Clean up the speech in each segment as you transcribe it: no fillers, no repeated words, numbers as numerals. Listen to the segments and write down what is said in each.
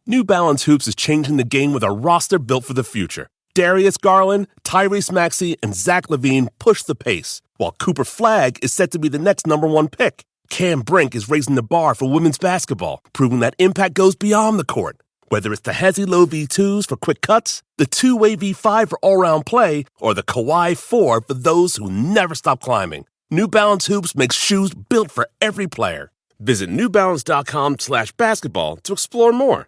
New Balance Hoops is changing the game with a roster built for the future. Darius Garland, Tyrese Maxey, and Zach LaVine push the pace, while Cooper Flagg is set to be the next #1 pick. Cam Brink is raising the bar for women's basketball, proving that impact goes beyond the court. Whether it's the Hezzy Low V2s for quick cuts, the two-way V5 for all-round play, or the Kawhi 4 for those who never stop climbing, New Balance Hoops makes shoes built for every player. Visit newbalance.com/basketball to explore more.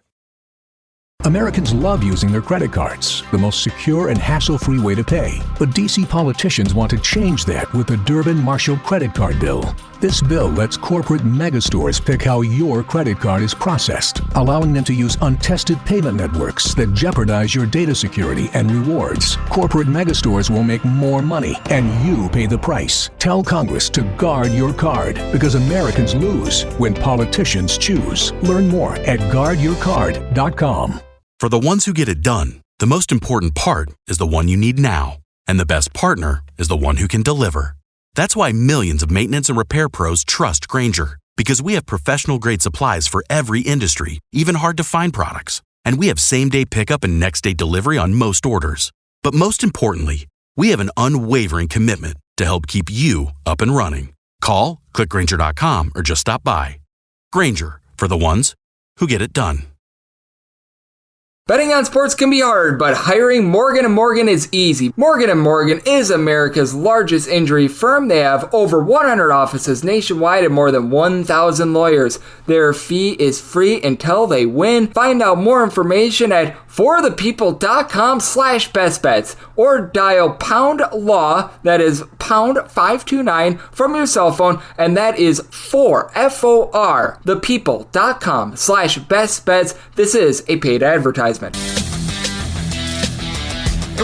Americans love using their credit cards, the most secure and hassle-free way to pay. But D.C. politicians want to change that with the Durbin-Marshall credit card bill. This bill lets corporate megastores pick how your credit card is processed, allowing them to use untested payment networks that jeopardize your data security and rewards. Corporate megastores will make more money, and you pay the price. Tell Congress to guard your card, because Americans lose when politicians choose. Learn more at guardyourcard.com. For the ones who get it done, the most important part is the one you need now. And the best partner is the one who can deliver. That's why millions of maintenance and repair pros trust Grainger, because we have professional-grade supplies for every industry, even hard-to-find products. And we have same-day pickup and next-day delivery on most orders. But most importantly, we have an unwavering commitment to help keep you up and running. Call, click Grainger.com, or just stop by. Grainger, for the ones who get it done. Betting on sports can be hard, but hiring Morgan & Morgan is easy. Morgan & Morgan is America's largest injury firm. They have over 100 offices nationwide and more than 1,000 lawyers. Their fee is free until they win. Find out more information at forthepeople.com/bestbets or dial pound law, that is pound 529 from your cell phone, and that is FOR, thepeople.com/bestbets. This is a paid advertisement. And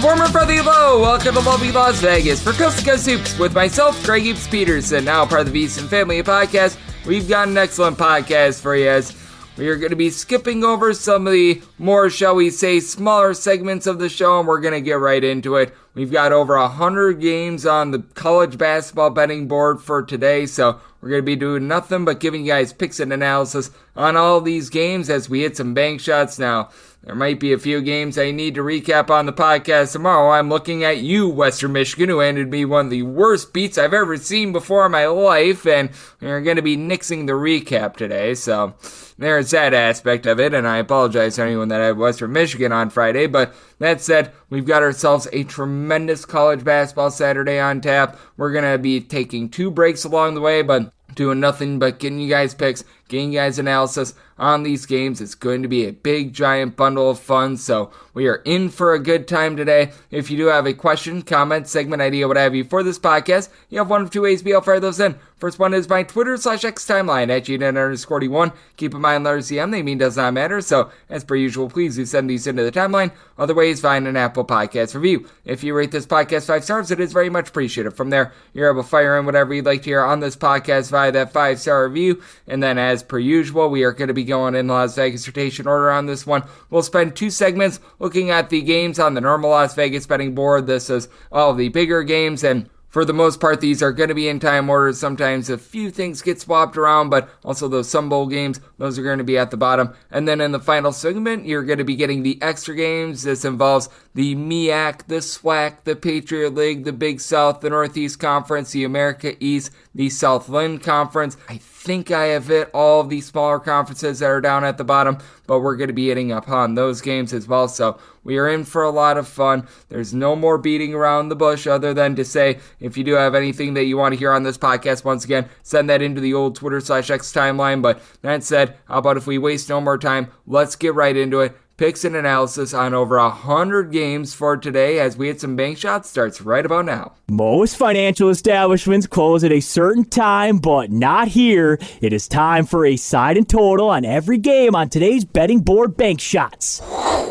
warmer from the low, welcome to lovely Las Vegas for Coast to Coast Hoops with myself, Greg Hoops Peterson, now part of the Beast and Family podcast. We've got an excellent podcast for you, as we are going to be skipping over some of the more, shall we say, smaller segments of the show, and we're going to get right into it. We've got over 100 games on the college basketball betting board for today, so we're going to be doing nothing but giving you guys picks and analysis on all these games as we hit some bank shots. Now, there might be a few games I need to recap on the podcast tomorrow. I'm looking at you, Western Michigan, who handed me one of the worst beats I've ever seen before in my life, and we're going to be nixing the recap today, so there's that aspect of it, and I apologize to anyone that had Western Michigan on Friday, but that said, we've got ourselves a tremendous college basketball Saturday on tap. We're going to be taking 2 breaks along the way, but doing nothing but getting you guys picks, getting you guys analysis on these games. It's going to be a big, giant bundle of fun, so we are in for a good time today. If you do have a question, comment, segment idea, what have you for this podcast, you have one of 2 ways to be able to fire those in. First one is my Twitter/X timeline at GNN_D1. Keep in mind, letters CM, they mean does not matter, so as per usual, please do send these into the timeline. Other ways, find an Apple Podcast review. If you rate this podcast 5 stars, it is very much appreciated. From there, you're able to fire in whatever you'd like to hear on this podcast via that 5-star review. And then, as per usual, we are going to be going in Las Vegas rotation order on this one. We'll spend 2 segments looking at the games on the normal Las Vegas betting board. This is all the bigger games, and for the most part, these are going to be in time order. Sometimes a few things get swapped around, but also those Sun Bowl games, those are going to be at the bottom. And then in the final segment, you're going to be getting the extra games. This involves the MEAC, the SWAC, the Patriot League, the Big South, the Northeast Conference, the America East, the Southland Conference. I think I have hit all of these smaller conferences that are down at the bottom, but we're going to be hitting upon those games as well. So we are in for a lot of fun. There's no more beating around the bush other than to say, if you do have anything that you want to hear on this podcast, once again, send that into the old Twitter/X timeline. But that said, how about if we waste no more time, let's get right into it. Picks and analysis on over 100 games for today as we hit some bank shots starts right about now. Most financial establishments close at a certain time, but not here. It is time for a side and total on every game on today's betting board bank shots.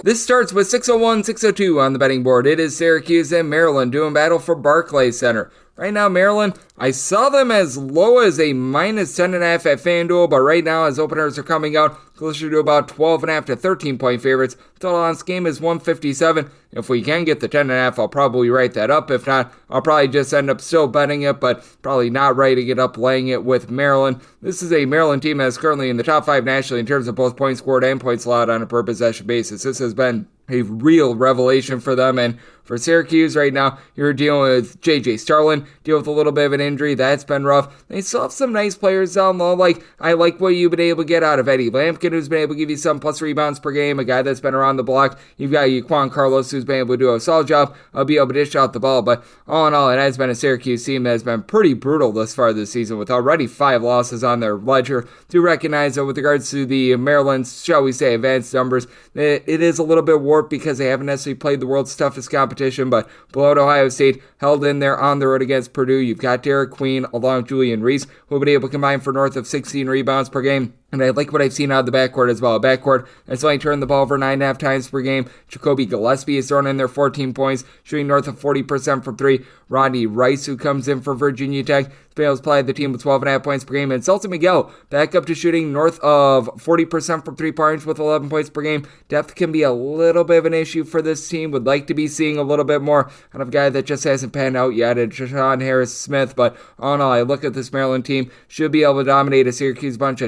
This starts with 601, 602 on the betting board. It is Syracuse and Maryland doing battle for Barclays Center. Right now, Maryland, I saw them as low as a minus 10.5 at FanDuel, but right now, as openers are coming out, closer to about 12.5 to 13-point favorites. Total on this game is 157. If we can get the 10.5, I'll probably write that up. If not, I'll probably just end up still betting it, but probably not writing it up, laying it with Maryland. This is a Maryland team that is currently in the top 5 nationally in terms of both points scored and points allowed on a per possession basis. This has been a real revelation for them. And for Syracuse right now, you're dealing with J.J. Starlin, deal with a little bit of an injury. That's been rough. They still have some nice players down low. I like what you've been able to get out of Eddie Lampkin, who's been able to give you some plus rebounds per game, a guy that's been around the block. You've got Juan Carlos, who's been able to do a solid job of being able to dish out the ball. But all in all, it has been a Syracuse team that has been pretty brutal thus far this season, with already 5 losses on their ledger. Do recognize that with regards to the Maryland's, shall we say, advanced numbers, it is a little bit warped because they haven't necessarily played the world's toughest competition, but below Ohio State, held in there on the road against Purdue. You've got Derek Queen along with Julian Reese, who have been able to combine for north of 16 rebounds per game. And I like what I've seen out of the backcourt as well. A backcourt that's only turned the ball over 9.5 times per game. Jacoby Gillespie is throwing in there 14 points, shooting north of 40% from 3. Rodney Rice, who comes in for Virginia Tech, has played the team with 12.5 points per game. And Celton Miguel, back up to shooting north of 40% from 3-point range with 11 points per game. Depth can be a little bit of an issue for this team. Would like to be seeing a little bit more out of a guy that just hasn't panned out yet, and Jashawn Harris-Smith. But all in all, I look at this Maryland team, should be able to dominate a Syracuse bunch.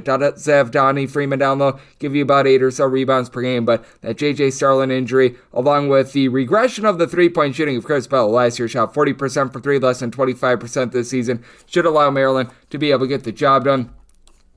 Donnie Freeman down low, give you about 8 or so rebounds per game, but that J.J. Starlin injury, along with the regression of the 3-point shooting of Chris Bell, last year shot 40% for 3, less than 25% this season, should allow Maryland to be able to get the job done.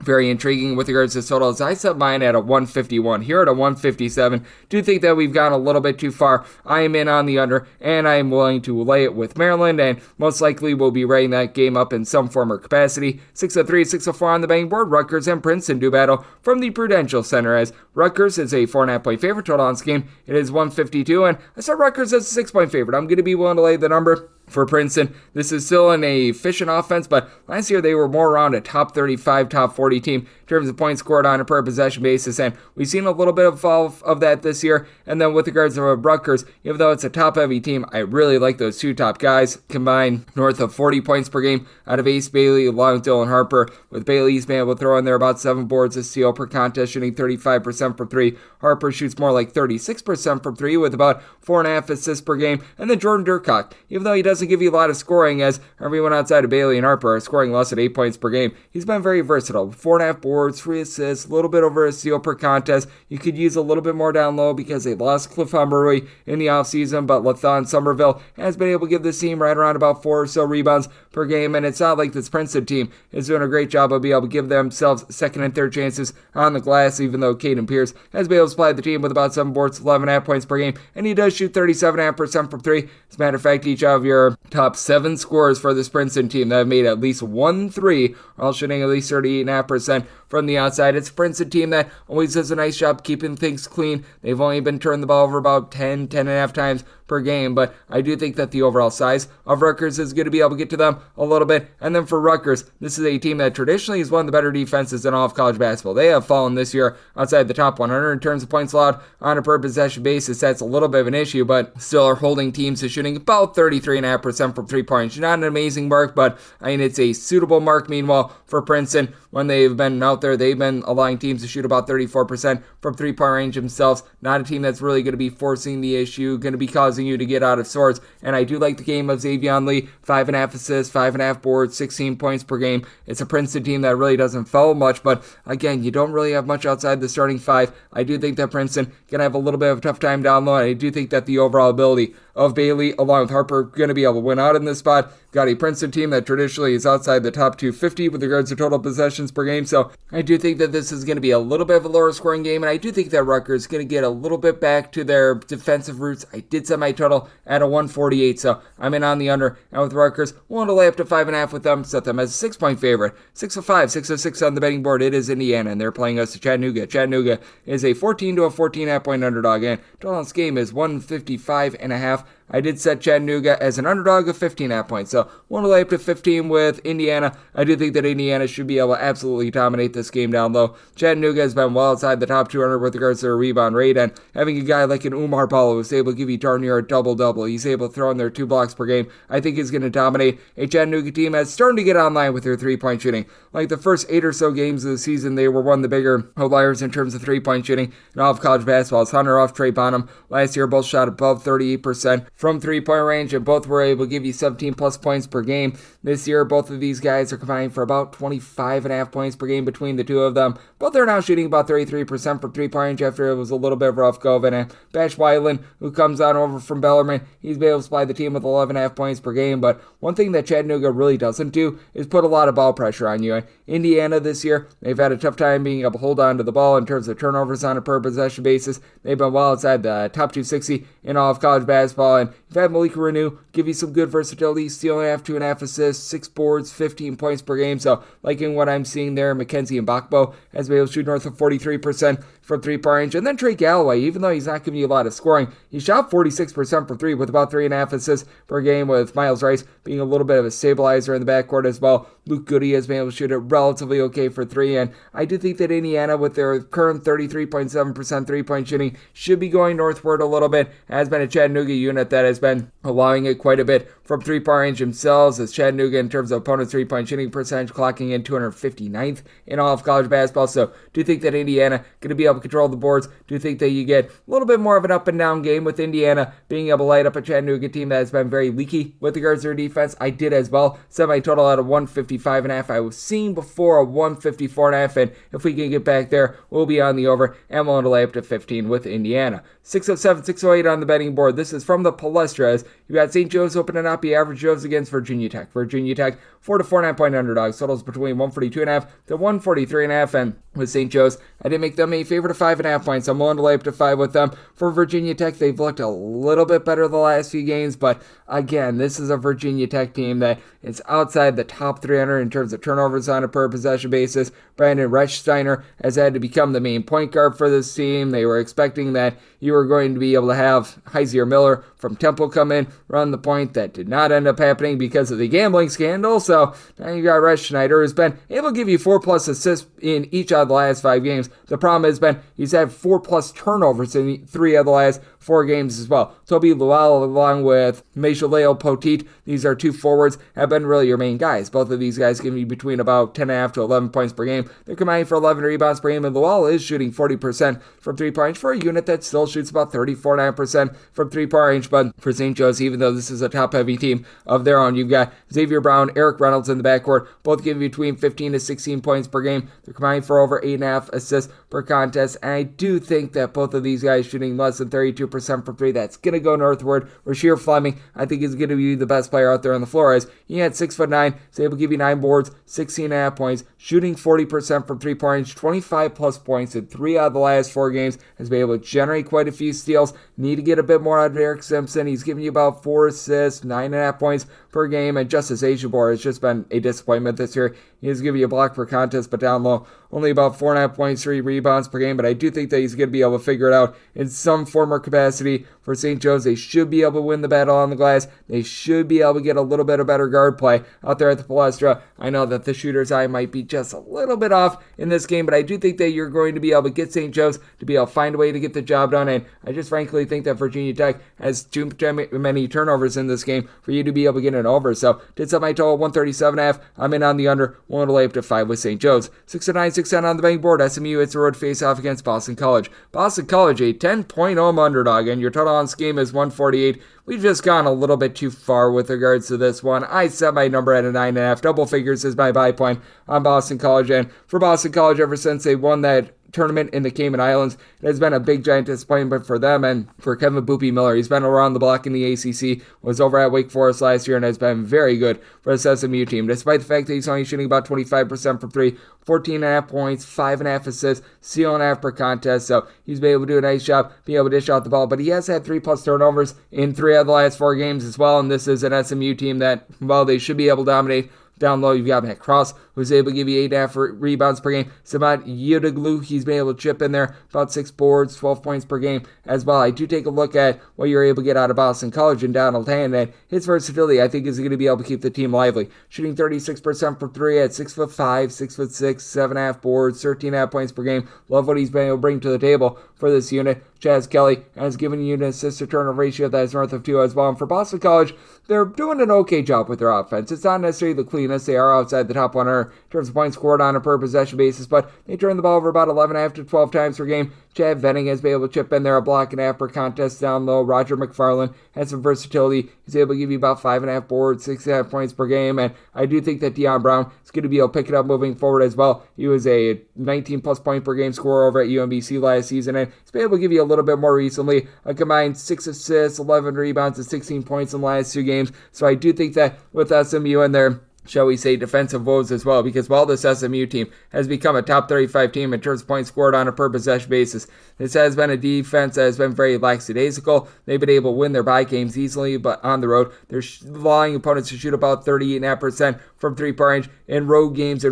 Very intriguing with regards to totals. I set mine at a 151. Here at a 157. Do think that we've gone a little bit too far. I am in on the under, and I am willing to lay it with Maryland, and most likely will be writing that game up in some form or capacity. 6-3, 6-4 on the betting board. Rutgers and Princeton do battle from the Prudential Center, as Rutgers is a 4.5-point favorite. Total on this game, it is 152, and I set Rutgers as a 6-point favorite. I'm going to be willing to lay the number. For Princeton, this is still an efficient offense, but last year they were more around a top 35, top 40 team in terms of points scored on a per possession basis, and we've seen a little bit of fall of that this year. And then with regards to Rutgers, even though it's a top-heavy team, I really like those 2 top guys, combined north of 40 points per game out of Ace Bailey along with Dylan Harper, with Bailey's been able to throw in there about 7 boards a steal per contest, shooting 35% from 3. Harper shoots more like 36% from 3 with about 4.5 assists per game. And then Jordan Durcock, even though he doesn't give you a lot of scoring, as everyone outside of Bailey and Harper are scoring less than 8 points per game, he's been very versatile. 4.5 boards, 3 assists, a little bit over a steal per contest. You could use a little bit more down low because they lost Cliff Humberway in the offseason, but Lathon Somerville has been able to give this team right around about 4 or so rebounds per game, and it's not like this Princeton team is doing a great job of being able to give themselves second and third chances on the glass, even though Caden Pierce has been able to supply the team with about 7 boards, 11.5 points per game, and he does shoot 37.5% from 3. As a matter of fact, each of your top 7 scorers for this Princeton team that have made at least 1 3 are all shooting at least 38.5% from the outside. It's a Princeton team that always does a nice job keeping things clean. They've only been turning the ball over about 10.5 times per game, but I do think that the overall size of Rutgers is going to be able to get to them a little bit. And then for Rutgers, this is a team that traditionally is one of the better defenses in all of college basketball. They have fallen this year outside the top 100 in terms of points allowed on a per possession basis. That's a little bit of an issue, but still are holding teams to shooting about 33.5% from 3-point. Not an amazing mark, but I mean, it's a suitable mark. Meanwhile, for Princeton, when they've been out there, they've been allowing teams to shoot about 34% from 3-point range themselves. Not a team that's really going to be forcing the issue, going to be causing you to get out of sorts. And I do like the game of Xavier Lee, 5.5 assists, 5.5 boards, 16 points per game. It's a Princeton team that really doesn't foul much, but again, you don't really have much outside the starting 5. I do think that Princeton going to have a little bit of a tough time down low, and I do think that the overall ability of Bailey along with Harper going to be able to win out in this spot. Got a Princeton team that traditionally is outside the top 250 with regards to total possessions per game, so I do think that this is going to be a little bit of a lower scoring game, and I do think that Rutgers is going to get a little bit back to their defensive roots. I did set my total at a 148, so I'm in on the under, and with Rutgers, willing to lay up to 5.5 with them, set them as a 6-point favorite. 6-5, 6-6 on the betting board. It is Indiana, and they're playing us to Chattanooga. Chattanooga is a 14 to a 14.5 point underdog, and total on this game is 155.5. I did set Chattanooga as an underdog of 15.5 points. So want to lay up to 15 with Indiana. I do think that Indiana should be able to absolutely dominate this game down low. Chattanooga has been well outside the top 200 with regards to their rebound rate, and having a guy like an Umar Balo who's able to give you darn near a double-double, he's able to throw in their 2 blocks per game, I think is going to dominate a Chattanooga team that's starting to get online with their three-point shooting. Like the first 8 or so games of the season, they were one of the bigger outliers in terms of three-point shooting in all of college basketball. It's Hunter off Trey Bonham. Last year, both shot above 38% from three-point range, and both were able to give you 17-plus points per game. This year, both of these guys are combining for about 25.5 points per game between the two of them. Both are now shooting about 33% from three-point range after it was a little bit of rough go. And Bash Weiland, who comes on over from Bellarmine, he's been able to supply the team with 11.5 points per game. But one thing that Chattanooga really doesn't do is put a lot of ball pressure on you. And Indiana this year, they've had a tough time being able to hold on to the ball in terms of turnovers on a per possession basis. They've been well outside the top 260 in all of college basketball. And you've had Malika Renew give you some good versatility, stealing 2.5 assists, 6 boards, 15 points per game. So liking what I'm seeing there, Mackenzie Mbakbo has been able to shoot north of 43% from three-point range. And then Trey Galloway, even though he's not giving you a lot of scoring, he shot 46% from three with about 3.5 assists per game, with Miles Rice being a little bit of a stabilizer in the backcourt as well. Luke Goody has been able to shoot it relatively okay for three, and I do think that Indiana, with their current 33.7% three-point shooting, should be going northward a little bit. It has been a Chattanooga unit that has been allowing it quite a bit from three-point range themselves, as Chattanooga, in terms of opponent's three-point shooting percentage, clocking in 259th in all of college basketball. So do think that Indiana going to be able to control the boards. Do think that you get a little bit more of an up-and-down game with Indiana being able to light up a Chattanooga team that has been very leaky with regards to their defense. I did as well. Set my total out of 155.5. I was seeing before a 154.5, and if we can get back there, we'll be on the over, and willing to lay up to 15 with Indiana. 607, 608 on the betting board. This is from the Palestras. You got St. Joe's opening up the average Joe's against Virginia Tech. Virginia Tech, 4 to 4.5 point underdogs. Totals between 142.5 to 143.5. And with St. Joe's, I did make them a favorite of 5.5 points. I'm willing to lay up to 5 with them. For Virginia Tech, they've looked a little bit better the last few games, but again, this is a Virginia Tech team that is outside the top 300 in terms of turnovers on a per possession basis. Brandon Rechsteiner has had to become the main point guard for this team. They were expecting that you were going to be able to have Heisier Miller from Temple come in, run the point. That did not end up happening because of the gambling scandal. So now you got Rechsteiner, who's been able to give you 4+ assists in each of the last 5 games. The problem has been he's had 4+ turnovers in 3 of the last 4 games as well. Toby Luau, along with Meshaleo Poteet, these are 2 forwards, have been really your main guys. Both of these guys give you between about 10.5 to 11 points per game. They're combining for 11 rebounds per game, and Luau is shooting 40% from 3-point range for a unit that still shoots about 34.9% from 3-point range. But for St. Joe's, even though this is a top-heavy team of their own, you've got Xavier Brown, Eric Reynolds in the backcourt, both giving you between 15 to 16 points per game. They're combining for over 8.5 assists per contest, and I do think that both of these guys shooting less than 32% from 3, that's going to go northward. Rasheer Fleming, I think, is going to be the best player out there on the floor, as he had 6'9", is able to give you 9 boards, 16.5 points, shooting 40% from 3-point range, 25+ points in 3 out of the last 4 games, has been able to generate quite a few steals. Need to get a bit more out of Eric Simpson. He's giving you about 4 assists, 9.5 points per game, and Justice Ajabor has just been a disappointment this year. He is giving you a block per contest, but down low, only about 4.5 points, 3 rebounds per game, but I do think that he's going to be able to figure it out in some form or capacity. For St. Joe's, they should be able to win the battle on the glass. They should be able to get a little bit of better guard play out there at the Palestra. I know that the shooter's eye might be just a little bit off in this game, but I do think that you're going to be able to get St. Joe's to be able to find a way to get the job done, and I just frankly think that Virginia Tech has too many turnovers in this game for you to be able to get it over. So did set my total 137.5. I'm in on the under, willing to lay up to 5 with St. Joe's. 6-9, 6-10 on the betting board. SMU, it's a road face-off against Boston College. Boston College, a 10-point home underdog, and your total on scheme is 148. We've just gone a little bit too far with regards to this one. I set my number at a 9.5. Double figures is my buy point on Boston College, and for Boston College, ever since they won that tournament in the Cayman Islands, it has been a big giant disappointment for them and for Kevin Boopy Miller. He's been around the block in the ACC, was over at Wake Forest last year, and has been very good for this SMU team, despite the fact that he's only shooting about 25% from 3, 14.5 points, 5.5 assists, steal and a half per contest. So he's been able to do a nice job being able to dish out the ball, but he has had 3+ turnovers in 3 of the last 4 games as well, and this is an SMU team that, well, they should be able to dominate. Down low, you've got Matt Cross, who's able to give you 8.5 rebounds per game. Samad Yudaglu, he's been able to chip in there about 6 boards, 12 points per game as well. I do take a look at what you're able to get out of Boston College and Donald Hand, and his versatility, I think, is going to be able to keep the team lively. Shooting 36% from 3 at 6'5", 6'6", 7.5 boards, 13.5 points per game. Love what he's been able to bring to the table for this unit. Chaz Kelly has given you an assist-to-turnover ratio that is north of 2 as well. And for Boston College, they're doing an okay job with their offense. It's not necessarily the cleanest. They are outside the top 100 in terms of points scored on a per-possession basis, but they turn the ball over about 11.5 to 12 times per game. Chad Venning has been able to chip in there a block and a half per contest down low. Roger McFarland has some versatility. He's able to give you about 5.5 boards, 6.5 points per game, and I do think that Deion Brown is going to be able to pick it up moving forward as well. He was a 19-plus point per game scorer over at UMBC last season, and he's been able to give you a little bit more recently. A combined 6 assists, 11 rebounds, and 16 points in the last 2 games. So I do think that with SMU in there, shall we say, defensive woes as well, because while this SMU team has become a top 35 team in terms of points scored on a per-possession basis, this has been a defense that has been very lackadaisical. They've been able to win their bye games easily, but on the road, they're allowing opponents to shoot about 38.5% from three-point range in road games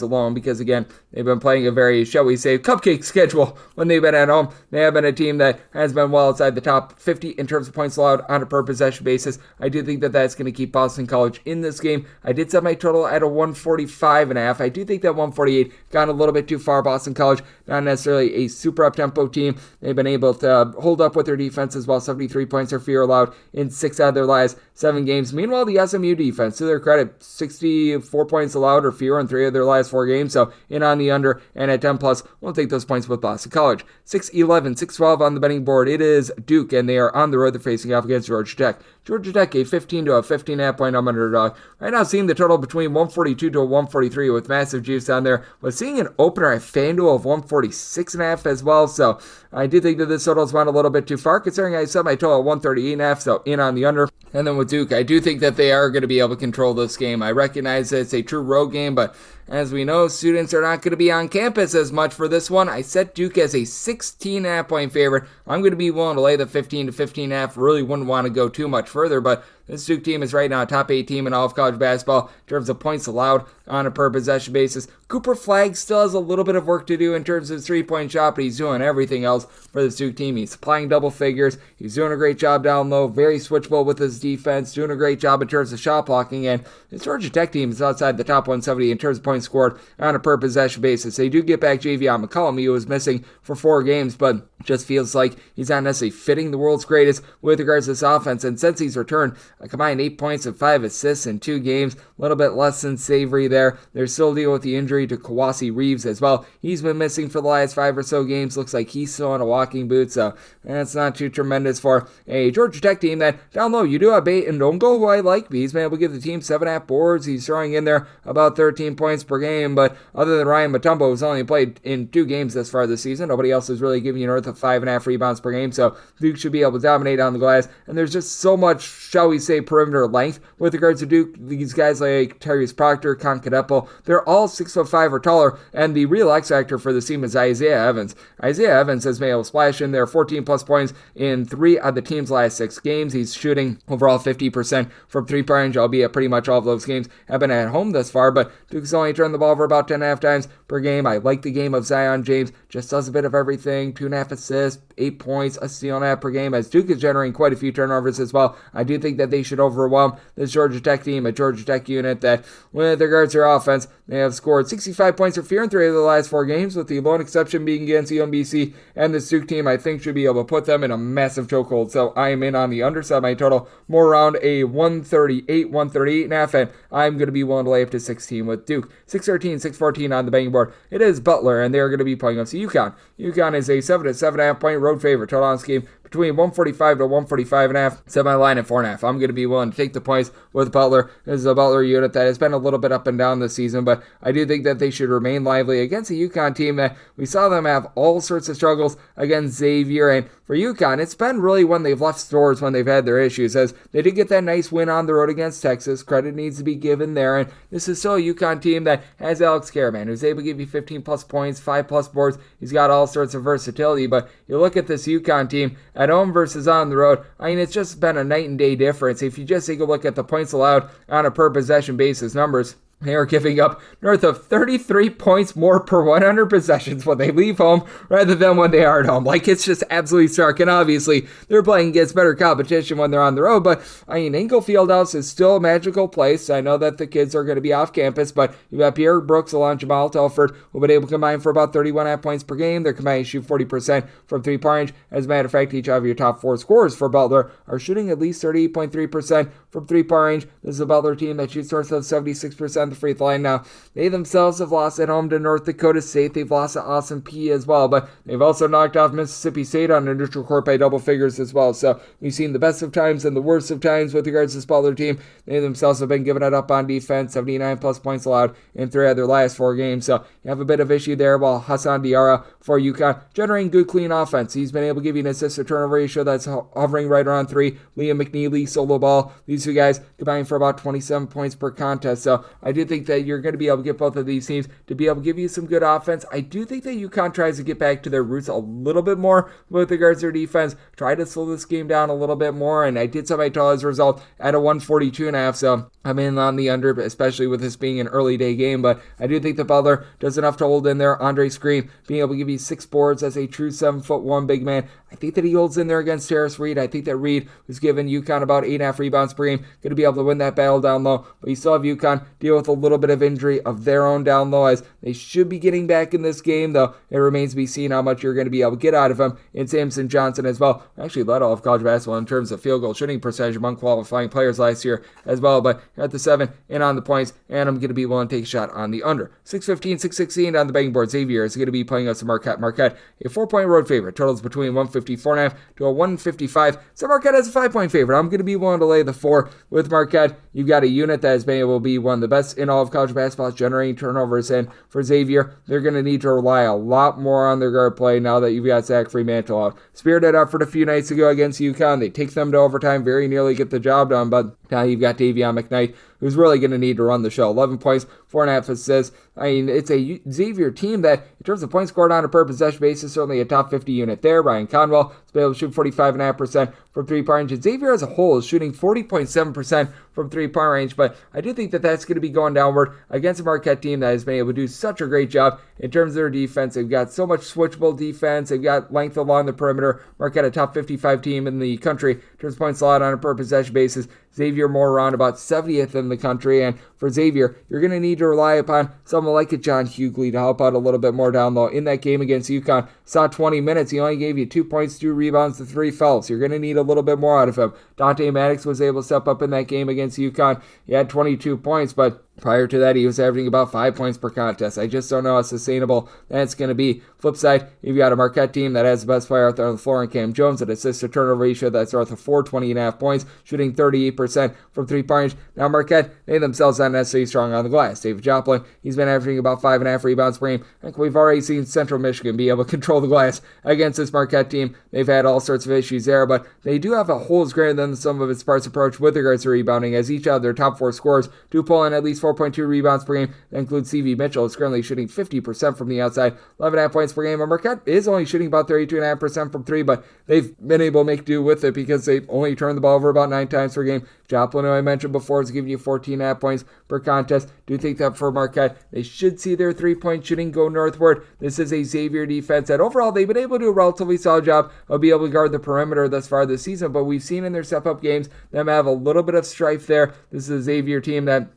alone, because again, they've been playing a very, shall we say, cupcake schedule when they've been at home. They have been a team that has been well outside the top 50 in terms of points allowed on a per-possession basis. I do think that that's going to keep Boston College in this game. I did set my total at a 145.5. I do think that 148 got a little bit too far. Boston College, not necessarily a super up-tempo team. They've been able to hold up with their defense as well. 73 points or fewer allowed in 6 out of their last 7 games. Meanwhile, the SMU defense, to their credit, 64 points allowed or fewer in 3 of their last 4 games. So in on the under and at 10 plus, we'll take those points with Boston College. 6-11, 6-12 on the betting board. It is Duke, and they are on the road. They're facing off against Georgia Tech. Georgia Tech, a 15 to a 15.5 point underdog. Right now, seeing the total between 142 to a 143 with massive juice down there. Was seeing an opener at FanDuel of 146.5 as well. So I do think that this total's went a little bit too far, considering I set my total at 138.5. So in on the under. And then with Duke, I do think that they are going to be able to control this game. I recognize that it's a true road game, but as we know, students are not going to be on campus as much for this one. I set Duke as a 16.5 point favorite. I'm going to be willing to lay the 15 to 15.5. Really wouldn't want to go too much further, but this Duke team is right now a top 8 team in all of college basketball in terms of points allowed on a per-possession basis. Cooper Flagg still has a little bit of work to do in terms of his 3-point shot, but he's doing everything else for this Duke team. He's supplying double figures. He's doing a great job down low, very switchable with his defense, doing a great job in terms of shot blocking, and this Georgia Tech team is outside the top 170 in terms of points scored on a per-possession basis. They do get back Xavier McCollum. He was missing for 4 games, but just feels like he's not necessarily fitting the world's greatest with regards to this offense, and since he's returned, a combined 8 points and 5 assists in 2 games, a little bit less than savory there. They're still dealing with the injury to Kawasi Reeves as well. He's been missing for the last 5 or so games. Looks like he's still in a walking boot, so that's not too tremendous for a Georgia Tech team that, down low, you do have Bate and Ndongo, who I like, but he's been able to give the team 7.5 boards. He's throwing in there about 13 points per game, but other than Ryan Mutombo, who's only played in 2 games this far this season, nobody else is really giving you north of 5.5 rebounds per game, so Duke should be able to dominate on the glass, and there's just so much, shall we say, perimeter length with regards to Duke. These guys like Tyrese Proctor, Concadepo, they're all 6'5" or taller, and the real X factor for this team is Isaiah Evans. Isaiah Evans has been able to splash in there 14 plus points in 3 of the team's last 6 games. He's shooting overall 50% from 3-point range, albeit pretty much all of those games have been at home thus far, but Duke's only turned the ball over about 10.5 times per game. I like the game of Zion James, just does a bit of everything, 2.5 assists, 8 points, a steal and a half per game, as Duke is generating quite a few turnovers as well. I do think that they should overwhelm this Georgia Tech team, a Georgia Tech unit that, with regards to their offense, they have scored 65 points or fewer in 3 of the last 4 games, with the lone exception being against UMBC, and this Duke team, I think, should be able to put them in a massive chokehold. So I am in on the underside. My total more around a 138.5, and I'm going to be willing to lay up to 16 with Duke. 6-13, 6-14 on the betting board. It is Butler, and they're going to be playing up to UConn. UConn is a 7 to 7.5 point road favorite. Total on this game between 145 to 145.5. Set my line at 4.5. I'm going to be willing to take the points with Butler. This is a Butler unit that has been a little bit up and down this season, but I do think that they should remain lively against a UConn team that we saw them have all sorts of struggles against Xavier. And for UConn, it's been really when they've left stores when they've had their issues, as they did get that nice win on the road against Texas. Credit needs to be given there, and this is still a UConn team that has Alex Caravan, who's able to give you 15 plus points, 5 plus boards. He's got all sorts of versatility, but you look at this UConn team at home versus on the road, I mean, it's just been a night and day difference. If you just take a look at the points allowed on a per possession basis numbers, They are giving up north of 33 points more per 100 possessions when they leave home rather than when they are at home. Like, it's just absolutely stark. And obviously, they're playing against better competition when they're on the road. But, I mean, Engel Fieldhouse is still a magical place. I know that the kids are going to be off campus, but you've got Pierre Brooks along Jamal Telford, who have been able to combine for about 31.5 points per game. They're combining to shoot 40% from three-point range. As a matter of fact, each of your top 4 scorers for Butler are shooting at least 38.3% from three-point range. This is a Butler team that shoots north of 76% the free throw line. Now, they themselves have lost at home to North Dakota State. They've lost to Austin Peay as well, but they've also knocked off Mississippi State on a neutral court by double figures as well. So we've seen the best of times and the worst of times with regards to this Butler team. They themselves have been giving it up on defense, 79 plus points allowed in 3 of their last 4 games. So you have a bit of issue there, while Hassan Diarra for UConn generating good, clean offense. He's been able to give you an assist to turnover ratio that's hovering right around 3. Liam McNeely, solo ball. These 2 guys combining for about 27 points per contest. So I do think that you're going to be able to get both of these teams to be able to give you some good offense. I do think that UConn tries to get back to their roots a little bit more with regards to their defense. Try to slow this game down a little bit more, and I did so by total as a result at a 142.5. So I'm in on the under, especially with this being an early day game. But I do think that Butler does enough to hold in there. Andre Scream being able to give you 6 boards as a true 7'1" big man. I think that he holds in there against Harris Reed. I think that Reed, who's given UConn about 8.5 rebounds per game, going to be able to win that battle down low. But you still have UConn deal with a little bit of injury of their own down low, as they should be getting back in this game, though it remains to be seen how much you're going to be able to get out of him. And Samson Johnson as well. Actually led all of college basketball in terms of field goal shooting percentage among qualifying players last year as well. But you're at the 7 and on the points, and I'm going to be willing to take a shot on the under. 6:15, 6:16 on the betting board. Xavier is going to be playing us to Marquette. Marquette, a 4-point road favorite. Totals between 154.5 to a 155. So Marquette has a 5-point favorite. I'm going to be willing to lay the 4 with Marquette. You've got a unit that has been able to be one of the best in all of college basketball generating turnovers. And for Xavier, they're going to need to rely a lot more on their guard play now that you've got Zach Fremantle out. Spirited effort a few nights ago against UConn. They take them to overtime, very nearly get the job done, but now you've got Davion McKnight, who's really going to need to run the show. 11 points, 4.5 assists. I mean, it's a Xavier team that, in terms of points scored on a per possession basis, certainly a top 50 unit there. Ryan Conwell has been able to shoot 45.5% from three-point range. Xavier as a whole is shooting 40.7% from three-point range, but I do think that that's going to be going downward against a Marquette team that has been able to do such a great job in terms of their defense. They've got so much switchable defense. They've got length along the perimeter. Marquette, a top 55 team in the country in terms of points allowed on a per possession basis. Xavier more around about 70th in the country, and for Xavier, you're going to need to rely upon someone like a John Hughley to help out a little bit more down low. In that game against UConn, saw 20 minutes. He only gave you 2 points, 2 rebounds, to 3 fouls. You're going to need a little bit more out of him. Dante Maddox was able to step up in that game against UConn. He had 22 points, but prior to that, he was averaging about 5 points per contest. I just don't know how sustainable that's going to be. Flip side, you've got a Marquette team that has the best player out there on the floor in Cam Jones, an assist to turnover ratio that's north of 420.5 points, shooting 38% from 3-point range. Now Marquette, they themselves not necessarily strong on the glass. David Joplin, he's been averaging about 5.5 rebounds per game. I think we've already seen Central Michigan be able to control the glass against this Marquette team. They've had all sorts of issues there, but they do have a whole greater than the sum of its parts approach with regards to rebounding, as each of their top 4 scorers do pull in at least 4.2 rebounds per game. That includes C.V. Mitchell, who's currently shooting 50% from the outside, 11.5 points per game. And Marquette is only shooting about 32.5% from 3, but they've been able to make do with it because they've only turned the ball over about 9 times per game. Joplin, who I mentioned before, is giving you 14.5 points per contest. Do think that for Marquette, they should see their 3-point shooting go northward. This is a Xavier defense that overall they've been able to do a relatively solid job of being able to guard the perimeter thus far this season, but we've seen in their step-up games them have a little bit of strife there. This is a Xavier team that,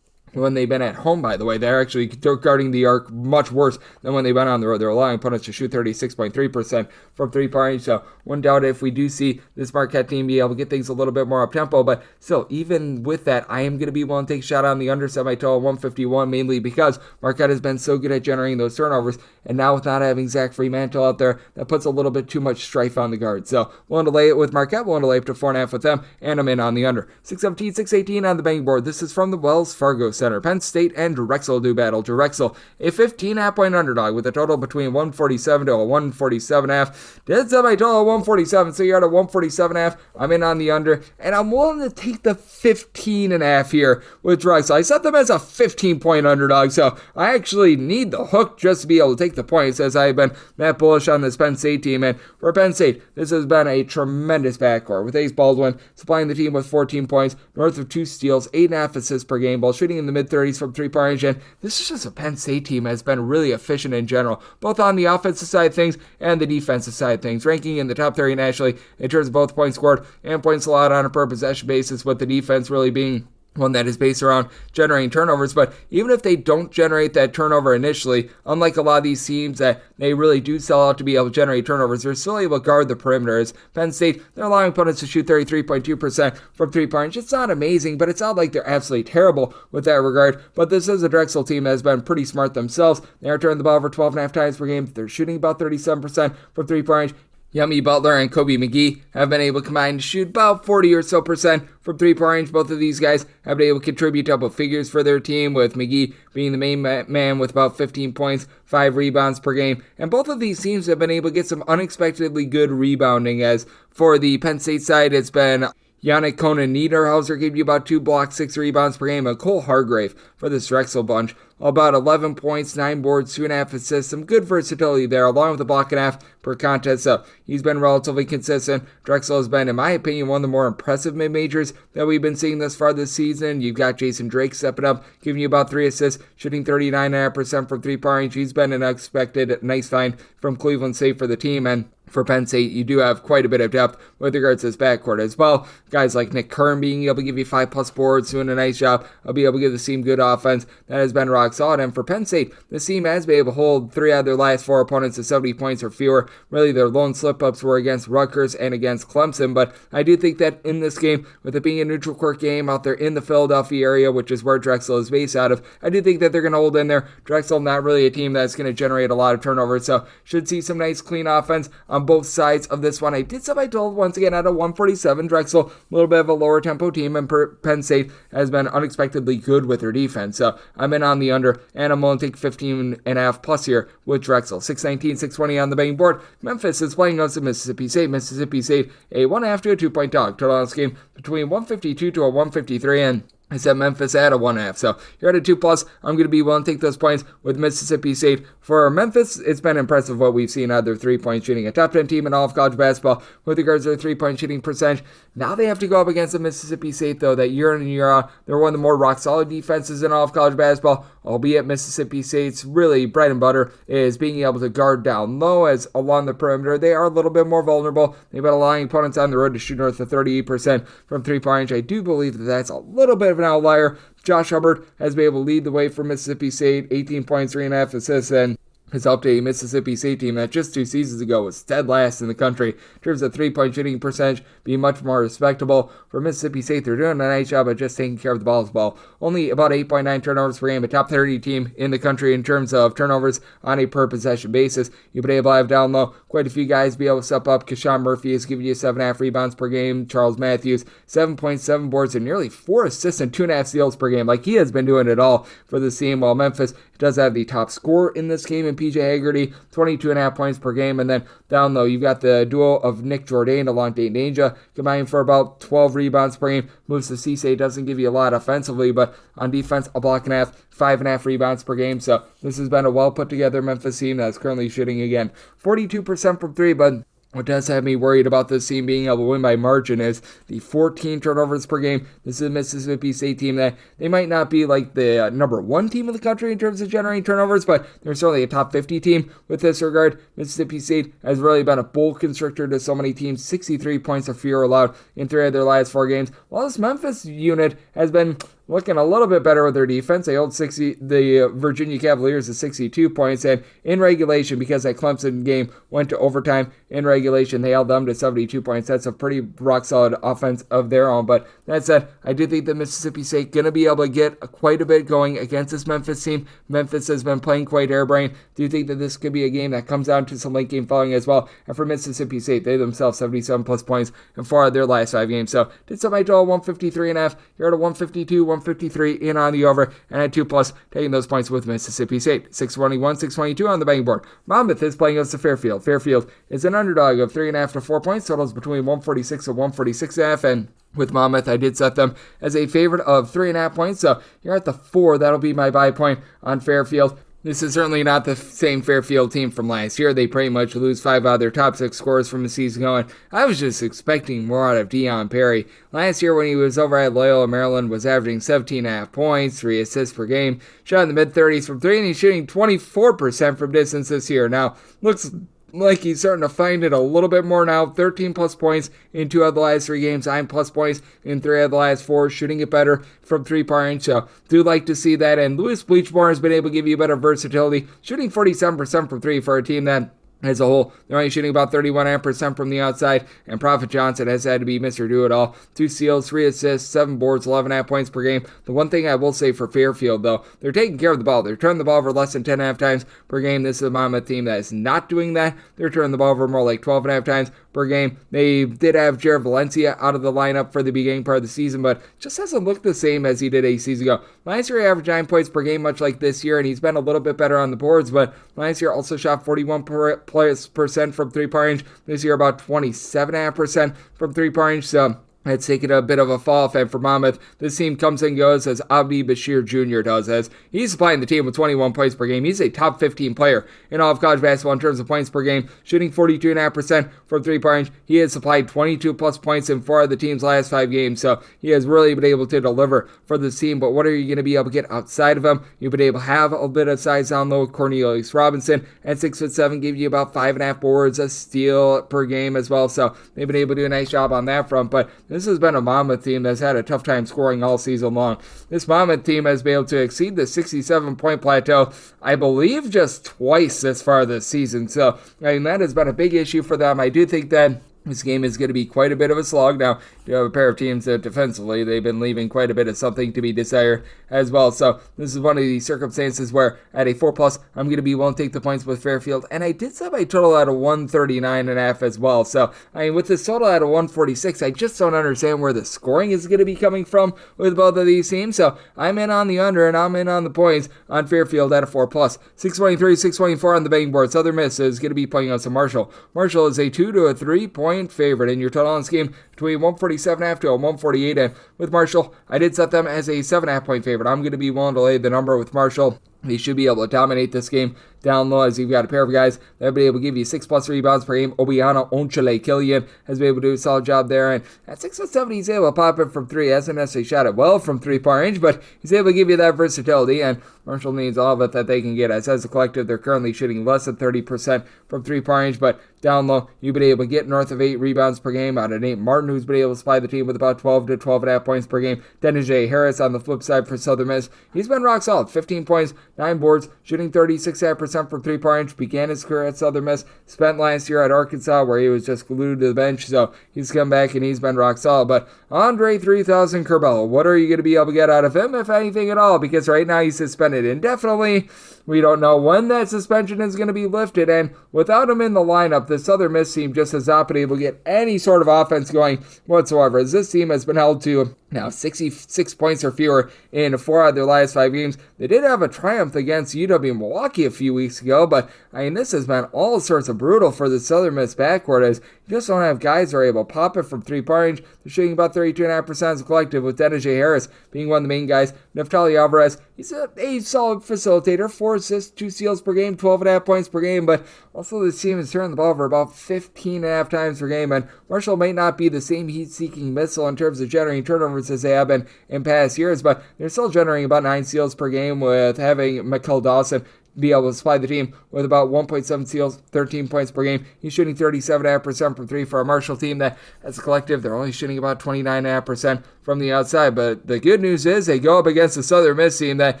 when they've been at home, by the way, they're actually guarding the arc much worse than when they went on the road. They're allowing opponents to shoot 36.3% from 3-point range. So wouldn't doubt if we do see this Marquette team be able to get things a little bit more up-tempo. But still, even with that, I am going to be willing to take a shot on the under semi-total 151, mainly because Marquette has been so good at generating those turnovers. And now with not having Zach Fremantle out there, that puts a little bit too much strife on the guard. So willing to lay it with Marquette, willing to lay up to 4.5 with them, and I'm in on the under. 6:17, 6:18 on the betting board. This is from the Wells Fargo Center. Penn State and Drexel do battle. Drexel, a 15.5-point underdog with a total between 147 to a 147.5. Dead set by total 147, so you're at a 147.5. I'm in on the under, and I'm willing to take the 15.5 here with Drexel. I set them as a 15-point underdog, so I actually need the hook just to be able to take the points, as I've been that bullish on this Penn State team. And for Penn State, this has been a tremendous backcourt, with Ace Baldwin supplying the team with 14 points, north of 2 steals, 8.5 assists per game, while shooting in the mid-30s from three-point range, and this is just a Penn State team that has been really efficient in general, both on the offensive side of things and the defensive side of things, ranking in the top 30 nationally in terms of both points scored and points allowed on a per possession basis, with the defense really being one that is based around generating turnovers. But even if they don't generate that turnover initially, unlike a lot of these teams that they really do sell out to be able to generate turnovers, they're still able to guard the perimeter. As Penn State, they're allowing opponents to shoot 33.2% from three-point range. It's not amazing, but it's not like they're absolutely terrible with that regard. But this is a Drexel team that has been pretty smart themselves. They are turning the ball over 12.5 times per game. They're shooting about 37% from three-point range. Yummy Butler and Kobe McGee have been able to combine to shoot about 40 or so percent from three-point range. Both of these guys have been able to contribute double figures for their team, with McGee being the main man with about 15 points, 5 rebounds per game. And both of these teams have been able to get some unexpectedly good rebounding, as for the Penn State side, it's been Yannick Conan-Niederhauser gave you about 2 blocks, 6 rebounds per game, and Cole Hargrave for this Drexel bunch, about 11 points, 9 boards, 2.5 assists, some good versatility there, along with a block and a half per contest. So he's been relatively consistent. Drexel has been, in my opinion, one of the more impressive mid-majors that we've been seeing thus far this season. You've got Jason Drake stepping up, giving you about 3 assists, shooting 39.5% from three-point range. He's been an unexpected nice find from Cleveland State for the team, and for Penn State, you do have quite a bit of depth with regards to this backcourt as well. Guys like Nick Kern being able to give you 5+ boards, doing a nice job of being able to give the team good offense. That has been rock solid. And for Penn State, this team has been able to hold 3 out of their last 4 opponents to 70 points or fewer. Really, their lone slip-ups were against Rutgers and against Clemson. But I do think that in this game, with it being a neutral court game out there in the Philadelphia area, which is where Drexel is based out of, I do think that they're going to hold in there. Drexel, not really a team that's going to generate a lot of turnovers, so should see some nice clean offense on both sides of this one. I did set my total once again at a 147. Drexel, a little bit of a lower tempo team, and Penn State has been unexpectedly good with their defense. So I'm in on the under, and I'm going to take 15.5 plus here with Drexel. 619, 620 on the betting board. Memphis is playing against Mississippi State. Mississippi State, a 1.5 to a 2-point dog. Total on this game between 152 to a 153, and I said Memphis at a 1.5. So you're at a 2+. I'm going to be willing to take those points with Mississippi State. For Memphis, it's been impressive what we've seen out of their 3-point shooting. A top 10 team in all of college basketball with regards to their 3-point shooting percentage. Now they have to go up against the Mississippi State, though, that year in and year out, they're one of the more rock-solid defenses in all of college basketball, albeit Mississippi State's really bread and butter is being able to guard down low, as along the perimeter they are a little bit more vulnerable. They've been allowing opponents on the road to shoot north of 38% from 3-point range. I do believe that that's a little bit of an outlier. Josh Hubbard has been able to lead the way for Mississippi State, 18 points, 3.5 assists, and has helped a Mississippi State team that just 2 seasons ago was dead last in the country in terms of 3-point shooting percentage, being much more respectable. For Mississippi State, they're doing a nice job of just taking care of the ball as well. Only about 8.9 turnovers per game, a top 30 team in the country in terms of turnovers on a per possession basis. You've been able to have down low quite a few guys be able to step up. Kashawn Murphy is giving you 7.5 rebounds per game. Charles Matthews, 7.7 boards and nearly 4 assists and 2.5 steals per game. Like, he has been doing it all for the team, while Memphis does have the top scorer in this game in PJ Haggerty, 22.5 points per game. And then down low, you've got the duo of Nick Jourdain along Dayton Danger, combining for about 12 rebounds per game. Moves to Cisse, doesn't give you a lot offensively, but on defense, a block and a half, 5.5 rebounds per game. So this has been a well put together Memphis team that's currently shooting again 42% from 3, but what does have me worried about this team being able to win by margin is the 14 turnovers per game. This is a Mississippi State team that they might not be like the number 1 team in the country in terms of generating turnovers, but they're certainly a top 50 team with this regard. Mississippi State has really been a bull constrictor to so many teams, 63 points or fewer allowed in 3 of their last 4 games, while this Memphis unit has been looking a little bit better with their defense. They hold the Virginia Cavaliers to 62 points, and in regulation, because that Clemson game went to overtime in regulation, they held them to 72 points. That's a pretty rock-solid offense of their own. But that said, I do think that Mississippi State going to be able to get quite a bit going against this Memphis team. Memphis has been playing quite airbrain. Do you think that this could be a game that comes down to some late game following as well? And for Mississippi State, they themselves 77-plus points in 4 of their last 5 games. So did set my total 153.5. You're at a 152, 153 in on the over, and at 2+, taking those points with Mississippi State. 621, 622 on the betting board. Monmouth is playing against the Fairfield. Fairfield is an underdog of 3.5 to 4 points. Totals between 146 and 146.5, and with Monmouth, I did set them as a favorite of 3.5 points, so you're at the 4. That'll be my buy point on Fairfield. This is certainly not the same Fairfield team from last year. They pretty much lose 5 out of their top 6 scorers from the season going. I was just expecting more out of Deion Perry. Last year when he was over at Loyola Maryland was averaging 17.5 points, 3 assists per game, shot in the mid-30s from 3, and he's shooting 24% from distance this year. Now, looks like he's starting to find it a little bit more now. 13 plus points in 2 of the last 3 games, 9 plus points in 3 of the last 4, shooting it better from 3-point range. So do like to see that. And Louis Bleachmore has been able to give you better versatility, shooting 47% from 3 for a team that as a whole, they're only shooting about 31% from the outside, and Prophet Johnson has had to be Mr. Do-It-All. 2 steals, 3 assists, 7 boards, 11.5 points per game. The one thing I will say for Fairfield, though, they're taking care of the ball. They're turning the ball over less than 10.5 times per game. This is a Monmouth team that is not doing that. They're turning the ball over more like 12.5 times per game. They did have Jared Valencia out of the lineup for the beginning part of the season, but just hasn't looked the same as he did a season ago. Last year he averaged 9 points per game, much like this year, and he's been a little bit better on the boards, but last year also shot 41% from 3-point range. This year about 27.5% from 3-point range, so it's taken a bit of a fall off, and for Monmouth, this team comes and goes as Abdi Bashir Jr. does, as he's supplying the team with 21 points per game. He's a top 15 player in all of college basketball in terms of points per game, shooting 42.5% from 3-point range. He has supplied 22 plus points in 4 of the team's last 5 games, so he has really been able to deliver for the team. But what are you going to be able to get outside of him? You've been able to have a bit of size down low. Cornelius Robinson at 6'7" gives you about 5.5 boards, a steal per game as well, so they've been able to do a nice job on that front. But this has been a Monmouth team that's had a tough time scoring all season long. This Monmouth team has been able to exceed the 67-point plateau, I believe, just twice this far this season. So, I mean, that has been a big issue for them. I do think that this game is going to be quite a bit of a slog. Now, you have a pair of teams that defensively, they've been leaving quite a bit of something to be desired as well. So this is one of these circumstances where at a 4+, I'm going to be willing to take the points with Fairfield. And I did set my total at a 139.5 as well. So, I mean, with this total at a 146, I just don't understand where the scoring is going to be coming from with both of these teams. So I'm in on the under and I'm in on the points on Fairfield at a 4+. 623, 624 on the betting board. Southern Miss is going to be playing on some Marshall. Marshall is a 2 to a 3-point favorite in your total on this game between 147.5 to a 148. And with Marshall, I did set them as a 7.5-point favorite. I'm going to be willing to lay the number with Marshall. They should be able to dominate this game down low, as you've got a pair of guys that have been able to give you 6+ rebounds per game. Obiano Onchale Killian has been able to do a solid job there, and at 6'7", he's able to pop it from 3. Hasn't necessarily shot it well from 3-point range, but he's able to give you that versatility, and Marshall needs all of it that they can get. As a collective, they're currently shooting less than 30% from 3-point range, but down low, you've been able to get north of 8 rebounds per game out of Nate Martin, who's been able to supply the team with about 12 to 12.5 points per game. Dennis J. Harris on the flip side for Southern Miss. He's been rock solid. 15 points, 9 boards, shooting 36.5% from 3-point range. Began his career at Southern Miss. Spent last year at Arkansas where he was just glued to the bench. So he's come back and he's been rock solid. But Andre 3000 Curbelo, what are you going to be able to get out of him, if anything at all? Because right now he's suspended indefinitely. We don't know when that suspension is going to be lifted, and without him in the lineup, the Southern Miss team just has not been able to get any sort of offense going whatsoever, as this team has been held to now 66 points or fewer in 4 out of their last 5 games. They did have a triumph against UW-Milwaukee a few weeks ago, but I mean, this has been all sorts of brutal for the Southern Miss backcourt, as you just don't have guys that are able to pop it from 3-point range. They're shooting about 32.5% as a collective, with Dennis J. Harris being one of the main guys. Neftali Alvarez, he's a solid facilitator, 4 assists, 2 steals per game, 12.5 points per game, but also this team has turned the ball over about 15.5 times per game, and Marshall might not be the same heat-seeking missile in terms of generating turnovers as they have been in past years, but they're still generating about 9 steals per game, with having Mikel Dawson be able to supply the team with about 1.7 steals, 13 points per game. He's shooting 37.5% from 3 for a Marshall team that, as a collective, they're only shooting about 29.5% from the outside. But the good news is they go up against the Southern Miss team that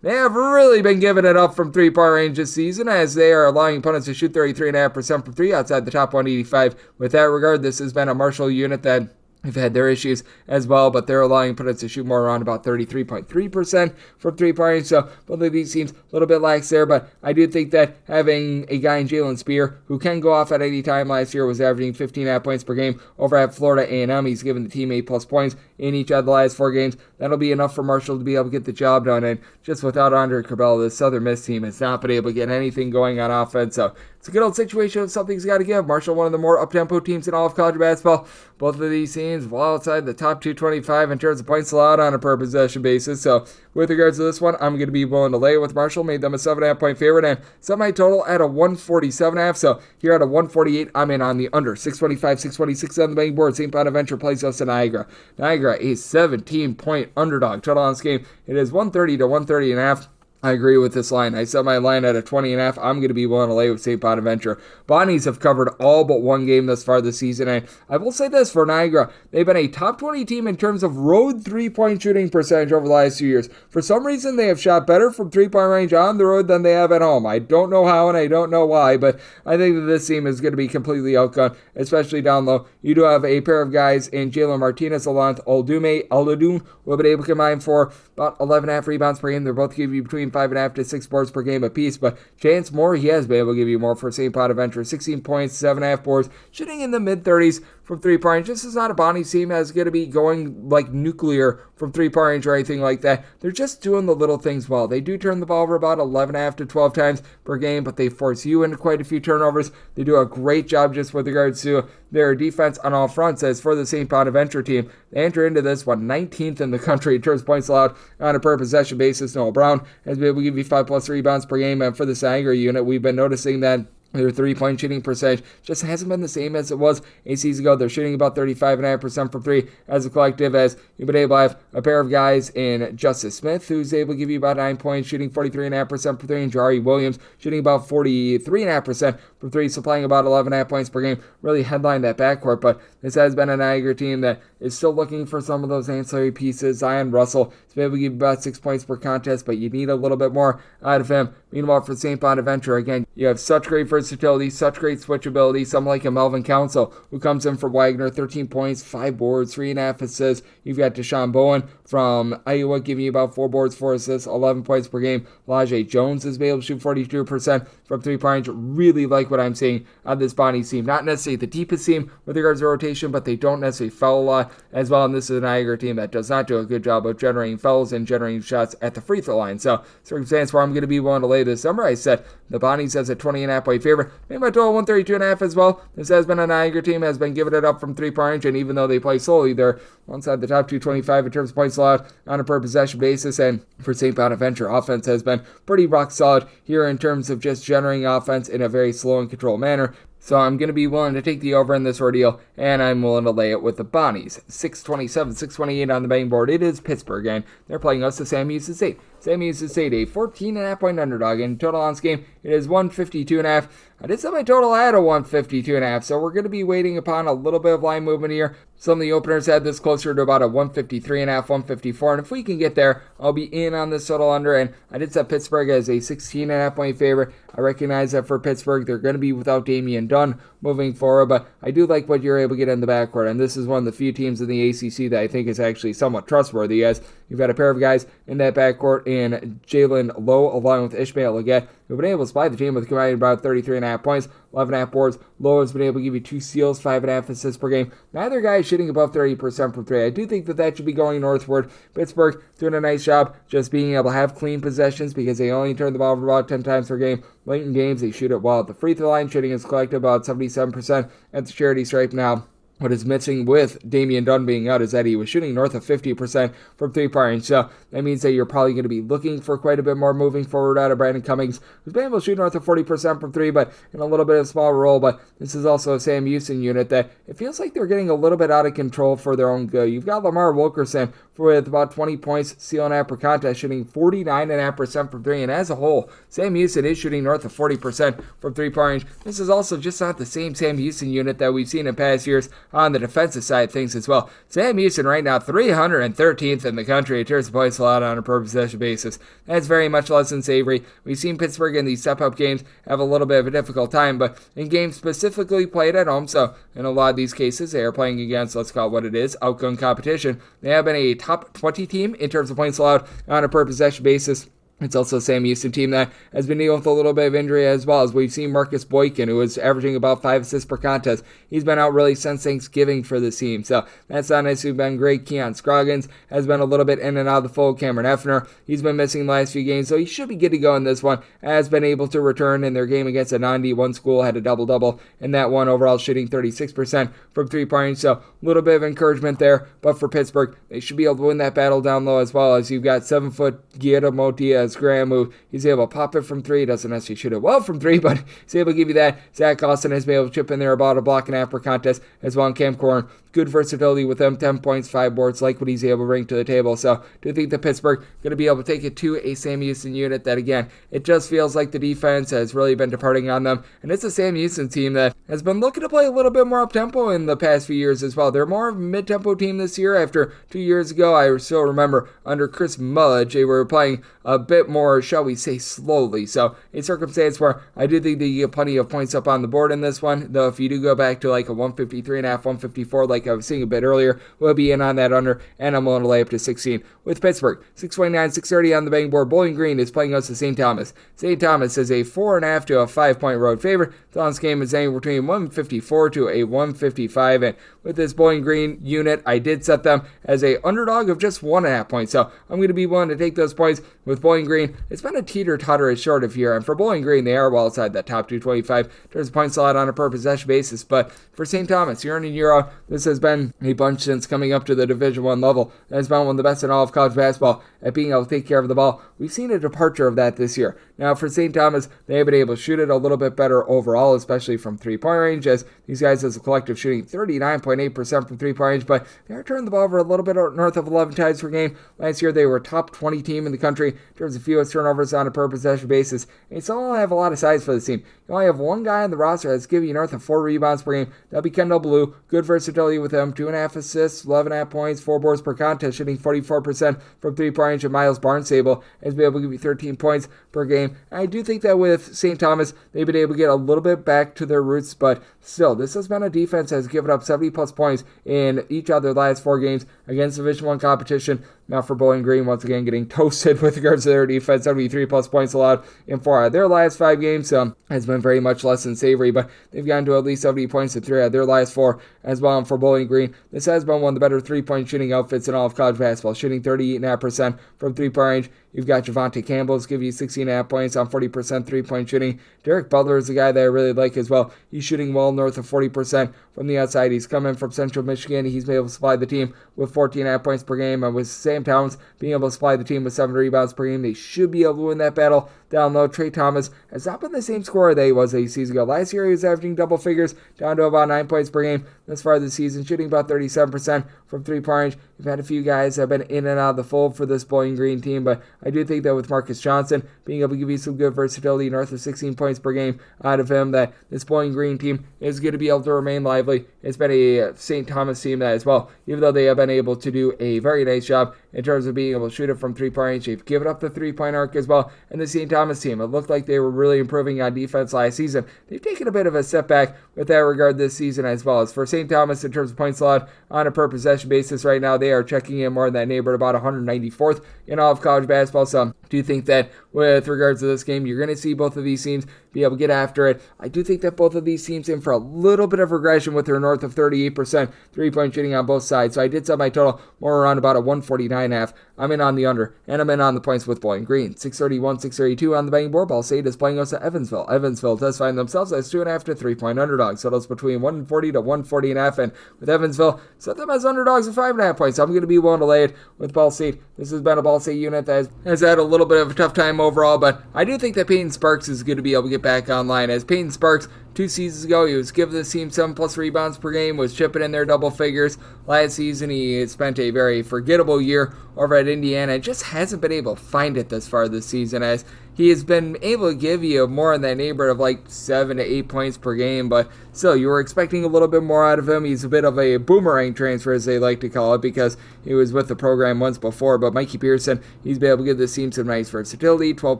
they have really been giving it up from 3-point range this season, as they are allowing opponents to shoot 33.5% from 3 outside the top 185. With that regard, this has been a Marshall unit that have had their issues as well, but they're allowing opponents to shoot more around about 33.3% from 3-point range. So both of these teams a little bit lax there, but I do think that having a guy in Jalen Spear who can go off at any time, last year was averaging 15.5 points per game over at Florida A&M. He's given the team 8+ points in each of the last 4 games. That'll be enough for Marshall to be able to get the job done, and just without Andre Curbelo, the Southern Miss team has not been able to get anything going on offense. So it's a good old situation of something's got to give. Marshall, one of the more up-tempo teams in all of college basketball. Both of these teams well outside the top 225 in terms of points allowed on a per possession basis. So with regards to this one, I'm going to be willing to lay it with Marshall. Made them a 7.5 point favorite and set my total at a 147.5. So here at a 148, I'm in on the under. 625, 626 on the betting board. St. Bonaventure plays us in Niagara. Niagara, a 17-point underdog. Total on this game, it is 130 to 130.5. I agree with this line. I set my line at a 20.5. I'm going to be willing to lay with St. Bonaventure. Bonnies have covered all but one game thus far this season, and I will say this for Niagara. They've been a top 20 team in terms of road three-point shooting percentage over the last 2 years. For some reason, they have shot better from three-point range on the road than they have at home. I don't know how and I don't know why, but I think that this team is going to be completely outgunned, especially down low. You do have a pair of guys in Jalen Martinez along with Aldadoum, who have been able to combine for about 11.5 rebounds per game. They're both giving you between 5.5 to 6 boards per game apiece, but Chance Moore, he has been able to give you more for St. Bonaventure. 16 points, 7.5 boards, shooting in the mid-30s from three-point range. This is not a Bonnie team that's going to be going like nuclear from three-point range or anything like that. They're just doing the little things well. They do turn the ball over about 11.5 to 12 times per game, but they force you into quite a few turnovers. They do a great job just with regards to their defense on all fronts. As for the St. Bonaventure team, they enter into this one 19th in the country in terms of points allowed on a per possession basis. Noah Brown has been able to give you 5+ rebounds per game, and for the Niagara unit, we've been noticing that their three-point shooting percentage just hasn't been the same as it was a season ago. They're shooting about 35.5% from three as a collective, as you've been able to have a pair of guys in Justice Smith, who's able to give you about 9 points, shooting 43.5% from three, and Jari Williams shooting about 43.5% from three, supplying about 11.5 points per game. Really headlined that backcourt, but this has been a Niagara team that is still looking for some of those ancillary pieces. Zion Russell has been able to give you about 6 points per contest, but you need a little bit more out of him. Meanwhile, for St. Bonaventure, again, you have such great versatility, such great switchability. Someone like a Melvin Council, who comes in for Wagner, 13 points, 5 boards, 3.5 assists. You've got Deshaun Bowen from Iowa giving you about 4 boards, 4 assists, 11 points per game. Elijah Jones has been able to shoot 42% from three-point range. Really like what I'm seeing on this Bonnie team. Not necessarily the deepest team with regards to rotation, but they don't necessarily foul a lot as well. And this is a Niagara team that does not do a good job of generating fouls and generating shots at the free throw line. So, circumstance where I'm going to be willing to lay this number. I said the Bonnies as a 20.5 point favorite. Made my total 132.5 as well. This has been a Niagara team, has been giving it up from three-point range, and even though they play slowly, they're inside the top 225 in terms of points allowed on a per possession basis. And for St. Bonaventure, offense has been pretty rock solid here in terms of just generating offense in a very slow and controlled manner. So I'm going to be willing to take the over in this ordeal, and I'm willing to lay it with the Bonnies. 627, 628 on the betting board. It is Pittsburgh, and they're playing us to Sam Houston State. Sam Houston State, a 14.5 point underdog, and total on this game, it is 152.5. I did set my total at a 152.5, so we're going to be waiting upon a little bit of line movement here. Some of the openers had this closer to about a 153.5, 154, and if we can get there, I'll be in on this total under, and I did set Pittsburgh as a 16.5 point favorite. I recognize that for Pittsburgh, they're going to be without Damian Dunn moving forward, but I do like what you're able to get in the backcourt, and this is one of the few teams in the ACC that I think is actually somewhat trustworthy, as you've got a pair of guys in that backcourt in Jalen Lowe along with Ishmael Leggett, who've been able to supply the team with combined about 33.5 points, 11.5 boards. Lowe has been able to give you 2 steals, 5.5 assists per game. Neither guy is shooting above 30% from three. I do think that should be going northward. Pittsburgh doing a nice job just being able to have clean possessions because they only turn the ball over about 10 times per game. Late in games, they shoot it well at the free throw line. Shooting is collected about 77% at the charity stripe now. What is missing with Damian Dunn being out is that he was shooting north of 50% from three-point range. So that means that you're probably going to be looking for quite a bit more moving forward out of Brandon Cummings, who's been able to shoot north of 40% from three, but in a little bit of a small role. But this is also a Sam Houston unit that it feels like they're getting a little bit out of control for their own good. You've got Lamar Wilkerson with about 20 points, steal and half per contest, shooting 49.5% from three. And as a whole, Sam Houston is shooting north of 40% from three-point range. This is also just not the same Sam Houston unit that we've seen in past years on the defensive side of things as well. Sam Houston right now 313th in the country in terms of points allowed on a per possession basis. That's very much less than savory. We've seen Pittsburgh in these step-up games have a little bit of a difficult time, but in games specifically played at home, so in a lot of these cases they are playing against, let's call it what it is, outgun competition. They have been a top 20 team in terms of points allowed on a per possession basis. It's also a Sam Houston team that has been dealing with a little bit of injury as well, as we've seen Marcus Boykin, who is averaging about 5 assists per contest. He's been out really since Thanksgiving for the team, so that's not necessarily been great. Keon Scroggins has been a little bit in and out of the fold. Cameron Effner, he's been missing the last few games, so he should be good to go in this one. Has been able to return in their game against a non-D1 school, had a double-double in that one, overall shooting 36% from three-point range, so a little bit of encouragement there. But for Pittsburgh, they should be able to win that battle down low, as well as you've got 7-foot Guillermo Diaz-Graham, who he's able to pop it from three. Doesn't necessarily shoot it well from three, but he's able to give you that. Zach Austin has been able to chip in there about a block and a half per contest, as well. And Cam Corn, good versatility with them, 10 points, 5 boards, like what he's able to bring to the table. So do you think that Pittsburgh going to be able to take it to a Sam Houston unit that, again, it just feels like the defense has really been departing on them, and it's a Sam Houston team that has been looking to play a little bit more up-tempo in the past few years as well. They're more of a mid-tempo team this year after 2 years ago. I still remember under Chris Mudge, they were playing a bit more, shall we say, slowly. So a circumstance where I do think they get plenty of points up on the board in this one, though if you do go back to like a 153.5, 154, like I was seeing a bit earlier, we'll be in on that under, and I'm willing to lay up to 16 with Pittsburgh. 629, 630 on the betting board. Bowling Green is playing us to St. Thomas. St. Thomas is a 4.5 to a 5-point road favorite. This game is anywhere between 154 to a 155, and with this Bowling Green unit, I did set them as a underdog of just 1.5 points, so I'm going to be willing to take those points with Bowling Green. It's been a teeter-totter short of here, and for Bowling Green, they are well outside that top 225. There's a point slot on a per possession basis, but for St. Thomas, year in and year out, this has been a bunch since coming up to the Division I level that has been one of the best in all of college basketball at being able to take care of the ball. We've seen a departure of that this year. Now, for St. Thomas, they have been able to shoot it a little bit better overall, especially from three-point range, as these guys as a collective shooting 39.8% from three-point range, but they are turning the ball over a little bit north of 11 times per game. Last year, they were a top 20 team in the country in terms of fewest turnovers on a per possession basis, and they still have a lot of size for this team. You only have one guy on the roster that's giving you north of 4 rebounds per game. That'll be Kendall Blue. Good versatility with him. 2.5 assists, 11.5 points, 4 boards per contest, shooting 44% from three-point range. And Miles Barnesable has been able to give you 13 points per game. I do think that with St. Thomas, they've been able to get a little bit back to their roots, but still, this has been a defense that has given up 70-plus points in each of their last 4 games against Division I competition. Now for Bowling Green, once again, getting toasted with regards to their defense. 73-plus points allowed in 4 out of their last 5 games. Has been very much less than savory, but they've gotten to at least 70 points in 3 out of their last 4 as well. And for Bowling Green, this has been one of the better three-point shooting outfits in all of college basketball, shooting 38.5% from three-point range. You've got Javante Campbell's give you 16.5 points on 40% three-point shooting. Derek Butler is a guy that I really like as well. He's shooting well north of 40% from the outside. He's coming from Central Michigan. He's been able to supply the team with 14.5 points per game. And with Sam Towns being able to supply the team with 7 rebounds per game, they should be able to win that battle down low. Trey Thomas has not been the same scorer that he was a season ago. Last year, he was averaging double figures, down to about 9 points per game this far this season, shooting about 37% from three-point range. We've had a few guys that have been in and out of the fold for this Bowling Green team, but I do think that with Marcus Johnson being able to give you some good versatility, north of 16 points per game out of him, that this Bowling Green team is going to be able to remain lively. It's been a St. Thomas team that as well, even though they have been able to do a very nice job in terms of being able to shoot it from three-point range. They've given up the three-point arc as well. And the St. Thomas team, it looked like they were really improving on defense last season. They've taken a bit of a setback with that regard this season as well. As for St. Thomas, in terms of points allowed on a per possession basis right now, they are checking in more in that neighborhood, about 194th in all of college basketball. So I do think that with regards to this game, you're going to see both of these teams be able to get after it. I do think that both of these teams in for a little bit of regression with their north of 38% three-point shooting on both sides. So I did set my total more around about a 149.5. I'm in on the under, and I'm in on the points with Bowling Green. 631, 632 on the betting board. Ball State is playing us at Evansville. Evansville does find themselves as 2.5 to 3-point underdogs. So that's between 140 to 140.5, and with Evansville, set them as underdogs of 5.5 points. So I'm going to be willing to lay it with Ball State. This has been a Ball State unit that has had a little bit of a tough time overall, but I do think that Peyton Sparks is going to be able to get back online. As Peyton Sparks, 2 seasons ago, he was giving this team 7+ rebounds per game, was chipping in their double figures. Last season, he spent a very forgettable year over at Indiana and just hasn't been able to find it this far this season, as he has been able to give you more in that neighborhood of like 7 to 8 points per game, but still, you were expecting a little bit more out of him. He's a bit of a boomerang transfer, as they like to call it, because he was with the program once before, but Mikey Pearson, he's been able to give this team some nice versatility, 12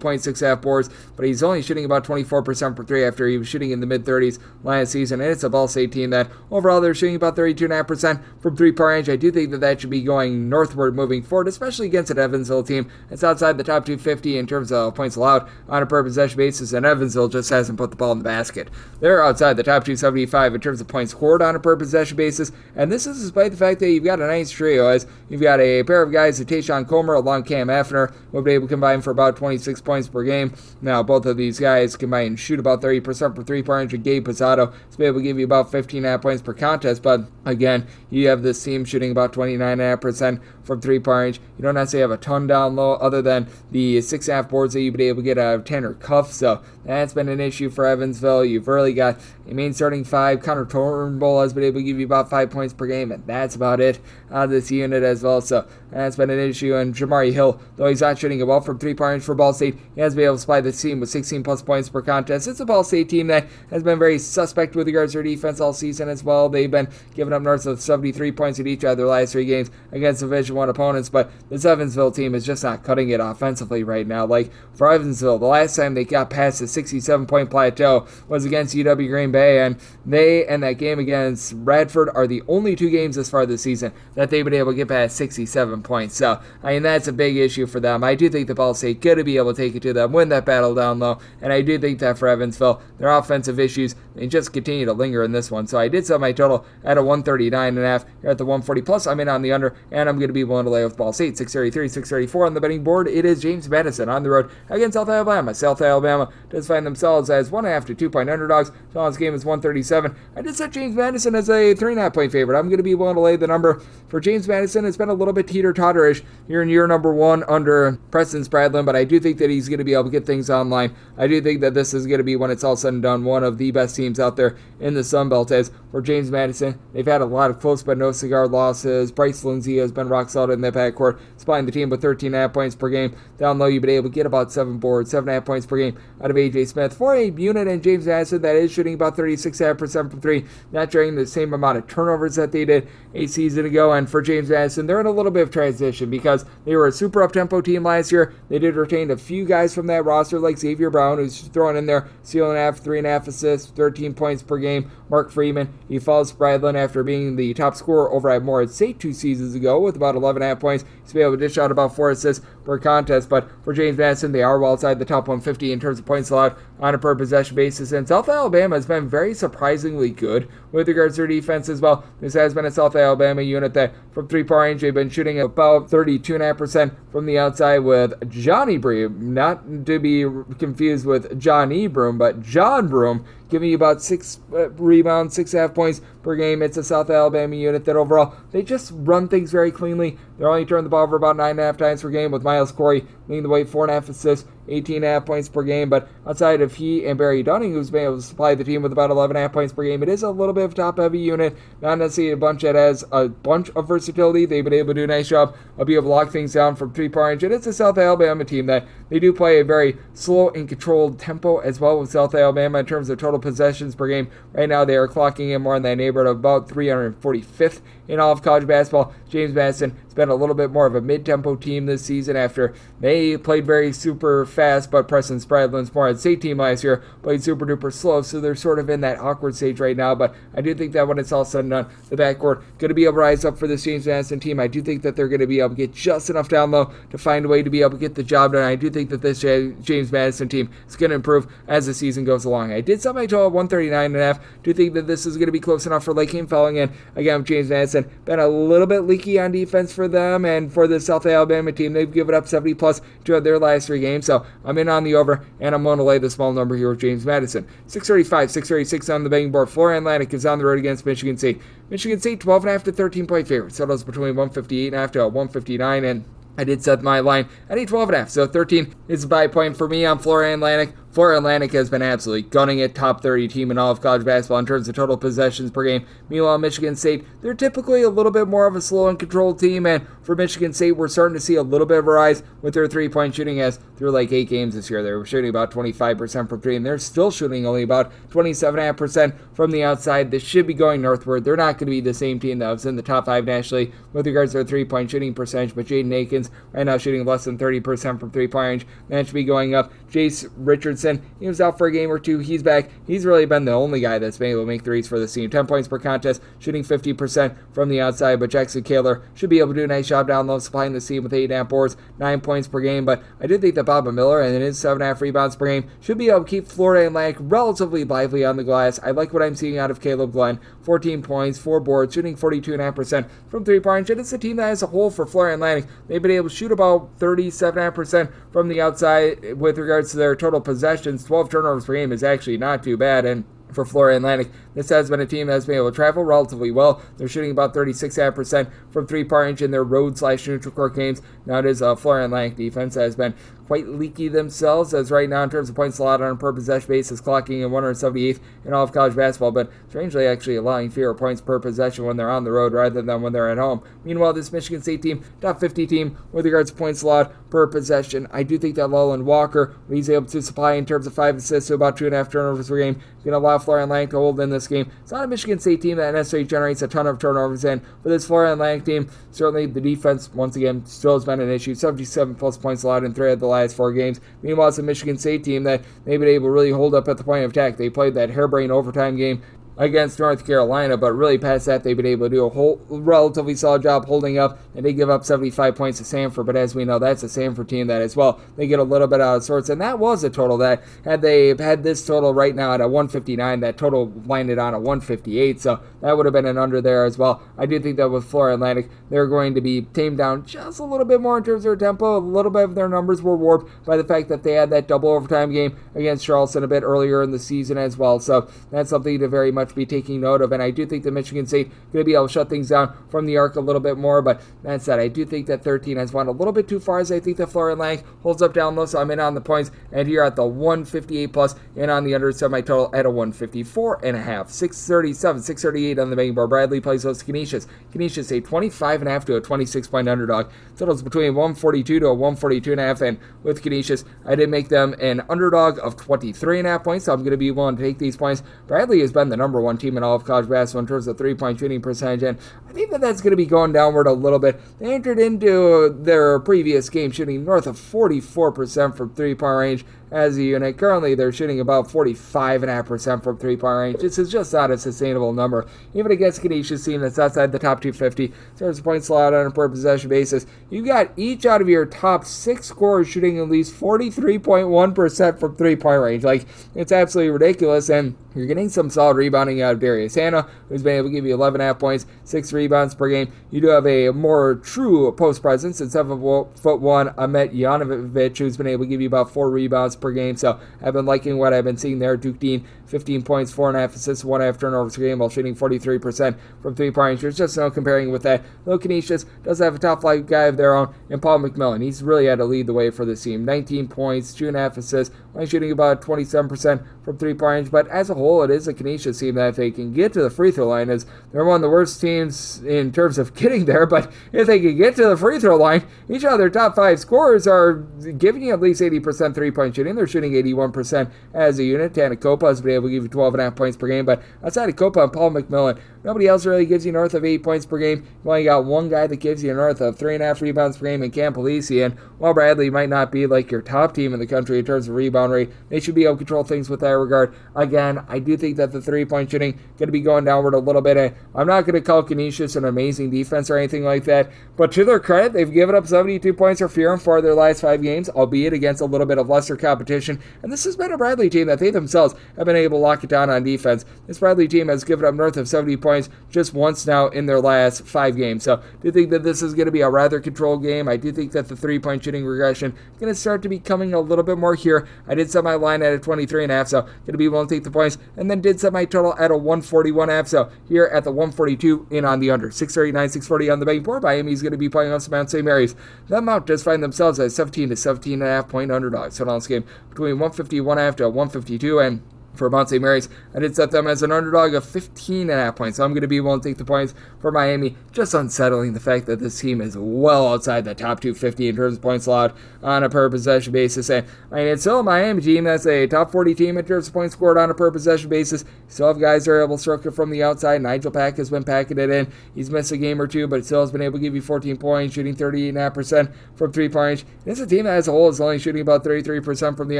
points, 6.5 boards, but he's only shooting about 24% for 3 after he was shooting in the mid mid-30s last season, and it's a Ball State team that overall they're shooting about 32.5% from three-point range. I do think that should be going northward moving forward, especially against an Evansville team that's outside the top 250 in terms of points allowed on a per possession basis, and Evansville just hasn't put the ball in the basket. They're outside the top 275 in terms of points scored on a per possession basis, and this is despite the fact that you've got a nice trio, as you've got a pair of guys, Tayshaun Comer along Cam Affner, who will be able to combine for about 26 points per game. Now, both of these guys combine shoot about 30% for three-point range, and Gabe Posado is able to give you about 15.5 points per contest, but again, you have this team shooting about 29.5% from three-point range. You don't necessarily have a ton down low other than the 6.5 boards that you've been able to get out of Tanner Cuff, so that's been an issue for Evansville. You've really got a main starting five. Connor Turnbull has been able to give you about 5 points per game, and that's about it out of this unit as well, so that's been an issue. And Jamari Hill, though he's not shooting it well from three-point range for Ball State, he has been able to supply the team with 16-plus points per contest. It's a Ball State team that has been very suspect with regards to their defense all season as well. They've been giving up north of 73 points in each of their last 3 games against Division I opponents, but this Evansville team is just not cutting it offensively right now. Like, for Evansville, the last time they got past the 67-point plateau was against UW Green Bay, and they and that game against Radford are the only 2 games this far this season that they've been able to get past 67 points. So, I mean, that's a big issue for them. I do think the Ball State going to be able to take it to them, win that battle down low, and I do think that for Evansville, their offensive issues, they just continue to linger in this one. So I did set my total at a 139.5. You're at the 140 plus. I'm in on the under, and I'm going to be willing to lay with Ball State. 633, 634 on the betting board. It is James Madison on the road against South Alabama. South Alabama does find themselves as 1.5 to 2-point underdogs. Tallest game is 137. I did set James Madison as a 3.5 point favorite. I'm going to be willing to lay the number for James Madison. It's been a little bit teeter-totterish here in year number 1 under Preston Spradlin, but I do think that he's going to be able to get things online. I do think that this is going to be, when it's all said and done, one of the best teams out there in the Sun Belt. As for James Madison, they've had a lot of close but no cigar losses. Bryce Lindsey has been rock solid in that backcourt, supplying the team with 13.5 points per game. Down low, you've been able to get about 7 boards, 7.5 points per game out of A.J. Smith. For a unit in James Madison that is shooting about 36.5% from 3, not during the same amount of turnovers that they did a season ago. And for James Madison, they're in a little bit of transition because they were a super up-tempo team last year. They did retain a few guys from that roster, like Xavier Brown, who's throwing in there, stealing 3.5 assists, 13 points per game. Mark Freeman, he follows Spradlin after being the top scorer over at Morehead State 2 seasons ago with about 11.5 points. He's been able to dish out about 4 assists per contest, but for James Madison, they are well outside the top 150 in terms of points allowed on a per possession basis, and South Alabama has been very surprisingly good with regards to their defense as well. This has been a South Alabama unit that from three-point range, they've been shooting about 32.5% from the outside with Johnny Broom, not to be confused with Johnny Broom, but John Broom, giving you about 6 rebounds, 6.5 points per game. It's a South Alabama unit that overall, they just run things very cleanly. They're only turning the ball over about 9.5 times per game, with Miles Corey leading the way, 4.5 assists, 18.5 points per game. But outside of he and Barry Dunning, who's been able to supply the team with about 11.5 points per game, it is a little bit of a top-heavy unit, not necessarily a bunch that has a bunch of versatility. They've been able to do a nice job of being able to lock things down from three-point range. And it's a South Alabama team that they do play a very slow and controlled tempo as well with South Alabama in terms of total possessions per game. Right now, they are clocking in more in that neighborhood of about 345th in all of college basketball. James Madison has been a little bit more of a mid-tempo team this season after they played very super fast, but Preston Spradlin's Morehead State team last year played super duper slow, so they're sort of in that awkward stage right now. But I do think that when it's all said and done, the backcourt going to be able to rise up for this James Madison team. I do think that they're going to be able to get just enough down low to find a way to be able to get the job done. I do think that this James Madison team is going to improve as the season goes along. I did set my total at 139.5. Do think that this is going to be close enough for Lake King falling in. Again, James Madison been a little bit leaky on defense for them, and for the South Alabama team, they've given up 70 plus to their last 3 games. So I'm in on the over, and I'm going to lay the small number here with James Madison. 635, 636 on the betting board. Florida Atlantic is on the road against Michigan State. Michigan State 12.5 to 13-point favorites. Totals between 158.5 to 159, and I did set my line at a 12.5, so 13 is a buy point for me on Florida Atlantic. Florida Atlantic has been absolutely gunning it, top 30 team in all of college basketball in terms of total possessions per game. Meanwhile, Michigan State, they're typically a little bit more of a slow and controlled team, and for Michigan State, we're starting to see a little bit of a rise with their three-point shooting, as through like 8 games this year, they were shooting about 25% from 3, and they're still shooting only about 27.5% from the outside. This should be going northward. They're not going to be the same team that was in the top 5 nationally with regards to their three-point shooting percentage, but Jaden Akins right now shooting less than 30% from three-point range. That should be going up. Jace Richardson Richardson, he was out for a game or two. He's back. He's really been the only guy that's been able to make threes for this team. 10 points per contest, shooting 50% from the outside, but Jackson Kaler should be able to do a nice job down low, supplying the team with 8.5 boards, 9 points per game. But I do think that Bonaventure and his 7.5 rebounds per game should be able to keep Florida Atlantic relatively lively on the glass. I like what I'm seeing out of Caleb Glenn. 14 points, 4 boards, shooting 42.5% from three-point range. And it's a team that as a whole for Florida Atlantic, they've been able to shoot about 37.5% from the outside with regards to their total possessions. 12 turnovers per game is actually not too bad. And for Florida Atlantic, this has been a team that has been able to travel relatively well. They're shooting about 36.5% from three-point range in their road/neutral court games. Now it is Florida Atlantic defense that has been quite leaky themselves, as right now in terms of points allowed on a per possession basis, clocking in 178th in all of college basketball, but strangely actually allowing fewer points per possession when they're on the road rather than when they're at home. Meanwhile, this Michigan State team, top 50 team with regards to points allowed per possession. I do think that Leland Walker, when he's able to supply in terms of 5 assists to about 2.5 turnovers per game, going to allow Florida Atlantic to hold in this game. It's not a Michigan State team that necessarily generates a ton of turnovers in, but this Florida Atlantic team, certainly the defense, once again, still has been an issue. 77 plus points allowed in 3 of the last 4 games. Meanwhile, it's a Michigan State team that they've been able to really hold up at the point of attack. They played that harebrained overtime game against North Carolina, but really past that, they've been able to do a whole relatively solid job holding up, and they give up 75 points to Samford, but as we know, that's a Samford team that as well, they get a little bit out of sorts, and that was a total that, had they had this total right now at a 159, that total landed on a 158, so that would have been an under there as well. I do think that with Florida Atlantic, they're going to be tamed down just a little bit more in terms of their tempo. A little bit of their numbers were warped by the fact that they had that double overtime game against Charleston a bit earlier in the season as well, so that's something to very much be taking note of, and I do think that Michigan State going to be able to shut things down from the arc a little bit more, but that said, I do think that 13 has gone a little bit too far, as I think that Florida Atlantic holds up down low, so I'm in on the points, and here at the 158 plus, and on the under, semi-total at a 154.5. 637, 638 on the betting board. Bradley plays those Canisius. Canisius a 25.5 to a 26-point underdog. Totals between 142 to a 142.5, and with Canisius, I did make them an underdog of 23.5 points, so I'm going to be willing to take these points. Bradley has been the number 1 team in all of college basketball in terms of three-point shooting percentage, and I think that that's going to be going downward a little bit. They entered into their previous game shooting north of 44% from three-point range as a unit. Currently, they're shooting about 45.5% from three-point range. This is just not a sustainable number. Even against a Canisius team that's outside the top 250, in terms of points allowed on a per possession basis, you've got each out of your top 6 scorers shooting at least 43.1% from three-point range. Like, it's absolutely ridiculous, and you're getting some solid rebounding out of Darius Hannah, who's been able to give you 11.5 points, 6 rebounds per game. You do have a more true post presence at 7'1" Ahmet Janovic, who's been able to give you about 4 rebounds per game. So I've been liking what I've been seeing there. Duke Dean, 15 points, 4.5 assists, 1.5 turnovers per game while shooting 43% from three-point range. There's just no comparing with that. Though Canisius does have a top-flight guy of their own in Paul McMillan. He's really had to lead the way for this team. 19 points, 2.5 assists, while shooting about 27% from three-point range. But as a whole, it is a Canisius team that if they can get to the free throw line, is they're one of the worst teams in terms of getting there, but if they can get to the free throw line, each of their top 5 scorers are giving you at least 80% three-point shooting. They're shooting 81% as a unit. Tana Copa has been able to give you 12.5 points per game, but outside of Copa and Paul McMillan, nobody else really gives you north of 8 points per game. You've only got one guy that gives you north of 3.5 rebounds per game in Cam Polisi, and while Bradley might not be like your top team in the country in terms of rebound rate, they should be able to control things with that regard. Again, I do think that the three-point shooting going to be going downward a little bit, and I'm not going to call Canisius an amazing defense or anything like that, but to their credit, they've given up 72 points or fewer in 4 of their last 5 games, albeit against a little bit of lesser competition, and this has been a Bradley team that they themselves have been able to lock it down on defense. This Bradley team has given up north of 70 points just once now in their last 5 games, so I do think that this is going to be a rather controlled game. I do think that the three-point shooting regression is going to start to be coming a little bit more here. I did set my line at a 23.5, so going to be willing to take the points, and then did set my total at a 141.5, so here at the 142 in on the under. 639, 640 on the betting board. Miami's going to be playing on Mount St. Mary's. The Mount does find themselves at 17 to 17.5 point underdogs. So on this game between 151.5 to 152, and For Mount St. Mary's, I did set them as an underdog of 15.5 points, so I'm going to be willing to take the points for Miami. Just unsettling the fact that this team is well outside the top 250 in terms of points allowed on a per possession basis. And I mean, it's still a Miami team that's a top 40 team in terms of points scored on a per possession basis. Still have guys that are able to stroke it from the outside. Nigel Pack has been packing it in. He's missed a game or two, but still has been able to give you 14 points, shooting 38.5% from 3-point range. This is a team that as a whole is only shooting about 33% from the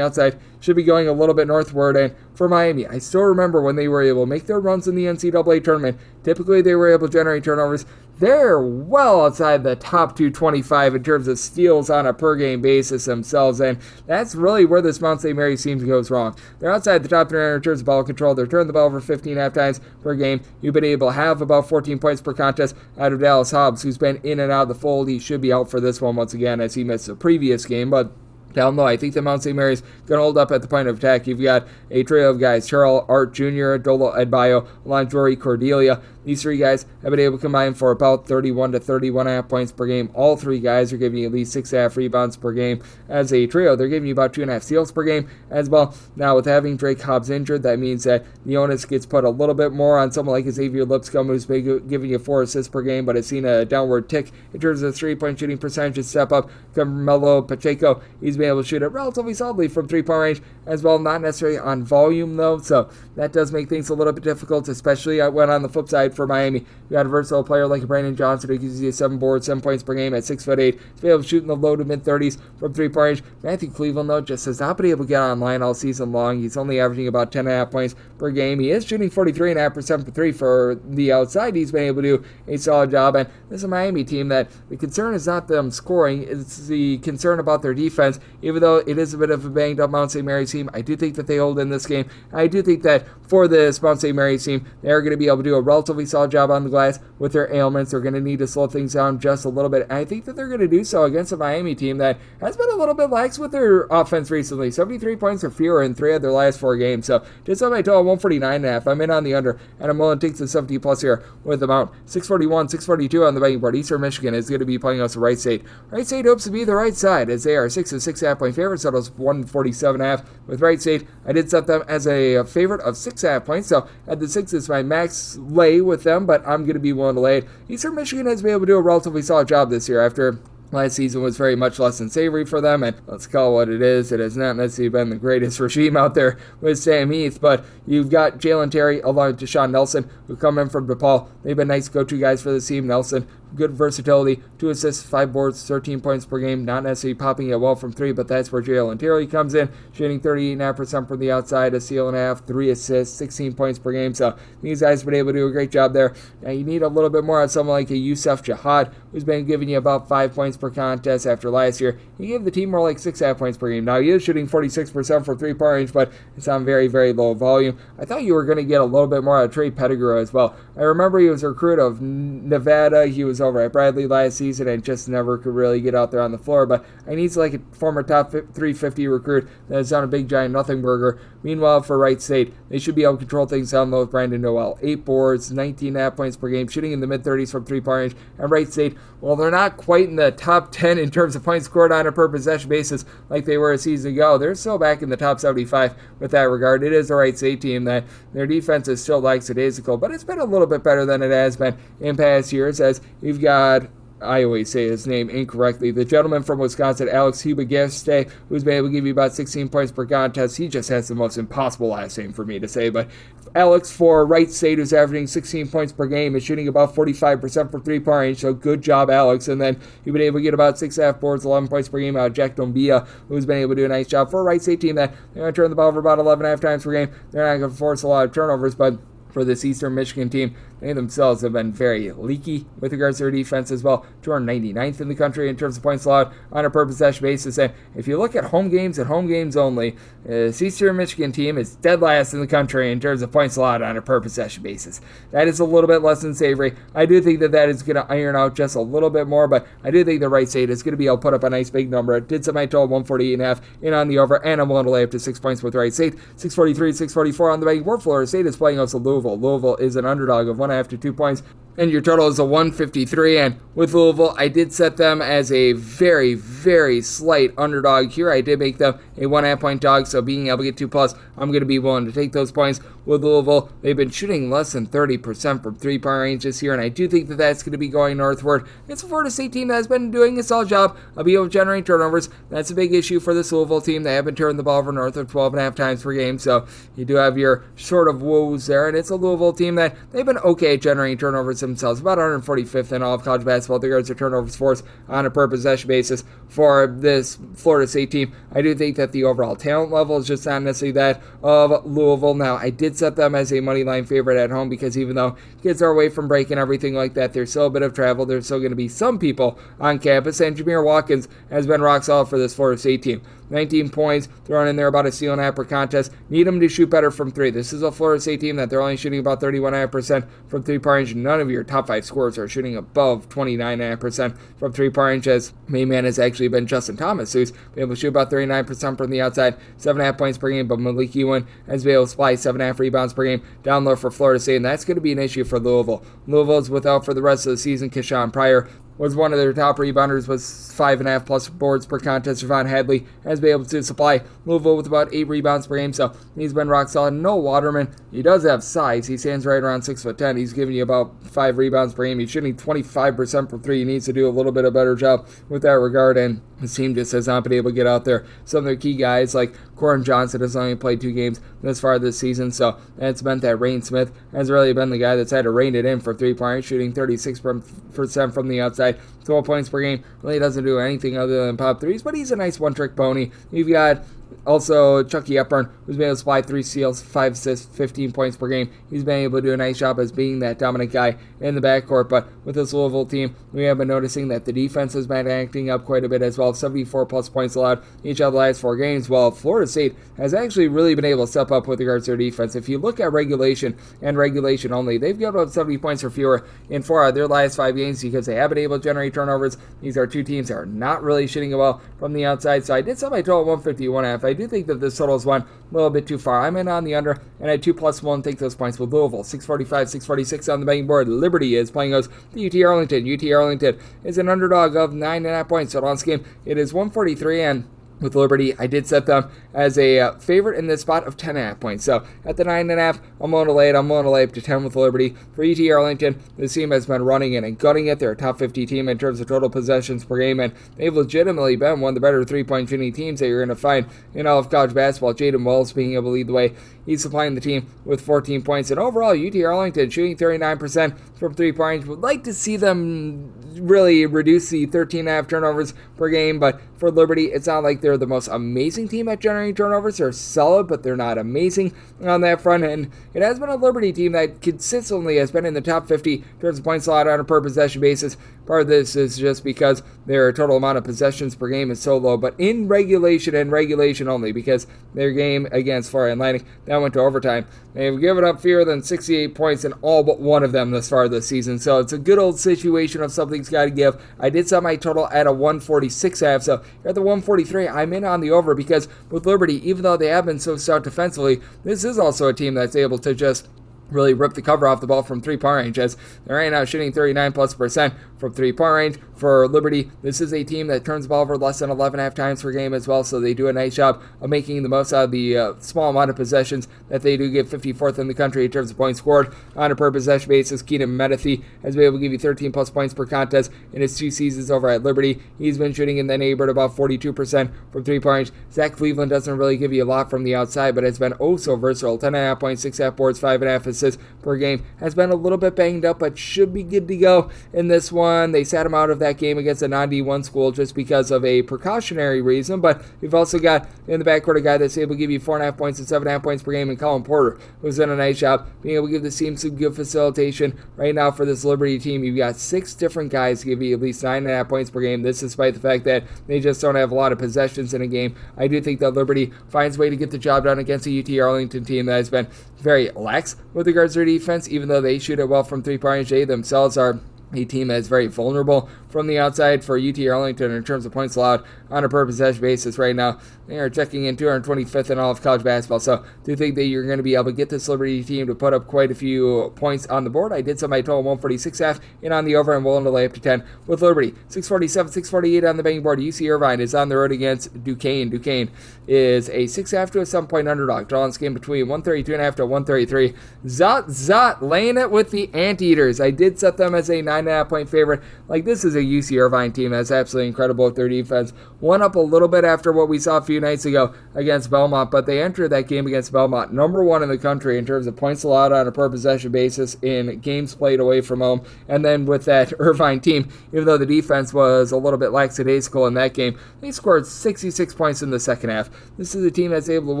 outside. Should be going a little bit northward. And for Miami, I still remember when they were able to make their runs in the NCAA tournament. Typically, they were able to generate turnovers. They're well outside the top 225 in terms of steals on a per-game basis themselves, and that's really where this Mount St. Mary's team goes wrong. They're outside the top 300 in terms of ball control. They're turning the ball over 15.5 times per game. You've been able to have about 14 points per contest out of Dallas Hobbs, who's been in and out of the fold. He should be out for this one once again, as he missed the previous game, but down low, I think that Mount St. Mary's going to hold up at the point of attack. You've got a trio of guys, Charles Art Jr., Dolo Edbayo, Lonjory Cordelia. These three guys have been able to combine for about 31 to 31.5 points per game. All three guys are giving you at least 6.5 rebounds per game. As a trio, they're giving you about 2.5 steals per game as well. Now, with having Drake Hobbs injured, that means that the onus gets put a little bit more on someone like Xavier Lipscomb, who's been giving you 4 assists per game, but has seen a downward tick in terms of 3-point shooting percentage step up. Carmelo Pacheco, he's been able to shoot it relatively solidly from 3-point range as well, not necessarily on volume though, so that does make things a little bit difficult, especially when on the flip side for Miami, you got a versatile player like Brandon Johnson who gives you 7 boards, 7 points per game at 6'8". He's been able to shoot in the low to mid-30s from 3-point range. Matthew Cleveland, though, just has not been able to get online all season long. He's only averaging about 10.5 points per game. He is shooting 43.5% for 3 for the outside. He's been able to do a solid job, and this is a Miami team that the concern is not them scoring, it's the concern about their defense. Even though it is a bit of a banged up Mount St. Mary's team, I do think that they hold in this game. I do think that for this Mount St. Mary's team, they're going to be able to do a relatively solid job on the glass with their ailments. They're going to need to slow things down just a little bit. And I think that they're going to do so against a Miami team that has been a little bit lax with their offense recently. 73 points or fewer in 3 of their last 4 games. So just on my total, 149.5. I'm in on the under, and I'm willing to take the 70 plus here with the Mount. 641, 642 on the betting board. Eastern Michigan is going to be playing us Wright State. Wright State hopes to be the right side as they are 6 and 6.5 point favorites. Totals 147.5 with Wright State. I did set them as a favorite of 6.5 points. So at the 6 is my max lay with them, but I'm going to be willing to lay it. Eastern Michigan has been able to do a relatively solid job this year after last season was very much less than savory for them, and let's call it what it is. It has not necessarily been the greatest regime out there with Sam Heath, but you've got Jalen Terry along with Deshaun Nelson, who come in from DePaul. They've been nice go-to guys for the team. Nelson, good versatility, 2 assists, 5 boards, 13 points per game, not necessarily popping it well from 3, but that's where Jalen Terry comes in, shooting 38.5% from the outside, a steal and a half, 3 assists, 16 points per game, so these guys have been able to do a great job there. Now you need a little bit more on someone like a Yusuf Jihad, who's been giving you about 5 points per contest after last year. He gave the team more like 6.5 points per game. Now he is shooting 46% from 3-point range, but it's on very, very low volume. I thought you were going to get a little bit more out of Trey Pettigrew as well. I remember he was a recruit of Nevada. He was over at Bradley last season and just never could really get out there on the floor, but I need like a former top 350 recruit that has done a big giant nothing burger. Meanwhile, for Wright State, they should be able to control things down low with Brandon Noel. 8 boards, 19.5 points per game, shooting in the mid-30s from 3-point range. And Wright State, well, they're not quite in the top 10 in terms of points scored on a per possession basis like they were a season ago. They're still back in the top 75 with that regard. It is a Wright State team that their defense is still lackadaisical, but it's been a little bit better than it has been in past years, as you've got, I always say his name incorrectly, the gentleman from Wisconsin, Alex Hubagaste, who's been able to give you about 16 points per contest. He just has the most impossible last name for me to say, but Alex for Wright State, who's averaging 16 points per game, is shooting about 45% from 3-point range, so good job, Alex. And then you've been able to get about 6.5 boards, 11 points per game out of Jack Dombia, who's been able to do a nice job for a Wright State team that they're going to turn the ball over about 11.5 times per game. They're not going to force a lot of turnovers, but for this Eastern Michigan team, they themselves have been very leaky with regards to their defense as well. 299th in the country in terms of points allowed on a per possession basis. And if you look at home games and home games only, this Eastern Michigan team is dead last in the country in terms of points allowed on a per possession basis. That is a little bit less than savory. I do think that is going to iron out just a little bit more, but I do think the Wright State is going to be able to put up a nice big number. It did set my total 148.5 in on the over, and I'm willing to lay up to 6 points with Wright State. 643, 644 on the betting board. Florida State is playing us to Louisville. Louisville is an underdog of 1.5 to 2 points. and your total is a 153. And with Louisville, I did set them as a very, very slight underdog here. I did make them a 1.5 point dog, so being able to get 2+, I'm going to be willing to take those points. With Louisville, they've been shooting less than 30% from three-point range this year, and I do think that that's going to be going northward. It's a Florida State team that has been doing a solid job of being able to generate turnovers. That's a big issue for this Louisville team. They have been turning the ball over north of 12.5 times per game, so you do have your sort of woes there, and it's a Louisville team that they've been okay at generating turnovers themselves, about 145th in all of college basketball with regards to turnovers forced on a per possession basis for this Florida State team. I do think that the overall talent level is just not necessarily that of Louisville. Now, I did set them as a money line favorite at home because even though kids are away from break and everything like that, there's still a bit of travel. There's still going to be some people on campus, and Jameer Watkins has been rock solid for this Florida State team. 19 points, throwing in there about a steal and a half per contest. Need them to shoot better from three. This is a Florida State team that they're only shooting about 31.5% from three-point range. None of your top 5 scorers are shooting above 29.5% from three-point range, as main man has actually been Justin Thomas, who's been able to shoot about 39% from the outside, 7.5 points per game, but Malik Ewan has been able to supply 7.5 rebounds per game down low for Florida State, and that's going to be an issue for Louisville. Louisville's without for the rest of the season Keyshawn Pryor, was one of their top rebounders, was 5.5 plus boards per contest. Javon Hadley has been able to supply Louisville with about 8 rebounds per game, so he's been rock solid. No Waterman, he does have size. He stands right around 6'10". He's giving you about 5 rebounds per game. He's shooting 25% from 3. He needs to do a little bit of better job with that regard, and his team just has not been able to get out there. Some of their key guys, like Corin Johnson, has only played 2 games this far this season, so that's meant that Rain Smith has really been the guy that's had to rein it in for 3-point, shooting 36% from the outside, 12 points per game. Really doesn't do anything other than pop threes, but he's a nice one-trick pony. You've got also Chucky Hepburn, who's been able to supply 3 steals, 5 assists, 15 points per game. He's been able to do a nice job as being that dominant guy in the backcourt, but with this Louisville team, we have been noticing that the defense has been acting up quite a bit as well. 74 plus points allowed each of the last 4 games, while Florida State has actually really been able to step up with regards to their defense. If you look at regulation and regulation only, they've given up 70 points or fewer in 4 out of their last 5 games because they have been able to generate turnovers. These are 2 teams that are not really shooting well from the outside, so I did set my total 151.5. I do think that this total is one a little bit too far. I'm in on the under, and at 2+, won't take those points with Louisville. 645, 646 on the betting board. Liberty is playing us the UT Arlington. UT Arlington is an underdog of 9.5 points. So on this game, it is 143, and with Liberty, I did set them as a favorite in this spot of 10.5 points. So at the 9.5, I'm willing to lay it. I'm willing to lay up to 10 with Liberty. For UT Arlington, this team has been running in and gutting it. They're a top 50 team in terms of total possessions per game, and they've legitimately been one of the better 3-point shooting teams that you're going to find in all of college basketball. Jaden Wells being able to lead the way. He's supplying the team with 14 points. And overall, UT Arlington shooting 39% from 3-point range. Would like to see them really reduce the 13.5 turnovers per game, but for Liberty, it's not like they're the most amazing team at generating turnovers. They're solid, but they're not amazing on that front end. It has been a Liberty team that consistently has been in the top 50 in terms of points allowed on a per possession basis. Part of this is just because their total amount of possessions per game is so low, but in regulation and regulation only, because their game against Florida Atlantic, that went to overtime. They've given up fewer than 68 points in all but one of them thus far this season, so it's a good old situation of something's got to give. I did set my total at a 146.5, so you're at the 143. I'm in on the over because with Liberty, even though they have been so stout defensively, this is also a team that's able to just really rip the cover off the ball from 3-point range, as they're right now shooting 39+% from 3-point range. For Liberty, this is a team that turns the ball over less than 11.5 times per game as well, so they do a nice job of making the most out of the small amount of possessions that they do give. 54th in the country in terms of points scored on a per possession basis. Keenan Menethy has been able to give you 13 plus points per contest in his 2 seasons over at Liberty. He's been shooting in the neighborhood about 42% from 3-point range. Zach Cleveland doesn't really give you a lot from the outside, but has been oh so versatile. 10.5 points, 6.5 boards, 5.5 assists per game. Has been a little bit banged up, but should be good to go in this one. They sat him out of that game against a non-D1 school just because of a precautionary reason, but we've also got in the backcourt a guy that's able to give you 4.5 points and 7.5 points per game in Colin Porter, who's done a nice job being able to give the team some good facilitation. Right now for this Liberty team, you've got 6 different guys to give you at least 9.5 points per game. This despite the fact that they just don't have a lot of possessions in a game. I do think that Liberty finds a way to get the job done against a UT Arlington team that has been very lax with regards to their defense, even though they shoot it well from 3-point range. They themselves are a team that is very vulnerable from the outside for UT Arlington in terms of points allowed on a per possession basis right now. They are checking in 225th in all of college basketball, so do think that you're going to be able to get this Liberty team to put up quite a few points on the board. I did set my total 146.5 in on the over and willing to lay up to 10 with Liberty. 647, 648 on the betting board. UC Irvine is on the road against Duquesne. Duquesne is a 6.5 to a 7-point underdog. Draw this game between 132.5 to 133. Zot laying it with the Anteaters. I did set them as a 9.5 point favorite. Like, this is a UC Irvine team that's absolutely incredible with their defense. One up a little bit after what we saw a few nights ago against Belmont, but they entered that game against Belmont number 1 in the country in terms of points allowed on a per possession basis in games played away from home. And then with that Irvine team, even though the defense was a little bit lackadaisical in that game, they scored 66 points in the second half. This is a team that's able to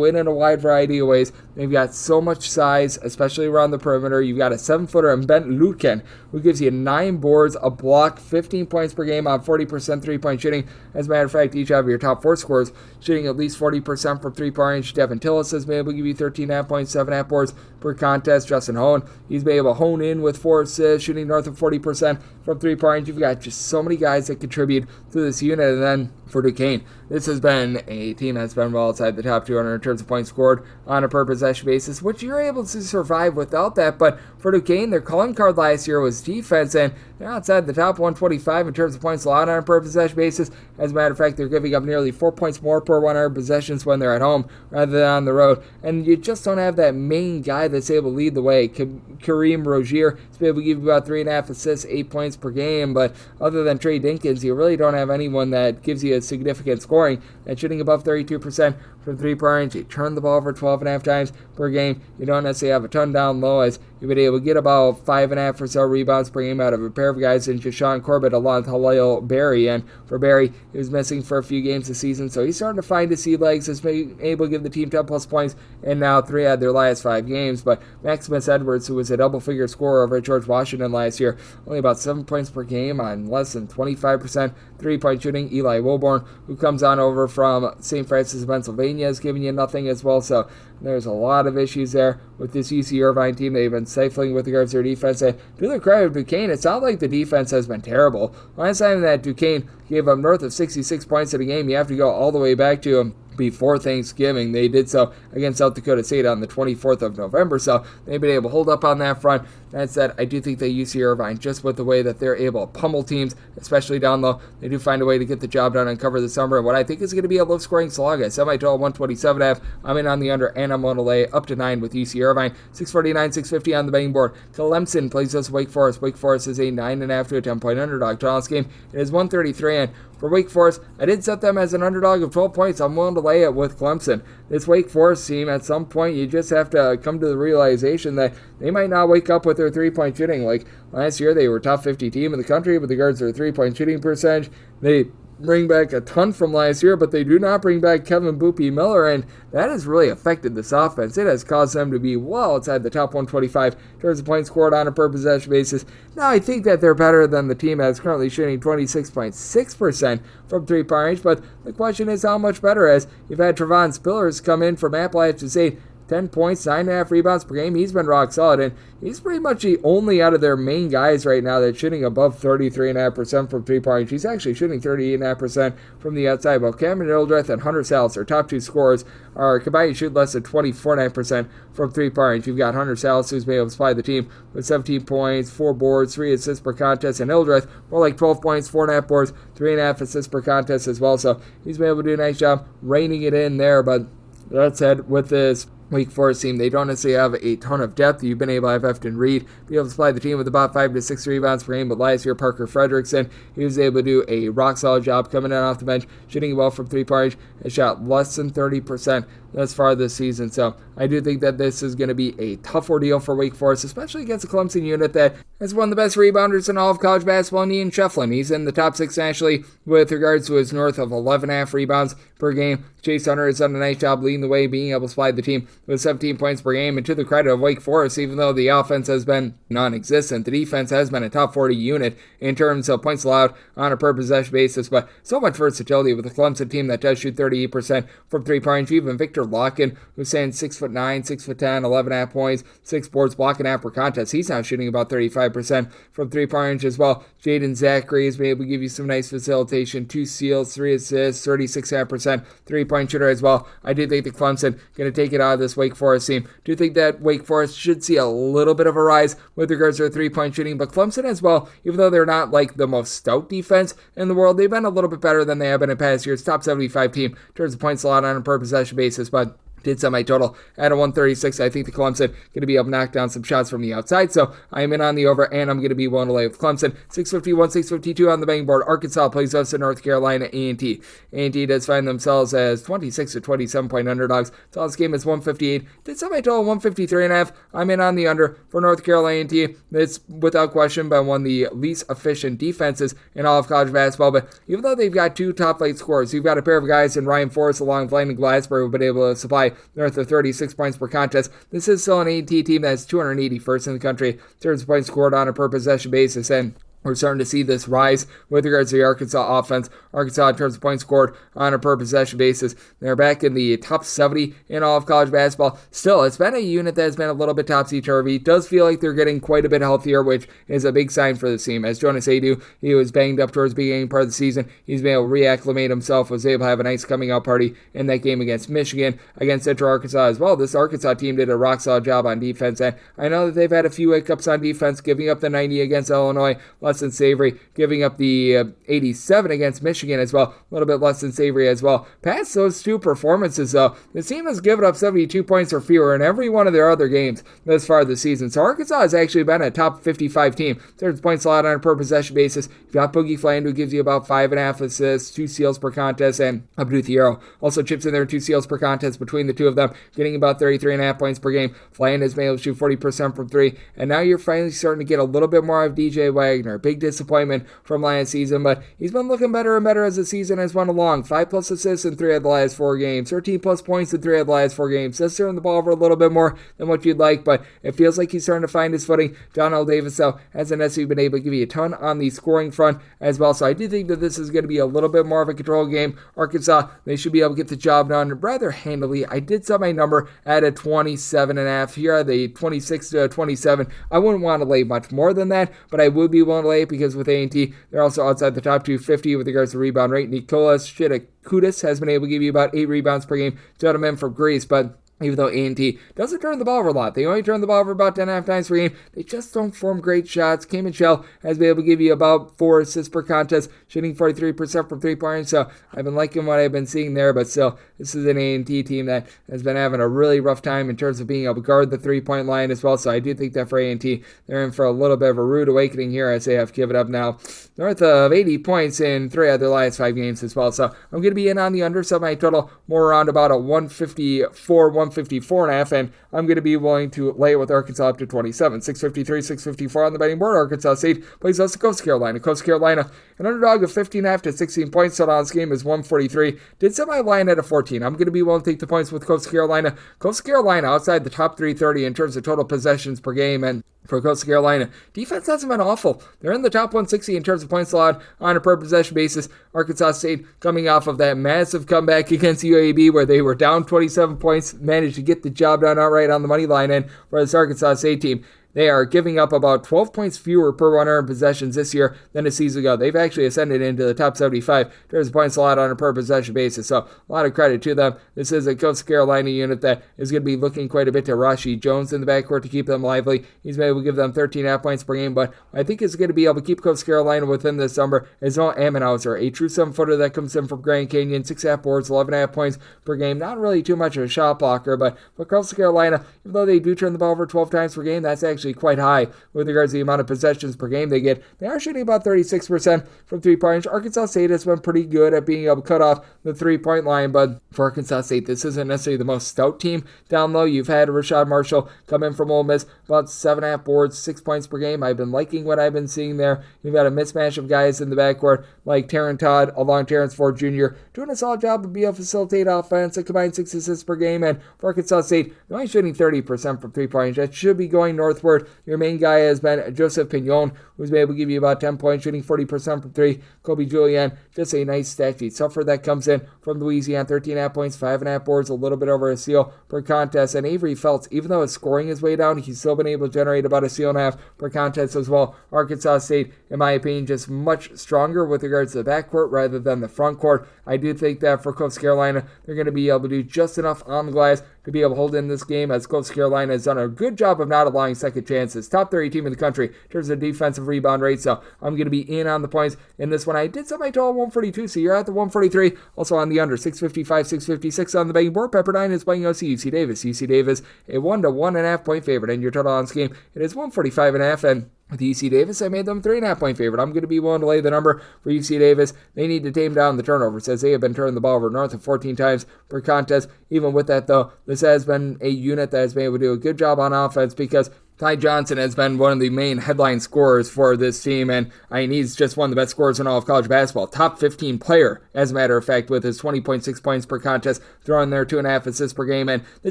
win in a wide variety of ways. They've got so much size, especially around the perimeter. You've got a 7-footer in Ben Lutken, who gives you 9 boards, a block, 15 points per game on 40% three-point shooting. As a matter of fact, each of your top 4 scorers shooting at least 40% from three-point range. Devin Tillis has been able to give you 13.5 points, 7.5 boards per contest. Justin Hone, he's been able to hone in with 4 assists, shooting north of 40% from three-point range. You've got just so many guys that contribute to this unit. And then for Duquesne, this has been a team that's been well outside the top 200 in terms of points scored on a per possession basis, which you're able to survive without that. But for Duquesne, their calling card last year was defense, and they're outside the top 125 in terms of points allowed on a per possession basis. As a matter of fact, they're giving up nearly 4 points more per 100 possessions when they're at home rather than on the road. And you just don't have that main guy that's able to lead the way. Kareem Rozier is able to give you about 3.5 assists, 8 points per game. But other than Trey Dinkins, you really don't have anyone that gives you a significant scoring. And shooting above 32% from three-point range, you turn the ball over 12.5 times per game. You don't necessarily have a ton down low, as you've been able to get about 5.5 or so rebounds per game out of a pair of guys in Jashawn Corbett along with Halil Berry. And for Berry, he was missing for a few games this season, so he's starting to find his sea legs, has been able to give the team 10-plus points, and now 3 out of their last 5 games. But Maximus Edwards, who was a double-figure scorer over at George Washington last year, only about 7 points per game on less than 25% three-point shooting. Eli Wilborn, who comes on over from St. Francis, Pennsylvania, is giving you nothing as well. So there's a lot of issues there with this UC Irvine team. They've been stifling with regards to their defense. And to the credit of Duquesne, it's not like the defense has been terrible. Last time that Duquesne gave up north of 66 points in a game, you have to go all the way back to before Thanksgiving. They did so against South Dakota State on the 24th of November, so they've been able to hold up on that front. That said, I do think that UC Irvine, just with the way that they're able to pummel teams, especially down low, they do find a way to get the job done and cover the summer. And what I think is going to be a low-scoring slog. I set my total 127.5. I'm in on the under, and I'm on to lay up to 9 with UC Irvine. 649, 650 on the betting board. Clemson plays us Wake Forest. Wake Forest is a 9.5 to a 10-point underdog. Draw this game, it is 133, and for Wake Forest, I did set them as an underdog of 12 points. I'm willing to lay it with Clemson. This Wake Forest team, at some point, you just have to come to the realization that they might not wake up with their three-point shooting. Like last year, they were top 50 team in the country with regards to their three-point shooting percentage. They bring back a ton from last year, but they do not bring back Kevin Boopy Miller, and that has really affected this offense. It has caused them to be well outside the top 125 in terms of points scored on a per possession basis. Now, I think that they're better than the team that's currently shooting 26.6% from three-point range, but the question is how much better, as you've had Trevon Spillers come in from Appalachian State, 10 points, 9.5 rebounds per game. He's been rock solid, and he's pretty much the only out of their main guys right now that's shooting above 33.5% from three-point range. He's actually shooting 38.5% from the outside. While Cameron Hildreth and Hunter Salas, their top 2 scorers, are combined to shoot less than 24.9% from three-point range. You've got Hunter Salas, who's been able to supply the team with 17 points, 4 boards, 3 assists per contest, and Hildreth more like 12 points, 4.5 boards, 3.5 assists per contest as well. So he's been able to do a nice job reining it in there. But that said, with this Wake Forest team, they don't necessarily have a ton of depth. You've been able to have Efton Reed be able to supply the team with about 5 to 6 rebounds per game, but last year Parker Fredrickson, he was able to do a rock-solid job coming in off the bench, shooting well from three-point range, and shot less than 30% thus far this season. So I do think that this is going to be a tough ordeal for Wake Forest, especially against a Clemson unit that has one of the best rebounders in all of college basketball, Ian Shefflin. He's in the top 6 nationally with regards to his north of 11.5 rebounds per game. Chase Hunter has done a nice job leading the way, being able to supply the team with 17 points per game. And to the credit of Wake Forest, even though the offense has been non-existent, the defense has been a top 40 unit in terms of points allowed on a per possession basis. But so much versatility with the Clemson team that does shoot 38% from three-point. Even Victor Larkin, who's saying 6'9", 6'10", 11.5 points, 6 boards, block and half per contest. He's now shooting about 35% from three-point as well. Jaden Zachary has been able to give you some nice facilitation, 2 steals, 3 assists, 36.5% three-point shooter as well. I do think that Clemson going to take it out of this Wake Forest team. Do think that Wake Forest should see a little bit of a rise with regards to their three-point shooting, but Clemson as well, even though they're not like the most stout defense in the world, they've been a little bit better than they have been in past years. Top 75 team in terms of points allowed on a per possession basis, but did semi-total at a 136. I think the Clemson going to be able to knock down some shots from the outside, so I am in on the over, and I'm going to be willing to lay with Clemson. 651, 652 on the betting board. Arkansas plays us in North Carolina A&T. A&T does find themselves as 26 to 27-point underdogs. So this game is 158. Did semi-total 153.5. I'm in on the under for North Carolina A&T. It's without question been one of the least efficient defenses in all of college basketball, but even though they've got 2 top-flight scorers, you've got a pair of guys in Ryan Forrest along with Landon Glasper who've been able to supply north of 36 points per contest. This is still an A&T team that's 281st in the country in terms of points scored on a per possession basis, and we're starting to see this rise with regards to the Arkansas offense. Arkansas, in terms of points scored on a per possession basis, they're back in the top 70 in all of college basketball. Still, it's been a unit that has been a little bit topsy-turvy. It does feel like they're getting quite a bit healthier, which is a big sign for this team. As Jonas Adu, he was banged up towards the beginning part of the season. He's been able to reacclimate himself, was able to have a nice coming out party in that game against Michigan, against Central Arkansas as well. This Arkansas team did a rock-solid job on defense, and I know that they've had a few hiccups on defense, giving up the 90 against Illinois, less than Savory, giving up the 87 against Michigan as well, a little bit less than Savory as well. Past those 2 performances, though, the team has given up 72 points or fewer in every one of their other games thus far this season. So Arkansas has actually been a top 55 team. There's points allowed on a per possession basis. You've got Boogie Fland, who gives you about 5.5 assists, 2 steals per contest, and Abdou Thiero also chips in there 2 steals per contest between the two of them, getting about 33.5 points per game. Fland has been able to shoot 40% from 3, and now you're finally starting to get a little bit more of DJ Wagner. Big disappointment from last season, but he's been looking better and better as the season has went along. 5+ assists in 3 of the last 4 games, 13+ points in 3 of the last 4 games. Just throwing the ball over a little bit more than what you'd like, but it feels like he's starting to find his footing. John L. Davis, though, hasn't necessarily been able to give you a ton on the scoring front as well, so I do think that this is going to be a little bit more of a control game. Arkansas, they should be able to get the job done rather handily. I did set my number at a 27.5. Here are the 26 to 27. I wouldn't want to lay much more than that, but I would be willing to lay it because with A&T, they're also outside the top 250 with regards to rebound rate. Nicolas Chitakudis has been able to give you about 8 rebounds per game. Gentleman from Greece, but even though A&T doesn't turn the ball over a lot, they only turn the ball over about 10.5 times per game. They just don't form great shots. Cayman Shell has been able to give you about 4 assists per contest, shooting 43% from 3-point. So I've been liking what I've been seeing there, but still, this is an A&T team that has been having a really rough time in terms of being able to guard the 3-point line as well. So I do think that for A&T, they're in for a little bit of a rude awakening here as they have to give it up now north of 80 points in 3 of their last 5 games as well. So I'm going to be in on the under, so my total more around about a 154.5, and I'm going to be willing to lay it with Arkansas up to 27. 653, 654 on the betting board. Arkansas State plays us to Coastal Carolina. Coastal Carolina, an underdog of 15.5 to 16 points. Total on this game is 143. Did set my line at a 14. I'm going to be willing to take the points with Coastal Carolina. Coastal Carolina outside the top 330 in terms of total possessions per game, and for Coastal Carolina, defense hasn't been awful. They're in the top 160 in terms of points allowed on a per possession basis. Arkansas State coming off of that massive comeback against UAB where they were down 27 points, managed to get the job done outright on the money line, and for this Arkansas State team, they are giving up about 12 points fewer per 100 possessions this year than a season ago. They've actually ascended into the top 75 in terms of points allowed on a per possession basis. So a lot of credit to them. This is a Coastal Carolina unit that is going to be looking quite a bit to Rashi Jones in the backcourt to keep them lively. He's been able to give them 13.5 points per game, but I think is going to be able to keep Coastal Carolina within this number is Noah Ammenhauser, a true 7-footer that comes in from Grand Canyon, 6.5 boards, 11.5 points per game. Not really too much of a shot blocker, but for Coastal Carolina, even though they do turn the ball over 12 times per game, that's actually actually quite high with regards to the amount of possessions per game they get. They are shooting about 36% from three-point range. Arkansas State has been pretty good at being able to cut off the three-point line, but for Arkansas State, this isn't necessarily the most stout team down low. You've had Rashad Marshall come in from Ole Miss, about 7.5 boards, 6 points per game. I've been liking what I've been seeing there. You've got a mismatch of guys in the backcourt like Terran Todd along Terrence Ford Jr. doing a solid job of being able to facilitate offense, a combined 6 assists per game, and for Arkansas State, they're only shooting 30% from three-point range. That should be going northward. Your main guy has been Joseph Pignon, who's been able to give you about 10 points, shooting 40% from three. Kobe Julian, just a nice stat sheet. Suffer that comes in from Louisiana, 13.5 points, 5.5 boards, a little bit over a steal per contest. And Avery Felts, even though his scoring is way down, he's still been able to generate about a steal and a half per contest as well. Arkansas State, in my opinion, just much stronger with regards to the backcourt rather than the front court. I do think that for Coastal Carolina, they're going to be able to do just enough on the glass to be able to hold in this game, as Coastal Carolina has done a good job of not allowing second chances. Top 30 team in the country in terms of defensive rebound rate, so I'm going to be in on the points in this one. I did set my total 142, so you're at the 143. Also on the under, 655, 656 on the betting board. Pepperdine is playing UC Davis. UC Davis, a 1 to 1.5 point favorite, and your total on this game, it is 145.5, and with UC Davis, I made them 3.5 point favorite. I'm going to be willing to lay the number for UC Davis. They need to tame down the turnovers, as they have been turning the ball over north of 14 times per contest. Even with that, though, this has been a unit that has been able to do a good job on offense, because Ty Johnson has been one of the main headline scorers for this team, and he's just one of the best scorers in all of college basketball. Top 15 player, as a matter of fact, with his 20.6 points per contest, throwing their 2.5 assists per game. And the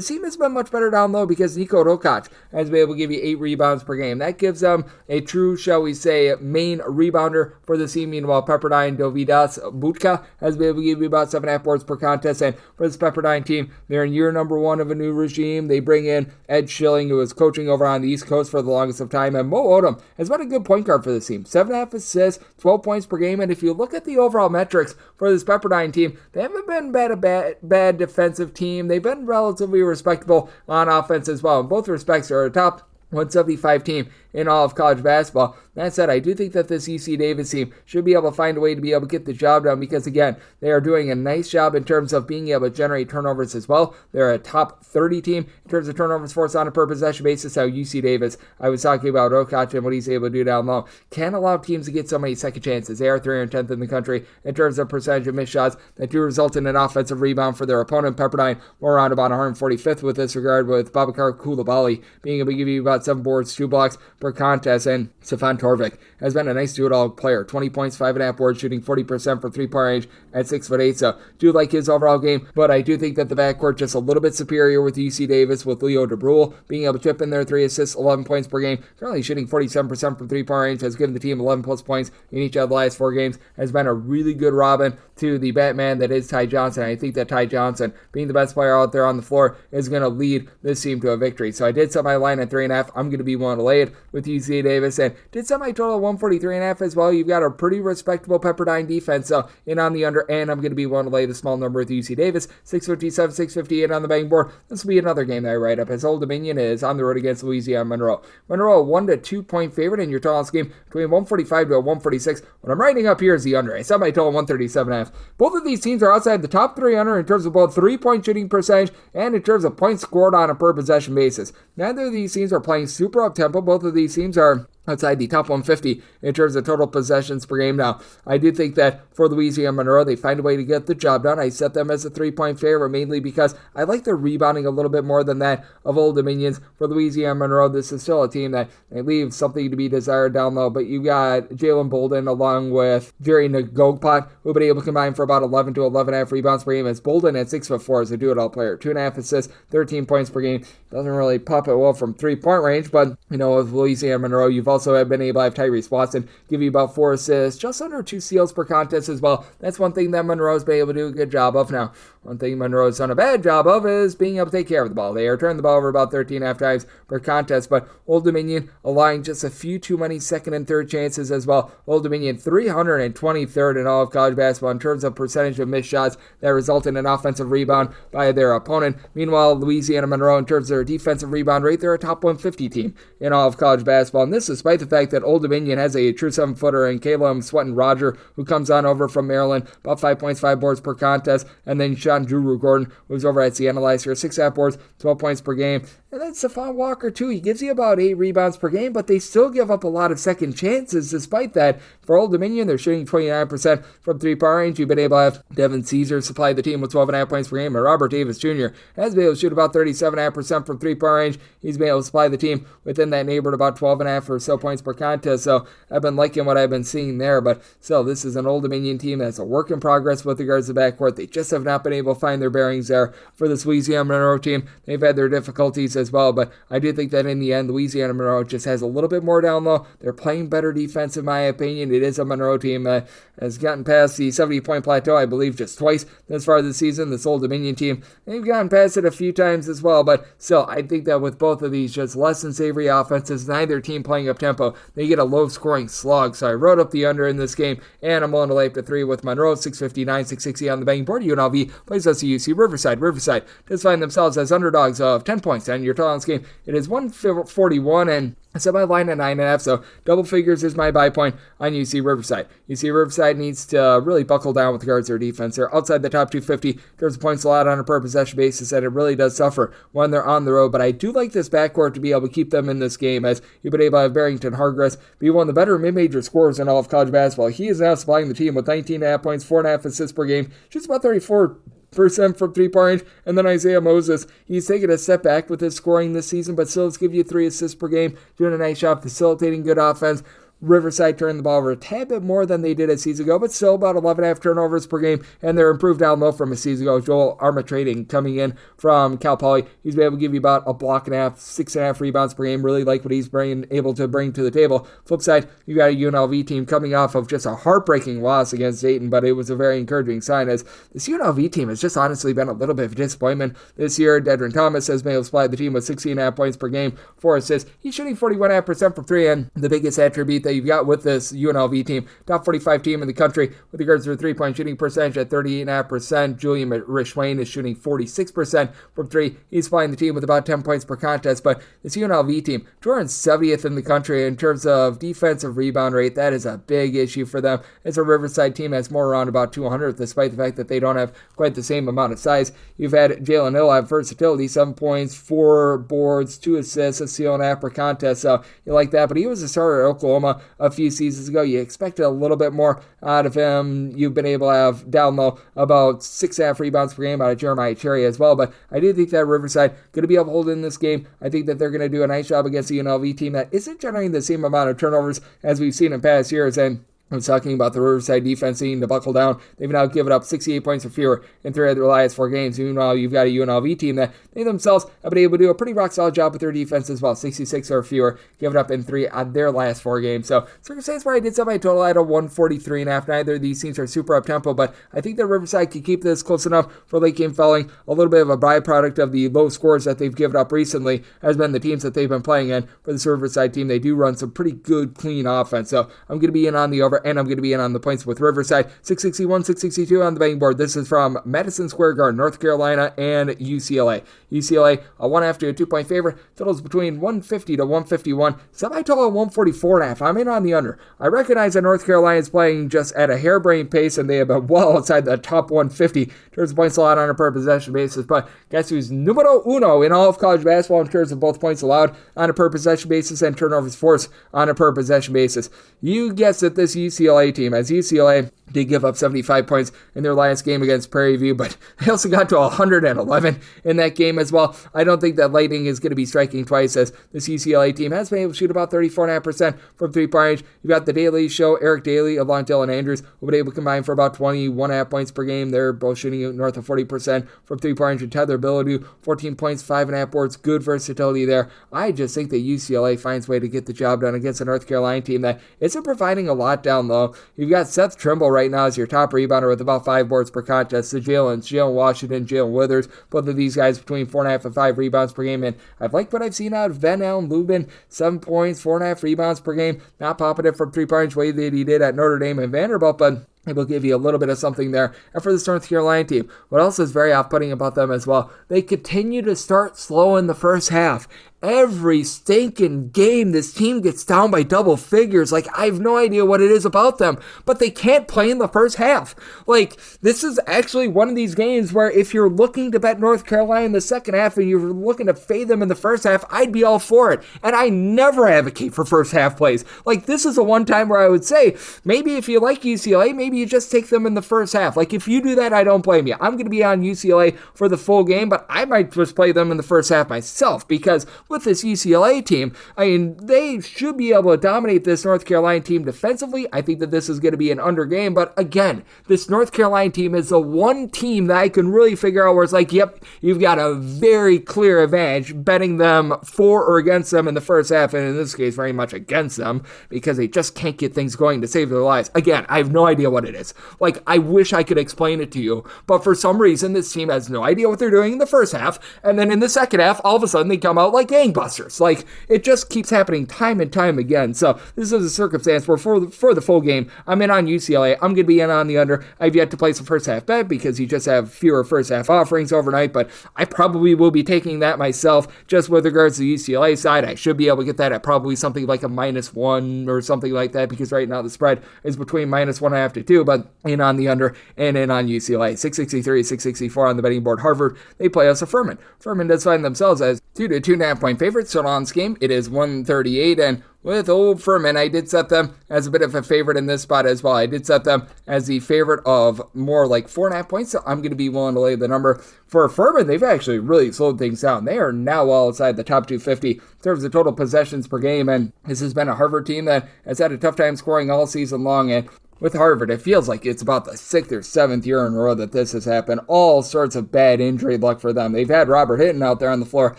team has been much better down low because Niko Rokac has been able to give you 8 rebounds per game. That gives them a true, shall we say, main rebounder for the team. Meanwhile, Pepperdine Dovidas Butka has been able to give you about 7.5 boards per contest. And for this Pepperdine team, they're in year number 1 of a new regime. They bring in Ed Schilling, who was coaching over on the East Coast for the longest of time, and Mo Odom has been a good point guard for this team. 7.5 assists, 12 points per game, and if you look at the overall metrics for this Pepperdine team, they haven't been bad defensive team. They've been relatively respectable on offense as well. In both respects, they're a top 175 team in all of college basketball. That said, I do think that this UC Davis team should be able to find a way to be able to get the job done, because, again, they are doing a nice job in terms of being able to generate turnovers as well. They're a top 30 team in terms of turnovers forced on a per possession basis. How UC Davis, I was talking about Rokac and what he's able to do down low, can't allow teams to get so many second chances. They are 310th in the country in terms of percentage of missed shots that do result in an offensive rebound for their opponent. Pepperdine, more around about 145th with this regard, with Babakar Coulibaly being able to give you about 7 boards, 2 blocks per contest, and Stefan Torvik has been a nice do-it-all player. 20 points, 5.5 boards, shooting 40% from three-point range at 6'8", so do like his overall game, but I do think that the backcourt just a little bit superior with UC Davis, with Leo DeBrule being able to chip in their 3 assists, 11 points per game, currently shooting 47% from three-point range, has given the team 11 plus points in each of the last 4 games, has been a really good Robin to the Batman that is Ty Johnson. I think that Ty Johnson, being the best player out there on the floor, is going to lead this team to a victory. So I did set my line at 3.5. I'm going to be willing to lay it with UC Davis, and did set my total at 143.5 as well. You've got a pretty respectable Pepperdine defense, so in on the under, and I'm going to be willing to lay the small number with UC Davis, 657, 658 on the betting board. This will be another game that I write up, as Old Dominion is on the road against Louisiana Monroe. Monroe, a 1 to 2 point favorite in your total on this game, between 145 to 146. What I'm writing up here is the under. I set my total 137.5. Both of these teams are outside the top 300 in terms of both 3-point shooting percentage and in terms of points scored on a per possession basis. Neither of these teams are playing super up tempo. Both of these teams are outside the top 150 in terms of total possessions per game. Now, I do think that for Louisiana Monroe, they find a way to get the job done. I set them as a 3-point favorite, mainly because I like their rebounding a little bit more than that of Old Dominions. For Louisiana Monroe, this is still a team that they leave something to be desired down low, but you got Jalen Bolden along with Jerry Ngogpot, who have been able to combine for about 11 to 11.5 rebounds per game, as Bolden at 6'4" is a do-it-all player. 2.5 assists, 13 points per game. Doesn't really pop it well from 3-point range, but, with Louisiana Monroe, you've also have been able to have Tyrese Watson give you about 4 assists, just under 2 steals per contest as well. That's one thing that Monroe's been able to do a good job of. Now, one thing Monroe's done a bad job of is being able to take care of the ball. They are turning the ball over about 13.5 times per contest, but Old Dominion allowing just a few too many second and third chances as well. Old Dominion 323rd in all of college basketball in terms of percentage of missed shots that result in an offensive rebound by their opponent. Meanwhile, Louisiana Monroe, in terms of their defensive rebound rate, they're a top 150 team in all of college basketball, and this is despite the fact that Old Dominion has a true 7-footer in Caleb Sweaton-Roger, who comes on over from Maryland, about 5 points, 5 boards per contest, and then Sean Drew Gordon, who's over at Siena last year, 6.5 boards, 12 points per game. And then Stephon Walker, too. He gives you about 8 rebounds per game, but they still give up a lot of second chances despite that. For Old Dominion, they're shooting 29% from three-point range. You've been able to have Devin Caesar supply the team with 12.5 points per game, and Robert Davis Jr. has been able to shoot about 37.5% from three-point range. He's been able to supply the team within that neighborhood about 12.5 or so points per contest. So I've been liking what I've been seeing there, but still, this is an Old Dominion team that's a work in progress with regards to the backcourt. They just have not been able to find their bearings there. For this Louisiana Monroe team, they've had their difficulties as well, but I do think that in the end, Louisiana Monroe just has a little bit more down low. They're playing better defense, in my opinion. It is a Monroe team that has gotten past the 70-point plateau, I believe, just twice this far this season. This Old Dominion team, they've gotten past it a few times as well, but still, I think that with both of these just less than savory offenses, neither team playing up tempo, they get a low-scoring slog. So I wrote up the under in this game, and I'm willing to lay up to 3 with Monroe, 659, 660 on the betting board. UNLV plays us at UC Riverside. Riverside does find themselves as underdogs of 10 points, and your total on this game, it is 141, and I set my line at 9.5, so double figures is my buy point on UC Riverside. UC Riverside needs to really buckle down with regards to their defense. They're outside the top 250 in terms of points allowed on a per possession basis, and it really does suffer when they're on the road. But I do like this backcourt to be able to keep them in this game, as you've been able to have Barrington Hargress be one of the better mid-major scorers in all of college basketball. He is now supplying the team with 19.5 points, 4.5 assists per game, just about 34% from three-point range. And then Isaiah Moses, he's taken a step back with his scoring this season, but still has given you 3 assists per game, doing a nice job facilitating good offense. Riverside turned the ball over a tad bit more than they did a season ago, but still about 11.5 turnovers per game, and they're improved down low from a season ago. Joel Armatrading coming in from Cal Poly, he's been able to give you about a block and a half, 6.5 rebounds per game. Really like what he's able to bring to the table. Flip side, you got a UNLV team coming off of just a heartbreaking loss against Dayton, but it was a very encouraging sign, as this UNLV team has just honestly been a little bit of a disappointment this year. Dedrin Thomas has been able to supply the team with 16.5 points per game, 4 assists. He's shooting 41.5% from 3, and the biggest attribute that you've got with this UNLV team, top 45 team in the country with regards to their three-point shooting percentage at 38.5%. Julian Rishwain is shooting 46% from 3. He's flying the team with about 10 points per contest, but this UNLV team, 270th in the country in terms of defensive rebound rate. That is a big issue for them. It's a Riverside team that's more around about 200th, despite the fact that they don't have quite the same amount of size. You've had Jalen Hill have versatility, 7 points, 4 boards, 2 assists, a steal and a half per contest, so you like that, but he was a starter at Oklahoma a few seasons ago. You expected a little bit more out of him. You've been able to have down low about 6.5 rebounds per game out of Jeremiah Cherry as well, but I do think that Riverside going to be able to hold in this game. I think that they're going to do a nice job against the UNLV team that isn't generating the same amount of turnovers as we've seen in past years, and I was talking about the Riverside defense needing to buckle down. They've now given up 68 points or fewer in 3 of their last 4 games. Meanwhile, you've got a UNLV team that they themselves have been able to do a pretty rock-solid job with their defense as well. 66 or fewer given up in 3 on their last 4 games. So, circumstance where I did set my total at a 143.5. Neither of these teams are super up-tempo, but I think that Riverside can keep this close enough for late game fouling. A little bit of a byproduct of the low scores that they've given up recently has been the teams that they've been playing in. For this Riverside team, they do run some pretty good, clean offense. So, I'm going to be in on the over, and I'm going to be in on the points with Riverside. 661, 662 on the betting board. This is from Madison Square Garden, North Carolina, and UCLA. UCLA, a 1.5 to a 2-point favorite. Totals between 150 to 151. Semi-total 144.5. I'm in on the under. I recognize that North Carolina is playing just at a harebrained pace, and they have been well outside the top 150 in terms of points allowed on a per possession basis. But guess who's numero uno in all of college basketball in terms of both points allowed on a per possession basis and turnovers forced on a per possession basis? You guessed it, this UCLA team, as UCLA did give up 75 points in their last game against Prairie View, but they also got to 111 in that game as well. I don't think that lightning is going to be striking twice, as this UCLA team has been able to shoot about 34.5% from three-point range. You've got the Daily Show, Eric Daly, along Dylan Andrews, who have been able to combine for about 21.5 points per game. They're both shooting north of 40% from three-point range. And Tether Billadu, 14 points, 5.5 boards, good versatility there. I just think that UCLA finds a way to get the job done against a North Carolina team that isn't providing a lot down low. You've got Seth Trimble right now as your top rebounder with about 5 boards per contest. The Jalen Washington, Jalen Withers, both of these guys between 4.5 and 5 rebounds per game. And I've liked what I've seen out of Ben Allen Lubin, 7 points, 4.5 rebounds per game. Not popping it from 3-point way that he did at Notre Dame and Vanderbilt, but it will give you a little bit of something there. And for this North Carolina team, what else is very off-putting about them as well, they continue to start slow in the first half. every stinking game this team gets down by double figures. Like, I have no idea what it is about them, but they can't play in the first half. Like, this is actually one of these games where if you're looking to bet North Carolina in the second half and you're looking to fade them in the first half, I'd be all for it. And I never advocate for first half plays. Like, this is a one time where I would say, maybe if you like UCLA, maybe you just take them in the first half. Like, if you do that, I don't blame you. I'm going to be on UCLA for the full game, but I might just play them in the first half myself, because with this UCLA team, I mean, they should be able to dominate this North Carolina team defensively. I think that this is going to be an under game, but again, this North Carolina team is the one team that I can really figure out where it's like, yep, you've got a very clear advantage betting them for or against them in the first half, and in this case, very much against them, because they just can't get things going to save their lives. Again, I have no idea what it is. Like, I wish I could explain it to you, but for some reason, this team has no idea what they're doing in the first half, and then in the second half, all of a sudden, they come out like gangbusters. Like, it just keeps happening time and time again. So this is a circumstance where for the full game, I'm in on UCLA. I'm going to be in on the under. I've yet to place a first half bet because you just have fewer first half offerings overnight, but I probably will be taking that myself. Just with regards to the UCLA side, I should be able to get that at probably something like a -1 or something like that, because right now the spread is between -1.5 to 2, but in on the under and in on UCLA. 663, 664 on the betting board. Harvard, they play us a Furman. Furman does find themselves as 2 to 2.5 point favorites. So on this game, it is 138, and with old Furman, I did set them as a bit of a favorite in this spot as well. I did set them as the favorite of more like 4.5 points, so I'm going to be willing to lay the number. For Furman, they've actually really slowed things down. They are now well outside the top 250 in terms of total possessions per game, and this has been a Harvard team that has had a tough time scoring all season long, and with Harvard, it feels like it's about the 6th or 7th year in a row that this has happened. All sorts of bad injury luck for them. They've had Robert Hitton out there on the floor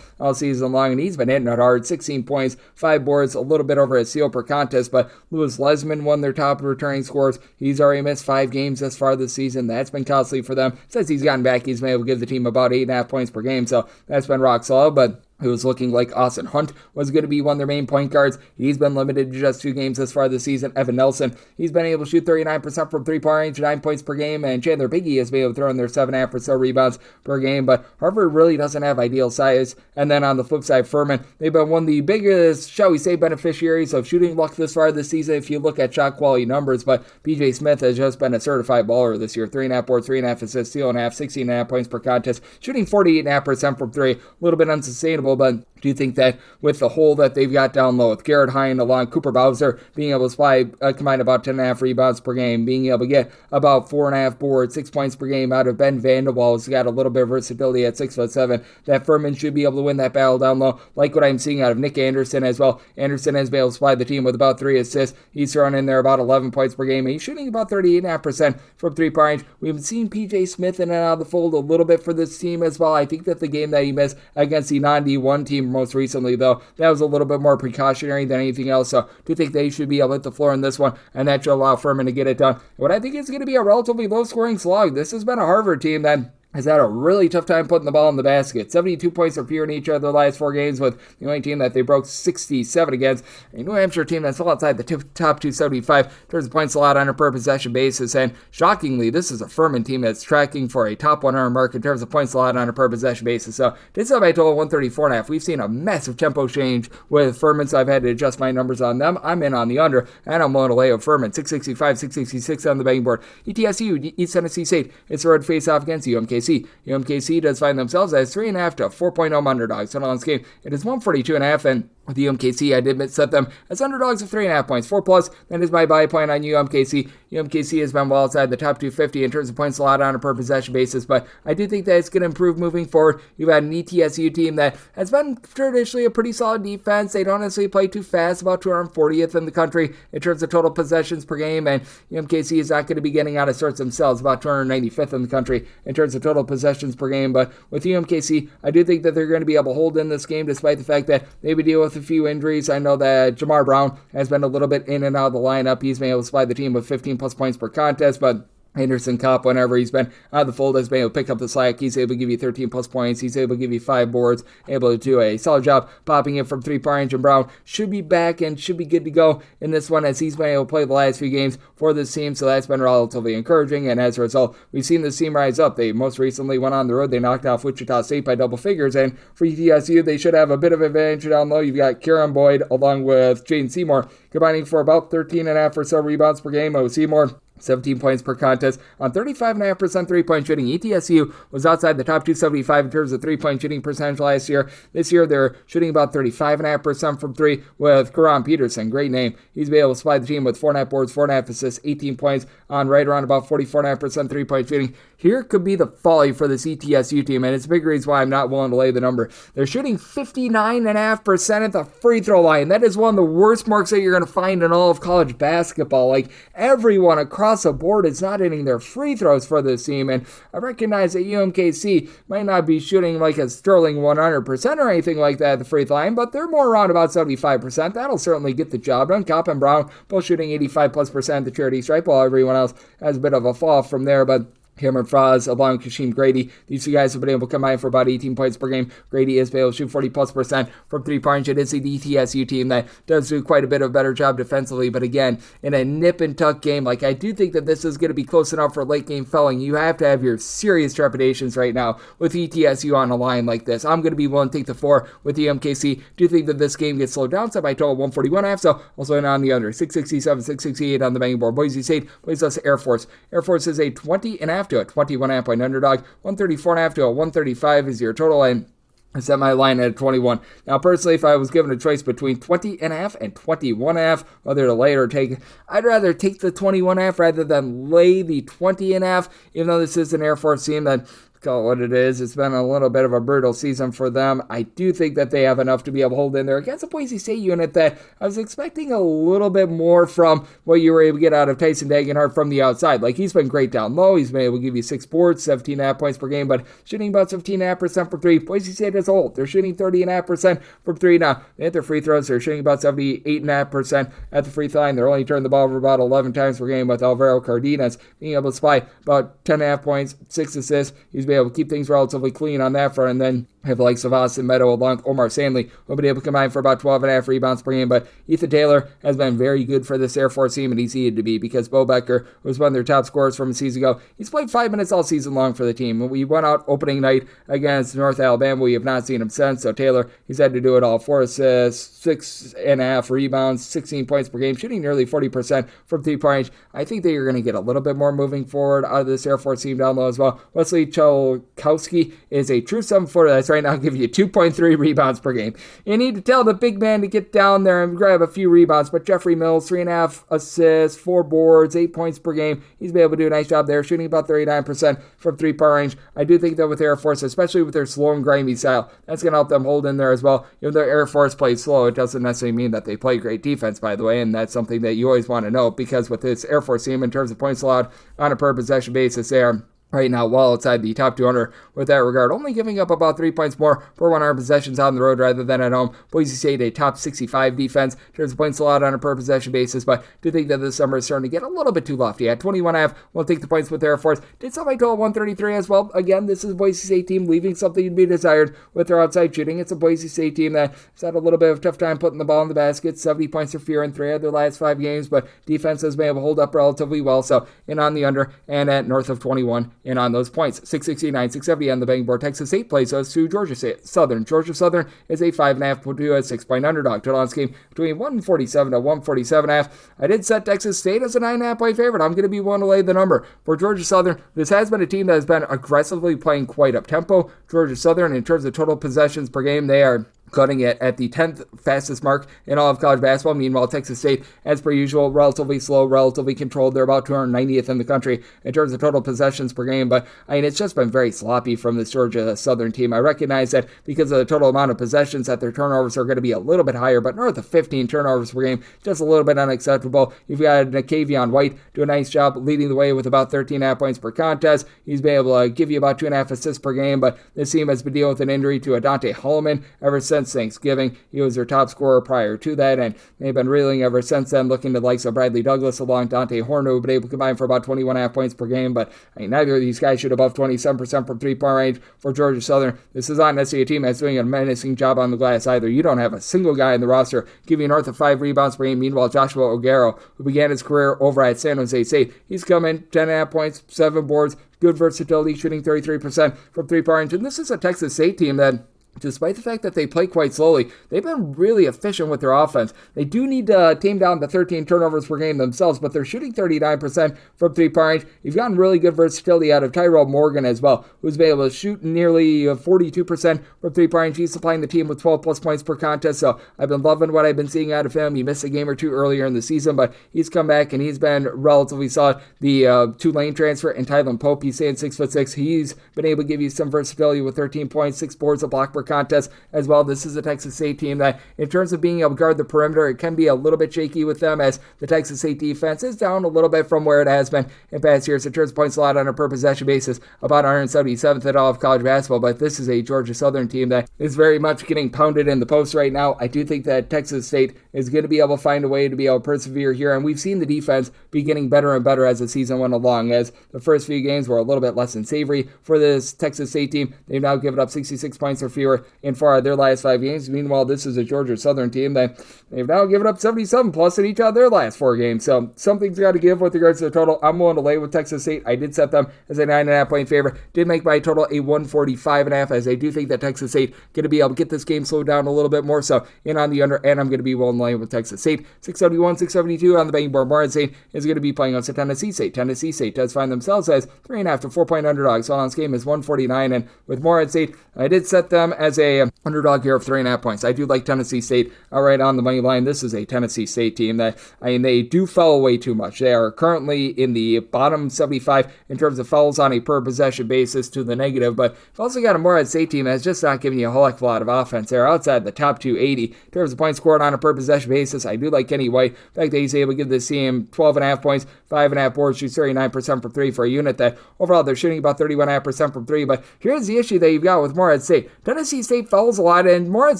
all season long, and he's been hitting it hard. 16 points, 5 boards, a little bit over a steal per contest, but Lewis Lesman won their top returning scores. He's already missed 5 games thus far this season. That's been costly for them. Since he's gotten back, he's been able to give the team about 8.5 points per game, so that's been rock solid, but it was looking like Austin Hunt was going to be one of their main point guards. He's been limited to just 2 games thus far this season. Evan Nelson, he's been able to shoot 39% from 3-point range, 9 points per game, and Chandler Biggie has been able to throw in their 7.5 or so rebounds per game, but Harvard really doesn't have ideal size. And then on the flip side, Furman, they've been one of the biggest, shall we say, beneficiaries of shooting luck this far this season if you look at shot quality numbers, but PJ Smith has just been a certified baller this year. 3.5 boards, 3.5 assists, steal and a half, 16.5 points per contest, shooting 48.5% from 3, a little bit unsustainable, but do you think that with the hole that they've got down low, with Garrett Hine along Cooper Bowser being able to supply combined about 10.5 rebounds per game, being able to get about 4.5 boards, 6 points per game out of Ben Vanderwall, who's got a little bit of versatility at 6'7", that Furman should be able to win that battle down low, like what I'm seeing out of Nick Anderson as well. Anderson has been able to supply the team with about 3 assists. He's throwing in there about 11 points per game, and he's shooting about 38.5% from 3-point range. We've seen PJ Smith in and out of the fold a little bit for this team as well. I think that the game that he missed against the non-D1 team most recently, though, that was a little bit more precautionary than anything else, so do you think they should be able to hit the floor in this one, and that should allow Furman to get it done? What I think is going to be a relatively low-scoring slog. This has been a Harvard team that has had a really tough time putting the ball in the basket. 72 points or fewer in each of their last 4 games, with the only team that they broke 67 against. A New Hampshire team that's still outside the top 275 in terms of points allowed on a per possession basis. And shockingly, this is a Furman team that's tracking for a top 100 mark in terms of points allowed on a per possession basis. So this is my total 134.5. We've seen a massive tempo change with Furman, so I've had to adjust my numbers on them. I'm in on the under, and I'm willing to lay with Furman. 665, 666 on the betting board. ETSU, East Tennessee State, it's a road face-off against UMKC. UMKC does find themselves as 3.5 to 4.0 underdogs. So on this game, it is 142.5, and with UMKC, I did set them as underdogs of 3.5 points. 4+, that is my buy point on UMKC. UMKC has been well outside the top 250 in terms of points allowed on a per possession basis, but I do think that it's going to improve moving forward. You've had an ETSU team that has been traditionally a pretty solid defense. They don't necessarily play too fast, about 240th in the country in terms of total possessions per game, and UMKC is not going to be getting out of sorts themselves, about 295th in the country in terms of total possessions per game. But with UMKC, I do think that they're going to be able to hold in this game despite the fact that they would deal with a few injuries. I know that Jamar Brown has been a little bit in and out of the lineup. He's been able to supply the team with 15+ points per contest, but Anderson Cup, whenever he's been out of the fold, has been able to pick up the slack. He's able to give you 13 plus points. He's able to give you 5 boards, able to do a solid job popping in from 3-point range. And Brown should be back and should be good to go in this one as he's been able to play the last few games for this team. So that's been relatively encouraging. And as a result, we've seen this team rise up. They most recently went on the road. They knocked off Wichita State by double figures. And for ETSU, they should have a bit of advantage down low. You've got Kieran Boyd along with Jaden Seymour combining for about 13.5 or so rebounds per game. Seymour, 17 points per contest on 35.5% three-point shooting. ETSU was outside the top 275 in terms of three-point shooting percentage last year. This year, they're shooting about 35.5% from three with Karan Peterson. Great name. He's been able to supply the team with 4.5 boards, 4.5 assists, 18 points on right around about 44.5% three-point shooting. Here could be the folly for this ETSU team, and it's a big reason why I'm not willing to lay the number. They're shooting 59.5% at the free throw line. That is one of the worst marks that you're going to find in all of college basketball. Like, everyone across the board is not hitting their free throws for this team, and I recognize that UMKC might not be shooting like a sterling 100% or anything like that at the free throw line, but they're more around about 75%. That'll certainly get the job done. Kopp and Brown both shooting 85+% at the charity stripe, while everyone else has a bit of a fall from there, but Cameron Frost, along with Kashim Grady, these two guys have been able to combine for about 18 points per game. Grady is able to shoot 40+% from 3-point. It is the ETSU team that does do quite a bit of a better job defensively, but again, in a nip-and-tuck game, like I do think that this is going to be close enough for late-game felling. You have to have your serious trepidations right now with ETSU on a line like this. I'm going to be willing to take the 4 with the MKC. Do think that this game gets slowed down, so by total 141.5, so also in on the under. 667, 668 on the betting board. Boise State plays us Air Force. Air Force is a 20.5 to a 21.5 point underdog. 134.5 to a 135 is your total, and I set my line at 21. Now, personally, if I was given a choice between 20.5 and 21.5, whether to lay it or take it, I'd rather take the 21.5 rather than lay the 20.5, even though this is an Air Force team that, call it what it is, it's been a little bit of a brutal season for them. I do think that they have enough to be able to hold in there against a Boise State unit that I was expecting a little bit more from what you were able to get out of Tyson Dagenhart from the outside. Like, he's been great down low. He's been able to give you 6 boards, 17.5 points per game, but shooting about 15.5% from 3. Boise State as a whole, they're shooting 30.5% from 3 now. They hit their free throws. They're shooting about 78.5% at the free throw line. They're only turning the ball over about 11 times per game, with Alvaro Cardenas being able to supply about 10.5 points, 6 assists. He's been able to keep things relatively clean on that front, and then have the likes of Austin Meadow along with Omar Stanley, who'll be able to combine for about 12.5 rebounds per game. But Ethan Taylor has been very good for this Air Force team, and he's needed to be, because Bo Becker was one of their top scorers from a season ago. He's played 5 minutes all season long for the team. We went out opening night against North Alabama. We have not seen him since. So Taylor, he's had to do it all. 4 assists, 6.5 rebounds, 16 points per game, shooting nearly 40% from 3-point. I think that you're going to get a little bit more moving forward out of this Air Force team down low as well. Wesley Cholkowski is a true 7-footer that's right now giving you 2.3 rebounds per game. You need to tell the big man to get down there and grab a few rebounds, but Jeffrey Mills, 3.5 assists, 4 boards, 8 points per game. He's been able to do a nice job there, shooting about 39% from 3-point range. I do think that with Air Force, especially with their slow and grimy style, that's going to help them hold in there as well. Even though Air Force plays slow, it doesn't necessarily mean that they play great defense, by the way, and that's something that you always want to know, because with this Air Force team, in terms of points allowed on a per possession basis, they are right now well outside the top 200 with that regard, only giving up about 3 points more per 100 possessions on the road rather than at home. Boise State, a top 65 defense in terms of points allowed on a per possession basis, but do think that this summer is starting to get a little bit too lofty. At 21.5, we'll take the points with Air Force. Did somebody total 133 as well. Again, this is a Boise State team leaving something to be desired with their outside shooting. It's a Boise State team that has had a little bit of a tough time putting the ball in the basket. 70 points or fewer in 3 of their last 5 games, but defense has been able to hold up relatively well. So in on the under, and at north of 21 in on those points. 669, 670 on the betting board. Texas State plays us to Georgia Southern. Georgia Southern is a 5.5 to a 6-point underdog. Total on this game between 147 to 147.5. I did set Texas State as a 9.5 point favorite. I'm going to be willing to lay the number for Georgia Southern. This has been a team that has been aggressively playing quite up tempo. Georgia Southern, in terms of total possessions per game, they are cutting it at the 10th fastest mark in all of college basketball. Meanwhile, Texas State, as per usual, relatively slow, relatively controlled. They're about 290th in the country in terms of total possessions per game, but I mean, it's just been very sloppy from this Georgia Southern team. I recognize that because of the total amount of possessions, that their turnovers are going to be a little bit higher, but north of 15 turnovers per game, just a little bit unacceptable. You've got Nakavion White do a nice job leading the way with about 13.5 points per contest. He's been able to give you about 2.5 assists per game, but this team has been dealing with an injury to Adante Holloman ever since since Thanksgiving. He was their top scorer prior to that, and they've been reeling ever since then, looking to the likes of Bradley Douglas along Dante Horner, who've been able to combine for about 21.5 points per game, but neither of these guys shoot above 27% from three-point range for Georgia Southern. This is not necessarily a team that's doing a menacing job on the glass either. You don't have a single guy in the roster giving north of 5 rebounds per game. Meanwhile, Joshua Ogaro, who began his career over at San Jose State, he's come in 10.5 points, 7 boards, good versatility, shooting 33% from three-point range. And this is a Texas State team that, despite the fact that they play quite slowly, they've been really efficient with their offense. They do need to tame down the 13 turnovers per game themselves, but they're shooting 39% from three-point range. You've gotten really good versatility out of Tyrell Morgan as well, who's been able to shoot nearly 42% from three-point range. He's supplying the team with 12-plus points per contest, so I've been loving what I've been seeing out of him. He missed a game or two earlier in the season, but he's come back and he's been relatively solid. The Tulane transfer and Tylen Pope, he's saying 6'6". He's been able to give you some versatility with 13 points, 6 boards, a block per contest as well. This is a Texas State team that, in terms of being able to guard the perimeter, it can be a little bit shaky with them, as the Texas State defense is down a little bit from where it has been in past years. In terms of points allowed on a per possession basis, about 177th at all of college basketball, but this is a Georgia Southern team that is very much getting pounded in the post right now. I do think that Texas State is going to be able to find a way to be able to persevere here, and we've seen the defense be getting better and better as the season went along, as the first few games were a little bit less than savory for this Texas State team. They've now given up 66 points or fewer in 4 of their last 5 games. Meanwhile, this is a Georgia Southern team that they've now given up 77 plus in each of their last 4 games. So something's got to give with regards to the total. I'm willing to lay with Texas State. I did set them as a 9.5 point favorite. Did make my total a 145.5, as I do think that Texas State going to be able to get this game slowed down a little bit more. So in on the under, and I'm going to be willing to lay with Texas State. 671, 672 on the betting board. Morehead State is going to be playing on Tennessee State. Tennessee State does find themselves as 3.5 to 4 point underdogs. So on this game is 149, and with Morehead State, I did set them as a underdog here of 3.5 points. I do like Tennessee State right on the money line. This is a Tennessee State team that, they do foul away too much. They are currently in the bottom 75 in terms of fouls on a per possession basis to the negative, but you've also got a Morehead State team that's just not giving you a whole heck of a lot of offense. They're outside the top 280 in terms of points scored on a per possession basis. I do like Kenny White. The fact that he's able to give this team 12.5 points, 5.5 boards, shoots 39% from 3 for a unit that overall they're shooting about 31.5% from 3. But here's the issue that you've got with Morehead State. Tennessee State fouls a lot, and Morehead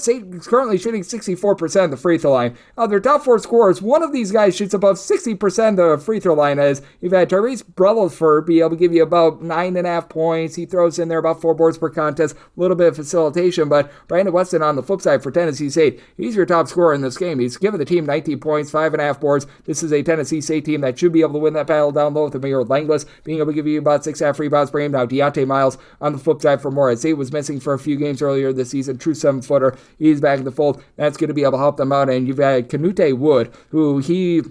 State is currently shooting 64% of the free throw line. Their top 4 scorers, one of these guys shoots above 60% of the free throw line, as you've had Tyrese Brelford be able to give you about 9.5 points. He throws in there about 4 boards per contest, a little bit of facilitation, but Brandon Weston on the flip side for Tennessee State, he's your top scorer in this game. He's given the team 19 points, 5.5 boards. This is a Tennessee State team that should be able to win that battle down low with Amir Langlis being able to give you about 6.5 rebounds per game. Now Deontay Miles on the flip side for Morehead State was missing for a few games earlier this season. True 7-footer. He's back in the fold. That's going to be able to help them out. And you've had Canute Wood, who he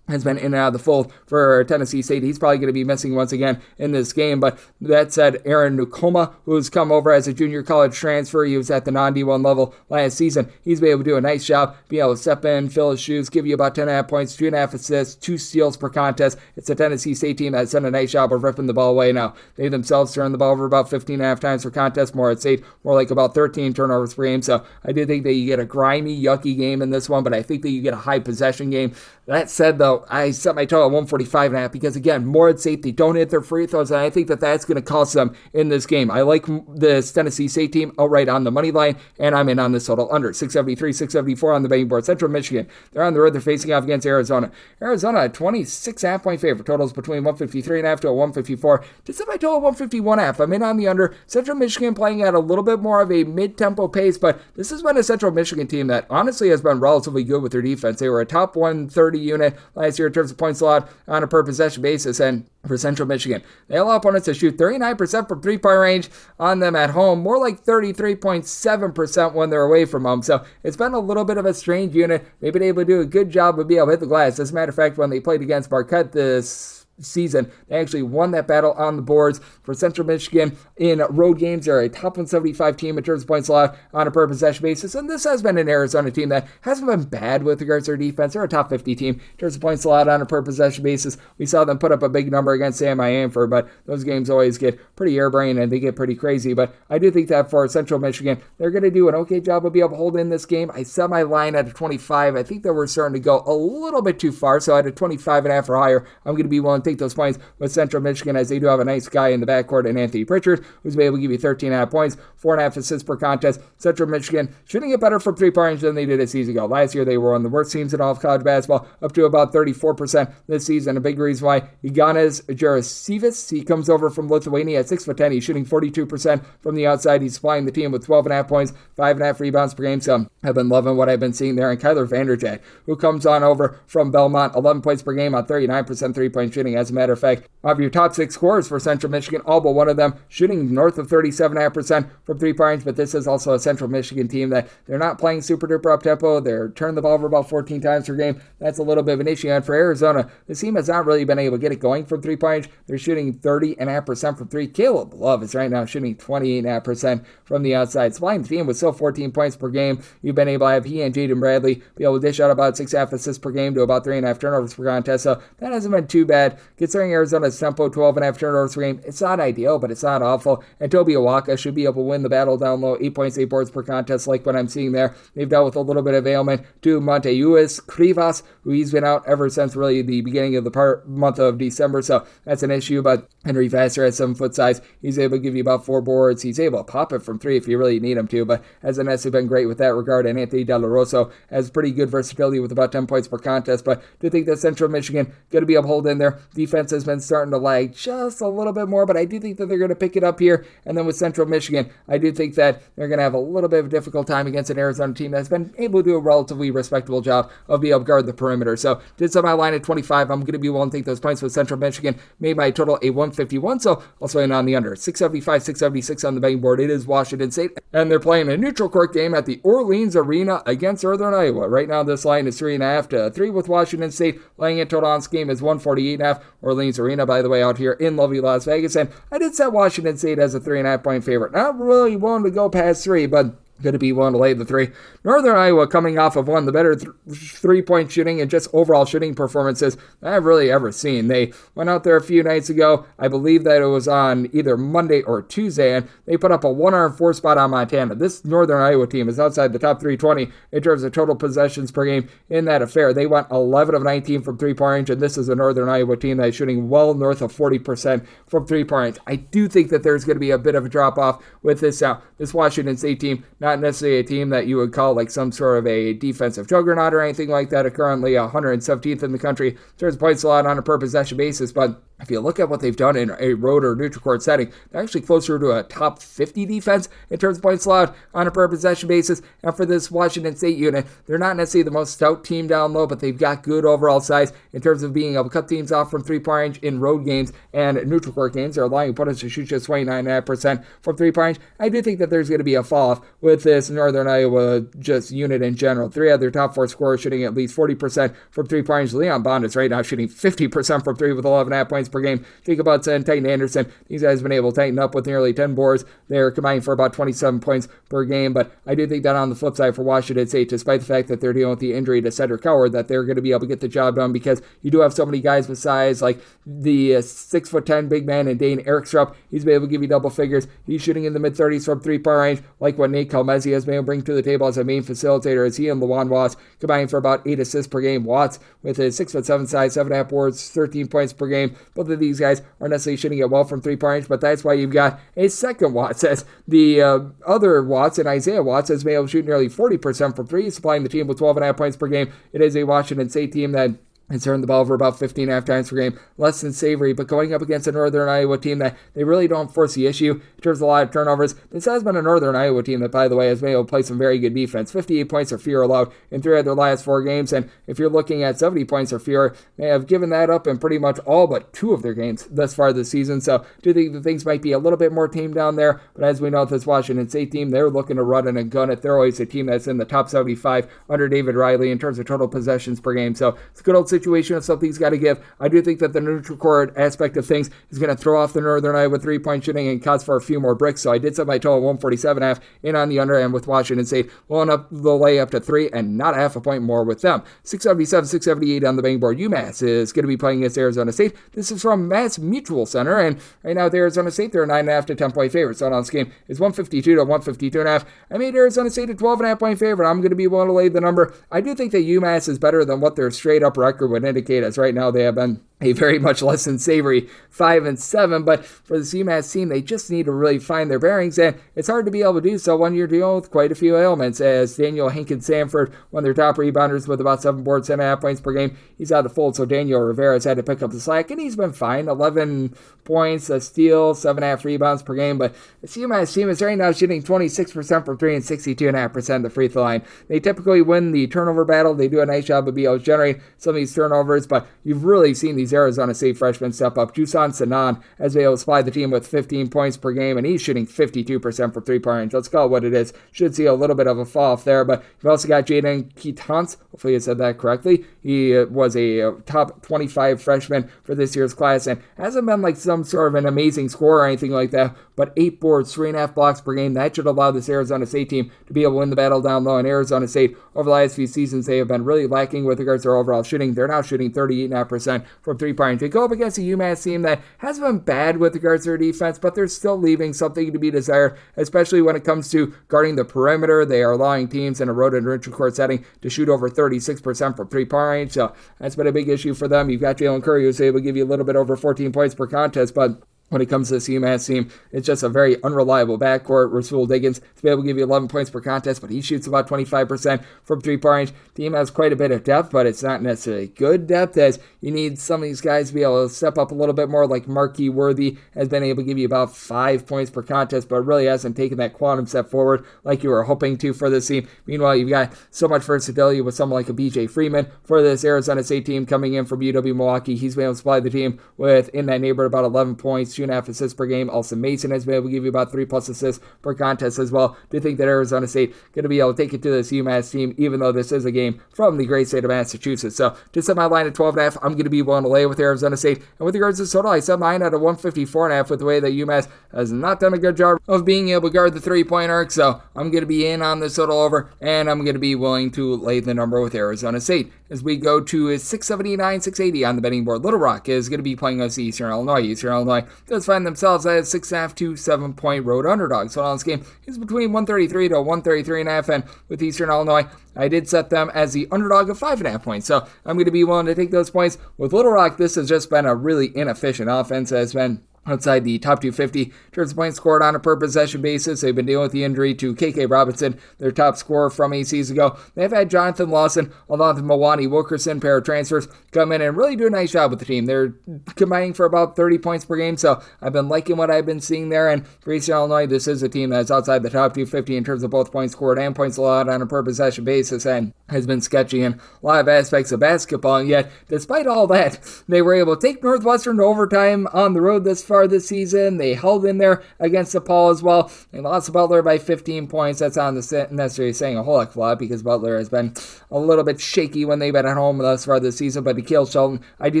has been in and out of the fold for Tennessee State. He's probably going to be missing once again in this game. But that said, Aaron Nukoma, who's come over as a junior college transfer, he was at the non-D1 level last season. He's been able to do a nice job, be able to step in, fill his shoes, give you about 10.5 points, 2.5 assists, 2 steals per contest. It's a Tennessee State team that's done a nice job of ripping the ball away. Now, they themselves turn the ball over about 15.5 times per contest. Morehead State, more like about 13 turnovers per game. So I do think that you get a grimy, yucky game in this one, but I think that you get a high possession game. That said, though, I set my total at 145.5 because, again, Morehead State, they don't hit their free throws, and I think that that's going to cost them in this game. I like this Tennessee State team outright on the money line, and I'm in on this total under 673, 674 on the betting board. Central Michigan, they're on the road. They're facing off against Arizona. Arizona, a 26.5 point favorite. Totals between 153.5 to a 154. To set my total at 151.5. I'm in on the under. Central Michigan playing at a little bit more of a mid-tempo pace, but this has been a Central Michigan team that honestly has been relatively good with their defense. They were a top 130 unit last year in terms of points allowed on a per possession basis, and for Central Michigan, they allow opponents to shoot 39% from 3-point range on them at home, more like 33.7% when they're away from home. So it's been a little bit of a strange unit. They've been able to do a good job of being able to hit the glass. As a matter of fact, when they played against Marquette this season, they actually won that battle on the boards. For Central Michigan in road games, they're a top 175 team in terms of points allowed on a per possession basis, and this has been an Arizona team that hasn't been bad with regards to their defense. They're a top 50 team in terms of points allowed on a per possession basis. We saw them put up a big number against Sam Amford, but those games always get pretty airbrained and they get pretty crazy. But I do think that for Central Michigan, they're going to do an okay job of being able to hold in this game. I set my line at a 25. I think that we're starting to go a little bit too far, so at a 25.5 or higher, I'm going to be willing want to take those points with Central Michigan, as they do have a nice guy in the backcourt in Anthony Pritchard, who's been able to give you 13.5 points, 4.5 assists per contest. Central Michigan shooting it better from three-point range than they did a season ago. Last year, they were one of the worst teams in all of college basketball, up to about 34% this season. A big reason why Iganas Jarosivas, he comes over from Lithuania at 6'10". He's shooting 42% from the outside. He's supplying the team with 12.5 points, 5.5 rebounds per game. So I've been loving what I've been seeing there. And Kyler Vanderjagt, who comes on over from Belmont, 11 points per game on 39% three-point shooting. As a matter of fact, of your top 6 scorers for Central Michigan, all but one of them shooting north of 37.5% from three-point range. But this is also a Central Michigan team that they're not playing super duper up-tempo. They're turning the ball over about 14 times per game. That's a little bit of an issue. And for Arizona, this team has not really been able to get it going from three-point range. They're shooting 30.5% from three. Caleb Love is right now shooting 28.5% from the outside. Supplying the team with still 14 points per game. You've been able to have he and Jaden Bradley be able to dish out about 6.5 assists per game to about 3.5 turnovers per contest. So that hasn't been too bad. Considering Arizona's tempo, 12.5 turnovers per game, it's not ideal, but it's not awful. And Toby Awaka should be able to win the battle down low, 8 points, 8 boards per contest, like what I'm seeing there. They've dealt with a little bit of ailment to Monteuas Krivas, who he's been out ever since really the beginning of the month of December, so that's an issue. But Henry Vassar at 7 foot size, he's able to give you about 4 boards. He's able to pop it from 3 if you really need him to, but hasn't necessarily been great with that regard. And Anthony De La Rosa has pretty good versatility with about 10 points per contest, but do think that Central Michigan going to be able to hold in there. Defense has been starting to lag just a little bit more, but I do think that they're going to pick it up here. And then with Central Michigan, I do think that they're going to have a little bit of a difficult time against an Arizona team that's been able to do a relatively respectable job of being able to guard the perimeter. So did set my line at 25. I'm going to be willing to take those points with Central Michigan. Made my total a 151, so also in on the under. 675, 676 on the betting board. It is Washington State, and they're playing a neutral court game at the Orleans Arena against Northern Iowa. Right now, this line is 3.5 to 3 with Washington State. Laying it total on this game is 148.5. Orleans Arena, by the way, out here in lovely Las Vegas, and I did set Washington State as a 3.5 point favorite. Not really willing to go past 3, but going to be willing to lay the 3. Northern Iowa coming off of one of the better three-point shooting and just overall shooting performances I've really ever seen. They went out there a few nights ago. I believe that it was on either Monday or Tuesday, and they put up a 104 spot on Montana. This Northern Iowa team is outside the top 320 in terms of total possessions per game in that affair. They went 11 of 19 from three-point range, and this is a Northern Iowa team that is shooting well north of 40% from three-point range. I do think that there's going to be a bit of a drop-off with this Washington State team. Not necessarily a team that you would call like some sort of a defensive juggernaut or anything like that. Are currently 117th in the country in terms of points allowed on a per possession basis, but if you look at what they've done in a road or neutral court setting, they're actually closer to a top 50 defense in terms of points allowed on a per possession basis. And for this Washington State unit, they're not necessarily the most stout team down low, but they've got good overall size in terms of being able to cut teams off from three-point range in road games and neutral court games. They're allowing opponents to shoot just 29.5% from three-point range. I do think that there's going to be a fall-off with this Northern Iowa just unit in general. 3 of their top 4 scorers shooting at least 40% from three-point range. Leon Bond is right now shooting 50% from 3 with 11.5 points per game. Jacob Hudson and Titan Anderson, these guys have been able to tighten up with nearly 10 boards. They're combining for about 27 points per game, but I do think that on the flip side for Washington State, despite the fact that they're dealing with the injury to Cedric Howard, that they're going to be able to get the job done because you do have so many guys with size, like the 6'10" big man and Dane Erikstrup. He's been able to give you double figures. He's shooting in the mid-30s from three-point range, like what Nate Kalmezi has been able to bring to the table as a main facilitator, as he and Lawan Watts combining for about 8 assists per game. Watts with his 6'7" size, 7.5 boards, 13 points per game. Both of these guys are necessarily shooting it well from three-point range, but that's why you've got a second Watts, as the other Watts and Isaiah Watts has been able to shoot nearly 40% from 3, supplying the team with 12.5 points per game. It is a Washington State team that and turned the ball over about 15.5 times per game, less than savory, but going up against a Northern Iowa team that they really don't force the issue in terms of a lot of turnovers. This has been a Northern Iowa team that, by the way, has been able to play some very good defense. 58 points or fewer allowed in 3 of their last 4 games, and if you're looking at 70 points or fewer, they have given that up in pretty much all but 2 of their games thus far this season, so I do think that things might be a little bit more tamed down there, but as we know, this Washington State team, they're looking to run it and gun it. They're always a team that's in the top 75 under David Riley in terms of total possessions per game, so it's a good old situation of something got to give. I do think that the neutral court aspect of things is going to throw off the Northern Iowa three-point shooting and cause for a few more bricks, so I did set my total 147.5 in on the under, and with Washington State willing up the lay up to 3 and not a half a point more with them. 677, 678 on the betting board. UMass is going to be playing against Arizona State. This is from Mass Mutual Center, and right now at Arizona State, they're a 9.5 to 10 point favorite. So on this game is 152 to 152.5. I made Arizona State a 12.5 point favorite. I'm going to be willing to lay the number. I do think that UMass is better than what their straight up record would indicate, as right now they have been a very much less than savory 5-7, but for this UMass team, they just need to really find their bearings, and it's hard to be able to do so when you're dealing with quite a few ailments, as Daniel Hankins-Sanford, one of their top rebounders with about 7 boards, 7.5 points per game, he's out of the fold, so Daniel Rivera's had to pick up the slack, and he's been fine, 11 points, a steal, 7.5 rebounds per game, but this UMass team is right now shooting 26% from 3 and 62.5% the free throw line. They typically win the turnover battle. They do a nice job of being able to generate some of these turnovers, but you've really seen these Arizona State freshmen step up. Jusan Sanan has been able to supply the team with 15 points per game, and he's shooting 52% for three-point range. Let's call it what it is. Should see a little bit of a fall off there, but you've also got Jaden Keatons. Hopefully I said that correctly. He was a top 25 freshman for this year's class, and hasn't been like some sort of an amazing scorer or anything like that, but 8 boards, 3.5 blocks per game. That should allow this Arizona State team to be able to win the battle down low. And Arizona State, over the last few seasons, they have been really lacking with regards to their overall shooting. They're now shooting 38.5% from three-point. They go up against a UMass team that has been bad with regards to their defense, but they're still leaving something to be desired, especially when it comes to guarding the perimeter. They are allowing teams in a road and neutral court setting to shoot over 36% from three-point range, so that's been a big issue for them. You've got Jalen Curry, who's able to give you a little bit over 14 points per contest, but when it comes to this UMass team, it's just a very unreliable backcourt. Rasul Diggins to be able to give you 11 points per contest, but he shoots about 25% from three-point range. The team has quite a bit of depth, but it's not necessarily good depth, as you need some of these guys to be able to step up a little bit more, like Marquis Worthy has been able to give you about 5 points per contest, but really hasn't taken that quantum step forward like you were hoping to for this team. Meanwhile, you've got so much versatility with someone like a BJ Freeman for this Arizona State team coming in from UW-Milwaukee. He's been able to supply the team with, in that neighborhood, about 11 points, 2.5 assists per game. Also, Mason has been able to give you about 3+ assists per contest as well. Do you think that Arizona State going to be able to take it to this UMass team, even though this is a game from the great state of Massachusetts? So, to set my line at 12.5, I'm going to be willing to lay with Arizona State. And with regards to total, I set mine at a 154.5 with the way that UMass has not done a good job of being able to guard the three-point arc. So, I'm going to be in on this total over, and I'm going to be willing to lay the number with Arizona State. As we go to 679, 680 on the betting board, Little Rock is going to be playing us Eastern Illinois. Eastern Illinois does find themselves at 6.5 to 7-point road underdogs. So on this game is between 133 to 133.5, and with Eastern Illinois, I did set them as the underdog of 5.5 points. So I'm going to be willing to take those points. With Little Rock, this has just been a really inefficient offense. It has been outside the top 250 in terms of points scored on a per possession basis. They've been dealing with the injury to KK Robinson, their top scorer from 8 seasons ago. They've had Jonathan Lawson, along with Milwani Wilkerson, pair of transfers, come in and really do a nice job with the team. They're combining for about 30 points per game, so I've been liking what I've been seeing there. And for Eastern Illinois, this is a team that's outside the top 250 in terms of both points scored and points allowed on a per possession basis, and has been sketchy in a lot of aspects of basketball. And yet, despite all that, they were able to take Northwestern to overtime on the road this far this season. They held in there against DePaul as well. They lost to Butler by 15 points. That's not necessarily saying a whole heck of a lot, because Butler has been a little bit shaky when they've been at home thus far this season. But Nikhil Shelton, I do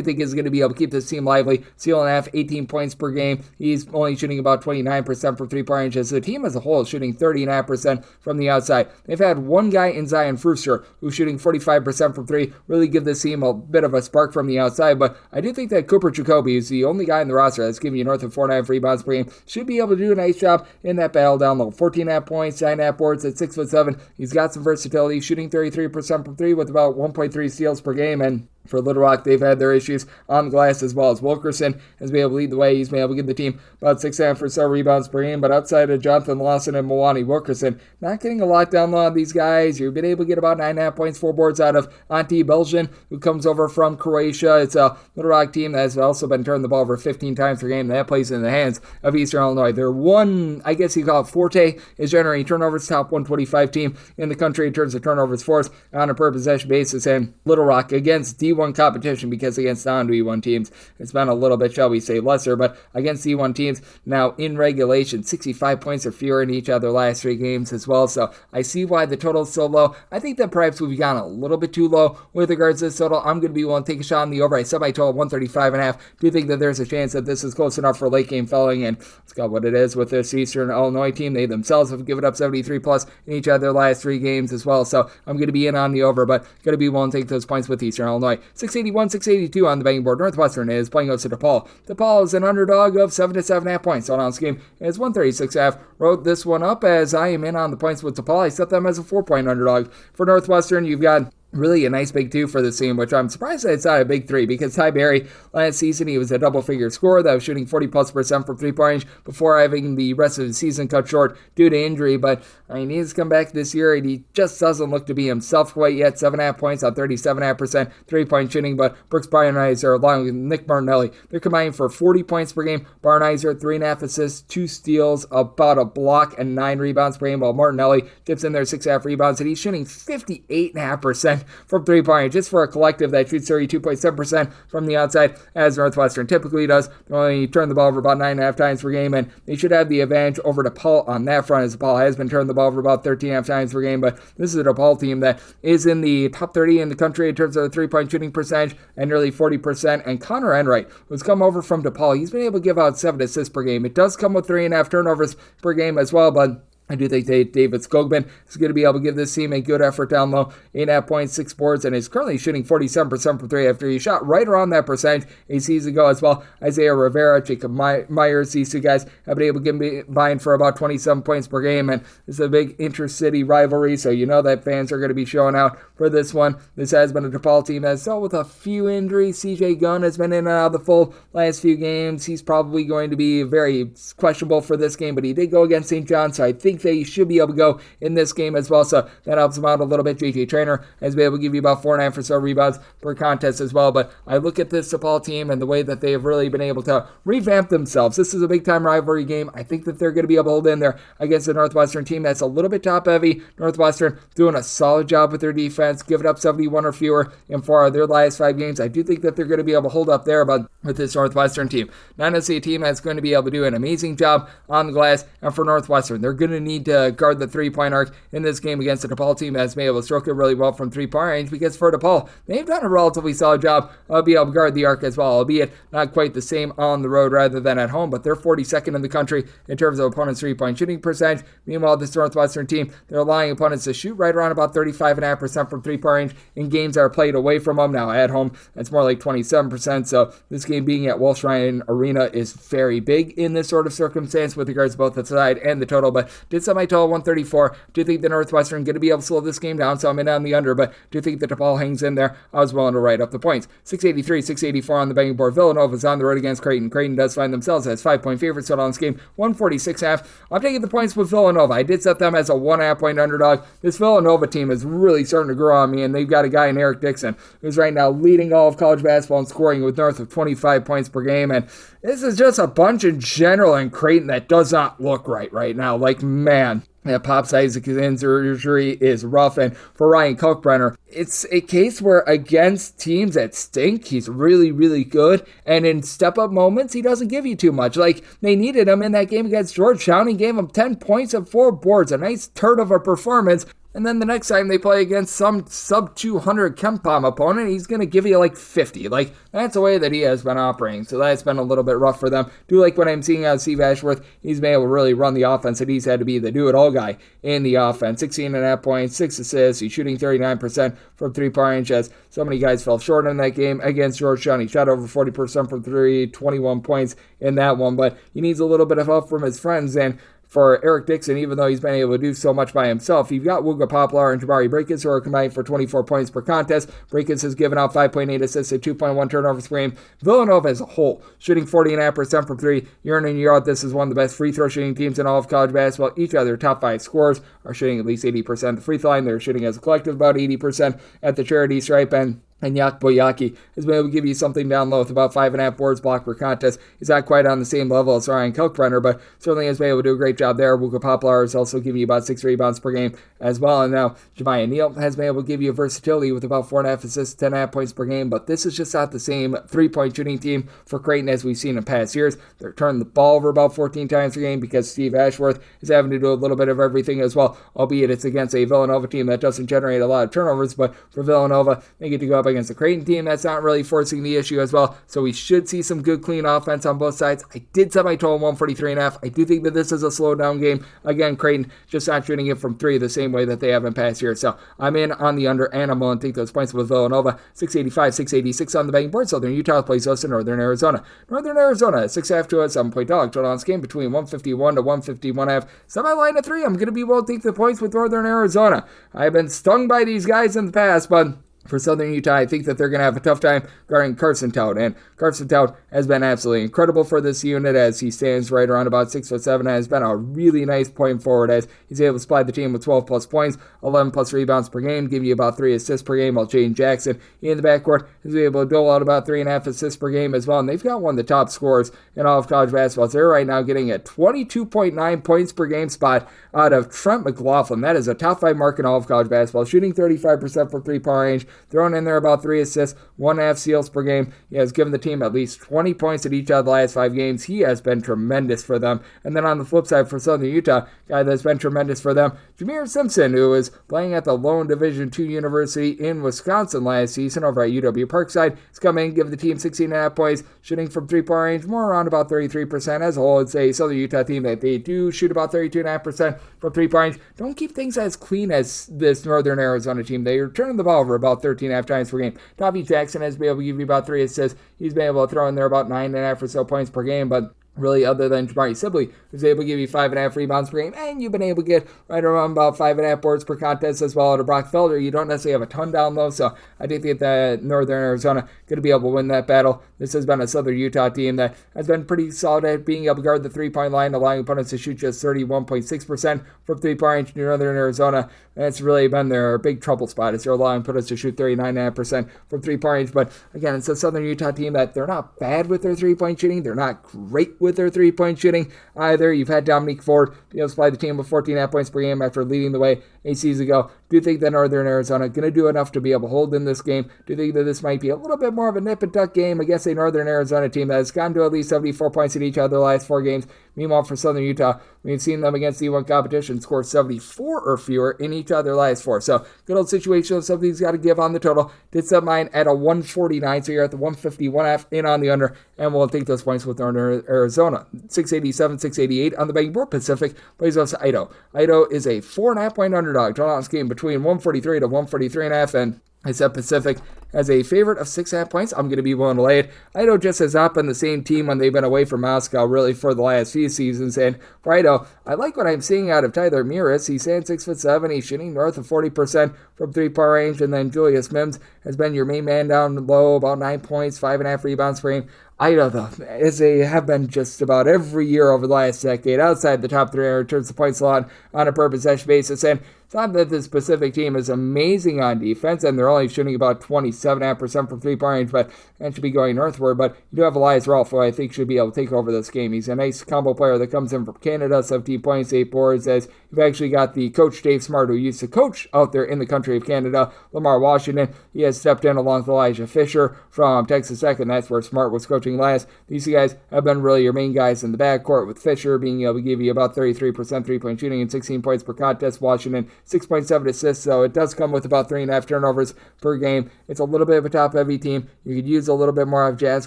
think, is going to be able to keep this team lively. Seal and a half, 18 points per game. He's only shooting about 29% from three-point ranges. The team as a whole is shooting 39% from the outside. They've had one guy in Zion Fruster who's shooting 45% from three, really give this team a bit of a spark from the outside. But I do think that Cooper Jacoby is the only guy in the roster that's giving you north of 4.5 rebounds per game. Should be able to do a nice job in that battle down low. 14.5 points, 9.5 boards at 6'7". He's got some versatility, shooting 33% from three with about 1.3 steals per game. And for Little Rock, they've had their issues on the glass as well, as Wilkerson has been able to lead the way. He's been able to give the team about 6.5 or so rebounds per game, but outside of Jonathan Lawson and Milwani Wilkerson, not getting a lot down low on these guys. You've been able to get about 9.5 points, 4 boards out of Ante Belgian, who comes over from Croatia. It's a Little Rock team that has also been turning the ball over 15 times per game. That plays in the hands of Eastern Illinois. Their one, I guess you call it forte, is generating turnovers, top 125 team in the country in terms of turnovers forced on a per possession basis. And Little Rock against D1 competition, because against non-D1 teams, it's been a little bit, shall we say, lesser, but against D1 teams, now in regulation, 65 points or fewer in each of their last 3 games as well. So I see why the total is so low. I think that perhaps we've gone a little bit too low with regards to this total. I'm going to be willing to take a shot on the over. I set my total 135.5. Do you think that there's a chance that this is close enough for late game felling? And it's got what it is with this Eastern Illinois team. They themselves have given up 73 plus in each of their last 3 games as well. So I'm going to be in on the over, but going to be willing to take those points with Eastern Illinois. 681, 682 on the betting board. Northwestern is playing us to DePaul. DePaul is an underdog of 7 to 7.5 points. So on this game is 136.5. Wrote this one up as I am in on the points with DePaul. I set them as a 4-point underdog. For Northwestern, you've got really a nice big 2 for this team, which I'm surprised that it's not a big 3, because Ty Berry last season, he was a double-figure scorer that was shooting 40+% from three-point range before having the rest of the season cut short due to injury. But he needs to come back this year, and he just doesn't look to be himself quite yet. 7.5 points on 37.5% three-point shooting. But Brooks Barnizer, along with Nick Martinelli, they're combining for 40 points per game. Barnizer, 3.5 assists, 2 steals, about a block, and 9 rebounds per game, while Martinelli dips in there 6.5 rebounds, and he's shooting 58.5% from three-point, just for a collective that shoots 32.7% from the outside, as Northwestern typically does. They only turn the ball over about 9.5 times per game, and they should have the advantage over DePaul on that front, as DePaul has been turning the ball over about 13.5 times per game. But this is a DePaul team that is in the top 30 in the country in terms of the three-point shooting percentage, and nearly 40%. And Connor Enright, who's come over from DePaul, he's been able to give out 7 assists per game. It does come with 3.5 turnovers per game as well, but I do think David Skogman is going to be able to give this team a good effort down low. 8.5 points, 6 boards, and is currently shooting 47% from 3 after he shot right around that percentage a season ago as well. Isaiah Rivera, Jacob Myers, these two guys have been able to get combined for about 27 points per game, and this is a big intercity rivalry, so you know that fans are going to be showing out for this one. This has been a DePaul team that's dealt with a few injuries. CJ Gunn has been in and out of the fold last few games. He's probably going to be very questionable for this game, but he did go against St. John, so I think they should be able to go in this game as well, so that helps them out a little bit. JJ Traynor has been able to give you about 4.5 or so rebounds per contest as well. But I look at this DePaul team and the way that they have really been able to revamp themselves. This is a big time rivalry game. I think that they're going to be able to hold in there against a Northwestern team that's a little bit top heavy. Northwestern doing a solid job with their defense, giving up 71 or fewer in 4 of their last 5 games. I do think that they're going to be able to hold up there, but with this Northwestern team, not necessarily a team that's going to be able to do an amazing job on the glass. And for Northwestern, they're going to need to guard the three-point arc in this game against the DePaul team that's been able to stroke it really well from three-point range, because for DePaul, they've done a relatively solid job of being able to guard the arc as well, albeit not quite the same on the road rather than at home, but they're 42nd in the country in terms of opponents' three-point shooting percentage. Meanwhile, this Northwestern team, they're allowing opponents to shoot right around about 35.5% from three-point range in games that are played away from them. Now, at home, that's more like 27%, so this game being at Walsh Ryan Arena is very big in this sort of circumstance with regards to both the side and the total, but did set my total 134. Do you think the Northwestern going to be able to slow this game down? So I'm in on the under, but do you think the DePaul hangs in there? I was willing to write up the points. 683, 684 on the betting board. Villanova's on the road against Creighton. Creighton does find themselves as 5-point favorites total on this game, 146.5. I'm taking the points with Villanova. I did set them as a 1.5 point underdog. This Villanova team is really starting to grow on me, and they've got a guy in Eric Dixon who's right now leading all of college basketball in scoring with north of 25 points per game, and this is just a bunch in general in Creighton that does not look right now. Like, man, that Pops Isaac's injury is rough, and for Ryan Kalkbrenner, it's a case where against teams that stink, he's really, really good, and in step-up moments, he doesn't give you too much. Like, they needed him in that game against Georgetown. He gave him 10 points and 4 boards, a nice turd of a performance. And then the next time they play against some sub-200 KenPom opponent, he's going to give you like 50. Like, that's the way that he has been operating. So that's been a little bit rough for them. Do like what I'm seeing out of Steve Ashworth. He's been able to really run the offense, and he's had to be the do-it-all guy in the offense. 16.5 points, 6 assists. He's shooting 39% from three-point range, as so many guys fell short in that game against Georgetown. He shot over 40% from 3, 21 points in that one. But he needs a little bit of help from his friends, and for Eric Dixon, even though he's been able to do so much by himself, you've got Wooga Poplar and Jabari Breakins, who are combined for 24 points per contest. Breakins has given out 5.8 assists and 2.1 turnovers per game. Villanova as a whole, shooting 40.5% from 3. Year in and year out, this is one of the best free throw shooting teams in all of college basketball. Each of their top 5 scorers are shooting at least 80% at the free throw line. They're shooting as a collective about 80% at the charity stripe, and Yak Boyaki has been able to give you something down low with about 5.5 boards blocked per contest. He's not quite on the same level as Ryan Kalkbrenner, but certainly has been able to do a great job there. Wooga Poplar is also giving you about 6 rebounds per game as well. And now Jemiah Neal has been able to give you versatility with about 4.5 assists, 10.5 points per game. But this is just not the same three-point shooting team for Creighton as we've seen in past years. They're turning the ball over about 14 times per game because Steve Ashworth is having to do a little bit of everything as well, albeit it's against a Villanova team that doesn't generate a lot of turnovers. But for Villanova, they get to go up against the Creighton team that's not really forcing the issue as well. So we should see some good, clean offense on both sides. I did set my total 143.5. I do think that this is a slow down game. Again, Creighton just not shooting it from three the same way that they have in past years. So I'm in on the under, and I'm willing to take those points with Villanova. 685, 686 on the betting board. Southern Utah plays us in Northern Arizona. Northern Arizona, 6.5 to a 7-point dog. Total on this game between 151 to 151.5. Semi-line of 3. I'm going to be willing to take the points with Northern Arizona. I've been stung by these guys in the past, but for Southern Utah, I think that they're going to have a tough time guarding Carson Tout, and Carson Tout has been absolutely incredible for this unit as he stands right around about 6'7", and has been a really nice point forward as he's able to supply the team with 12 plus points, 11 plus rebounds per game, give you about 3 assists per game, while Jaden Jackson in the backcourt is able to dole out about 3.5 assists per game as well, and they've got one of the top scorers in all of college basketball. So they're right now getting a 22.9 points per game spot out of Trent McLaughlin. That is a top 5 mark in all of college basketball, shooting 35% from 3-point range, throwing in there about 3 assists, 1.5 steals per game. He has given the team at least 20 points at each of the last 5 games. He has been tremendous for them. And then on the flip side for Southern Utah, guy that's been tremendous for them, Jameer Simpson, who was playing at the lone Division II University in Wisconsin last season over at UW Parkside. He's come in, give the team 16.5 points, shooting from 3-point range, more around about 33% as a whole. It's a Southern Utah team that they do shoot about 32.5% from 3-point range. Don't keep things as clean as this Northern Arizona team. They are turning the ball over about 13.5 times per game. Tommy Jackson has been able to give you about 3 assists. He's been able to throw in there about 9.5 or so points per game, but really, other than Jabari Sibley, who's able to give you 5.5 rebounds per game, and you've been able to get right around about 5.5 boards per contest as well. To Brock Felder, you don't necessarily have a ton down low, so I do think that Northern Arizona going to be able to win that battle. This has been a Southern Utah team that has been pretty solid at being able to guard the 3-point line, allowing opponents to shoot just 31.6% from 3-point range. Northern Arizona, that's really been their big trouble spot, is they're allowing opponents to shoot 39.5% from 3-point range. But again, it's a Southern Utah team that they're not bad with their 3-point shooting. They're not great with their 3-point shooting either. You've had Dominique Ford be able to supply the team with 14.5 points per game after leading the way a season ago. Do think that Northern Arizona going to do enough to be able to hold in this game. Do think that this might be a little bit more of a nip and tuck game against a Northern Arizona team that has gotten to at least 74 points in each of their last 4 games. Meanwhile, for Southern Utah, we've seen them against D1 competition score 74 or fewer in each of their last 4. So, good old situation. Something's got to give on the total. Did set mine at a 149, so you're at the 151.5 in on the under, and we'll take those points with Northern Arizona. 687, 688 on the betting board. Pacific plays us Idaho. Idaho is a 4.5 point underdog. Draw on this game between 143 to 143.5, and I said Pacific as a favorite of 6.5 points. I'm going to be willing to lay it. Idaho just has not been the same team when they've been away from Moscow really for the last few seasons. And for Idaho, I like what I'm seeing out of Tyler Miras. He's standing 6'7". He's shooting north of 40% from 3-point range. And then Julius Mims has been your main man down low, about 9 points, 5.5 rebounds per game. Idaho, though, as they have been just about every year over the last decade, outside the top 3 in terms of points allowed on a per possession basis. And it's not that this Pacific team is amazing on defense, and they're only shooting about 27.5% from 3-point range, but that should be going northward. But you do have Elias Rolfe, who I think should be able to take over this game. He's a nice combo player that comes in from Canada, 17 points, 8 boards, as you've actually got the coach Dave Smart, who used to coach out there in the country of Canada, Lamar Washington. He has stepped in along with Elijah Fisher from Texas Tech, and that's where Smart was coaching last. These guys have been really your main guys in the backcourt, with Fisher being able to give you about 33% 3-point shooting and 16 points per contest. Washington, 6.7 assists, so it does come with about 3.5 turnovers per game. It's a little bit of a top-heavy team. You could use a little bit more of Jazz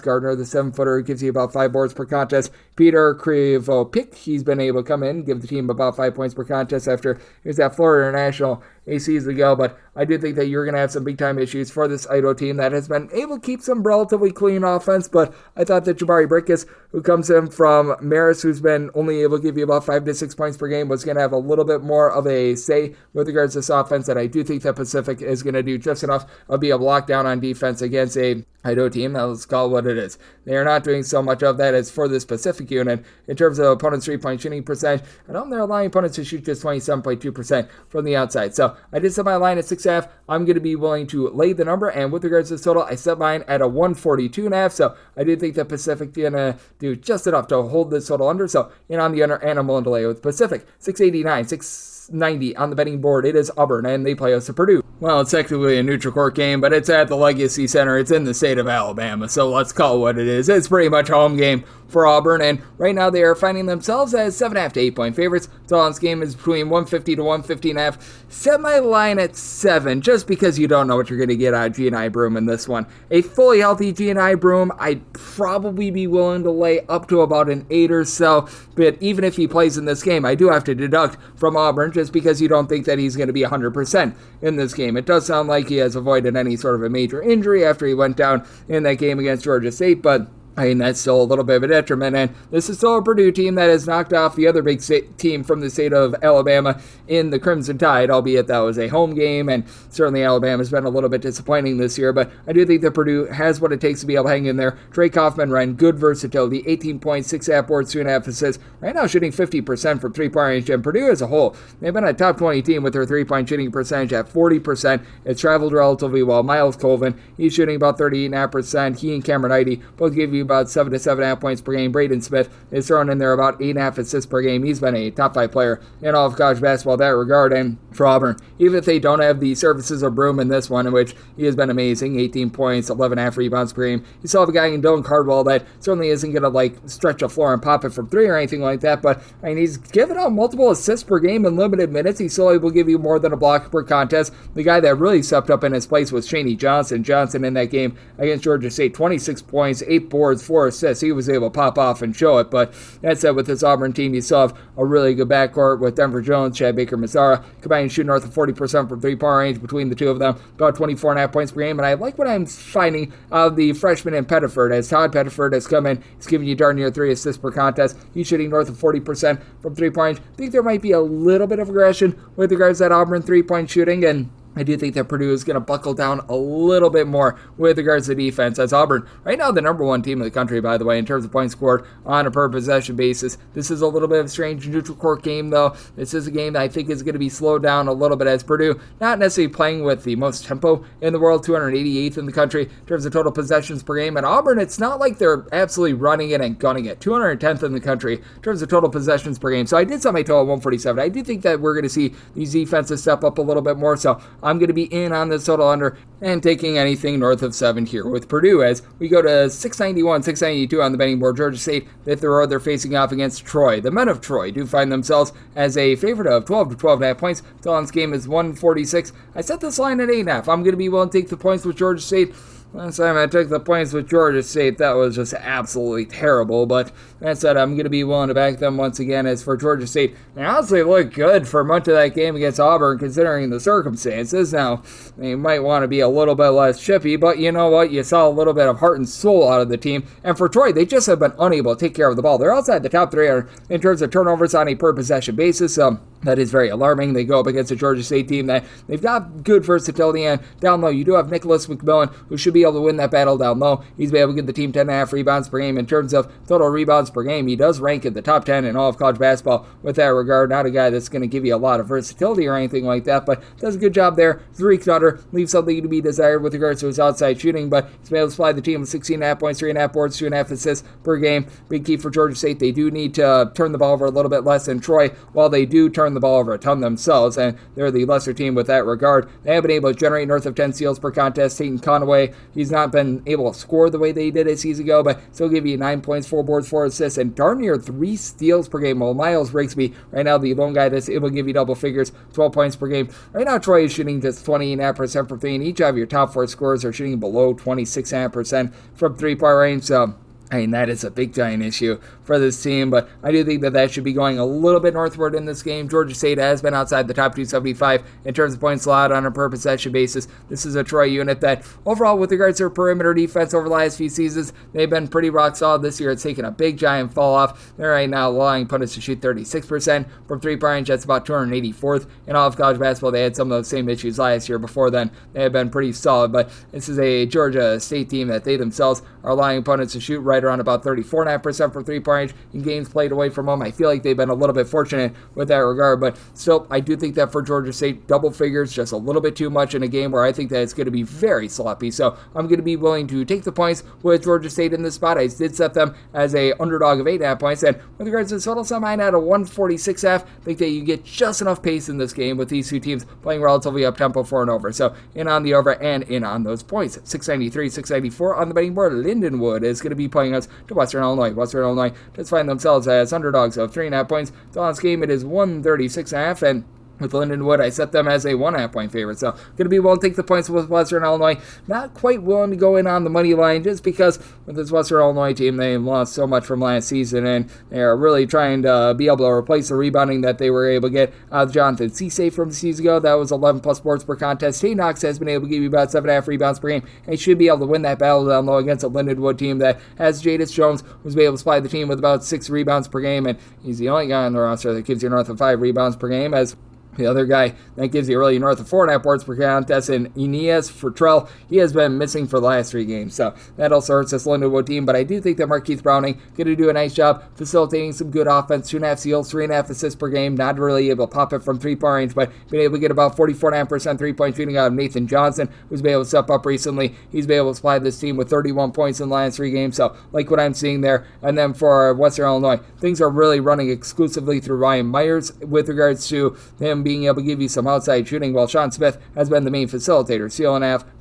Gardner, the 7-footer, who gives you about 5 boards per contest. Peter Krivopik, he's been able to come in, give the team about 5 points per contest after he was at Florida International a season ago, but I do think that you're going to have some big-time issues for this Idaho team that has been able to keep some relatively clean offense, but I thought that Jabari Brickus, who comes in from Marist, who's been only able to give you about 5 to 6 points per game, was going to have a little bit more of a say with regards to this offense, that I do think that Pacific is going to do just enough of be able to lock down on defense against a Idaho team. Now let's call it what it is. They are not doing so much of that as for this Pacific unit. In terms of opponents' 3-point shooting percentage, I don't they're allowing opponents to shoot just 27.2% from the outside. So I did set my line at 6.5. I'm going to be willing to lay the number, and with regards to this total, I set mine at a 142.5. So I do think that Pacific is going to do just enough to hold this total under. So in on the under, and I'm willing to lay with Pacific. 689, 690 on the betting board. It is Auburn, and they play us to Purdue. Well, it's technically a neutral court game, but it's at the Legacy Center. It's in the state of Alabama, so let's call it what it is. It's pretty much a home game for Auburn, and right now they are finding themselves as 7.5 to 8 point favorites. Total on this game is between 150 to 150.5. Set my line at 7, just because you don't know what you're going to get out of G&I Broome in this one. A fully healthy G&I Broome, I'd probably be willing to lay up to about an 8 or so, but even if he plays in this game, I do have to deduct from Auburn just because you don't think that he's going to be 100% in this game. It does sound like he has avoided any sort of a major injury after he went down in that game against Georgia State, but I mean, that's still a little bit of a detriment, and this is still a Purdue team that has knocked off the other big team from the state of Alabama in the Crimson Tide, albeit that was a home game, and certainly Alabama's been a little bit disappointing this year, but I do think that Purdue has what it takes to be able to hang in there. Drake Kaufman ran good versatility, 18 points, 6.5 boards, 2.5 assists, right now shooting 50% from three-point range, and Purdue as a whole, they've been a top 20 team with their three-point shooting percentage at 40%. It's traveled relatively well. Miles Colvin, he's shooting about 38.5%. He and Cameron Idy both give you about 7 to 7.5 points per game. Braden Smith is throwing in there about 8.5 assists per game. He's been a top 5 player in all of college basketball in that regard. And for Auburn, even if they don't have the services of Broome in this one, in which he has been amazing, 18 points, 11.5 rebounds per game, you still have a guy in Dylan Cardwell that certainly isn't going to stretch a floor and pop it from 3 or anything like that, but I mean, he's given out multiple assists per game in limited minutes. He's still able to give you more than a block per contest. The guy that really stepped up in his place was Shaney Johnson. Johnson in that game against Georgia State, 26 points, 8 boards, 4 assists. He was able to pop off and show it, but that said, with this Auburn team, you still have a really good backcourt with Denver Jones, Chad Baker-Mazara, combined shooting north of 40% from three-point range between the two of them, about 24.5 points per game, and I like what I'm finding of the freshman in Pettiford, as Todd Pettiford has come in, he's giving you darn near 3 assists per contest, he's shooting north of 40% from three-point range. I think there might be a little bit of aggression with regards to that Auburn three-point shooting, and I do think that Purdue is going to buckle down a little bit more with regards to defense, as Auburn, right now the number 1 team in the country, by the way, in terms of points scored on a per possession basis. This is a little bit of a strange neutral court game, though. This is a game that I think is going to be slowed down a little bit, as Purdue not necessarily playing with the most tempo in the world, 288th in the country in terms of total possessions per game. And Auburn, it's not like they're absolutely running it and gunning it, 210th in the country in terms of total possessions per game. So I did set my total at 147. I do think that we're going to see these defenses step up a little bit more, so I'm going to be in on this total under and taking anything north of 7 here with Purdue, as we go to 691, 692 on the betting board. Georgia State, fifth road, they're facing off against Troy. The men of Troy do find themselves as a favorite of 12 to 12.5 points. Total on this game is 146. I set this line at 8.5. I'm going to be willing to take the points with Georgia State. Last time I took the points with Georgia State, that was just absolutely terrible, but that said, I'm going to be willing to back them once again. As for Georgia State, they honestly look good for much of that game against Auburn, considering the circumstances. Now, they might want to be a little bit less chippy, but you know what? You saw a little bit of heart and soul out of the team, and for Troy, they just have been unable to take care of the ball. They're outside the top 3 in terms of turnovers on a per-possession basis. That is very alarming. They go up against a Georgia State team that they've got good versatility, and down low, you do have Nicholas McMillan, who should be able to win that battle down low. He's been able to give the team 10.5 rebounds per game. In terms of total rebounds per game, he does rank in the top 10 in all of college basketball with that regard. Not a guy that's going to give you a lot of versatility or anything like that, but does a good job there. Tariq Nutter leaves something to be desired with regards to his outside shooting, but he's been able to supply the team with 16.5 points, 3.5 boards, 2.5 assists per game. Big key for Georgia State. They do need to turn the ball over a little bit less than Troy, while they do turn the ball over a ton themselves, and they're the lesser team with that regard. They have been able to generate north of 10 steals per contest. Tatum Conaway, he's not been able to score the way they did a season ago, but still give you 9 points, 4 boards, 4 assists, and darn near 3 steals per game. While Miles Rigsby, right now the lone guy that's able to give you double figures, 12 points per game. Right now Troy is shooting just 20.5% from 3, and each of your top 4 scorers are shooting below 26.5% from 3-point range, so I mean, that is a big giant issue for this team, but I do think that should be going a little bit northward in this game. Georgia State has been outside the top 275 in terms of points allowed on a per possession basis. This is a Troy unit that, overall, with regards to their perimeter defense over the last few seasons, they've been pretty rock solid. This year, it's taken a big giant fall off. They're right now allowing opponents to shoot 36% from 3-point range. That's about 284th in all of college basketball. They had some of those same issues last year. Before then, they have been pretty solid, but this is a Georgia State team that they themselves are allowing opponents to shoot right around about 34.5% from 3-point range in games played away from home. I feel like they've been a little bit fortunate with that regard, but still, I do think that for Georgia State, double figures just a little bit too much in a game where I think that it's going to be very sloppy. So I'm going to be willing to take the points with Georgia State in this spot. I did set them as a underdog of 8.5 points, and with regards to the total, some at a 146.5. I think that you get just enough pace in this game with these two teams playing relatively up tempo for and over. So in on the over and in on those points. 693, 694 on the betting board. Lindenwood is going to be playing going us to Western Illinois. Western Illinois does find themselves as underdogs of 3.5 points. The last game, it is 136.5, and with Lindenwood, I set them as a 1.5 point favorite. So, going to be willing to take the points with Western Illinois. Not quite willing to go in on the money line just because with this Western Illinois team, they lost so much from last season, and they are really trying to be able to replace the rebounding that they were able to get out of Jonathan Cisse from the season ago. That was 11 plus boards per contest. Tate Knox has been able to give you about 7.5 rebounds per game, and he should be able to win that battle down low against a Lindenwood team that has Jadis Jones, who's been able to supply the team with about 6 rebounds per game, and he's the only guy on the roster that gives you north of 5 rebounds per game, as the other guy that gives you really north of 4.5 boards per contest, and Aeneas Fertrell, he has been missing for the last 3 games. So that also hurts this Lindenwood team, but I do think that Marquise Browning going to do a nice job facilitating some good offense, 2.5 steals, 3.5 assists per game, not really able to pop it from 3-point range, but being able to get about 44.5% 3-point shooting out of Nathan Johnson, who's been able to step up recently. He's been able to supply this team with 31 points in the last 3 games, so like what I'm seeing there. And then for Western Illinois, things are really running exclusively through Ryan Myers with regards to him being able to give you some outside shooting, while Sean Smith has been the main facilitator.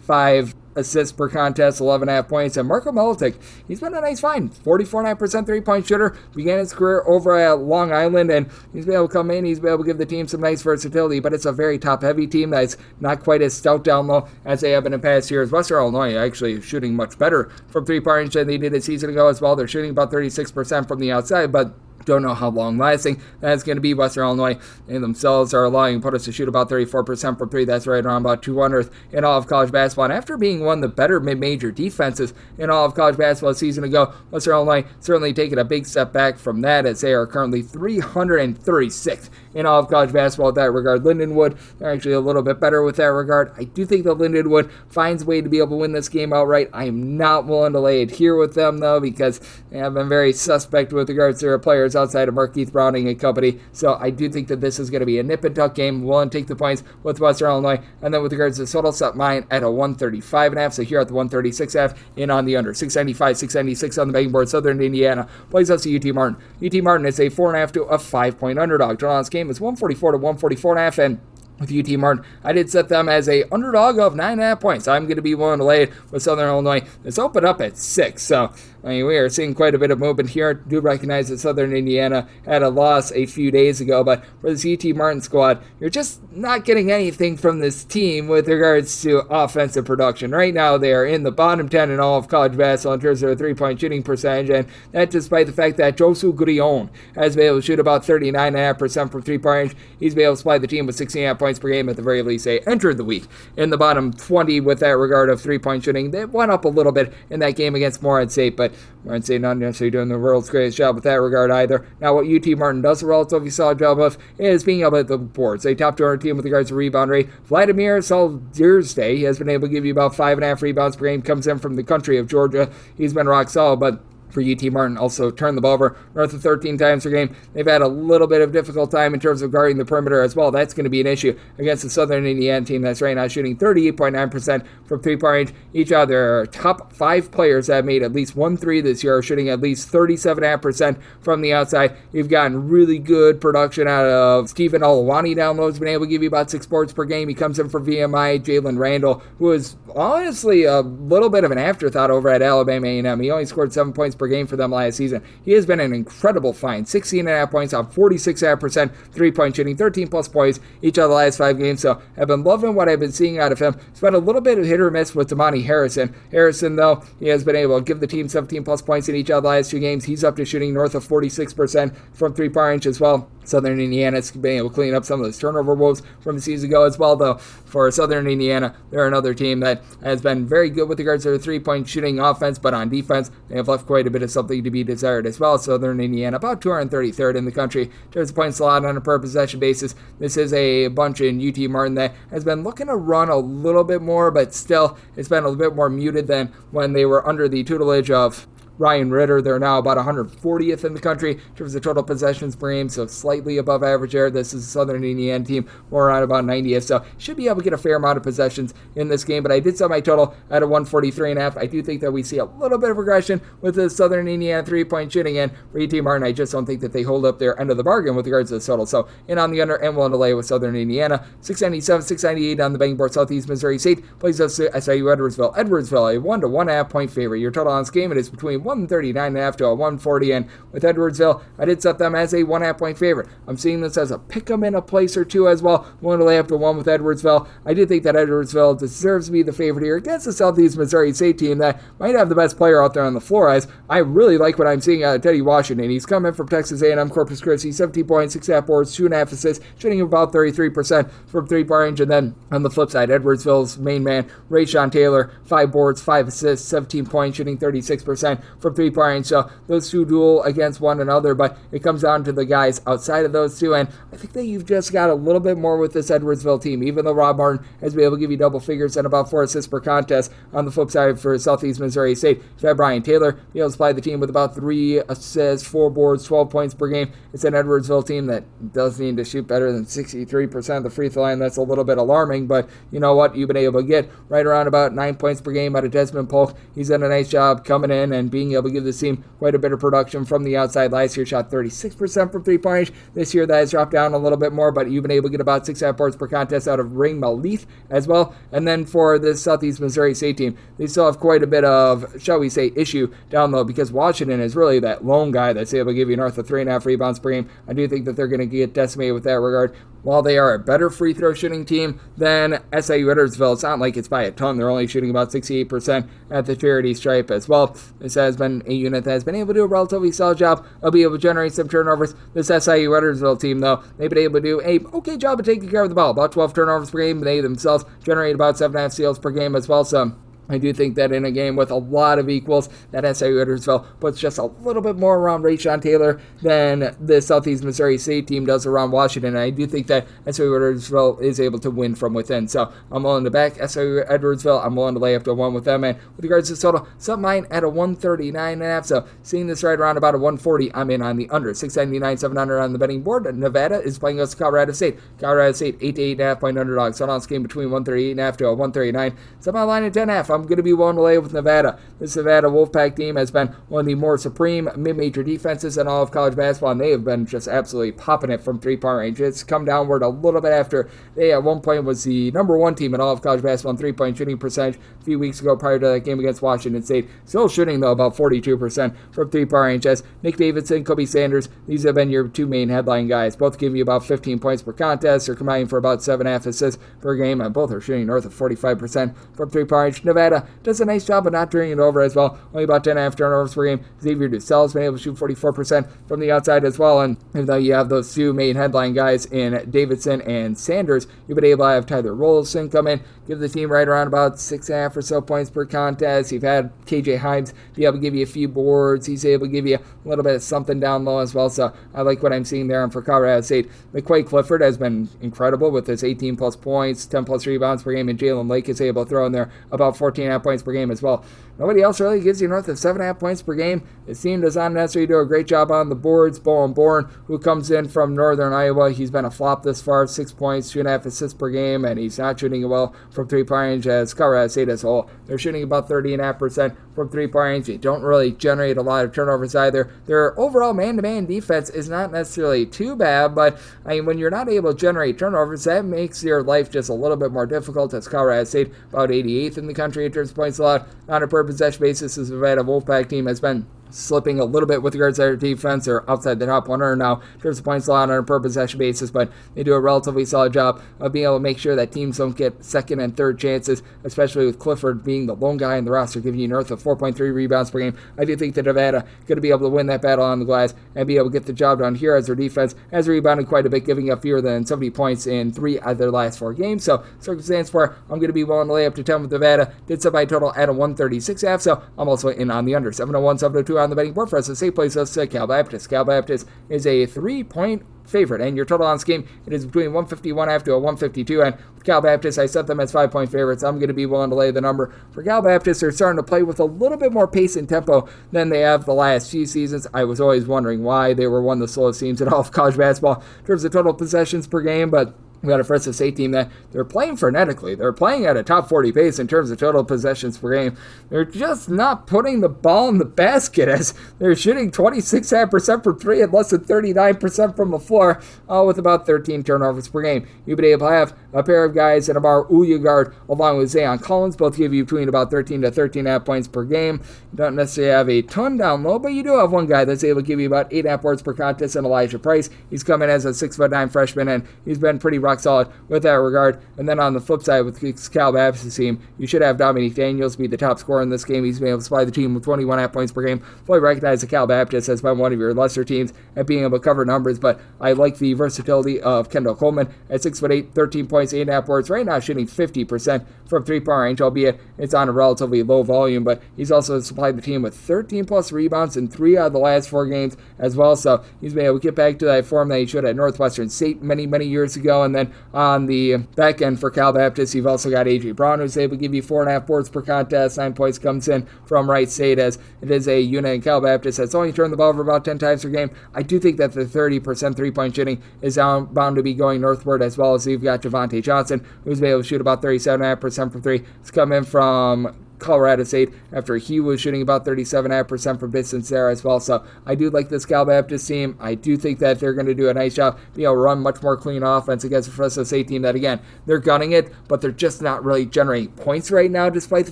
5 assists per contest, 11.5 points. And Marco Militic, he's been a nice find. 44.9% 3-point shooter. Began his career over at Long Island, and he's been able to come in. He's been able to give the team some nice versatility, but it's a very top-heavy team that's not quite as stout down low as they have been in past years. Western Illinois actually shooting much better from 3-point range than they did a season ago as well. They're shooting about 36% from the outside, but don't know how long lasting that's going to be. Western Illinois, they themselves are allowing opponents to shoot about 34% from 3. That's right around about 200th in all of college basketball. And after being one of the better mid-major defenses in all of college basketball a season ago, Western Illinois certainly taking a big step back from that, as they are currently 336th in all of college basketball in that regard. Lindenwood, they're actually a little bit better with that regard. I do think that Lindenwood finds a way to be able to win this game outright. I am not willing to lay it here with them, though, because they have been very suspect with regards to their players outside of Marquise Browning and company. So I do think that this is going to be a nip-and-tuck game. Willing to take the points with Western Illinois. And then with regards to the total, set mine at a 135.5. So here at the 136.5, in on the under. 695, 696 on the betting board. Southern Indiana plays us to UT Martin. UT Martin is a 4.5 to a 5-point underdog. Total on this game is 144 to 144.5, and with UT Martin, I did set them as a underdog of 9.5 points. I'm going to be willing to lay it with Southern Illinois. It's opened up at 6, so I mean, we are seeing quite a bit of movement here. I do recognize that Southern Indiana had a loss a few days ago, but for this UT Martin squad, you're just not getting anything from this team with regards to offensive production. Right now, they are in the bottom 10 in all of college basketball in terms of their 3-point shooting percentage, and that despite the fact that Josu Grion has been able to shoot about 39.5% from 3-point range. He's been able to supply the team with 16.5 points per game at the very least. They entered the week in the bottom 20 with that regard of 3-point shooting. They went up a little bit in that game against Morehead State, but Morehead State not necessarily doing the world's greatest job with that regard either. Now, what UT Martin does a relatively solid job of is being able to hit the boards. They top 200 team with regards to rebound rate. Vladimir Soldirsday has been able to give you about 5.5 rebounds per game. Comes in from the country of Georgia. He's been rock solid, but for UT Martin, also turned the ball over north of 13 times per game. They've had a little bit of difficult time in terms of guarding the perimeter as well. That's going to be an issue against the Southern Indiana team that's right now shooting 38.9% from 3-point range. Each of their top 5 players that have made at least 1 3 this year are shooting at least 37.5% from the outside. You've gotten really good production out of Stephen Olawani down low. He's been able to give you about 6 boards per game. He comes in for VMI. Jalen Randall, who is honestly a little bit of an afterthought over at Alabama A&M. He only scored 7 points per game for them last season. He has been an incredible find. 16.5 points on 46.5% 3-point shooting, 13 plus points each of the last 5 games. So I've been loving what I've been seeing out of him. It's been a little bit of hit or miss with Damani Harrison. Harrison, though, he has been able to give the team 17 plus points in each of the last 2 games. He's up to shooting north of 46% from 3-point range as well. Southern Indiana's been able to clean up some of those turnover woes from the season ago as well, though. For Southern Indiana, they're another team that has been very good with regards to their 3-point shooting offense, but on defense, they have left quite a bit of something to be desired as well. Southern Indiana, about 233rd in the country in terms of points allowed on a per possession basis. This is a bunch in UT Martin that has been looking to run a little bit more, but still, it's been a little bit more muted than when they were under the tutelage of Ryan Ritter. They're now about 140th in the country in terms of total possessions per game, so slightly above average there. This is a Southern Indiana team, more around about 90th, so should be able to get a fair amount of possessions in this game, but I did set my total at a 143.5. I do think that we see a little bit of regression with the Southern Indiana 3-point shooting, and for UT Martin, I just don't think that they hold up their end of the bargain with regards to the total. So in on the under and willing to lay with Southern Indiana. 697, 698 on the betting board. Southeast Missouri State plays us SIU Edwardsville. Edwardsville, a 1 to 1.5 point favorite. Your total on this game, it is between 139.5 to a 140. And with Edwardsville, I did set them as a 1.5 point favorite. I'm seeing this as a pick 'em in a place or two as well. Willing to lay up to 1 with Edwardsville. I do think that Edwardsville deserves to be the favorite here against the Southeast Missouri State team that might have the best player out there on the floor. As I really like what I'm seeing out of Teddy Washington. He's coming from Texas A&M Corpus Christi, 17 points, 6.5 boards, 2.5 assists, shooting about 33% from three-point range. And then on the flip side, Edwardsville's main man, Rayshawn Taylor, 5 boards, 5 assists, 17 points, shooting 36% from three-point range. So those two duel against one another, but it comes down to the guys outside of those two. And I think that you've just got a little bit more with this Edwardsville team, even though Rob Martin has been able to give you double figures and about 4 assists per contest. On the flip side for Southeast Missouri State, you've had Brian Taylor be able to supply the team with about 3 assists, 4 boards, 12 points per game. It's an Edwardsville team that does need to shoot better than 63% of the free throw line. That's a little bit alarming, but you know what? You've been able to get right around about 9 points per game out of Desmond Polk. He's done a nice job coming in and being able to give this team quite a bit of production from the outside. Last year, shot 36% from three-point range. This year, that has dropped down a little bit more, but you've been able to get about 6.5 boards per contest out of Ring Malith as well. And then for the Southeast Missouri State team, they still have quite a bit of, shall we say, issue down low because Washington is really that lone guy that's able to give you north of 3.5 rebounds per game. I do think that they're going to get decimated with that regard. While they are a better free throw shooting team than SIU Edwardsville, it's not like it's by a ton. They're only shooting about 68% at the charity stripe as well. This has been a unit that has been able to do a relatively solid job of being able to generate some turnovers. This SIU Edwardsville team, though, they've been able to do a okay job of taking care of the ball. About 12 turnovers per game. They themselves generate about 7.5 steals per game as well. So I do think that in a game with a lot of equals, that SIU Edwardsville puts just a little bit more around Rayshawn Taylor than the Southeast Missouri State team does around Washington. And I do think that SIU Edwardsville is able to win from within. So I'm willing to back SIU Edwardsville. I'm willing to lay up to 1 with them. And with regards to total, set mine at a 139.5. So seeing this right around about a 140, I'm in on the under. 699, 700 on the betting board. Nevada is playing against Colorado State. Colorado State, 8 to 8.5 point underdog. So on this game between 138.5 to a 139. Set my line at 10.5. I'm going to be willing to lay with Nevada. This Nevada Wolfpack team has been one of the more supreme mid-major defenses in all of college basketball, and they have been just absolutely popping it from three-point range. It's come downward a little bit after they at one point was the number 1 team in all of college basketball in three-point shooting percentage a few weeks ago prior to that game against Washington State. Still shooting, though, about 42% from three-point range. As Nick Davidson, Kobe Sanders, these have been your 2 main headline guys. Both give you about 15 points per contest. They're combining for about 7.5 assists per game, and both are shooting north of 45% from three-point range. Nevada does a nice job of not turning it over as well. Only about 10.5 turnovers per game. Xavier has been able to shoot 44% from the outside as well. And even though you have those 2 main headline guys in Davidson and Sanders, you've been able to have Tyler Rolson come in, give the team right around about 6.5 or so points per contest. You've had KJ Himes be able to give you a few boards. He's able to give you a little bit of something down low as well. So I like what I'm seeing there. And for Colorado State, McQuay Clifford has been incredible with his 18 plus points, 10 plus rebounds per game, and Jalen Lake is able to throw in there about 14.5 points per game as well. Nobody else really gives you north of 7.5 points per game. His team does not necessarily do a great job on the boards. Bowen Bourne, who comes in from Northern Iowa, he's been a flop this far, 6 points, 2.5 assists per game, and he's not shooting well from three-point range as Colorado State as a whole. They're shooting about 30.5% from three-point range. They don't really generate a lot of turnovers either. Their overall man-to-man defense is not necessarily too bad, but I mean, when you're not able to generate turnovers, that makes your life just a little bit more difficult as Colorado State, about 88th in the country in terms of points allowed on a per possession basis. This Nevada Wolfpack team has been slipping a little bit with regards to their defense. They're outside the top 100 now in terms of points allowed on a per possession basis, but they do a relatively solid job of being able to make sure that teams don't get second and third chances, especially with Clifford being the lone guy in the roster, giving you north of 4.3 rebounds per game. I do think that Nevada going to be able to win that battle on the glass and be able to get the job done here as their defense has rebounded quite a bit, giving up fewer than 70 points in 3 out of their last 4 games. So circumstance where I'm going to be willing to lay up to 10 with Nevada. Did set my total at a 136.5, so I'm also in on the under. 701, 702 on the betting board for us. The safe place us Cal Baptist. Cal Baptist is a 3-point favorite, and your total on this game, it is between 151.5 to a 152, and with Cal Baptist, I set them as 5-point favorites. I'm going to be willing to lay the number. For Cal Baptist, they're starting to play with a little bit more pace and tempo than they have the last few seasons. I was always wondering why they were one of the slowest teams in all of college basketball in terms of total possessions per game, but We got a Fresno State team that they're playing frenetically. They're playing at a top 40 pace in terms of total possessions per game. They're just not putting the ball in the basket as they're shooting 26% from three and less than 39% from the floor, all with about 13 turnovers per game. You've been able to have a pair of guys in Amar Uyugard along with Zayon Collins, both give you between about 13 to 13.5 points per game. You don't necessarily have a ton down low, but you do have one guy that's able to give you about 8.5 boards per contest, and Elijah Price. He's come in as a 6'9" freshman, and he's been pretty rock solid with that regard. And then on the flip side, with Cal Baptist's team, you should have Dominique Daniels be the top scorer in this game. He's been able to supply the team with 21.5 points per game. Fully recognize that Cal Baptist has been one of your lesser teams at being able to cover numbers, but I like the versatility of Kendall Coleman at 6'8", 13 points, 8.5 boards. Right now, shooting 50% from three-point range, albeit it's on a relatively low volume, but he's also supplied the team with 13-plus rebounds in 3 out of the last 4 games as well, so he's been able to get back to that form that he showed at Northwestern State many years ago. And then on the back end for Cal Baptist, you've also got A.J. Brown, who's able to give you 4.5 boards per contest. 9 points comes in from Wright State, as it is a unit in Cal Baptist that's only turned the ball over about 10 times per game. I do think that the 30% three-point shooting is bound to be going northward, as well as you've got Javonte Johnson, who's been able to shoot about 37.5% from three. It's come in from Colorado State after he was shooting about 37.5% from distance there as well. So I do like this Cal Baptist team. I do think that they're going to do a nice job, be able to run much more clean offense against the Fresno State team that, again, they're gunning it, but they're just not really generating points right now, despite the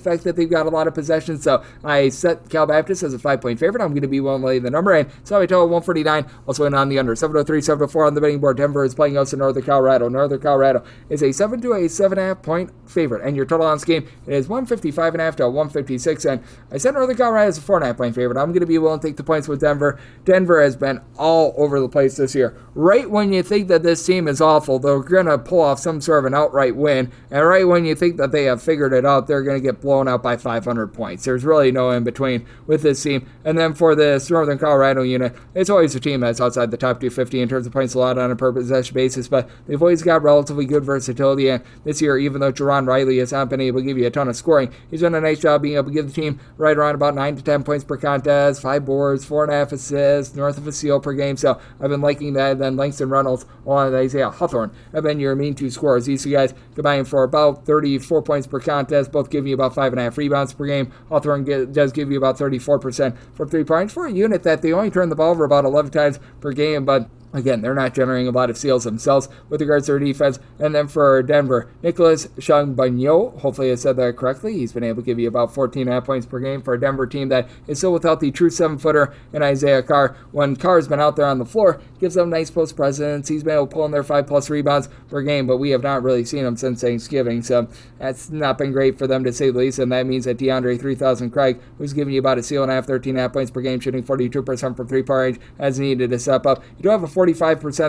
fact that they've got a lot of possessions. So I set Cal Baptist as a 5-point favorite. I'm going to be willing to lay the number, and so I total 149. Also in on the under. 703, 704 on the betting board. Denver is playing us in Northern Colorado. Northern Colorado is a 7 to a 7.5 point favorite, and your total on this game is 155.5 to 156, and I said Northern Colorado is a 4.5 point favorite. I'm going to be willing to take the points with Denver. Denver has been all over the place this year. Right when you think that this team is awful, they're going to pull off some sort of an outright win, and right when you think that they have figured it out, they're going to get blown out by 500 points. There's really no in between with this team. And then for this Northern Colorado unit, it's always a team that's outside the top 250 in terms of points allowed on a per possession basis, but they've always got relatively good versatility, and this year, even though Jerron Riley has not been able to give you a ton of scoring, he's done a nice job being able to give the team right around about 9 to 10 points per contest, 5 boards, 4.5 assists, north of a steal per game. So I've been liking that. And then Langston Reynolds, along with Isaiah Hawthorne, have been your main 2 scorers. These 2 guys combined for about 34 points per contest, both giving you about 5.5 rebounds per game. Hawthorne does give you about 34% from 3 points for a unit that they only turn the ball over about 11 times per game, but again, they're not generating a lot of steals themselves with regards to their defense. And then for Denver, Nicholas Changbagno, hopefully I said that correctly. He's been able to give you about 14.5 points per game for a Denver team that is still without the true 7-footer in Isaiah Carr. When Carr's been out there on the floor, gives them nice post presence. He's been able to pull in their 5+ rebounds per game, but we have not really seen him since Thanksgiving. So that's not been great for them, to say the least. And that means that DeAndre 3000 Craig, who's giving you about a steal and a half, 13.5 points per game, shooting 42% from 3-point range, has needed to step up. You do have a 45%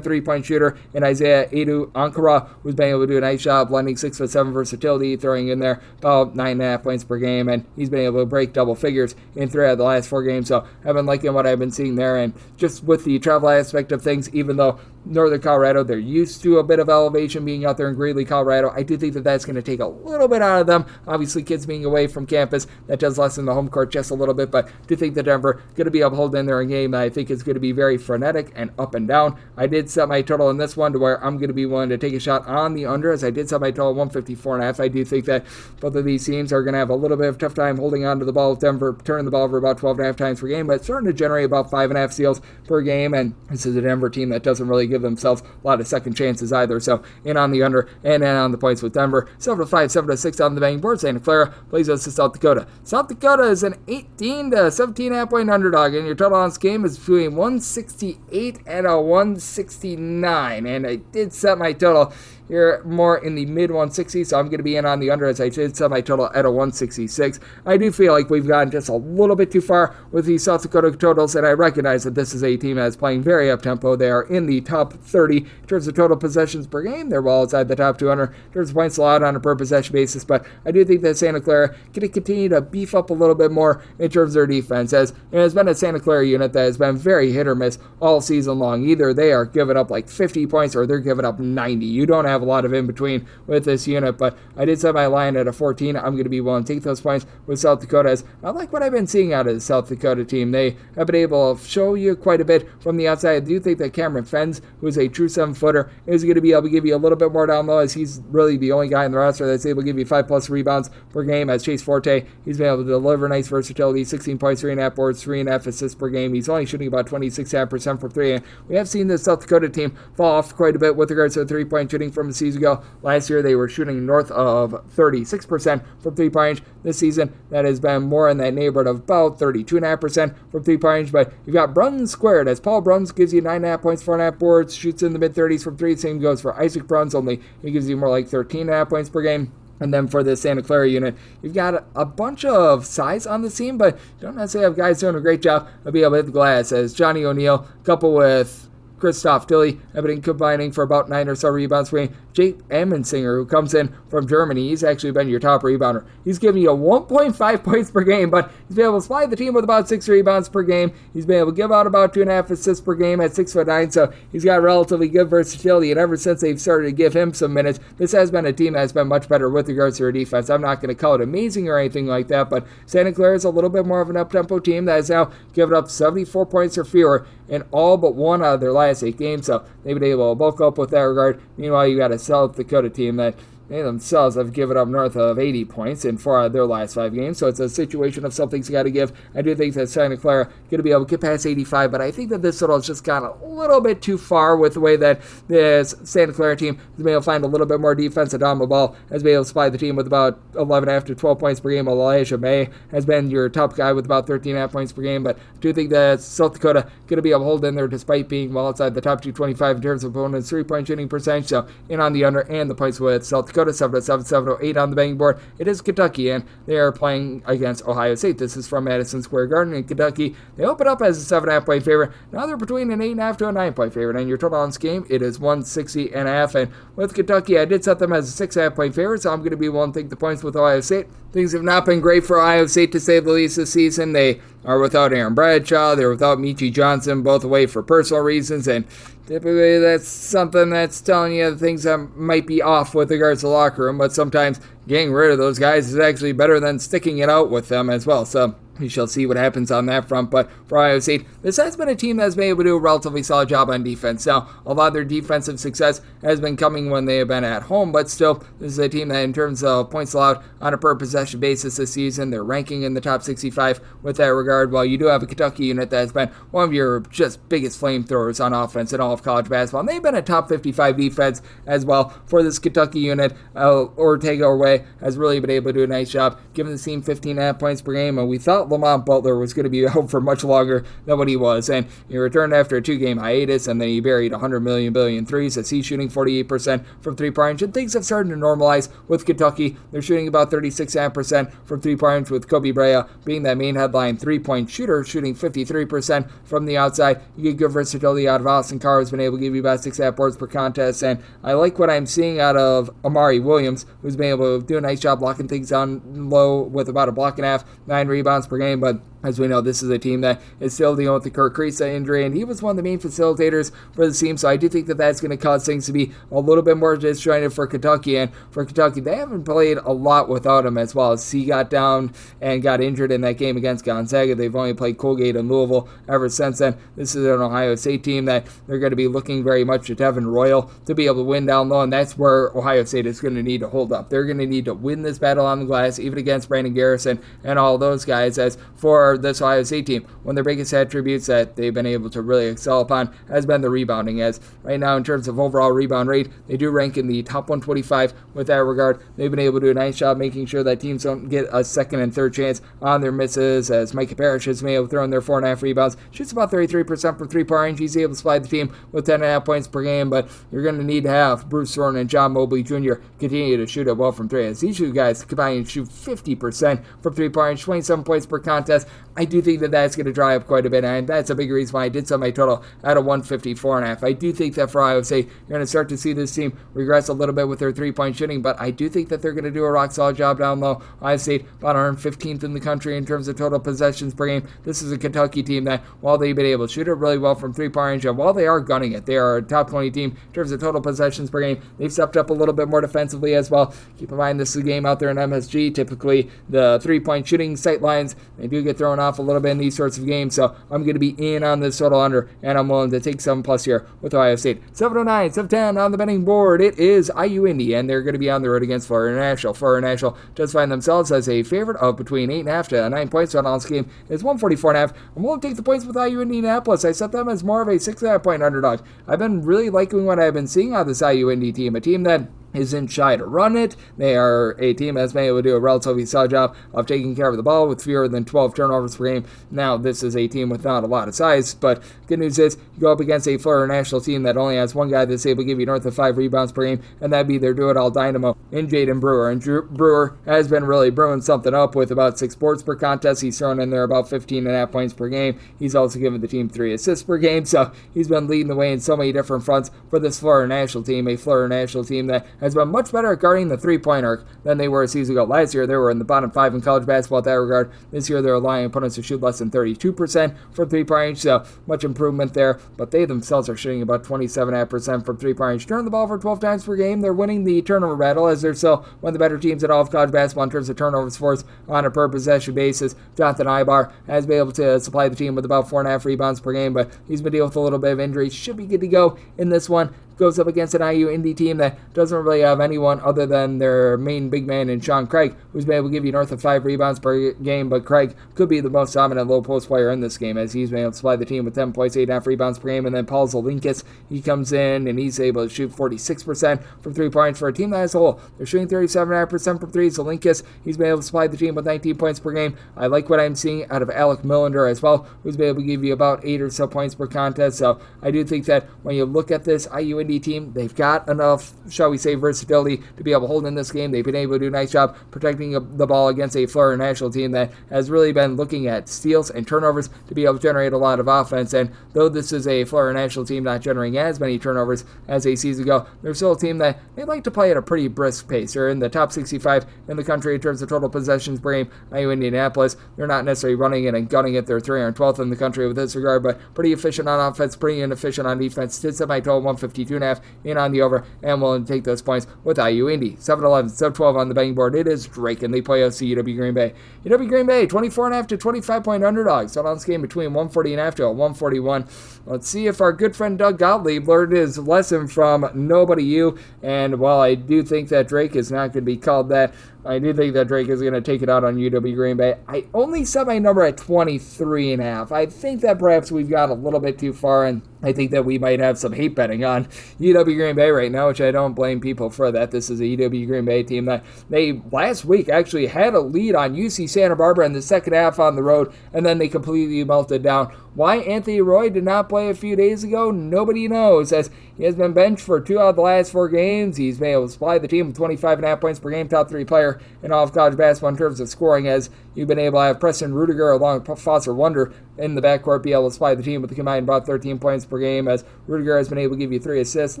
3-point shooter in Isaiah Edu Ankara, who's been able to do a nice job blending 6'7" versatility, throwing in there about 9.5 points per game, and he's been able to break double figures in 3 out of the last 4 games. So I've been liking what I've been seeing there, and just with the travel aspect of things, even though Northern Colorado, they're used to a bit of elevation being out there in Greeley, Colorado, I do think that that's going to take a little bit out of them. Obviously, kids being away from campus, that does lessen the home court just a little bit, but I do think that Denver going to be able to hold in there a game that I think is going to be very frenetic and up and down. I did set my total in this one to where I'm going to be willing to take a shot on the under, as I did set my total 154.5. I do think that both of these teams are going to have a little bit of a tough time holding on to the ball, with Denver turning the ball over about 12.5 times per game, but starting to generate about 5.5 steals per game, and this is a Denver team that doesn't really give themselves a lot of second chances either. So in on the under and in on the points with Denver. 7-5, 7-6 on the betting board. Santa Clara plays us to South Dakota. South Dakota is an 18 to 17.5 point underdog, and your total on this game is between 168 and a 169. And I did set my total here more in the mid 160s, so I'm going to be in on the under, as I did set my total at a 166. I do feel like we've gotten just a little bit too far with the South Dakota totals, and I recognize that this is a team that is playing very up-tempo. They are in the top 30 in terms of total possessions per game. They're well outside the top 200 in terms of points allowed on a per-possession basis, but I do think that Santa Clara going to continue to beef up a little bit more in terms of their defense, as it has been a Santa Clara unit that has been very hit or miss all season long. Either they are giving up like 50 points or they're giving up 90. You don't have a lot of in between with this unit, but I did set my line at a 14. I'm going to be willing to take those points with South Dakota, as I like what I've been seeing out of the South Dakota team. They have been able to show you quite a bit from the outside. I do think that Cameron Fenn's who's a true 7-footer, is going to be able to give you a little bit more down low, as he's really the only guy in the roster that's able to give you 5+ rebounds per game. As Chase Forte, he's been able to deliver nice versatility, 16 points, 3.5 boards, 3.5 assists per game. He's only shooting about 26.5% from 3, and we have seen this South Dakota team fall off quite a bit with regards to 3-point shooting from a season ago. Last year, they were shooting north of 36% from 3-point range. This season, that has been more in that neighborhood of about 32.5% from 3-point range, but you've got Bruns squared, as Paul Bruns gives you 9.5 points, 4.5 boards, shoots in the mid-30s from 3. Same goes for Isaac Bruns, only he gives you more like 13.5 points per game. And then for the Santa Clara unit, you've got a bunch of size on the team, but you don't necessarily have guys doing a great job of being able to hit the glass, as Johnny O'Neal, coupled with Christoph Dilly, have been combining for about 9 or so rebounds per game. Jake Ammensinger, who comes in from Germany, he's actually been your top rebounder. He's giving you 1.5 points per game, but he's been able to supply the team with about 6 rebounds per game. He's been able to give out about 2.5 assists per game at 6'9", so he's got relatively good versatility, and ever since they've started to give him some minutes, this has been a team that has been much better with regards to their defense. I'm not going to call it amazing or anything like that, but Santa Clara is a little bit more of an up-tempo team that has now given up 74 points or fewer in all but one out of their last 8 games, so they've been able to bulk up with that regard. Meanwhile, you got a South Dakota team that they themselves have given up north of 80 points in 4 out of their last 5 games, so it's a situation of something's got to give. I do think that Santa Clara going to be able to get past 85, but I think that this total has just gone a little bit too far with the way that this Santa Clara team has been able to find a little bit more defense. Adama Ball has been able to supply the team with about 11.5 to 12 points per game. Elijah May has been your top guy with about 13.5 points per game, but I do think that South Dakota going to be able to hold in there despite being well outside the top 225 in terms of opponents' 3-point shooting percentage, so in on the under and the points with South Dakota. 7-7, 7-8 on the betting board. It is Kentucky, and they are playing against Ohio State. This is from Madison Square Garden in Kentucky. They open up as a 7.5 point favorite. Now they're between an 8.5 to a 9 point favorite, and your total on this game, it is 160.5. And with Kentucky, I did set them as a 6.5 point favorite, so I'm going to be willing to take the points with Ohio State. Things have not been great for Ohio State, to say the least, this season. They are without Aaron Bradshaw. They're without Michi Johnson, both away for personal reasons, and typically that's something that's telling you things that might be off with regards to the locker room, but sometimes getting rid of those guys is actually better than sticking it out with them as well. So we shall see what happens on that front. But for Ohio State, this has been a team that's been able to do a relatively solid job on defense. Now, a lot of their defensive success has been coming when they have been at home, but still, this is a team that in terms of points allowed on a per possession basis this season, they're ranking in the top 65 with that regard. While you do have a Kentucky unit that has been one of your just biggest flamethrowers on offense in all of college basketball, and they've been a top 55 defense as well for this Kentucky unit. Ortega Orway has really been able to do a nice job, giving the team 15.5 points per game, and we thought Lamont Butler was going to be out for much longer than what he was, and he returned after a 2-game hiatus, and then he buried 100 million threes as he's shooting 48% from 3-point range, and things have started to normalize with Kentucky. They're shooting about 36.5% from 3-point range, with Kobe Brea being that main headline 3-point shooter, shooting 53% from the outside. You get good versatility out of Austin Carr, who's been able to give you about 6.5 boards per contest, and I like what I'm seeing out of Amari Williams, who's been able to do a nice job locking things down low with about a block and a half, 9 rebounds per game, but as we know, this is a team that is still dealing with the Kirk Kriisa injury, and he was one of the main facilitators for the team, so I do think that that's going to cause things to be a little bit more disjointed for Kentucky, and for Kentucky, they haven't played a lot without him as well, as he got down and got injured in that game against Gonzaga. They've only played Colgate and Louisville ever since then. This is an Ohio State team that they're going to be looking very much at Devin Royal to be able to win down low, and that's where Ohio State is going to need to hold up. They're going to need to win this battle on the glass, even against Brandon Garrison and all those guys, as for this Ohio State team, one of their biggest attributes that they've been able to really excel upon has been the rebounding, as right now in terms of overall rebound rate, they do rank in the top 125 with that regard. They've been able to do a nice job making sure that teams don't get a second and third chance on their misses, as Micah Parrish has been able to throw in their 4.5 rebounds, shoots about 33% from 3-point range. He's able to supply the team with 10.5 points per game, but you're going to need to have Bruce Thorne and John Mobley Jr. continue to shoot it well from 3, as these two guys combine and shoot 50% from 3-point range, 27 points per contest. I do think that that's going to dry up quite a bit, and that's a big reason why I did set my total at a 154.5. I do think that for Iowa State, you're going to start to see this team regress a little bit with their 3-point shooting, but I do think that they're going to do a rock-solid job down low. Iowa State about 115th in the country in terms of total possessions per game. This is a Kentucky team that, while they've been able to shoot it really well from 3-point range, and while they are gunning it, they are a top 20 team in terms of total possessions per game. They've stepped up a little bit more defensively as well. Keep in mind, this is a game out there in MSG. Typically, the 3-point shooting sight lines, they do get thrown thrown off a little bit in these sorts of games, so I'm going to be in on this total under, and I'm willing to take 7+ here with Ohio State. 709, 710 on the betting board. It is IU Indy, and they're going to be on the road against Florida International. Florida International just find themselves as a favorite of between 8.5 to 9 points. So on this game is 144.5. I'm willing to take the points with IU Indianapolis. I set them as more of a 6.5 point underdog. I've been really liking what I've been seeing out of this IU Indy team, a team that isn't shy to run it. They are a team that's been able to do a relatively solid job of taking care of the ball with fewer than 12 turnovers per game. Now, this is a team with not a lot of size, but good news is you go up against a Florida National team that only has one guy that's able to give you north of 5 rebounds per game, and that'd be their do-it-all dynamo in Jaden Brewer. And Brewer has been really brewing something up with about 6 boards per contest. He's thrown in there about 15.5 points per game. He's also given the team 3 assists per game, so he's been leading the way in so many different fronts for this Florida National team, a Florida National team that has been much better at guarding the three-point arc than they were a season ago. Last year, they were in the bottom 5 in college basketball in that regard. This year, they're allowing opponents to shoot less than 32% from three-point range, so much improvement there. But they themselves are shooting about 27.5% from three-point range. Turning the ball for 12 times per game. They're winning the turnover battle, as they're still one of the better teams at all of college basketball in terms of turnovers forced on a per-possession basis. Jonathan Ibar has been able to supply the team with about 4.5 rebounds per game, but he's been dealing with a little bit of injury. Should be good to go in this one. Goes up against an IU Indy team that doesn't really have anyone other than their main big man in Sean Craig, who's been able to give you north of 5 rebounds per game, but Craig could be the most dominant low post player in this game, as he's been able to supply the team with 10 points, 8.5 rebounds per game. And then Paul Zolinkis, he comes in and he's able to shoot 46% from 3 points for a team that as a whole. They're shooting 37.5% from 3. Zolinkis, he's been able to supply the team with 19 points per game. I like what I'm seeing out of Alec Millender as well, who's been able to give you about 8 or so points per contest. So I do think that when you look at this IU Indy team, they've got enough, shall we say, versatility to be able to hold in this game. They've been able to do a nice job protecting the ball against a Florida National team that has really been looking at steals and turnovers to be able to generate a lot of offense. And though this is a Florida National team not generating as many turnovers as a season ago, they're still a team that they like to play at a pretty brisk pace. They're in the top 65 in the country in terms of total possessions per game. IU Indianapolis, they're not necessarily running it and gunning it. They're 312th in the country with this regard, but pretty efficient on offense, pretty inefficient on defense. Did semi-total 152.5 in on the over, and willing to take those points with IU Indy. 7-11, 7-12 on the betting board. It is Drake, and they play OC UW Green Bay. UW Green Bay, 24.5 to 25-point underdogs. So on this game between 140.5 to 141. Let's see if our good friend Doug Gottlieb learned his lesson from Nobody You. And while I do think that Drake is not going to be called that, I do think that Drake is going to take it out on UW Green Bay. I only set my number at 23.5. I think that perhaps we've gone a little bit too far, and I think that we might have some hate betting on UW Green Bay right now, which I don't blame people for that. This is a UW Green Bay team that they last week actually had a lead on UC Santa Barbara in the second half on the road, and then they completely melted down. Why Anthony Roy did not play a few days ago, nobody knows, as he has been benched for 2 out of the last 4 games. He's been able to supply the team with 25.5 points per game, top 3 player in all of college basketball in terms of scoring, as you've been able to have Preston Rudiger along with Foster Wonder in the backcourt be able to supply the team with a combined about 13 points per game, as Rudiger has been able to give you 3 assists, a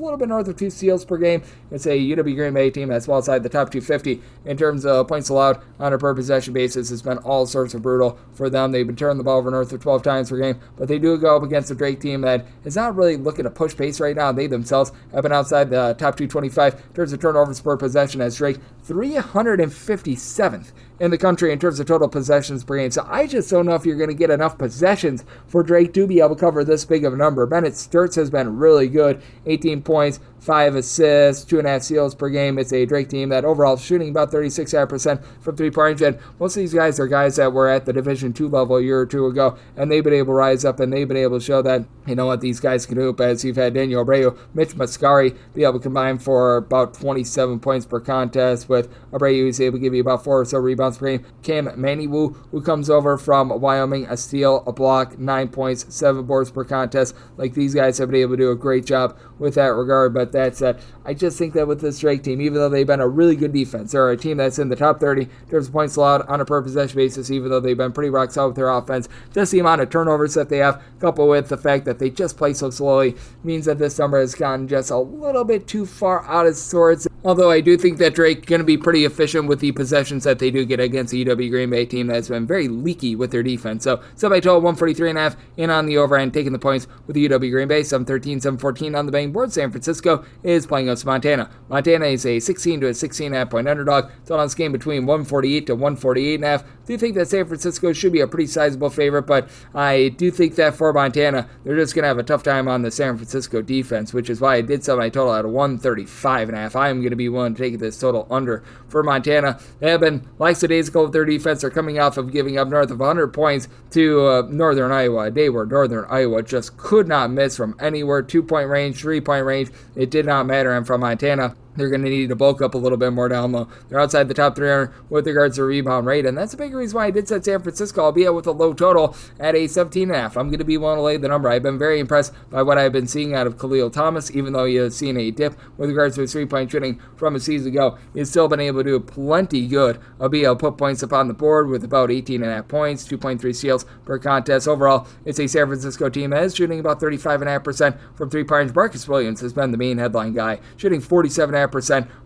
little bit north of 2 steals per game. It's a UW Green Bay team that's well outside the top 250 in terms of points allowed on a per possession basis. It's been all sorts of brutal for them. They've been turning the ball over north of 12 times per game, but they do go up against a Drake team that is not really looking to push pace right now. They themselves have been outside the top 225 in terms of turnovers per possession, as Drake 357th in the country in terms of total possessions per game. So I just don't know if you're going to get enough possessions for Drake to be able to cover this big of a number. Bennett Sturts has been really good, 18 points, 5 assists, 2.5 steals per game. It's a Drake team that overall is shooting about 36% from 3-point range, and most of these guys are guys that were at the Division II level a year or 2 ago, and they've been able to rise up, and they've been able to show that, you know what, these guys can hoop, as you've had Daniel Abreu, Mitch Mascari be able to combine for about 27 points per contest, with Abreu who's able to give you about 4 or so rebounds per game. Cam Maniwu, who comes over from Wyoming, a steal, a block, 9 points, 7 boards per contest. Like, these guys have been able to do a great job with that regard, but that said, I just think that with this Drake team, even though they've been a really good defense, they're a team that's in the top 30 in terms of points allowed on a per possession basis, even though they've been pretty rock solid with their offense. Just the amount of turnovers that they have, coupled with the fact that they just play so slowly, means that this number has gone just a little bit too far out of sorts. Although I do think that Drake going to be pretty efficient with the possessions that they do get against the UW Green Bay team that's been very leaky with their defense. So, by total 143.5 in on the over, and taking the points with the UW Green Bay. 7-13, 7-14 on the betting board. San Francisco is playing against Montana. Montana is a 16 to a 16.5 point underdog. It's on this game between 148 to 148.5. do think that San Francisco should be a pretty sizable favorite, but I do think that for Montana, they're just going to have a tough time on the San Francisco defense, which is why I did set my total at a 135.5. I am going to be willing to take this total under for Montana. They have been lackadaisical with their defense. They're coming off of giving up north of 100 points to Northern Iowa, a day where Northern Iowa just could not miss from anywhere, 2-point range, 3-point range. It did not matter. And from Montana, they're going to need to bulk up a little bit more down low. They're outside the top 300 with regards to rebound rate, and that's a big reason why I did set San Francisco, albeit with a low total, at a 17.5. I'm going to be willing to lay the number. I've been very impressed by what I've been seeing out of Khalil Thomas, even though he has seen a dip with regards to his 3-point shooting from a season ago. He's still been able to do plenty good, albeit put points up on the board with about 18.5 points, 2.3 steals per contest. Overall, it's a San Francisco team that is shooting about 35.5% from 3-point range. Marcus Williams has been the main headline guy, shooting 47.5%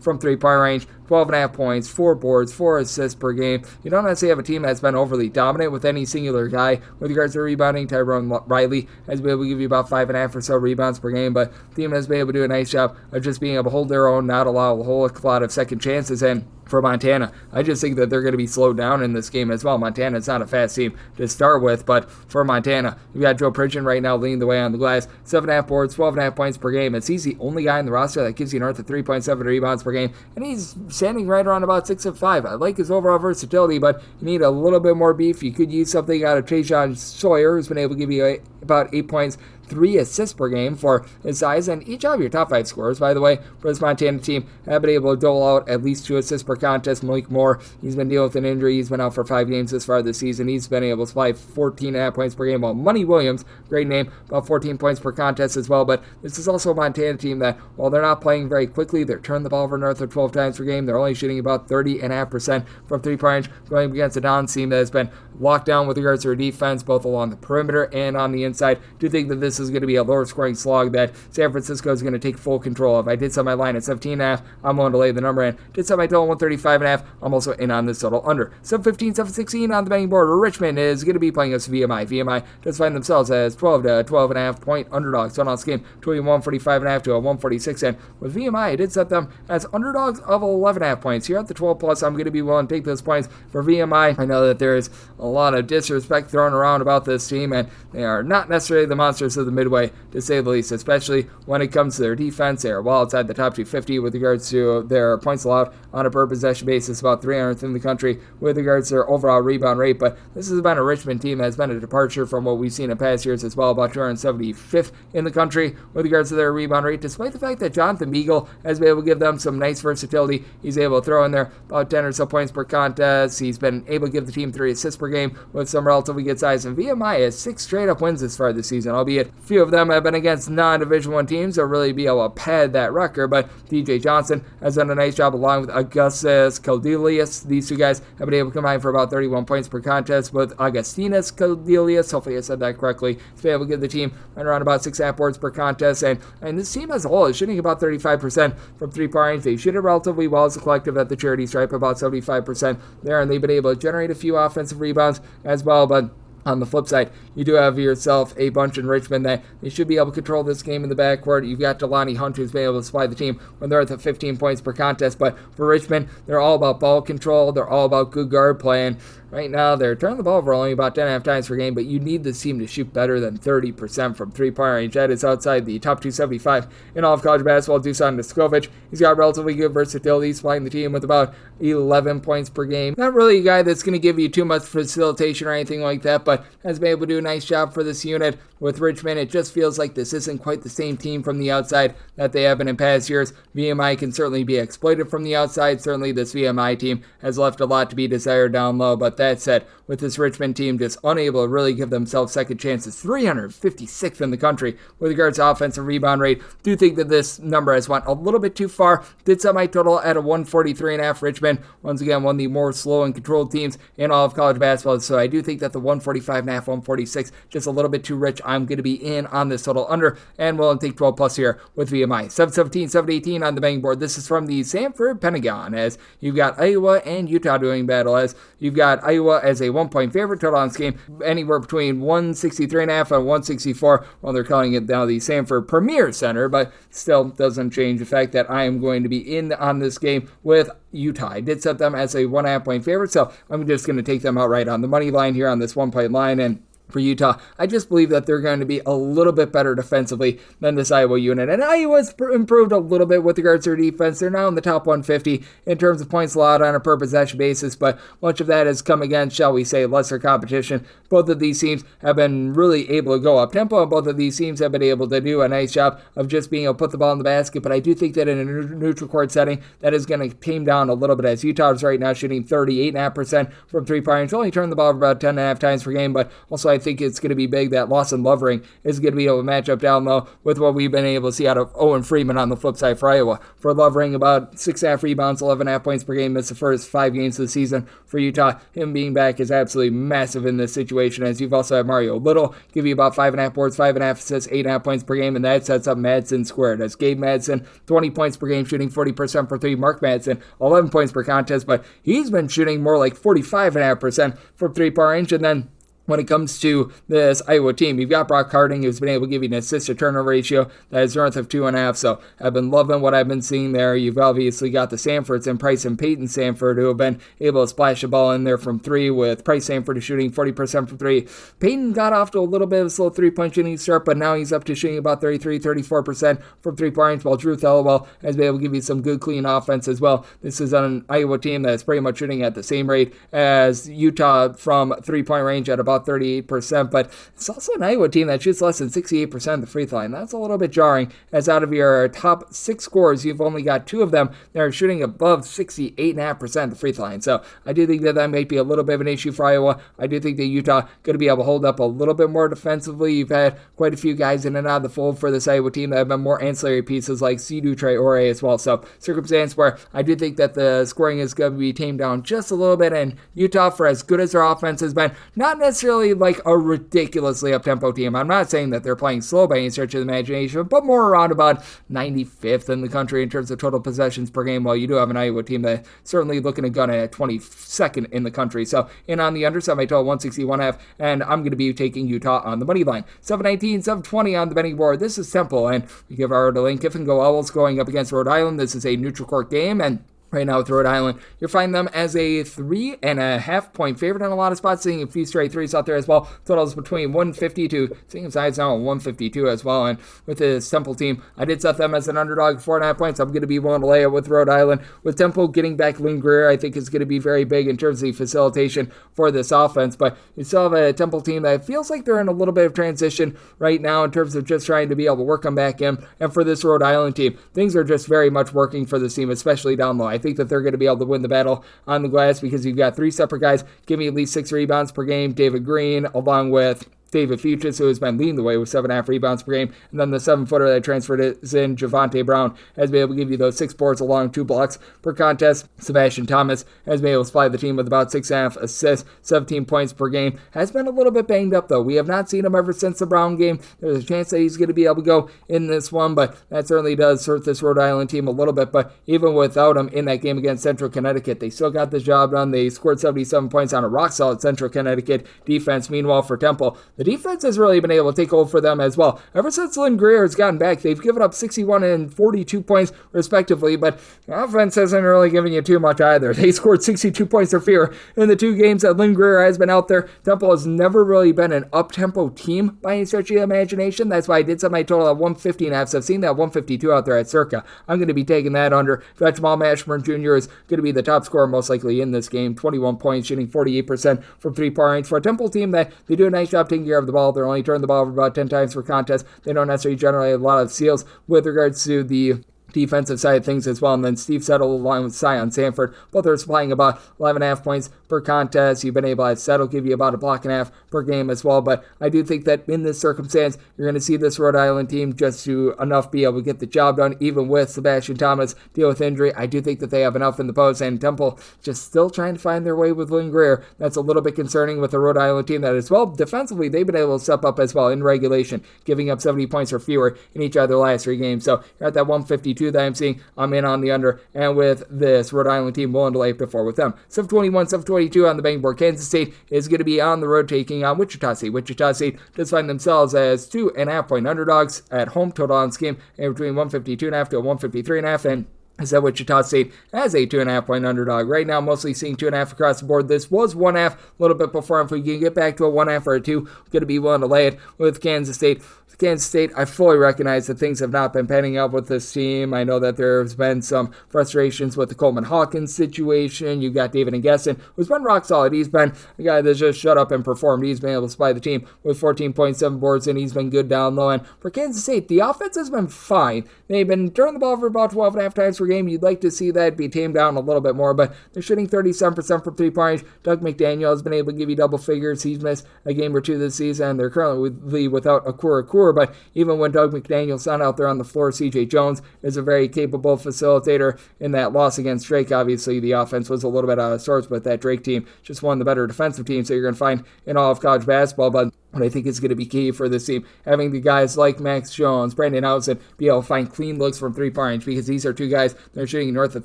from 3-point range, 12.5 points, 4 boards, 4 assists per game. You don't necessarily have a team that's been overly dominant with any singular guy. With regards to rebounding, Tyrone Riley has been able to give you about 5.5 or so rebounds per game, but the team has been able to do a nice job of just being able to hold their own, not allow a whole lot of second chances. And for Montana, I just think that they're going to be slowed down in this game as well. Montana's not a fast team to start with, but for Montana, you've got Joe Pridgeon right now leading the way on the glass, 7.5 boards, 12.5 points per game. He's the only guy in the roster that gives you north of 3.7 rebounds per game, and he's standing right around about 6'5". I like his overall versatility, but you need a little bit more beef. You could use something out of Trajan Sawyer, who's been able to give you about 8 points, 3 assists per game for his size, and each of your top 5 scorers, by the way, for this Montana team have been able to dole out at least 2 assists per contest. Malik Moore, he's been dealing with an injury. He's been out for 5 games this far this season. He's been able to supply 14.5 points per game, while Money Williams, great name, about 14 points per contest as well. But this is also a Montana team that, while they're not playing very quickly, they're turning the ball over north of 12 times per game. They're only shooting about 30.5% from 3-point range, going against a Don team that has been locked down with regards to their defense, both along the perimeter and on the inside. I do think that this is going to be a lower scoring slog that San Francisco is going to take full control of. I did set my line at 17.5. I'm willing to lay the number in. Did set my total 135.5. I'm also in on this total under 715, 716 on the betting board. Richmond is going to be playing us VMI. VMI does find themselves as 12 to 12.5 point underdogs. So on this game, between 145.5 to a 146. And with VMI, I did set them as underdogs of 11.5 points. Here at the 12 plus, I'm going to be willing to take those points for VMI. I know that there is a lot of disrespect thrown around about this team, and they are not necessarily the monsters of the Midway, to say the least, especially when it comes to their defense. They are well outside the top 250 with regards to their points allowed on a per possession basis, about 300th in the country with regards to their overall rebound rate. But this has been a Richmond team that has been a departure from what we've seen in past years as well, about 275th in the country with regards to their rebound rate, despite the fact that Jonathan Beagle has been able to give them some nice versatility. He's able to throw in there about 10 or so points per contest. He's been able to give the team 3 assists per game with some relatively good size, and VMI has 6 straight up wins this far this season, albeit a few of them have been against non-Division I teams that really be able to pad that record. But DJ Johnson has done a nice job along with Augustus Caldelius. These 2 guys have been able to combine for about 31 points per contest with Augustinus Caldelius. Hopefully I said that correctly. He's been able to give the team right around about 6.5 boards per contest, and this team as a whole is shooting about 35% from 3-point range. They shoot it relatively well as a collective at the charity stripe, about 75% there, and they've been able to generate a few offensive rebounds as well. But on the flip side, you do have yourself a bunch in Richmond that they should be able to control this game in the backcourt. You've got Delani Hunt, who's been able to supply the team when they're at the 15 points per contest. But for Richmond, they're all about ball control. They're all about good guard play. And right now, they're turning the ball over only about 10.5 times per game, but you need this team to shoot better than 30% from 3-point range. That is outside the top 275 in all of college basketball. Dusan Niskovich, he's got relatively good versatility, supplying the team with about 11 points per game. Not really a guy that's going to give you too much facilitation or anything like that, but has been able to do a nice job for this unit. With Richmond, it just feels like this isn't quite the same team from the outside that they have been in past years. VMI can certainly be exploited from the outside. Certainly this VMI team has left a lot to be desired down low, but that said, with this Richmond team just unable to really give themselves second chances, 356th in the country with regards to offensive rebound rate. Do think that this number has went a little bit too far. Did set my total at a 143.5. Richmond, once again, one of the more slow and controlled teams in all of college basketball, so I do think that the 145.5, 146, just a little bit too rich I'm going to be in on this total under and will take 12 plus here with VMI. 717, 718 on the betting board. This is from the Sanford Pentagon, as you've got Iowa and Utah doing battle, as you've got Iowa as a 1-point favorite. Total on this game anywhere between 163.5 and 164. Well, they're calling it now the Sanford Premier Center, but still doesn't change the fact that I am going to be in on this game with Utah. I did set them as a 1.5-point favorite, so I'm just going to take them outright on the money line here on this 1-point line. And for Utah, I just believe that they're going to be a little bit better defensively than this Iowa unit. And Iowa's improved a little bit with regards to their defense. They're now in the top 150 in terms of points allowed on a per possession basis, but much of that has come against, shall we say, lesser competition. Both of these teams have been really able to go up tempo, and both of these teams have been able to do a nice job of just being able to put the ball in the basket. But I do think that in a neutral court setting, that is going to tame down a little bit, as Utah is right now shooting 38.5% from three-point range. Only turn the ball about 10.5 times per game, but also I think it's going to be big that Lawson Lovering is going to be able to match up down low with what we've been able to see out of Owen Freeman on the flip side for Iowa. For Lovering, about 6.5 rebounds, 11.5 points per game. Missed the first 5 games of the season. For Utah, him being back is absolutely massive in this situation, as you've also had Mario Little give you about 5.5 boards, 5.5 assists, 8.5 points per game, and that sets up Madsen squared. As Gabe Madsen, 20 points per game, shooting 40% for 3. Mark Madsen, 11 points per contest, but he's been shooting more like 45.5% from 3-point range. And then when it comes to this Iowa team, you've got Brock Harding, who's been able to give you an assist-to-turnover ratio that is north of 2.5, so I've been loving what I've been seeing there. You've obviously got the Sanfords and Price and Peyton Sanford, who have been able to splash the ball in there from 3, with Price Sanford shooting 40% from 3. Peyton got off to a little bit of a slow 3-point shooting start, but now he's up to shooting about 34% from 3-point range, while Drew Thelwell has been able to give you some good, clean offense as well. This is an Iowa team that is pretty much shooting at the same rate as Utah from 3-point range at about 38%, but it's also an Iowa team that shoots less than 68% of the free throw line. That's a little bit jarring, as out of your top 6 scorers, you've only got 2 of them that are shooting above 68.5% of the free throw line. So I do think that that might be a little bit of an issue for Iowa. I do think that Utah going to be able to hold up a little bit more defensively. You've had quite a few guys in and out of the fold for this Iowa team that have been more ancillary pieces, like Sidhu Traore as well. So circumstance where I do think that the scoring is going to be tamed down just a little bit, and Utah, for as good as their offense has been, not necessarily like a ridiculously up-tempo team. I'm not saying that they're playing slow by any stretch of the imagination, but more around about 95th in the country in terms of total possessions per game, while you do have an Iowa team that certainly looking to gun at 22nd in the country. So in on the under, set my total 161.5, and I'm going to be taking Utah on the money line. 719, 720 on the betting board. This is Temple, and we give our to Lane Kiffin go Owls going up against Rhode Island. This is a neutral court game, and right now with Rhode Island, you'll find them as a 3.5-point favorite in a lot of spots, seeing a few straight threes out there as well. Totals between 150 to, seeing sides now 152 as well. And with this Temple team, I did set them as an underdog, 4.5 points. I'm going to be willing to lay it with Rhode Island. With Temple getting back Lynn Greer, I think is going to be very big in terms of the facilitation for this offense. But you still have a Temple team that feels like they're in a little bit of transition right now in terms of just trying to be able to work them back in. And for this Rhode Island team, things are just very much working for this team, especially down low. I think that they're going to be able to win the battle on the glass, because you've got 3 separate guys giving at least 6 rebounds per game. David Green, along with David Fuchs, who has been leading the way with 7.5 rebounds per game. And then the 7-footer that transferred is in Javonte Brown, has been able to give you those 6 boards along 2 blocks per contest. Sebastian Thomas has been able to supply the team with about 6.5 assists, 17 points per game. Has been a little bit banged up, though. We have not seen him ever since the Brown game. There's a chance that he's going to be able to go in this one, but that certainly does hurt this Rhode Island team a little bit. But even without him in that game against Central Connecticut, they still got the job done. They scored 77 points on a rock-solid Central Connecticut defense. Meanwhile, for Temple, the defense has really been able to take over for them as well. Ever since Lynn Greer has gotten back, they've given up 61 and 42 points respectively, but the offense hasn't really given you too much either. They scored 62 points or fewer in the 2 games that Lynn Greer has been out there. Temple has never really been an up-tempo team by any stretch of the imagination. That's why I did set my total at 150.5, so I've seen that 152 out there at Circa. I'm going to be taking that under. Jamal Mashburn Jr. is going to be the top scorer most likely in this game. 21 points, shooting 48% from 3-point range. For a Temple team that they do a nice job taking care of the ball, they're only turning the ball over about 10 times per contest. They don't necessarily generate a lot of steals with regards to the defensive side of things as well. And then Steve Settle along with Sion Sanford, both are supplying about 11.5 points per contest. You've been able to Settle give you about a block and a half per game as well. But I do think that in this circumstance, you're going to see this Rhode Island team just to enough be able to get the job done, even with Sebastian Thomas deal with injury. I do think that they have enough in the post, and Temple just still trying to find their way with Lynn Greer. That's a little bit concerning with the Rhode Island team that as well, defensively, they've been able to step up as well in regulation, giving up 70 points or fewer in each of their last 3 games. So you're at that 152 that I'm seeing. I'm in on the under, and with this Rhode Island team willing to lay up to 4 with them. 721, 722 on the betting board. Kansas State is going to be on the road taking on Wichita State. Wichita State does find themselves as 2.5 point underdogs at home. Total on this game and between 152.5 to 153.5, and is that Wichita State as a 2.5 point underdog. Right now, mostly seeing 2.5 across the board. This was 1.5 a little bit before. If we can get back to a 1.5 or a 2, we're going to be willing to lay it with Kansas State. Kansas State, I fully recognize that things have not been panning out with this team. I know that there's been some frustrations with the Coleman Hawkins situation. You've got David Ngesson, who's been rock solid. He's been a guy that's just shut up and performed. He's been able to supply the team with 14.7 boards, and he's been good down low. And for Kansas State, the offense has been fine. They've been turning the ball over about 12.5 times per game. You'd like to see that be tamed down a little bit more, but they're shooting 37% from 3-point range. Doug McDaniel has been able to give you double figures. He's missed a game or 2 this season. They're currently without Akur, but even when Doug McDaniel's not out there on the floor, C.J. Jones is a very capable facilitator. In that loss against Drake, obviously the offense was a little bit out of sorts, but that Drake team just one of the better defensive teams that you're going to find in all of college basketball. But what I think is going to be key for this team, having the guys like Max Jones, Brandon Housen, be able to find clean looks from 3-point range, because these are 2 guys that are shooting north of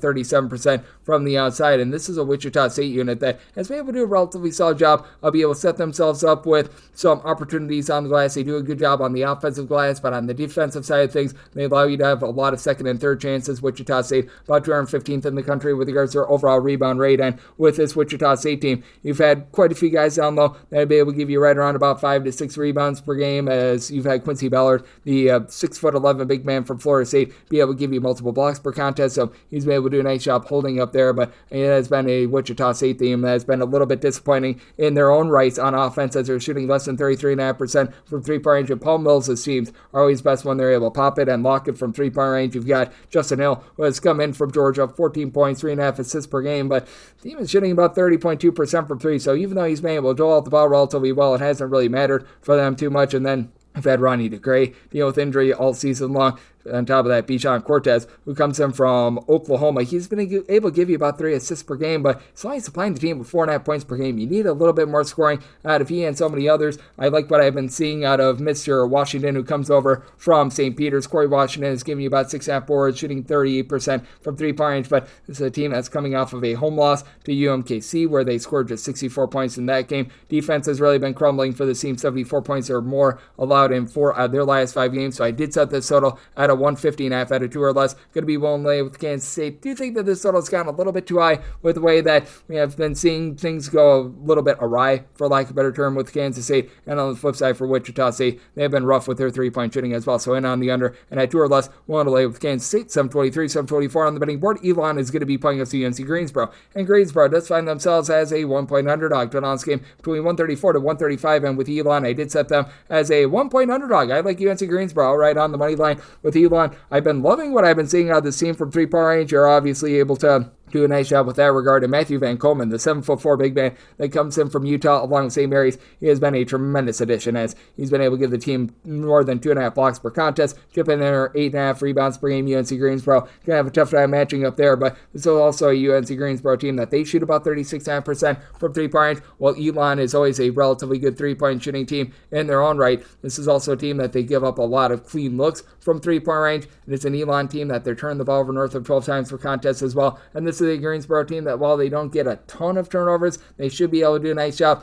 37% from the outside, and this is a Wichita State unit that has been able to do a relatively solid job of being able to set themselves up with some opportunities on the glass. They do a good job on the offensive glass, but on the defensive side of things, they allow you to have a lot of second and third chances. Wichita State, about 215th in the country with regards to their overall rebound rate, and with this Wichita State team, you've had quite a few guys down low that will be able to give you right around about 5 to 6 rebounds per game, as you've had Quincy Ballard, the 6'11" big man from Florida State, be able to give you multiple blocks per contest, so he's been able to do a nice job holding up there. But it has been a Wichita State team that has been a little bit disappointing in their own rights on offense, as they're shooting less than 33.5% from 3-point range, and Paul Mills' teams are always best when they're able to pop it and lock it from 3-point range. You've got Justin Hill, who has come in from Georgia, 14 points, 3.5 assists per game, but the team is shooting about 30.2% from 3, so even though he's been able to dole out the ball relatively well, it hasn't really mattered for them too much. And then I've had Ronnie DeGray deal with injury all season long. On top of that, Bichon Cortez, who comes in from Oklahoma, he's been able to give you about 3 assists per game, but he's only supplying the team with 4.5 points per game. You need a little bit more scoring out of he and so many others. I like what I've been seeing out of Mr. Washington, who comes over from St. Peter's. Corey Washington is giving you about 6.5 boards, shooting 38% from 3-point range, but this is a team that's coming off of a home loss to UMKC, where they scored just 64 points in that game. Defense has really been crumbling for the team, 74 points or more allowed in 4 out of their last 5 games, so I did set this total at a 150.5 out of 2 or less. Going to be willing to lay with Kansas State. Do you think that this total's gotten a little bit too high with the way that we have been seeing things go a little bit awry, for lack of a better term, with Kansas State? And on the flip side for Wichita State, they have been rough with their 3-point shooting as well. So in on the under, and at 2 or less, willing to lay with Kansas State. 723, 724 on the betting board. Elon is going to be playing us UNC Greensboro, and Greensboro does find themselves as a 1-point underdog. Total on this game between 134 to 135, and with Elon, I did set them as a 1-point underdog. I like UNC Greensboro right on the money line with Elon. I've been loving what I've been seeing out of this team from 3-point range. You're obviously able to do a nice job with that regard. And Matthew Van Coleman, the 7'4" big man that comes in from Utah along with St. Mary's, he has been a tremendous addition, as he's been able to give the team more than 2.5 blocks per contest, chip in there 8.5 rebounds per game. UNC Greensboro going to have a tough time matching up there, but this is also a UNC Greensboro team that they shoot about 36.5% from 3-point range, while Elon is always a relatively good 3-point shooting team in their own right. This is also a team that they give up a lot of clean looks from 3-point range, and it's an Elon team that they're turning the ball over north of 12 times per contest as well. And this is a Greensboro team that, while they don't get a ton of turnovers, they should be able to do a nice job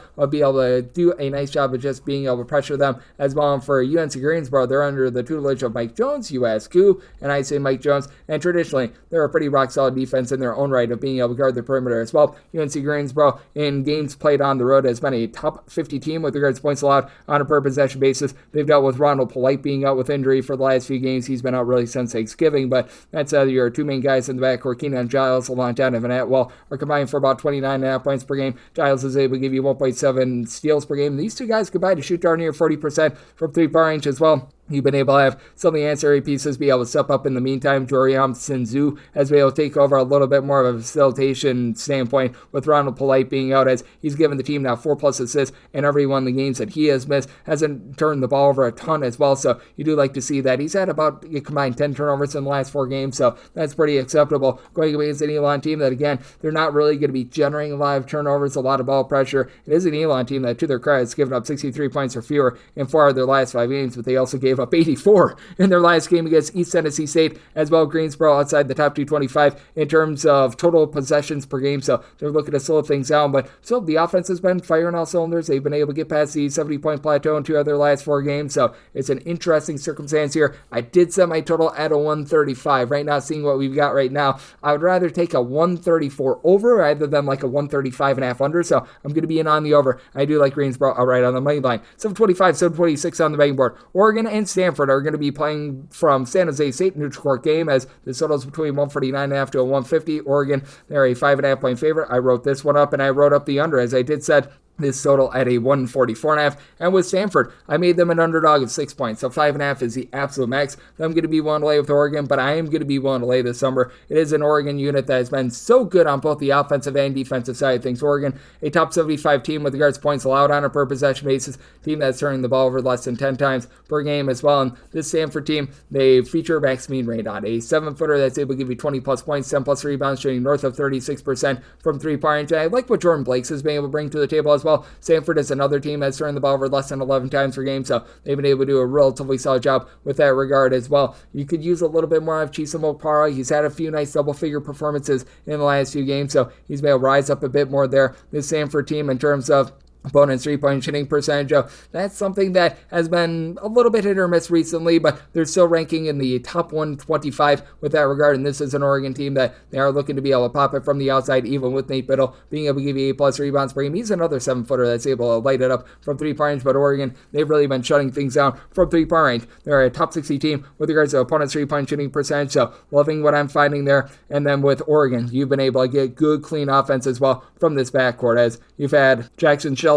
of just being able to pressure them as well. And for UNC Greensboro, they're under the tutelage of Mike Jones, you ask who, and I say Mike Jones, and traditionally they're a pretty rock solid defense in their own right of being able to guard the perimeter as well. UNC Greensboro in games played on the road has been a top 50 team with regards to points allowed on a per possession basis. They've dealt with Ronald Polite being out with injury for the last few games. He's been out really since Thanksgiving, but that's your 2 main guys in the backcourt. Keenan Giles along Donovan Atwell are combined for about 29.5 points per game. Giles is able to give you 1.7 steals per game. These 2 guys combined to shoot darn near 40% from 3-point range as well. You've been able to have some of the ancillary pieces be able to step up in the meantime. Joriam Sinzu has been able to take over a little bit more of a facilitation standpoint with Ronald Polite being out, as he's given the team now 4+ assists in every one of the games that he has missed. Hasn't turned the ball over a ton as well, so you do like to see that. He's had about a combined 10 turnovers in the last 4 games, so that's pretty acceptable. Going against an Elon team that, again, they're not really going to be generating a lot of turnovers, a lot of ball pressure. It is an Elon team that, to their credit, has given up 63 points or fewer in 4 of their last 5 games, but they also gave up 84 in their last game against East Tennessee State, as well. Greensboro outside the top 225 in terms of total possessions per game, so they're looking to slow things down, but still the offense has been firing all cylinders. They've been able to get past the 70-point plateau in 2 of their last 4 games, so it's an interesting circumstance here. I did set my total at a 135. Right now, seeing what we've got right now, I would rather take a 134 over rather than like a 135.5 under, so I'm going to be in on the over. I do like Greensboro outright on the money line. 725, 726 on the betting board. Oregon and Stanford are going to be playing from San Jose State, neutral court game, as the total's between 149.5 to a 150. Oregon, they're a 5.5-point favorite. I wrote this one up, and I wrote up the under, as I did set this total at a 144.5, and with Stanford, I made them an underdog of 6 points, so 5.5 is the absolute max. I'm going to be willing to lay with Oregon, but I am going to be willing to lay this number. It is an Oregon unit that has been so good on both the offensive and defensive side of things. Oregon, a top 75 team with regards to points allowed on a per possession basis, team that's turning the ball over less than 10 times per game as well. And this Stanford team, they feature Maximine Raydon, a 7-footer that's able to give you 20+ points, 10+ rebounds, shooting north of 36% from 3-point range. And I like what Jordan Blakes has been able to bring to the table as well. Stanford is another team that's turned the ball over less than 11 times per game, so they've been able to do a relatively solid job with that regard as well. You could use a little bit more of Chisom Okpara. He's had a few nice double-figure performances in the last few games, so he's been able to rise up a bit more there. This Stanford team, in terms of opponent's 3-point shooting percentage, that's something that has been a little bit hit or miss recently, but they're still ranking in the top 125 with that regard, and this is an Oregon team that they are looking to be able to pop it from the outside, even with Nate Biddle being able to give you 8+ rebounds per game. He's another 7-footer that's able to light it up from 3-point range, but Oregon, they've really been shutting things down from 3-point range. They're a top 60 team with regards to opponent's 3-point shooting percentage, so loving what I'm finding there. And then with Oregon, you've been able to get good, clean offense as well from this backcourt, as you've had Jackson Shellset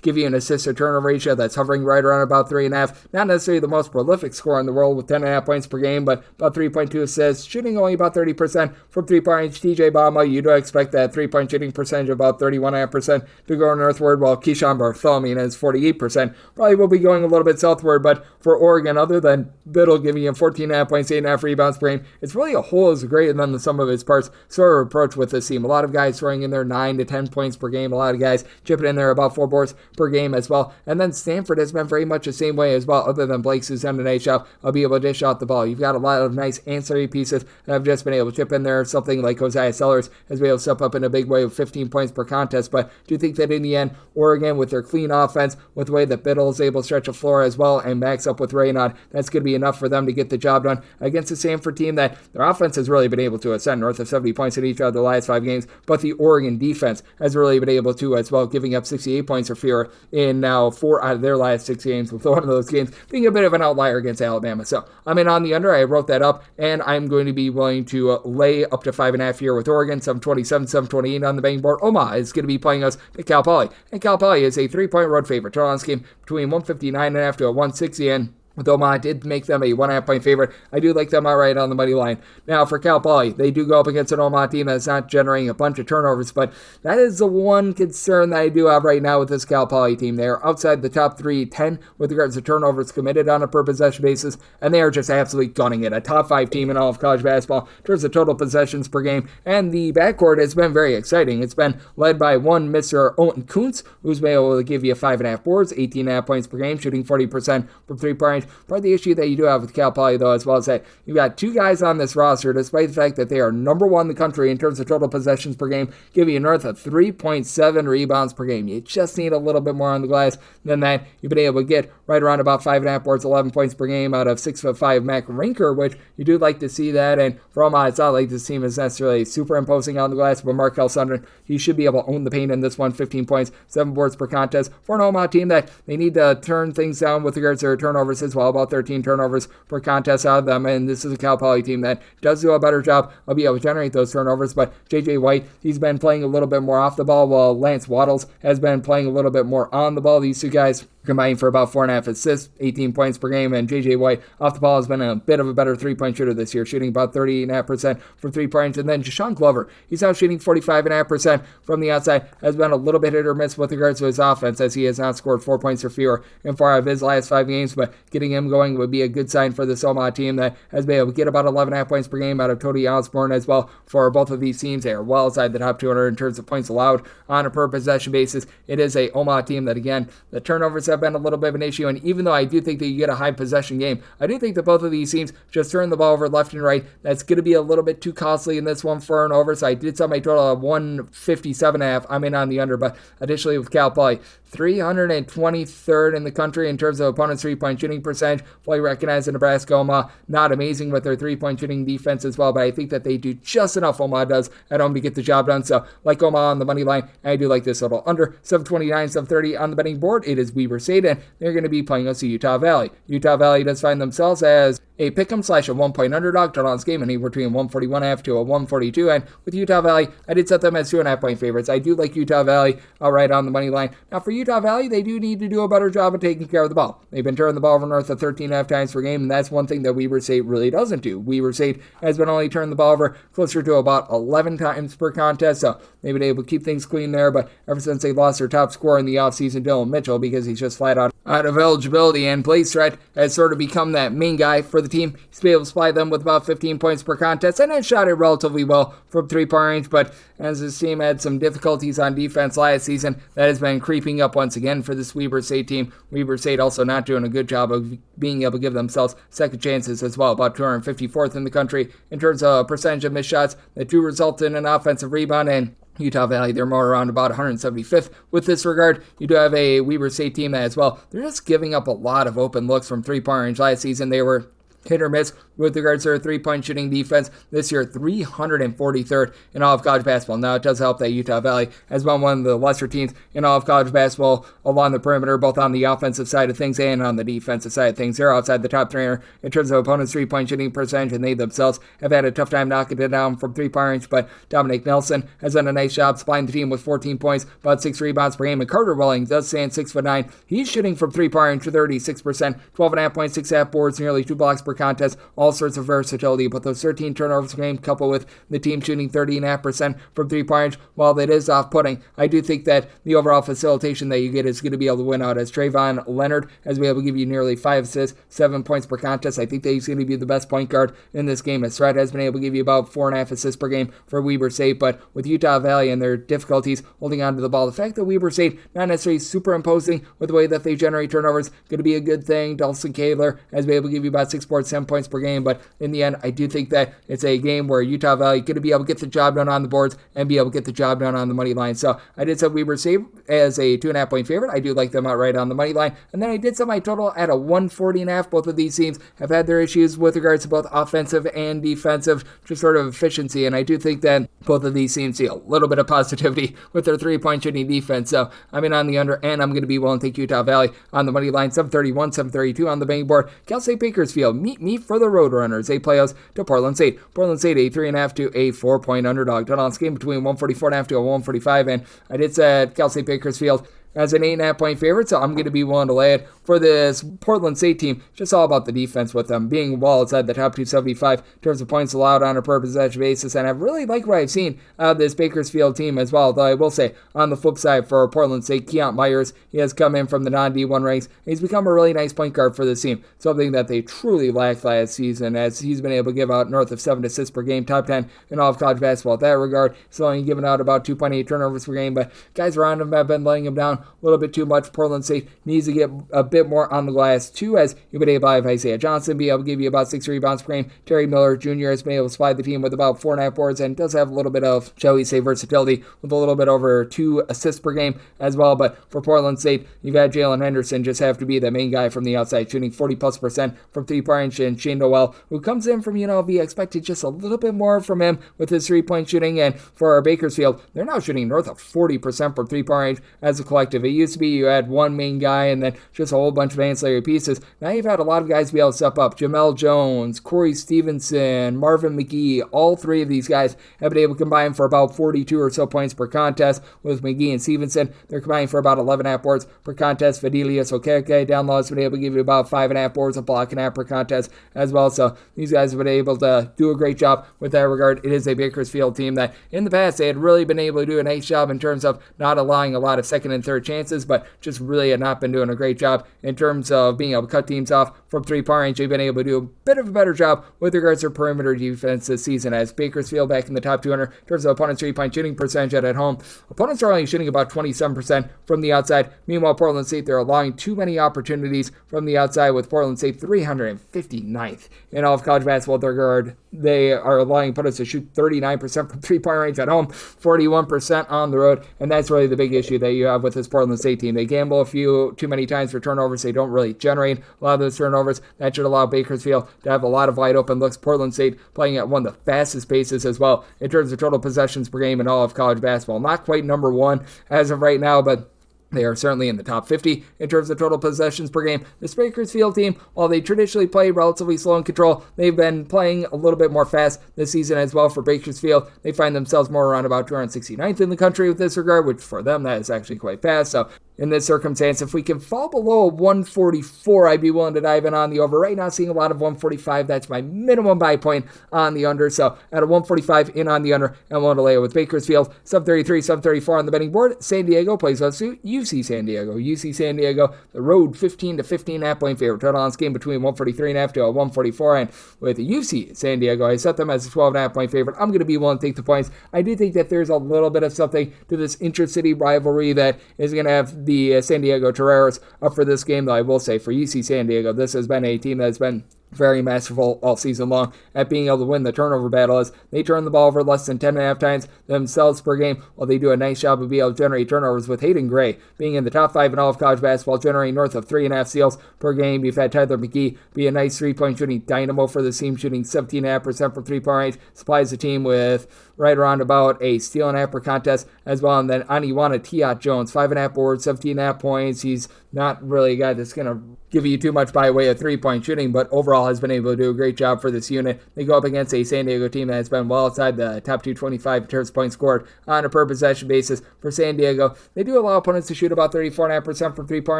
give you an assist to turnover ratio that's hovering right around about 3.5. Not necessarily the most prolific scorer in the world with 10.5 points per game, but about 3.2 assists, shooting only about 30% from 3-point range. TJ Bama, you do expect that 3-point shooting percentage of about 31.5% to go northward, while Keyshawn Bartholomew is 48%. Probably will be going a little bit southward, but for Oregon, other than Biddle giving you 14.5 points, 8.5 rebounds per game, it's really a whole is greater than the sum of its parts sort of approach with this team. A lot of guys throwing in there 9 to 10 points per game. A lot of guys chipping in there about 4 boards per game as well. And then Stanford has been very much the same way as well, other than Blake's who's done a nice job of being able to dish out the ball. You've got a lot of nice ancillary pieces that have just been able to chip in there. Something like Hosea Sellers has been able to step up in a big way with 15 points per contest. But do you think that in the end, Oregon, with their clean offense, with the way that Biddle is able to stretch the floor as well and max up with Raynaud, that's going to be enough for them to get the job done against the Stanford team that their offense has really been able to ascend north of 70 points in each of the last 5 games, but the Oregon defense has really been able to as well, giving up 68 points or fewer in now 4 out of their last 6 games, with one of those games being a bit of an outlier against Alabama. So I'm in on the under. I wrote that up, and I'm going to be willing to lay up to 5.5 here with Oregon. 727, 728 on the betting board. Omaha is going to be playing us at Cal Poly, and Cal Poly is a 3-point road favorite. Total on this game between 159.5 to a 160, and with Omaha, did make them a 1.5-point favorite. I do like them outright on the money line. Now, for Cal Poly, they do go up against an Omaha team that's not generating a bunch of turnovers, but that is the one concern that I do have right now with this Cal Poly team. They are outside the top 310 with regards to turnovers committed on a per-possession basis, and they are just absolutely gunning it. A top 5 team in all of college basketball in terms of total possessions per game, and the backcourt has been very exciting. It's been led by one Mr. Owen Kuntz, who's been able to give you 5.5 boards, 18.5 points per game, shooting 40% from 3-point range. Part of the issue that you do have with Cal Poly, though, as well, is that you've got 2 guys on this roster, despite the fact that they are number 1 in the country in terms of total possessions per game, giving you north of 3.7 rebounds per game. You just need a little bit more on the glass than that. You've been able to get right around about 5.5 boards, 11 points per game out of 6'5" Mac Rinker, which you do like to see that. And for Omaha, it's not like this team is necessarily superimposing on the glass, but Markel Sundren, he should be able to own the paint in this one. 15 points, 7 boards per contest for an Omaha team that they need to turn things down with regards to their turnovers as well. About 13 turnovers per contest out of them, and this is a Cal Poly team that does do a better job of being able to generate those turnovers. But J.J. White, he's been playing a little bit more off the ball, while Lance Waddles has been playing a little bit more on the ball. These 2 guys combining for about 4.5 assists, 18 points per game, and J.J. White off the ball has been a bit of a better three-point shooter this year, shooting about 38.5% from 3 points. And then Deshaun Glover, he's now shooting 45.5% from the outside, has been a little bit hit or miss with regards to his offense, as he has not scored 4 points or fewer in 4 out of his last 5 games, but getting him going would be a good sign for this Omaha team that has been able to get about 11.5 points per game out of Cody Osborne as well. For both of these teams, they are well outside the top 200 in terms of points allowed on a per possession basis. It is a Omaha team that, again, the turnovers have been a little bit of an issue, and even though I do think that you get a high possession game, I do think that both of these teams just turn the ball over left and right. That's going to be a little bit too costly in this one for an over, so I did set my total of 157.5. I'm in on the under, but additionally with Cal Poly, 323rd in the country in terms of opponent's three-point shooting percentage. Fully recognize that Nebraska Omaha, not amazing with their three-point shooting defense as well, but I think that they do just enough, Omaha does, at home to get the job done. So, like Omaha on the money line, I do like this little under 729, 730 on the betting board. It is Weber State, and they're going to be playing us to Utah Valley. Utah Valley does find themselves as a pick'em / a 1-point underdog. Total on this game anywhere between 141.5 to a 142, and with Utah Valley, I did set them as 2.5-point favorites. I do like Utah Valley outright on the money line. Now, for Utah Valley, they do need to do a better job of taking care of the ball. They've been turning the ball over north of 13.5 times per game, and that's one thing that Weber State really doesn't do. Weber State has been only turning the ball over closer to about 11 times per contest, so they've been able to keep things clean there, but ever since they lost their top scorer in the offseason, Dylan Mitchell, because he's just flat out of eligibility, and Blaze Threat has sort of become that main guy for the team. He's been able to supply them with about 15 points per contest, and has shot it relatively well from 3-point range, but as his team had some difficulties on defense last season, that has been creeping up once again for this Weber State team. Weber State also not doing a good job of being able to give themselves second chances as well, about 254th in the country in terms of percentage of missed shots that do result in an offensive rebound, and Utah Valley, they're more around about 175th with this regard. You do have a Weber State team that as well, they're just giving up a lot of open looks from 3-point range. Last season, they were hit or miss with regards to their three-point shooting defense. This year, 343rd in all of college basketball. Now, it does help that Utah Valley has been one of the lesser teams in all of college basketball along the perimeter, both on the offensive side of things and on the defensive side of things. They're outside the top 300 in terms of opponents' three-point shooting percentage, and they themselves have had a tough time knocking it down from 3-point range, but Dominic Nelson has done a nice job supplying the team with 14 points, about 6 rebounds per game, and Carter Welling does stand 6'9". He's shooting from 3-point range to 36%, 12.5 points, 6.5 boards, nearly 2 blocks per contest, all sorts of versatility, but those 13 turnovers per game coupled with the team shooting 30.5% from 3-point range, while that is off-putting, I do think that the overall facilitation that you get is going to be able to win out, as Trayvon Leonard has been able to give you nearly 5 assists, 7 points per contest. I think that he's going to be the best point guard in this game, as Threat has been able to give you about 4.5 assists per game for Weber State, but with Utah Valley and their difficulties holding on to the ball, the fact that Weber State not necessarily superimposing with the way that they generate turnovers going to be a good thing. Dawson Kaler has been able to give you about 6 boards, 10 points per game, but in the end, I do think that it's a game where Utah Valley is going to be able to get the job done on the boards and be able to get the job done on the money line. So I did set Weber State as a 2.5-point favorite. I do like them outright on the money line, and then I did set my total at a 140.5. Both of these teams have had their issues with regards to both offensive and defensive, just sort of efficiency, and I do think that both of these teams see a little bit of positivity with their three-point shooting defense. So I'm in on the under, and I'm going to be willing to take Utah Valley on the money line, 731, 732 on the betting board. Cal State Bakersfield, meet me for the Roadrunners. They play us to Portland State. Portland State, a 3.5 to a 4-point underdog. Total on this game between 144.5 to a 145, and I did set Cal State Bakersfield as an 8.5-point favorite, so I'm going to be willing to lay it for this Portland State team. Just all about the defense with them being well outside the top 275 in terms of points allowed on a per possession basis, and I really like what I've seen out of this Bakersfield team as well, though I will say, on the flip side for Portland State, Keont Myers, he has come in from the non-D1 ranks, and he's become a really nice point guard for this team, something that they truly lacked last season, as he's been able to give out north of 7 assists per game, top 10 in all of college basketball at that regard. He's only given out about 2.8 turnovers per game, but guys around him have been letting him down a little bit too much. Portland State needs to get a bit more on the glass too, as you've been able to have Isaiah Johnson be able to give you about 6 rebounds per game. Terry Miller Jr. has been able to supply the team with about 4.5 boards and does have a little bit of, shall we say, versatility with a little bit over 2 assists per game as well. But for Portland State, you've had Jalen Henderson just have to be the main guy from the outside, shooting 40+% from 3-point range, and Shane Noel, who comes in from, be expected just a little bit more from him with his 3-point shooting. And for our Bakersfield, they're now shooting north of 40% from 3-point range as a collective. productive. It used to be you had one main guy and then just a whole bunch of ancillary pieces. Now you've had a lot of guys be able to step up. Jamel Jones, Corey Stevenson, Marvin McGee, all three of these guys have been able to combine for about 42 or so points per contest. With McGee and Stevenson, they're combining for about 11.5 boards per contest. Fidelius Okeke down low has been able to give you about 5.5 boards, a block and a half per contest as well. So these guys have been able to do a great job with that regard. It is a Bakersfield team that in the past they had really been able to do a nice job in terms of not allowing a lot of second and third chances, but just really had not been doing a great job in terms of being able to cut teams off from three-point range. They've been able to do a bit of a better job with regards to perimeter defense this season, as Bakersfield back in the top 200 in terms of opponents' three-point shooting percentage at home. Opponents are only shooting about 27% from the outside. Meanwhile, Portland State, they're allowing too many opportunities from the outside, with Portland State 359th in all of college basketball at their guard. They are allowing opponents to shoot 39% from three-point range at home, 41% on the road, and that's really the big issue that you have with this Portland State team. They gamble a few too many times for turnovers. They don't really generate a lot of those turnovers. That should allow Bakersfield to have a lot of wide open looks. Portland State playing at one of the fastest paces as well in terms of total possessions per game in all of college basketball. Not quite number one as of right now, but they are certainly in the top 50 in terms of total possessions per game. This Bakersfield team, while they traditionally play relatively slow and control, they've been playing a little bit more fast this season as well for Bakersfield. They find themselves more around about 269th in the country with this regard, which for them, that is actually quite fast. So in this circumstance, if we can fall below a 144, I'd be willing to dive in on the over. Right now, seeing a lot of 145. That's my minimum buy point on the under. So at a 145 in on the under, and willing to lay it with Bakersfield. Sub 33, sub 34 on the betting board. San Diego plays us to UC San Diego. UC San Diego, the road 15 to 15.5 point favorite. Total on this game between 143.5 to a 144. And with UC San Diego, I set them as a 12.5 point favorite. I'm going to be willing to take the points. I do think that there's a little bit of something to this intercity rivalry that is going to have the San Diego Toreros up for this game, though I will say for UC San Diego, this has been a team that has been very masterful all season long at being able to win the turnover battle, as they turn the ball over less than 10.5 times themselves per game, while they do a nice job of being able to generate turnovers, with Hayden Gray being in the top 5 in all of college basketball, generating north of 3.5 steals per game. You've had Tyler McGee be a nice three-point shooting dynamo for the team, shooting 17.5% from three-point range, supplies the team with right around about a steal and a half per contest as well. And then Aniwana Tiat Jones, 5.5 boards, 17.5 points. He's not really a guy that's going to give you too much by way of three-point shooting, but overall has been able to do a great job for this unit. They go up against a San Diego team that has been well outside the top 225 in terms of points scored on a per-possession basis for San Diego. They do allow opponents to shoot about 34.5% from three-point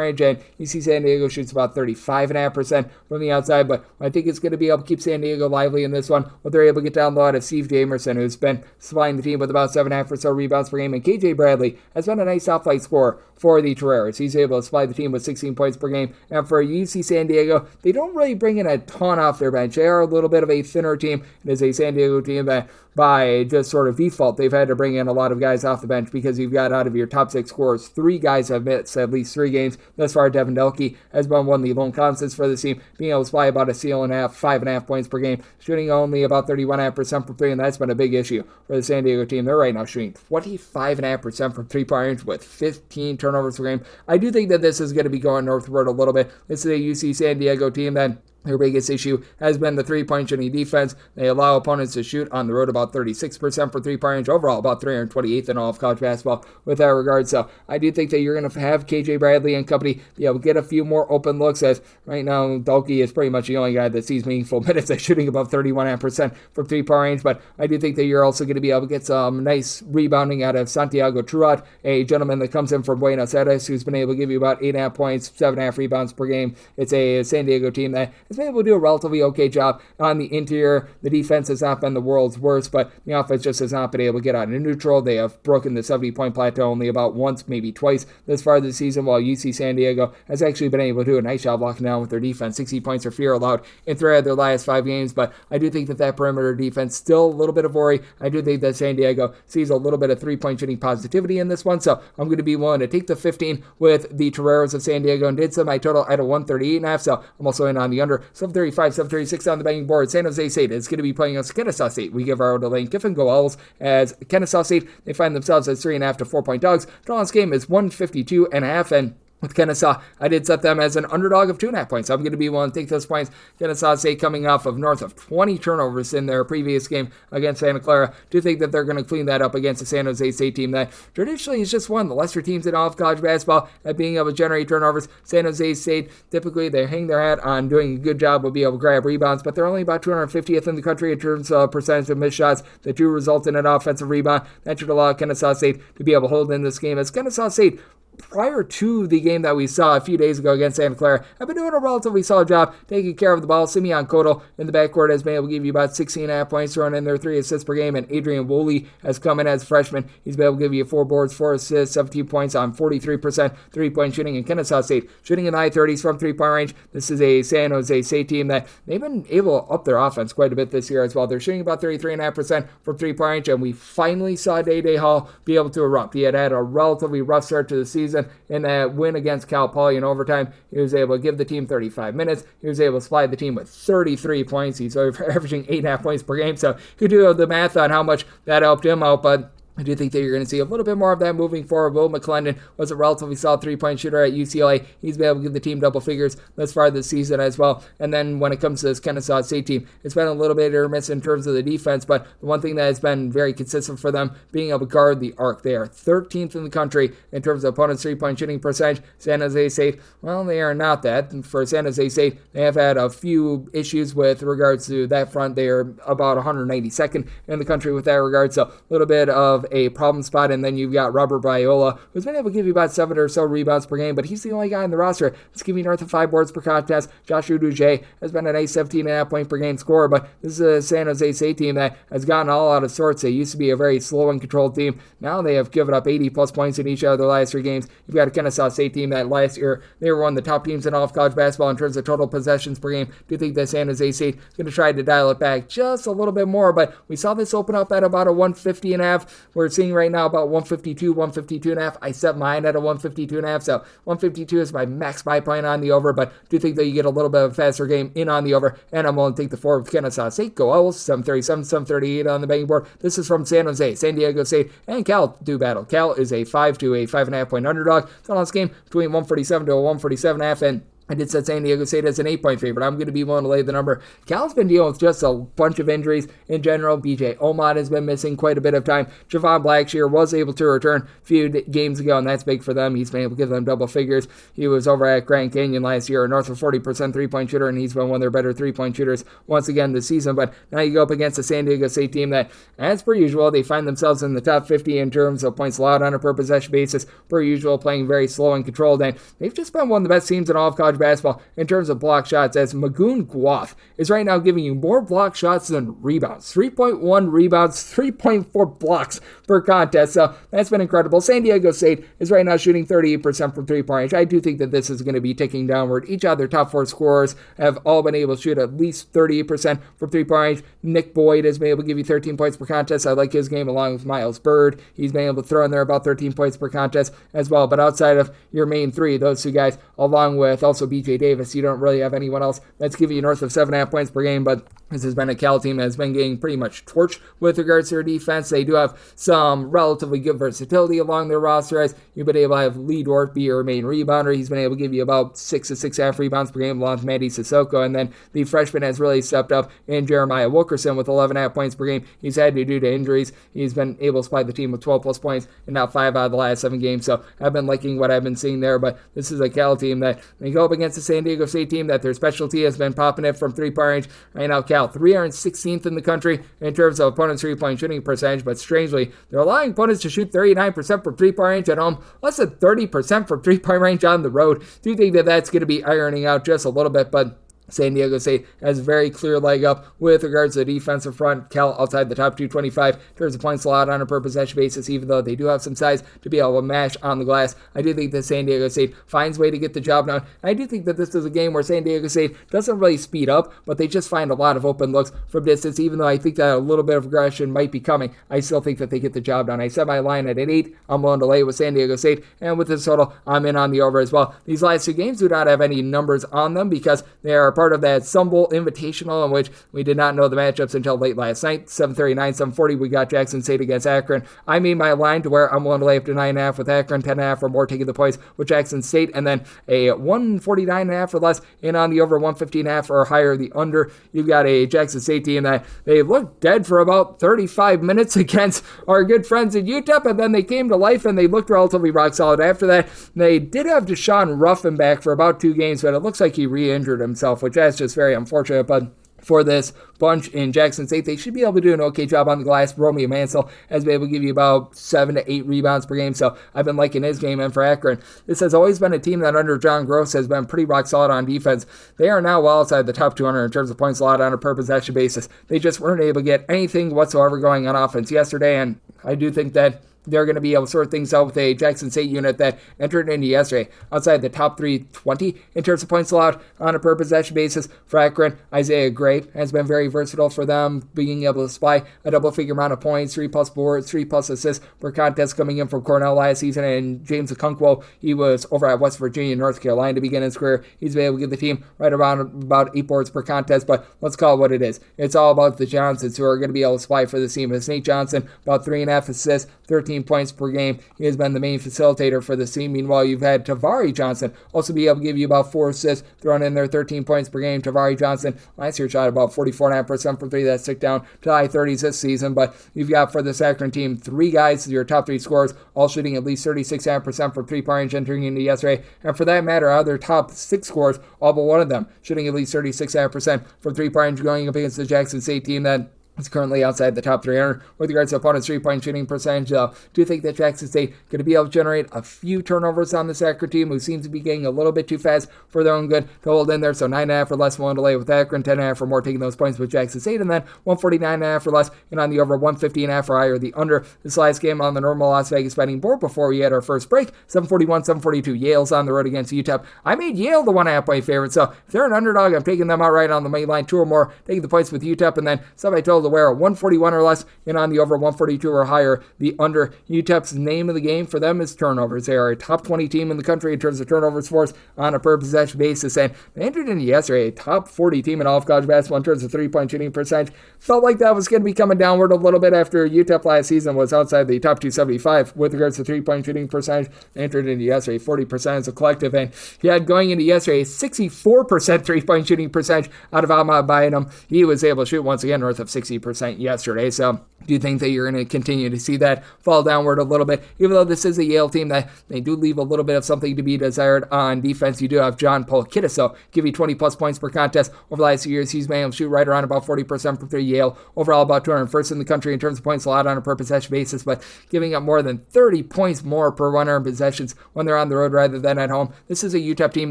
range, and you see San Diego shoots about 35.5% from the outside, but I think it's going to be able to keep San Diego lively in this one. What they're able to get down low out of Steve Jamerson, who's been supplying the team with about 7.5 or so rebounds per game, and KJ Bradley has been a nice off-light scorer for the Toreros. He's able to supply the team with 16 points per game, and for UC San Diego, they don't really bring in a ton off their bench. They are a little bit of a thinner team. It is a San Diego team that by just sort of default, they've had to bring in a lot of guys off the bench, because you've got out of your top 6 scorers, 3 guys have missed at least 3 games. Thus far, Devin Delkey has been one of the lone constants for this team, being able to supply about a steal and a half, 5.5 points per game, shooting only about 31.5% from 3, and that's been a big issue for the San Diego team. They're right now shooting 25.5% from 3-point range with 15 turnovers per game. I do think that this is going to be going northward a little bit. This is a UC San Diego team that their biggest issue has been the three-point shooting defense. They allow opponents to shoot on the road about 36% for three-point range, overall about 328th in all of college basketball with that regard. So I do think that you're going to have KJ Bradley and company be able to get a few more open looks, as right now Dalkey is pretty much the only guy that sees meaningful minutes at shooting above 31% from three-point range. But I do think that you're also going to be able to get some nice rebounding out of Santiago Truat, a gentleman that comes in from Buenos Aires, who's been able to give you about 8.5 points, 7.5 rebounds per game. It's a San Diego team that has been able to do a relatively okay job on the interior. The defense has not been the world's worst, but the offense just has not been able to get out in neutral. They have broken the 70-point plateau only about once, maybe twice this far this season, while UC San Diego has actually been able to do a nice job locking down with their defense. 60 points or fewer allowed in 3 of their last 5 games, but I do think that perimeter defense still a little bit of worry. I do think that San Diego sees a little bit of three-point shooting positivity in this one, so I'm going to be willing to take the 15 with the Toreros of San Diego, and did set my total at a 138.5, so I'm also in on the under. 735, 736 on the betting board. San Jose State is going to be playing against Kennesaw State. We give our to Lane Kiffin go Owls, as Kennesaw State, they find themselves as 3.5 to 4 point dogs. Draw on this game is 152.5, and with Kennesaw. I did set them as an underdog of 2.5 points. I'm going to be willing to take those points. Kennesaw State coming off of north of 20 turnovers in their previous game against Santa Clara. Do think that they're going to clean that up against the San Jose State team that traditionally is just one of the lesser teams in all of college basketball at being able to generate turnovers. San Jose State, typically they hang their hat on doing a good job of being able to grab rebounds, but they're only about 250th in the country in terms of percentage of missed shots that do result in an offensive rebound. That should allow Kennesaw State to be able to hold in this game, as Kennesaw State, prior to the game that we saw a few days ago against Santa Clara, I've been doing a relatively solid job taking care of the ball. Simeon Kodal in the backcourt has been able to give you about 16.5 points, throwing in their 3 assists per game, and Adrian Woolley has come in as a freshman. He's been able to give you 4 boards, 4 assists, 17 points on 43% three-point shooting. In Kennesaw State, shooting in the high 30s from three-point range. This is a San Jose State team that they've been able to up their offense quite a bit this year as well. They're shooting about 33.5% from three-point range, and we finally saw Day Hall be able to erupt. He had a relatively rough start to the season in that win against Cal Poly in overtime. He was able to give the team 35 minutes. He was able to supply the team with 33 points. He's averaging 8.5 points per game. So you could do the math on how much that helped him out, but I do think that you're going to see a little bit more of that moving forward. Will McClendon was a relatively solid three-point shooter at UCLA. He's been able to give the team double figures thus far this season as well. And then when it comes to this Kennesaw State team, it's been a little bit hit or miss in terms of the defense, but the one thing that has been very consistent for them, being able to guard the arc. They are 13th in the country in terms of opponents' three-point shooting percentage. San Jose State, well, they are not that. And for San Jose State, they have had a few issues with regards to that front. They are about 192nd in the country with that regard, so a little bit of a problem spot. And then you've got Robert Viola, who's been able to give you about 7 or so rebounds per game, but he's the only guy in the roster that's giving north of 5 boards per contest. Joshua Duge has been a nice 17.5 point per game scorer, but this is a San Jose State team that has gotten all out of sorts. They used to be a very slow and controlled team. Now they have given up 80 plus points in each of their last 3 games. You've got a Kennesaw State team that last year they were one of the top teams in all of college basketball in terms of total possessions per game. Do you think that San Jose State is going to try to dial it back just a little bit more? But we saw this open up at about a 150.5. We're seeing right now about 152, 152.5. I set mine at a 152.5, so 152 is my max buy point on the over, but do think that you get a little bit of a faster game in on the over, and I'm willing to take the 4 with Kennesaw State. Go Owls, 737, 738 on the betting board. This is from San Jose, San Diego State, and Cal do battle. Cal is a 5 to a 5.5 point underdog. It's a last game between 147 to a 147.5, and I did set San Diego State as an 8 point favorite. I'm going to be willing to lay the number. Cal's been dealing with just a bunch of injuries in general. BJ Omot has been missing quite a bit of time. Javon Blackshear was able to return a few games ago, and that's big for them. He's been able to give them double figures. He was over at Grand Canyon last year, north of 40% three-point shooter, and he's been one of their better three-point shooters once again this season. But now you go up against a San Diego State team that, as per usual, they find themselves in the top 50 in terms of points allowed on a per possession basis, per usual, playing very slow and controlled, and they've just been one of the best teams in all of college basketball in terms of block shots, as Magoon Guath is right now giving you more block shots than rebounds. 3.1 rebounds, 3.4 blocks per contest, so that's been incredible. San Diego State is right now shooting 38% from three-point range. I do think that this is going to be ticking downward. Each of their top 4 scorers have all been able to shoot at least 38% from three-point range. Nick Boyd has been able to give you 13 points per contest. I like his game along with Miles Bird. He's been able to throw in there about 13 points per contest as well, but outside of your main 3, those 2 guys, along with also BJ Davis, you don't really have anyone else that's giving you north of 7.5 points per game. But this has been a Cal team that has been getting pretty much torched with regards to their defense. They do have some relatively good versatility along their roster, as you've been able to have Lee Dort be your main rebounder. He's been able to give you about 6 to 6.5 rebounds per game along with Mandy Sissoko, and then the freshman has really stepped up in Jeremiah Wilkerson with 11.5 points per game. He's had to due to injuries. He's been able to supply the team with 12 plus points in now 5 out of the last 7 games, so I've been liking what I've been seeing there. But this is a Cal team that they go up against the San Diego State team that their specialty has been popping it from three-point range. Right now, Cal 316th in the country in terms of opponents' three-point shooting percentage, but strangely, they're allowing opponents to shoot 39% from three-point range at home, less than 30% from three-point range on the road. Do you think that that's going to be ironing out just a little bit? But San Diego State has a very clear leg up with regards to the defensive front. Cal outside the top 225 in terms of points allowed on a per possession basis, even though they do have some size to be able to mash on the glass. I do think that San Diego State finds a way to get the job done. I do think that this is a game where San Diego State doesn't really speed up, but they just find a lot of open looks from distance. Even though I think that a little bit of aggression might be coming, I still think that they get the job done. I set my line at an 8. I'm willing to lay with San Diego State, and with this total, I'm in on the over as well. These last 2 games do not have any numbers on them because they are part of that Sun Bowl Invitational, in which we did not know the matchups until late last night. 7:39, 7:40, we got Jackson State against Akron. I made my line to where I'm willing to lay up to 9.5 with Akron, 10.5 or more taking the points with Jackson State, and then a 149.5 or less in on the over 115.5 or higher the under. You've got a Jackson State team that they looked dead for about 35 minutes against our good friends at UTEP, and then they came to life and they looked relatively rock solid after that. They did have Deshaun Ruffin back for about 2 games, but it looks like he re-injured himself, which that's just very unfortunate. But for this bunch in Jackson State, they should be able to do an okay job on the glass. Romeo Mansell has been able to give you about 7 to 8 rebounds per game, so I've been liking his game. And for Akron, this has always been a team that under John Gross has been pretty rock solid on defense. They are now well outside the top 200 in terms of points allowed on a per possession basis. They just weren't able to get anything whatsoever going on offense yesterday, and I do think that they're going to be able to sort things out with a Jackson State unit that entered into yesterday outside the top 320 in terms of points allowed on a per possession basis. For Akron, Isaiah Gray has been very versatile for them, being able to supply a double-figure amount of points, 3+ boards, 3+ assists per contest coming in from Cornell last season. And James Okonkwo, he was over at West Virginia, North Carolina to begin his career. He's been able to give the team right around about 8 boards per contest, but let's call it what it is. It's all about the Johnsons who are going to be able to supply for the team. It's Nate Johnson, about 3.5 assists, 13 points per game. He has been the main facilitator for the team. Meanwhile, you've had Tavari Johnson also be able to give you about 4 assists, throwing in there 13 points per game. Tavari Johnson last year shot about 44.5% from 3. That's ticked down to high 30s this season. But you've got for this Akron team 3 guys, your top 3 scorers, all shooting at least 36.5% from 3-point range entering into yesterday. And for that matter, other top 6 scorers, all but one of them, shooting at least 36.5% from 3-point range going up against the Jackson State team that is currently outside the top 300 with regards to opponent's 3-point shooting percentage. Do you think that Jackson State going to be able to generate a few turnovers on this Akron team, who seems to be getting a little bit too fast for their own good to hold in there? So 9.5 or less willing to lay with Akron, 10.5 or more taking those points with Jackson State, and then 149.5 or less and on the over 150.5 or higher the under. This last game on the normal Las Vegas betting board before we had our first break, 741, 742. Yale's on the road against UTEP. I made Yale the 1.5 point favorite, so if they're an underdog, I'm taking them outright on the main line, 2 or more, taking the points with UTEP, and then somebody told to wear a 141 or less and on the over 142 or higher the under. UTEP's name of the game for them is turnovers. They are a top 20 team in the country in terms of turnovers force on a per possession basis, and they entered into yesterday a top 40 team in all of college basketball in terms of 3-point shooting percentage. Felt like that was going to be coming downward a little bit after UTEP last season was outside the top 275 with regards to 3-point shooting percentage. They entered into yesterday 40% as a collective, and he had going into yesterday a 64% 3-point shooting percentage out of Ahmad Bynum. He was able to shoot once again north of 60% yesterday. So do you think that you're going to continue to see that fall downward a little bit? Even though this is a Yale team that they do leave a little bit of something to be desired on defense, you do have John Polkitis, so give you 20+ points per contest over the last few years. He's been able to shoot right around about 40% from 3. Yale overall about 201st in the country in terms of points allowed on a per possession basis, but giving up more than 30 points more per 100 possessions when they're on the road rather than at home. This is a UTEP team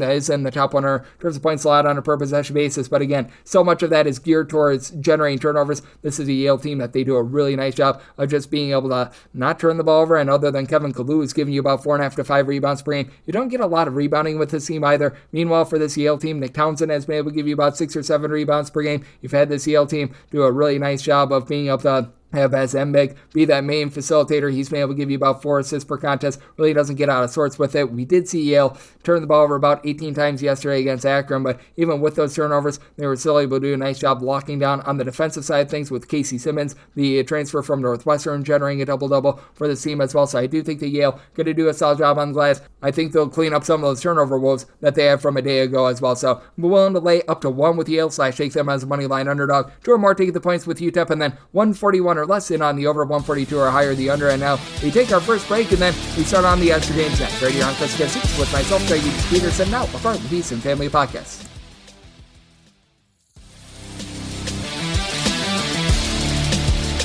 that is in the top 100 in terms of points allowed on a per possession basis, but again, so much of that is geared towards generating turnovers. This is a Yale team that they do a really nice job of just being able to not turn the ball over, and other than Kevin Kalu, who's giving you about 4.5 to 5 rebounds per game, you don't get a lot of rebounding with this team either. Meanwhile, for this Yale team, Nick Townsend has been able to give you about 6 or 7 rebounds per game. You've had this Yale team do a really nice job of being able to have as Mbeg be that main facilitator. He's been able to give you about 4 assists per contest. Really doesn't get out of sorts with it. We did see Yale turn the ball over about 18 times yesterday against Akron, but even with those turnovers, they were still able to do a nice job locking down on the defensive side of things with Casey Simmons, the transfer from Northwestern, generating a double-double for this team as well. So I do think that Yale going to do a solid job on the glass. I think they'll clean up some of those turnover woes that they had from a day ago as well. So I'm willing to lay up to 1 with Yale / take them as a money line underdog. 2 or more taking the points with UTEP, and then 141 or less in on the over 142 or higher the under. And now we take our first break, and then we start on the extra games next. Right here on Chris Gets with myself, Greg Peterson, now a part of the Beast and Family Podcast.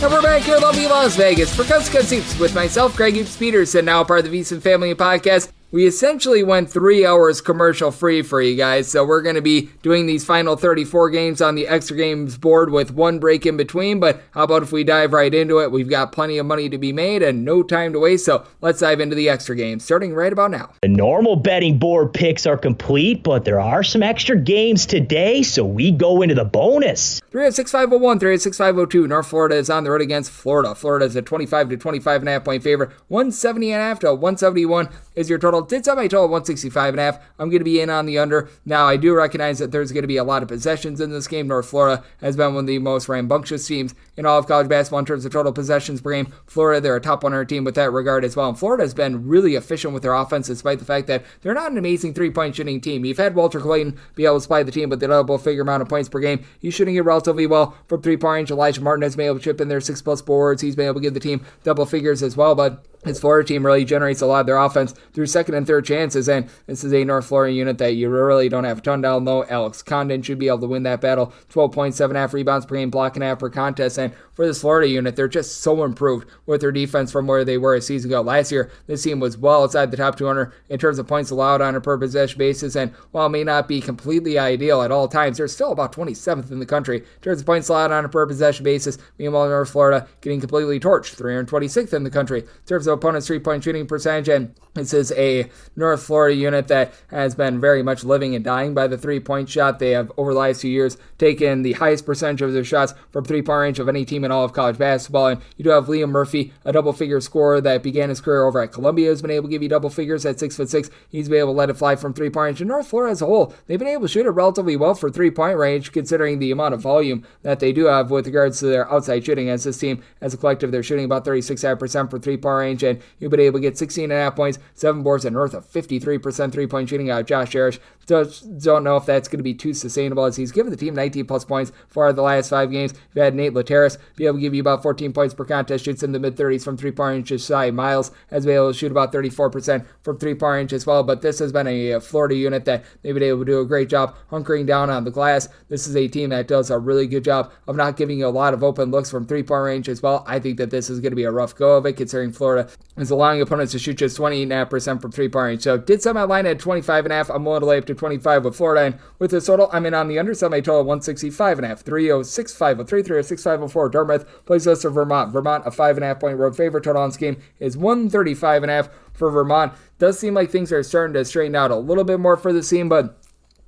And we're back here in lovely Las Vegas for Coast to Coast Hoops with myself, Greg Peterson, now a part of the Beast and Family Podcast. We essentially went 3 hours commercial free for you guys, so we're going to be doing these final 34 games on the extra games board with 1 break in between, but how about if we dive right into it? We've got plenty of money to be made and no time to waste, so let's dive into the extra games, starting right about now. The normal betting board picks are complete, but there are some extra games today, so we go into the bonus. 306-501, 306-502. North Florida is on the road against Florida. Florida is a 25 to 25.5 point favorite. 170.5 to 171 is your total did set my total at 165.5. I'm going to be in on the under. Now, I do recognize that there's going to be a lot of possessions in this game. North Florida has been one of the most rambunctious teams in all of college basketball in terms of total possessions per game. Florida, they're a top 100 team with that regard as well. And Florida has been really efficient with their offense despite the fact that they're not an amazing three-point shooting team. You've had Walter Clayton be able to supply the team with the double-figure amount of points per game. He's shooting it relatively well from three-point range. Elijah Martin has been able to chip in their 6+ boards. He's been able to give the team double figures as well, but this Florida team really generates a lot of their offense through second and third chances, and this is a North Florida unit that you really don't have a ton down low. Alex Condon should be able to win that battle. 12.7 rebounds per game, block and a half per contest, and for this Florida unit, they're just so improved with their defense from where they were a season ago. Last year, this team was well outside the top 200 in terms of points allowed on a per possession basis, and while it may not be completely ideal at all times, they're still about 27th in the country in terms of points allowed on a per possession basis. Meanwhile, North Florida getting completely torched, 326th in the country in terms of opponents' three-point shooting percentage, and this is a North Florida unit that has been very much living and dying by the three-point shot. They have, over the last few years, taken the highest percentage of their shots from three-point range of any team in all of college basketball, and you do have Liam Murphy, a double-figure scorer that began his career over at Columbia, has been able to give you double figures at 6'6". He's been able to let it fly from three-point range. And North Florida as a whole, they've been able to shoot it relatively well for three-point range, considering the amount of volume that they do have with regards to their outside shooting. As this team, as a collective, they're shooting about 36% for three-point range, and you've been able to get 16.5 points, 7 boards, and north of 53% three-point shooting out of Josh Harris. Don't know if that's going to be too sustainable, as he's given the team 19+ points for the last 5 games. You've had Nate Lateras be able to give you about 14 points per contest, shoots in the mid-30s from three-point range. Josiah Miles has been able to shoot about 34% from three-point range as well, but this has been a Florida unit that they've been able to do a great job hunkering down on the glass. This is a team that does a really good job of not giving you a lot of open looks from three-point range as well. I think that this is going to be a rough go of it, considering Florida is allowing opponents to shoot just 28.5% from three-point range. So did set my line at 25.5. I'm willing to lay up to 25 with Florida, and with this total, I'm in on the under. Set my total 165.5. 306.503, 306.504. Dartmouth plays us to Vermont. Vermont, a 5.5 point road favorite. Total on this game is 135.5 for Vermont. Does seem like things are starting to straighten out a little bit more for the team, but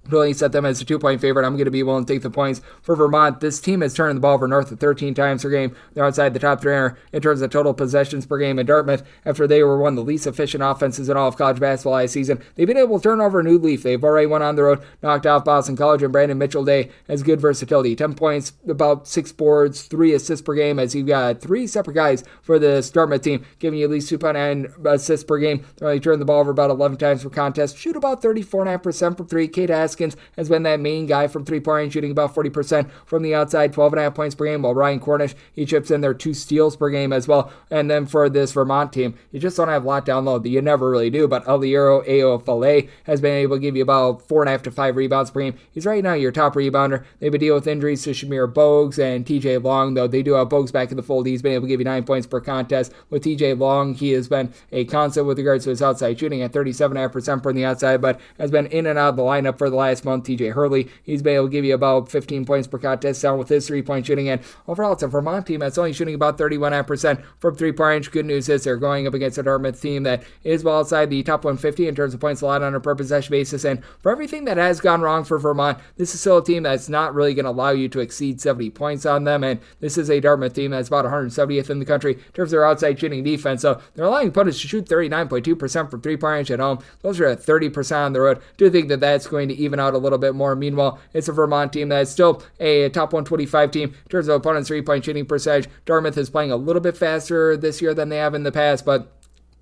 really set them as a 2-point favorite. I'm going to be willing to take the points for Vermont. This team has turned the ball over north of 13 times per game. They're outside the top 300 in terms of total possessions per game. And Dartmouth, after they were one of the least efficient offenses in all of college basketball last season, they've been able to turn over a new leaf. They've already went on the road, knocked off Boston College, and Brandon Mitchell-Day has good versatility. 10 points, about 6 boards, 3 assists per game, as you've got 3 separate guys for this Dartmouth team, giving you at least 2.9 assists per game. They only turn the ball over about 11 times per contest, shoot about 34.5% from 3. Kate Haskins has been that main guy from three-point range, shooting about 40% from the outside, 12.5 points per game, while Ryan Cornish, he chips in there 2 steals per game as well. And then for this Vermont team, you just don't have a lot down low. You never really do, but Eliero Aofale has been able to give you about 4.5 to 5 rebounds per game. He's right now your top rebounder. They've been dealing with injuries to Shamir Bogues and TJ Long, though they do have Bogues back in the fold. He's been able to give you 9 points per contest. With TJ Long, he has been a constant with regards to his outside shooting at 37.5% from the outside, but has been in and out of the lineup for the last month. TJ Hurley, he's been able to give you about 15 points per contest down with his three-point shooting, and overall it's a Vermont team that's only shooting about 31.5% from three-point range. Good news is they're going up against a Dartmouth team that is well outside the top 150 in terms of points allowed on a per possession basis, and for everything that has gone wrong for Vermont, this is still a team that's not really going to allow you to exceed 70 points on them, and this is a Dartmouth team that's about 170th in the country in terms of their outside shooting defense, so they're allowing opponents to shoot 39.2% from three-point range at home. Those are at 30% on the road. Do think that that's going to even out a little bit more. Meanwhile, it's a Vermont team that is still a top 125 team in terms of opponents' three-point shooting percentage. Dartmouth is playing a little bit faster this year than they have in the past, but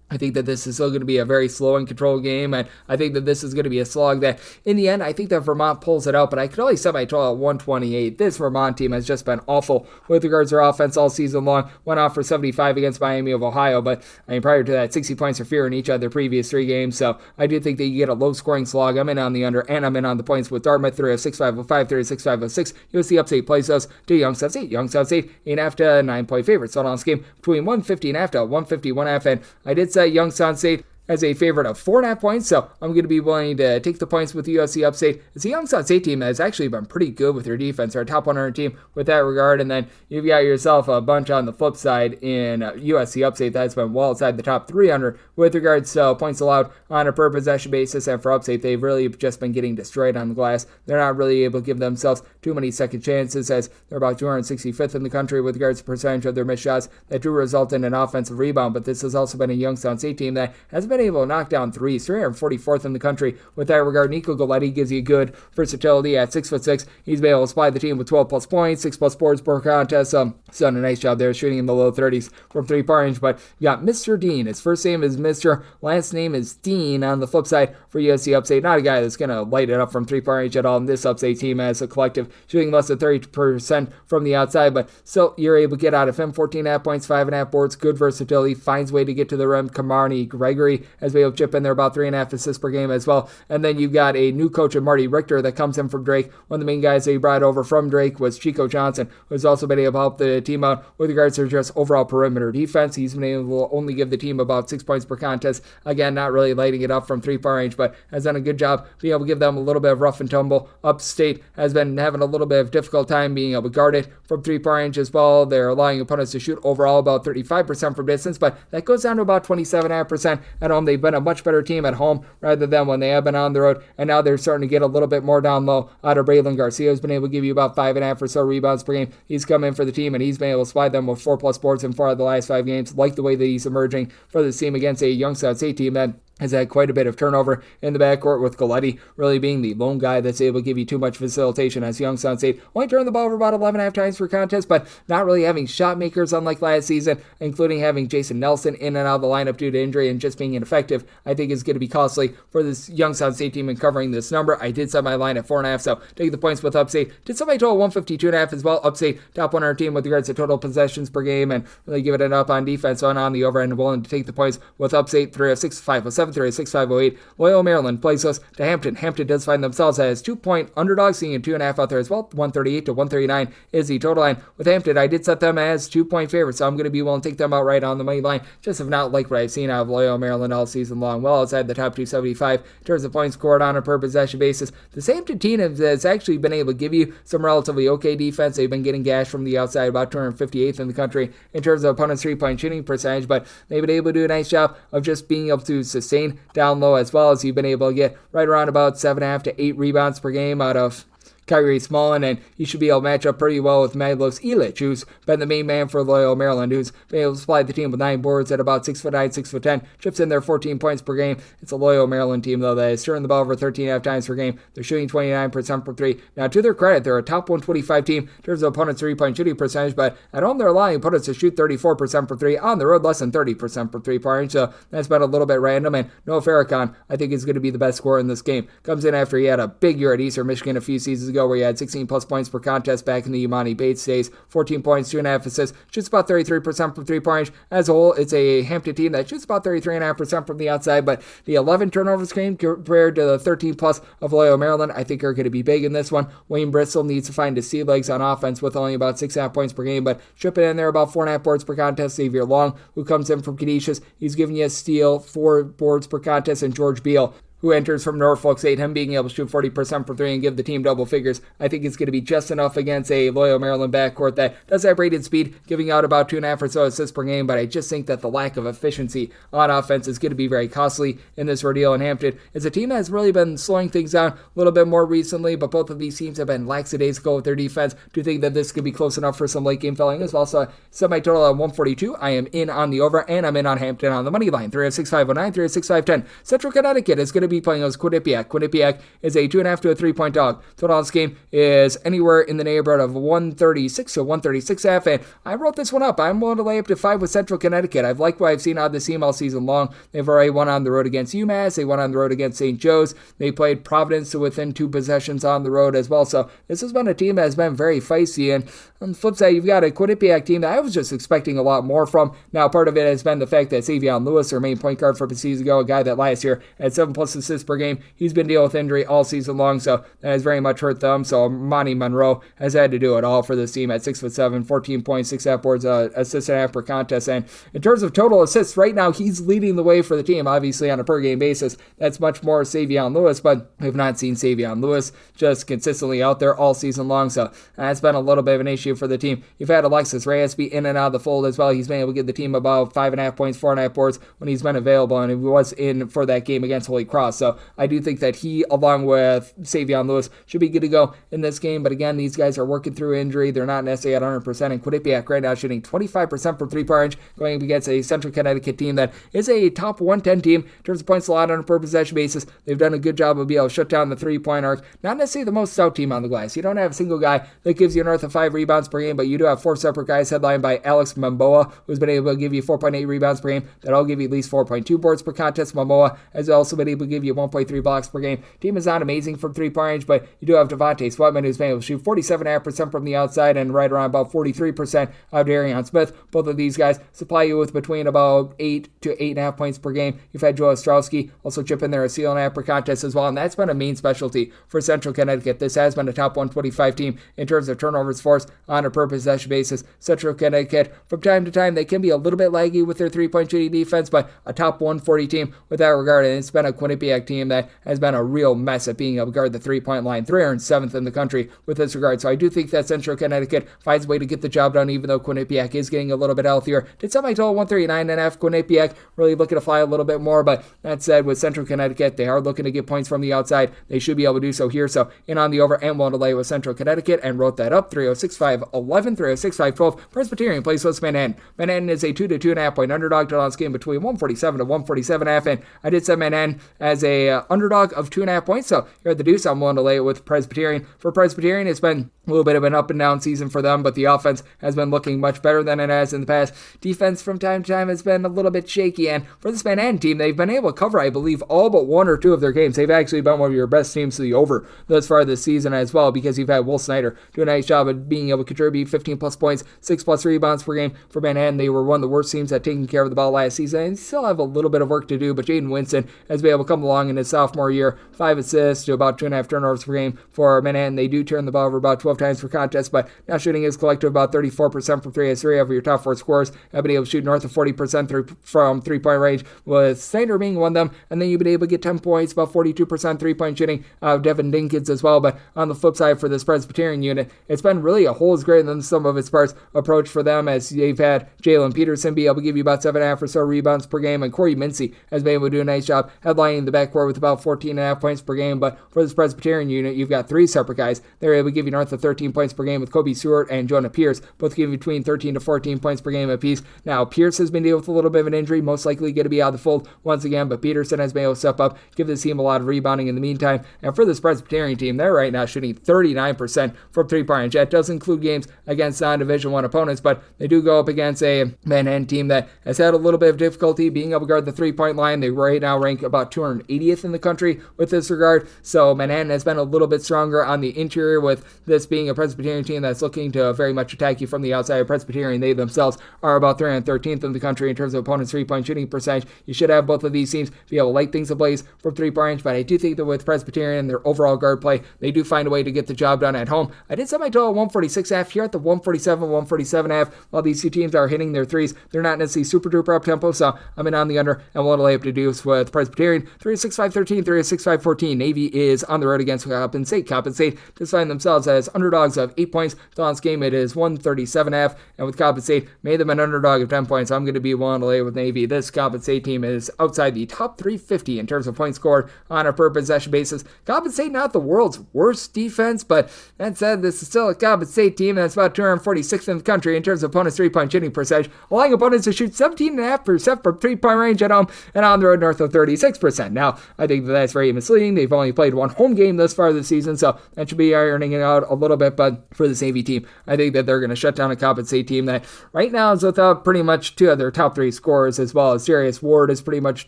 I think that this is still going to be a very slow and controlled game, and I think that this is going to be a slog that, in the end, I think that Vermont pulls it out, but I could only set my total at 128. This Vermont team has just been awful with regards to their offense all season long. Went off for 75 against Miami of Ohio, but I mean, prior to that, 60 points or fewer in each of their previous 3 games, so I do think that you get a low-scoring slog. I'm in on the under, and I'm in on the points with Dartmouth, 306.505, 306.506. USC Upstate plays us to Youngstown State. Youngstown State, 8.5 to 9-point favorites. So on this game, between 150.5 to 151.5, and I did say Youngstown State as a favorite of 4.5 points, so I'm going to be willing to take the points with the USC Upstate. It's a Youngstown State team that has actually been pretty good with their defense. They're a top 100 team with that regard, and then you've got yourself a bunch on the flip side in USC Upstate that's been well outside the top 300 with regards to points allowed on a per possession basis, and for Upstate, they've really just been getting destroyed on the glass. They're not really able to give themselves too many second chances, as they're about 265th in the country with regards to percentage of their missed shots that do result in an offensive rebound, but this has also been a Youngstown State team that hasn't been been able to knock down threes, 344th in the country with that regard. Nico Galletti gives you good versatility at 6'6". He's been able to supply the team with 12 plus points, 6 plus boards per contest. He's done a nice job there shooting in the low 30s from 3-point range. But you got Mr. Dean. His first name is Mr. Last name is Dean on the flip side for USC Upstate. Not a guy that's going to light it up from 3-point range at all. And this Upstate team as a collective shooting less than 30% from the outside. But still, you're able to get out of him 14.5 points, 5.5 boards, good versatility, finds way to get to the rim. Camarni Gregory has been able to chip in there about 3.5 assists per game as well. And then you've got a new coach in Marty Richter that comes in from Drake. One of the main guys that he brought over from Drake was Chico Johnson, who's also been able to help the team out with regards to just overall perimeter defense. He's been able to only give the team about 6 points per contest. Again, not really lighting it up from 3-point range, but has done a good job being able to give them a little bit of rough and tumble. Upstate has been having a little bit of difficult time being able to guard it from 3-point range as well. They're allowing opponents to shoot overall about 35% from distance, but that goes down to about 27.5% at home. They've been a much better team at home rather than when they have been on the road, and now they're starting to get a little bit more down low out of Braylon Garcia, who's been able to give you about 5.5 or so rebounds per game. He's come in for the team, and he's been able to supply them with 4 plus boards in 4 of the last 5 games. Like the way that he's emerging for this team against a Youngstown State team that has had quite a bit of turnover in the backcourt, with Galletti really being the lone guy that's able to give you too much facilitation, as Youngstown State only turned the ball over about 11.5 times per contest, but not really having shot makers unlike last season, including having Jason Nelson in and out of the lineup due to injury and just being ineffective. I think is going to be costly for this Youngstown State team in covering this number. I did set my line at 4.5, so take the points with Upstate. Did set my total 152.5 as well. Upstate, top 100 team with regards to total possessions per game, and really giving it up on defense on the over end, willing to take the points with Upstate. 306, 507, 306, 508. Loyola Maryland plays us to Hampton. Hampton does find themselves as 2-point underdogs, seeing a 2.5 out there as well. 138 to 139 is the total line. With Hampton, I did set them as 2-point favorites, so I'm going to be willing to take them outright on the money line. Just have not liked what I've seen out of Loyola Maryland all season long. Well outside the top 275 in terms of points scored on a per possession basis. The Hampton team has actually been able to give you some relatively okay defense. They've been getting gashed from the outside, about 258th in the country in terms of opponents' 3-point shooting percentage, but they've been able to do a nice job of just being able to sustain down low, as well as you've been able to get right around about 7.5 to 8 rebounds per game out of Kyrie Smallin, and he should be able to match up pretty well with Maglos Illich, who's been the main man for Loyola Maryland, who's been able to supply the team with 9 boards at about 6'9", 6'10", chips in there 14 points per game. It's a Loyola Maryland team, though, that is turning the ball over 13.5 times per game. They're shooting 29% from 3. Now, to their credit, they're a top 125 team in terms of opponents' 3-point shooting percentage, but at home they're allowing opponents to shoot 34% for 3. On the road, less than 30% for 3-point, so that's been a little bit random, and Noah Farrakhan, I think, is going to be the best scorer in this game. Comes in after he had a big year at Eastern Michigan a few seasons ago, where he had 16 plus points per contest back in the Imani Bates days, 14 points, 2.5 assists, shoots about 33% from 3-point range. As a whole, it's a Hampton team that shoots about 33.5% from the outside, but the 11 turnovers compared to the 13 plus of Loyola Maryland, I think are going to be big in this one. Wayne Bristol needs to find his sea legs on offense with only about 6.5 points per game, but stripping in there about 4.5 boards per contest. Xavier Long, who comes in from Canisius, he's giving you a steal, 4 boards per contest, and George Beal, who enters from Norfolk State, him being able to shoot 40% for 3 and give the team double figures, I think it's going to be just enough against a Loyola Maryland backcourt that does have rated speed, giving out about 2.5 or so assists per game, but I just think that the lack of efficiency on offense is going to be very costly in this ordeal in Hampton. It's a team that has really been slowing things down a little bit more recently, but both of these teams have been lackadaisical with their defense. Do think that this could be close enough for some late game filling as well, so set my total at 142. I am in on the over, and I'm in on Hampton on the money line. 306, 509, 306, 510. Central Connecticut is going to be playing as Quinnipiac. Quinnipiac is a 2.5 to a 3-point dog. Total on this game is anywhere in the neighborhood of 136 to 136.5, and I wrote this one up. I'm willing to lay up to 5 with Central Connecticut. I've liked what I've seen out of this team all season long. They've already won on the road against UMass. They won on the road against St. Joe's. They played Providence to within 2 possessions on the road as well, so this has been a team that has been very feisty, and on the flip side, you've got a Quinnipiac team that I was just expecting a lot more from. Now, part of it has been the fact that Xavier Lewis, their main point guard from a season ago, a guy that last year had 7 plus assists per game, he's been dealing with injury all season long, so that has very much hurt them. So Monty Monroe has had to do it all for this team at 6'7", 14 points, 6.5 boards, assists and a half per contest. And in terms of total assists, right now he's leading the way for the team, obviously on a per game basis. That's much more Xavier Lewis, but we've not seen Xavier Lewis just consistently out there all season long, so that's been a little bit of an issue for the team. You've had Alexis Reyes be in and out of the fold as well. He's been able to give the team about 5.5 points, 4.5 boards when he's been available, and he was in for that game against Holy Cross. Ross. So I do think that he, along with Xavier Lewis, should be good to go in this game. But again, these guys are working through injury. They're not necessarily at 100%. And Quinnipiac right now shooting 25% from three-point range, going up against a Central Connecticut team that is a top 110 team in terms of points allowed on a per possession basis. They've done a good job of being able to shut down the three-point arc. Not necessarily the most stout team on the glass. You don't have a single guy that gives you north of 5 rebounds per game, but you do have 4 separate guys headlined by Alex Mamboa, who's been able to give you 4.8 rebounds per game. That'll give you at least 4.2 boards per contest. Mamboa has also been able to give you 1.3 blocks per game. Team is not amazing from three-point range, but you do have Devontae Swetman, who's been able to shoot 47.5% from the outside and right around about 43% of Darion Smith. Both of these guys supply you with between about 8 to 8.5 points per game. You've had Joe Ostrowski also chip in there a steal and a half per contest as well, and that's been a main specialty for Central Connecticut. This has been a top 125 team in terms of turnovers forced on a per possession basis. Central Connecticut, from time to time, they can be a little bit laggy with their three-point shooting defense, but a top 140 team with that regard, and it's been a Quinnipiac team that has been a real mess at being able to guard the three-point line. 307th in the country with this regard. So I do think that Central Connecticut finds a way to get the job done, even though Quinnipiac is getting a little bit healthier. Did semi-total 139.5. Quinnipiac really looking to fly a little bit more, but that said, with Central Connecticut, they are looking to get points from the outside. They should be able to do so here. So in on the over and willing to lay with Central Connecticut, and wrote that up. 306.511, 306.512. Presbyterian plays with Manhattan. Manhattan is a 2 to 2.5 point underdog to last game between 147 to 147.5, and I did set Manhattan as a underdog of 2.5 points. So here at the deuce, I'm willing to lay it with Presbyterian. For Presbyterian, it's been a little bit of an up and down season for them, but the offense has been looking much better than it has in the past. Defense from time to time has been a little bit shaky, and for this Manhattan team, they've been able to cover, I believe, all but 1 or 2 of their games. They've actually been one of your best teams to the over thus far this season as well, because you've had Will Snyder do a nice job of being able to contribute 15 plus points, 6 plus rebounds per game. For Manhattan, they were one of the worst teams at taking care of the ball last season, and still have a little bit of work to do, but Jaden Winston has been able to come along in his sophomore year, 5 assists to about 2.5 turnovers per game. For Manhattan, they do turn the ball over about 12 times per contest, but now shooting is collective about 34% from 3 as 3 of your top 4 scorers have been able to shoot north of 40% from three-point range, with Snyder being one of them, and then you've been able to get 10 points, about 42% three-point shooting out of Devin Dinkins as well. But on the flip side, for this Presbyterian unit, it's been really a whole is greater than the sum of its parts approach for them, as they've had Jalen Peterson be able to give you about 7.5 or so rebounds per game, and Corey Mincy has been able to do a nice job headlining the backcourt with about 14.5 points per game. But for this Presbyterian unit, you've got 3 separate guys. They're able to give you north of 13 points per game, with Kobe Stewart and Jonah Pierce both giving between 13 to 14 points per game apiece. Now, Pierce has been dealing with a little bit of an injury, most likely going to be out of the fold once again, but Peterson has been able to step up, give this team a lot of rebounding in the meantime. And for this Presbyterian team, they're right now shooting 39% from three-point range. That does include games against non-Division I opponents, but they do go up against a Manhattan team that has had a little bit of difficulty being able to guard the three-point line. They right now rank about 280th in the country with this regard, so Manhattan has been a little bit stronger on the interior, with this being a Presbyterian team that's looking to very much attack you from the outside. Presbyterian, they themselves are about 313th in the country in terms of opponents' three-point shooting percentage. You should have both of these teams be able to light things ablaze from three-point range, but I do think that with Presbyterian and their overall guard play, they do find a way to get the job done at home. I did set my total 146.5 here at the 147.5. While these two teams are hitting their threes, they're not necessarily super duper up tempo, so I'm in on the under and we'll lay up to deuce with Presbyterian. 306.513, 306.514. Navy is on the road against Coppin State. Coppin State just find themselves as underdogs of 8 points. Dawn's game, it is 137.5, and with Coppin State, made them an underdog of 10 points. I'm going to be willing to lay with Navy. This Coppin State team is outside the top 350 in terms of points scored on a per possession basis. Coppin State, not the world's worst defense, but that said, this is still a Coppin State team that's about 246th in the country in terms of opponents' three-point shooting percentage, allowing opponents to shoot 17.5% from three-point range at home and on the road north of 36%. Now, I think that's very misleading. They've only played 1 home game thus far this season, so that should be ironing it out a little bit, but for this Navy team, I think that they're going to shut down a Coppin State team that right now is without pretty much 2 of their top 3 scorers, as well as Darius Ward is pretty much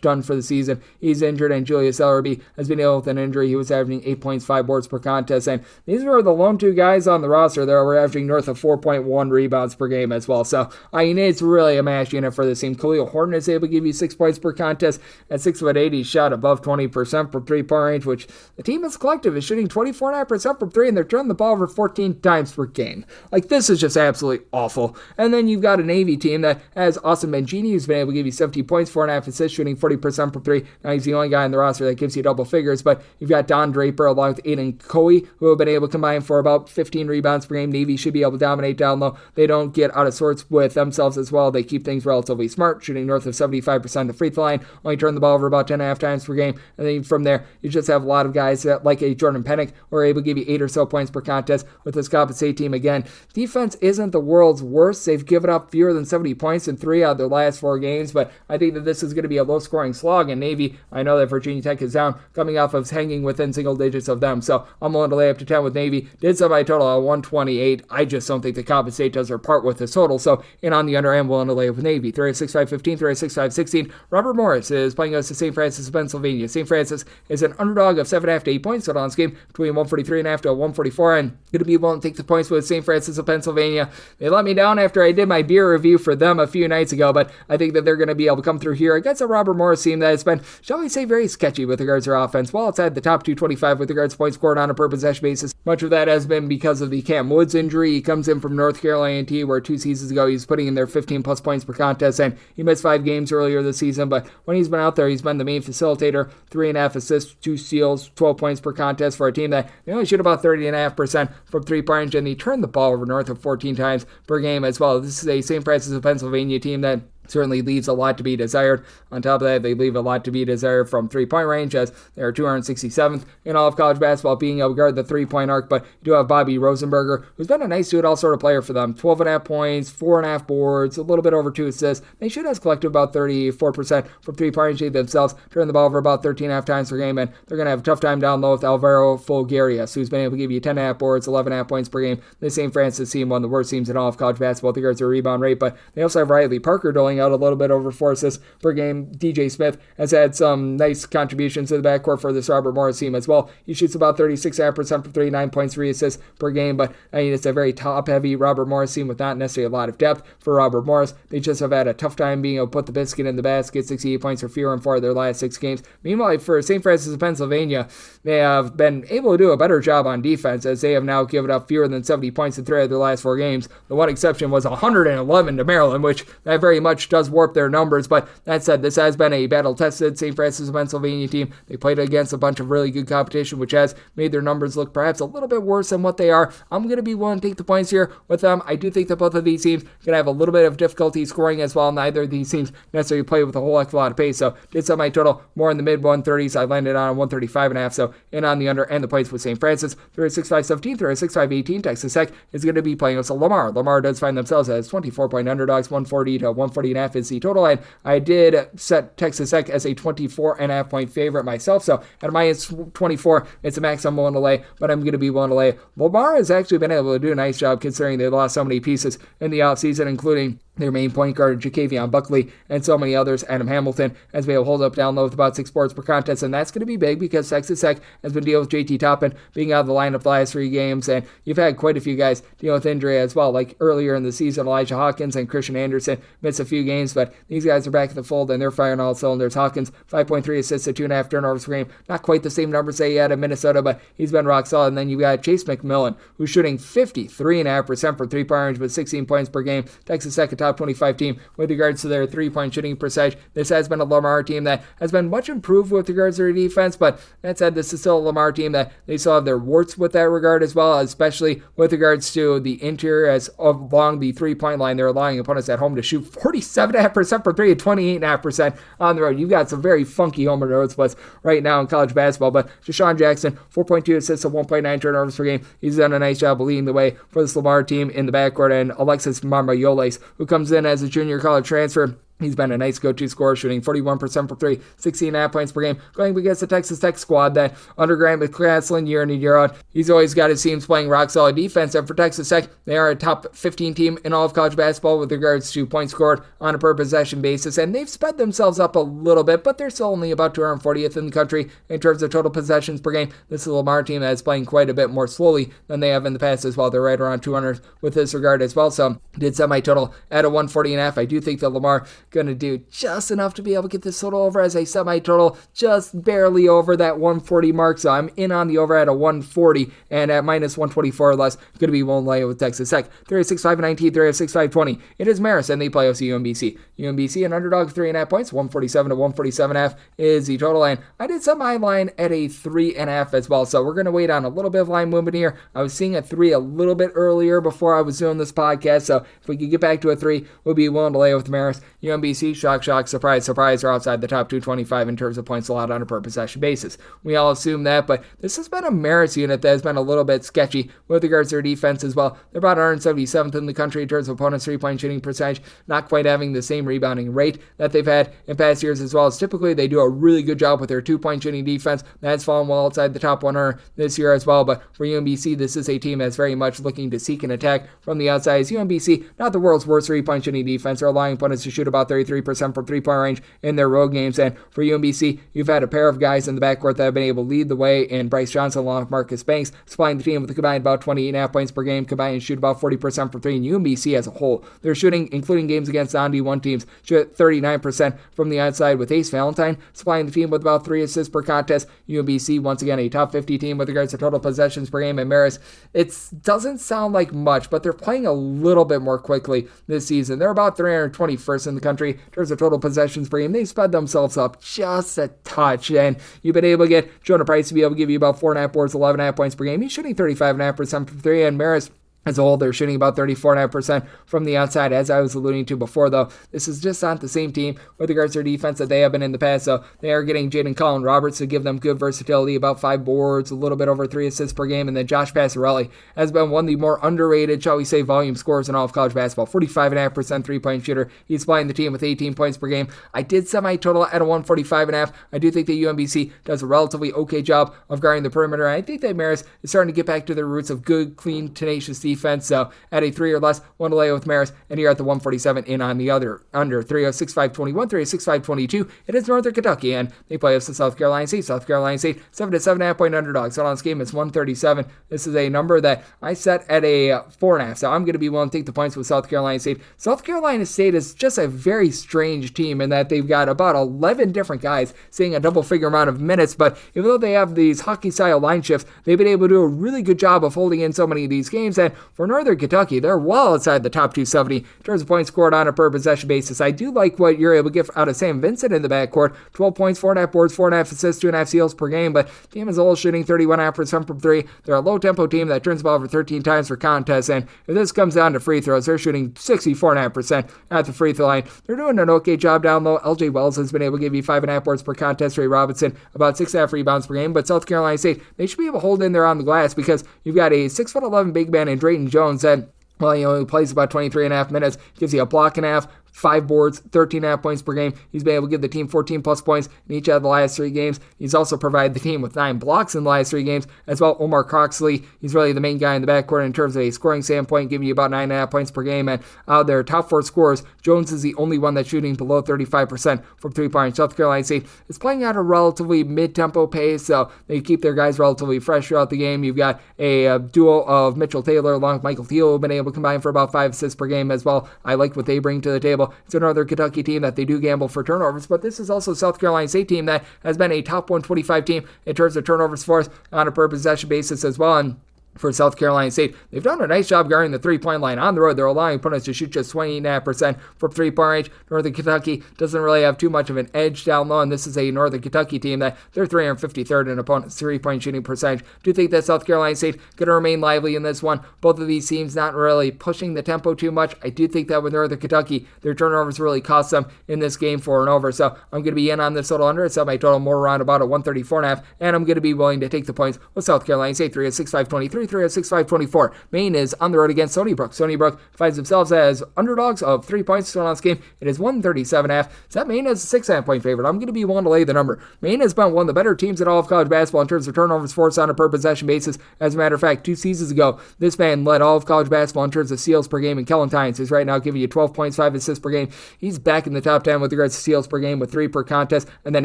done for the season. He's injured, and Julius Ellerby has been ill with an injury. He was averaging 8 points, 5 boards per contest, and these were the lone 2 guys on the roster that were averaging north of 4.1 rebounds per game as well. So, I mean, it's really a mash unit for this team. Khalil Horton is able to give you 6 points per contest. At 6'8", he shot above 20% from three-point range, which the team as collective is shooting 24.5% from 3, and they're turning the ball over 14 times per game. Like, this is just absolutely awful. And then you've got a Navy team that has Austin Bengini, who's been able to give you 17 points, 4.5 assists, shooting 40% from 3. Now, he's the only guy in the roster that gives you double figures, but you've got Don Draper along with Aiden Coey, who have been able to combine for about 15 rebounds per game. Navy should be able to dominate down low. They don't get out of sorts with themselves as well. They keep things relatively smart, shooting north of 75% of the free throw line, only turn the ball over about 10.5 times per game. And then from there, you just have a lot of guys that, like a Jordan Pennick, who are able to give you 8 or so points per contest with this Coppin State team. Again, defense isn't the world's worst. They've given up fewer than 70 points in 3 out of their last 4 games, but I think that this is going to be a low-scoring slog. And Navy, I know that Virginia Tech is down, coming off of hanging within single digits of them. So I'm willing to lay up to 10 with Navy. Did set my total at 128. I just don't think the Coppin State does their part with this total. So in on the under, I'm willing to lay up with Navy. 36-5-15, 36-5-16. Robert Morris is playing us to St. Francis of Pennsylvania. St. Francis is an underdog of 7.5 to 8 points. So on this game between 143.5 to 144. And going to be willing to take the points with St. Francis of Pennsylvania. They let me down after I did my beer review for them a few nights ago, but I think that they're going to be able to come through here against a Robert Morris team that has been, shall we say, very sketchy with regards to their offense. While it's at the top 225 with regards to points scored on a per possession basis, much of that has been because of the Cam Woods injury. He comes in from North Carolina A&T, where 2 seasons ago he was putting in their 15 plus points per contest, and he missed 5 games earlier this season, but when he's been out there, he's been the main facilitator. 3.5 assists, 2 steals, 12 points per contest for a team that they only shoot about 30.5% from 3-point range, and he turned the ball over north of 14 times per game as well. This is a St. Francis of Pennsylvania team that certainly leaves a lot to be desired. On top of that, they leave a lot to be desired from 3-point range, as they are 267th in all of college basketball, being able to guard the 3-point arc. But you do have Bobby Rosenberger, who's been a nice do-it-all sort of player for them. 12.5 points, 4.5 boards, a little bit over 2 assists. They shoot as collective about 34% from 3-point range themselves, turning the ball over about 13.5 times per game, and they're going to have a tough time down low with Alvaro Folgarius, who's been able to give you 10.5 boards, 11.5 points per game. The St. Francis team, one of the worst teams in all of college basketball, with regards to rebound rate, but they also have Riley Parker doling out a little bit over 4 assists per game. DJ Smith has had some nice contributions to the backcourt for this Robert Morris team as well. He shoots about 36.5% from 3, 9 points, 3 assists per game, but I mean, it's a very top-heavy Robert Morris team with not necessarily a lot of depth for Robert Morris. They just have had a tough time being able to put the biscuit in the basket, 68 points or fewer in 4 of their last 6 games. Meanwhile, for St. Francis of Pennsylvania, they have been able to do a better job on defense, as they have now given up fewer than 70 points in 3 of their last 4 games. The one exception was 111 to Maryland, which that very much does warp their numbers. But that said, this has been a battle-tested St. Francis of Pennsylvania team. They played against a bunch of really good competition, which has made their numbers look perhaps a little bit worse than what they are. I'm going to be willing to take the points here with them. I do think that both of these teams are going to have a little bit of difficulty scoring as well. Neither of these teams necessarily play with a whole heck of a lot of pace. So did set my total more in the mid-130s. I landed on 135.5. So in on the under and the points with St. Francis. 36-5-17, 36-5-18. Texas Tech is going to be playing with Lamar. Lamar does find themselves as 24-point underdogs. 140 to 140.5 is the total. And I did set Texas Tech as a 24.5 point favorite myself. So at minus 24, it's a max I'm willing to lay, but I'm going to be willing to lay. Lamar has actually been able to do a nice job considering they lost so many pieces in the offseason, including their main point guard, Jakevion Buckley, and so many others. Adam Hamilton has been able to hold up down low with about 6 boards per contest, and that's going to be big because Texas Tech has been dealing with JT Toppin being out of the lineup the last 3 games, and you've had quite a few guys dealing with injury as well. Like earlier in the season, Elijah Hawkins and Christian Anderson missed a few games, but these guys are back in the fold, and they're firing all cylinders. Hawkins, 5.3 assists to 2.5 turnovers per game. Not quite the same numbers that he had in Minnesota, but he's been rock solid. And then you got Chase McMillan, who's shooting 53.5% for 3-point range with 16 points per game. Texas Tech, a top 25 team with regards to their 3-point shooting percentage. This has been a Lamar team that has been much improved with regards to their defense, but that said, this is still a Lamar team that they still have their warts with that regard as well, especially with regards to the interior, as along the 3-point line, they're allowing opponents at home to shoot 47.5% for 3 and 28.5% on the road. You've got some very funky home and road splits right now in college basketball, but Deshaun Jackson, 4.2 assists and 1.9 turnovers per game. He's done a nice job of leading the way for this Lamar team in the backcourt, and Alexis Marmayoles, who comes in as a junior college transfer. He's been a nice go-to scorer, shooting 41% for 3, 16.5 points per game, going against the Texas Tech squad that under Grant McCaslin year in and year out, he's always got his teams playing rock-solid defense. And for Texas Tech, they are a top 15 team in all of college basketball with regards to points scored on a per-possession basis, and they've sped themselves up a little bit, but they're still only about 240th in the country in terms of total possessions per game. This is a Lamar team that is playing quite a bit more slowly than they have in the past as well. They're right around 200 with this regard as well, so did set my total at a 140.5. I do think that Lamar going to do just enough to be able to get this total over, as I set my total just barely over that 140 mark, so I'm in on the over at a 140, and at minus 124 or less, going to be willing to lay with Texas Tech. 36-5-19, 36-5-20. It is Marist, and they play with UMBC. UMBC, an underdog, 3.5 points, 147 to 147.5 is the total, and I did set my line at a 3.5 as well, so we're going to wait on a little bit of line movement here. I was seeing a 3 a little bit earlier before I was doing this podcast, so if we could get back to a 3, we'll be willing to lay with Marist. UMBC, shock, surprise, surprise, are outside the top 225 in terms of points allowed on a per possession basis. We all assume that, but this has been a Marist unit that has been a little bit sketchy with regards to their defense as well. They're about 177th in the country in terms of opponents' three-point shooting percentage, not quite having the same rebounding rate that they've had in past years as well. As typically, they do a really good job with their two-point shooting defense. That's fallen well outside the top 100 this year as well, but for UMBC, this is a team that's very much looking to seek an attack from the outside. As UMBC, not the world's worst three-point shooting defense. They're allowing opponents to shoot about 33% from three-point range in their road games, and for UMBC, you've had a pair of guys in the backcourt that have been able to lead the way in Bryce Johnson along with Marcus Banks, supplying the team with a combined about 28.5 points per game, combined and shoot about 40% from three. In UMBC as a whole, they're shooting, including games against non-D1 teams, shoot 39% from the outside with Ace Valentine, supplying the team with about 3 assists per contest. UMBC, once again, a top 50 team with regards to total possessions per game. And Marist, it doesn't sound like much, but they're playing a little bit more quickly this season. They're about 321st in the country in terms of total possessions per game. They sped themselves up just a touch, and you've been able to get Jonah Price to be able to give you about 4.5 boards, 11.5 points per game. He's shooting 35.5% from three, and Marist, as a whole, they're shooting about 34.5% from the outside. As I was alluding to before, though, this is just not the same team with regards to their defense that they have been in the past. So they are getting Jaden Cullen Roberts to give them good versatility, about 5 boards, a little bit over 3 assists per game. And then Josh Passarelli has been one of the more underrated, shall we say, volume scorers in all of college basketball. 45.5% three-point shooter. He's playing the team with 18 points per game. I did semi-total at a 145.5. I do think that UMBC does a relatively okay job of guarding the perimeter. I think that Marist is starting to get back to their roots of good, clean, tenacious defense. So at a 3 or less, one to lay with Marist, and you're at the 147 in on the other under 306.521, 306.522. It is Northern Kentucky, and they play us to South Carolina State. South Carolina State 7 to 7.5 point underdogs. So on this game, it's 137. This is a number that I set at a 4.5. So I'm going to be willing to take the points with South Carolina State. South Carolina State is just a very strange team in that they've got about 11 different guys seeing a double-figure amount of minutes, but even though they have these hockey-style line shifts, they've been able to do a really good job of holding in so many of these games. And for Northern Kentucky, they're well outside the top 270 in terms of points scored on a per possession basis. I do like what you're able to get out of Sam Vincent in the backcourt. 12 points, 4.5 boards, 4.5 assists, 2.5 steals per game, but the team as a whole shooting 31.5% from three. They're a low-tempo team that turns the ball over 13 times for contests, and if this comes down to free throws, they're shooting 64.5% at the free throw line. They're doing an okay job down low. LJ Wells has been able to give you 5.5 boards per contest. Ray Robinson, about 6.5 rebounds per game, but South Carolina State, they should be able to hold in there on the glass because you've got a 6'11" big man in Drayton Jones that, well, he plays about 23.5 minutes, gives you a block and a half, 5 boards, 13.5 points per game. He's been able to give the team 14 plus points in each of the last 3 games. He's also provided the team with 9 blocks in the last 3 games as well. Omar Croxley, he's really the main guy in the backcourt in terms of a scoring standpoint, giving you about 9.5 points per game. And out of their top 4 scorers, Jones is the only one that's shooting below 35% from 3-point. South Carolina State is playing at a relatively mid-tempo pace, so they keep their guys relatively fresh throughout the game. You've got a duo of Mitchell Taylor along with Michael Thiel who have been able to combine for about 5 assists per game as well. I like what they bring to the table. It's a Northern Kentucky team that they do gamble for turnovers, but this is also South Carolina State team that has been a top 125 team in terms of turnovers forced on a per possession basis as well. And for South Carolina State, they've done a nice job guarding the 3-point line on the road. They're allowing opponents to shoot just 28.5% from 3-point range. Northern Kentucky doesn't really have too much of an edge down low, and this is a Northern Kentucky team that they're 353rd in opponents' 3-point shooting percentage. Do you think that South Carolina State going to remain lively in this one? Both of these teams not really pushing the tempo too much. I do think that with Northern Kentucky, their turnovers really cost them in this game 4-over. So I'm going to be in on this total under. It's set my total more around about a 134.5, and I'm going to be willing to take the points with South Carolina State. 306.523, 306.524. Maine is on the road against Stony Brook. Stony Brook finds themselves as underdogs of 3 points on this game. It is 137.5. So that Maine is a 6.5 point favorite. I'm going to be willing to lay the number. Maine has been one of the better teams in all of college basketball in terms of turnovers forced on a per possession basis. As a matter of fact, 2 seasons ago, this man led all of college basketball in terms of steals per game. And Kellen Tynes is right now giving you 12 points, 5 assists per game. He's back in the top 10 with regards to steals per game with 3 per contest. And then